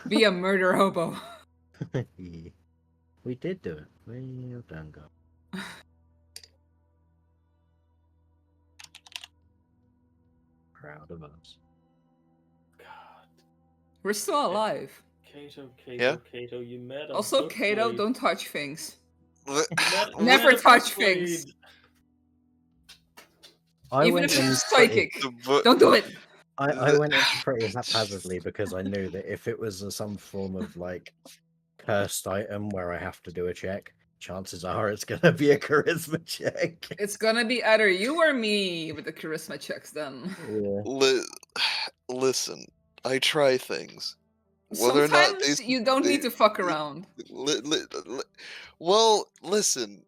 Be a murder hobo. We did do it. Well done, God. Proud of us. God. We're still alive. Kato, Yeah? Kato, you met a Also, book Kato, blade. don't touch things. You met- you Never met a book touch blade. things. I Even went if in it's pretty- psychic. The book. Don't do it. I went in pretty haphazardly because I knew that if it was some form of like cursed item where I have to do a check, chances are it's gonna be a charisma check. It's gonna be either you or me with the charisma checks then. Yeah. Listen, I try things. Whether or not Sometimes you don't need to fuck around. Well, listen.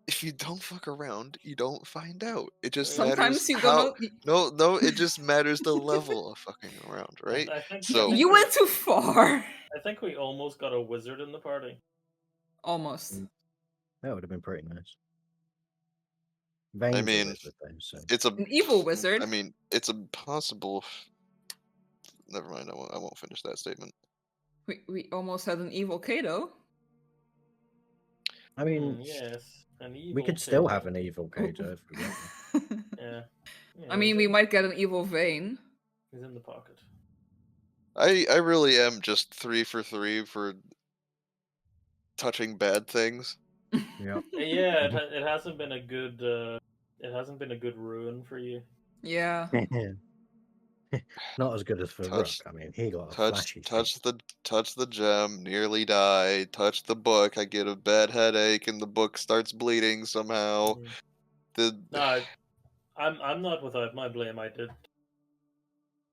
If you don't fuck around, you don't find out. It just matters Sometimes you how. don't No, it just matters the level of fucking around, right? I think So You went too far. I think we almost got a wizard in the party. Almost. That would have been pretty nice. Vane's a mean, wizard, though, so. it's a An evil wizard. I mean, it's impossible. Never mind. I won't finish that statement. We almost had an evil Kato. I mean, Yes, an evil we could still Kato. have an evil Kato if we want. Yeah. I mean, we might get an evil Vane. He's in the pocket. I really am just 3 for 3 for touching bad things. Yeah. Yeah, it hasn't been a good ruin for you. Yeah. Not as good as for Touch- Rook. I mean, he got a Touch flashy touch the gem, nearly die. Touch the book, I get a bad headache, and the book starts bleeding somehow. No, I'm not without my blame. I did,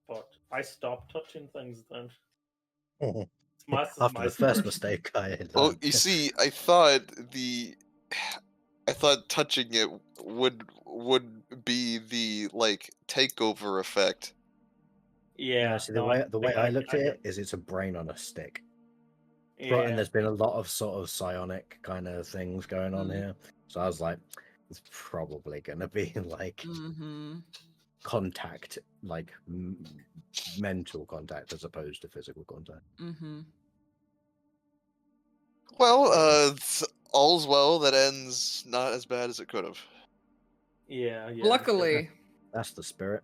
but I stopped touching things then. thing. It's my After the first mistake, I Well, learned. you see, I thought touching it would be the like takeover effect. Yeah. See, no, the way I looked at get- it is it's a brain on a stick. Yeah. And there's been a lot of sort of psionic kind of things going on Mm. here. So I was like, it's probably going to be like Mm-hmm. contact, like mental contact as opposed to physical contact. Mm-hmm. Well, all's well that ends not as bad as it could have. Yeah. Luckily. That's the spirit.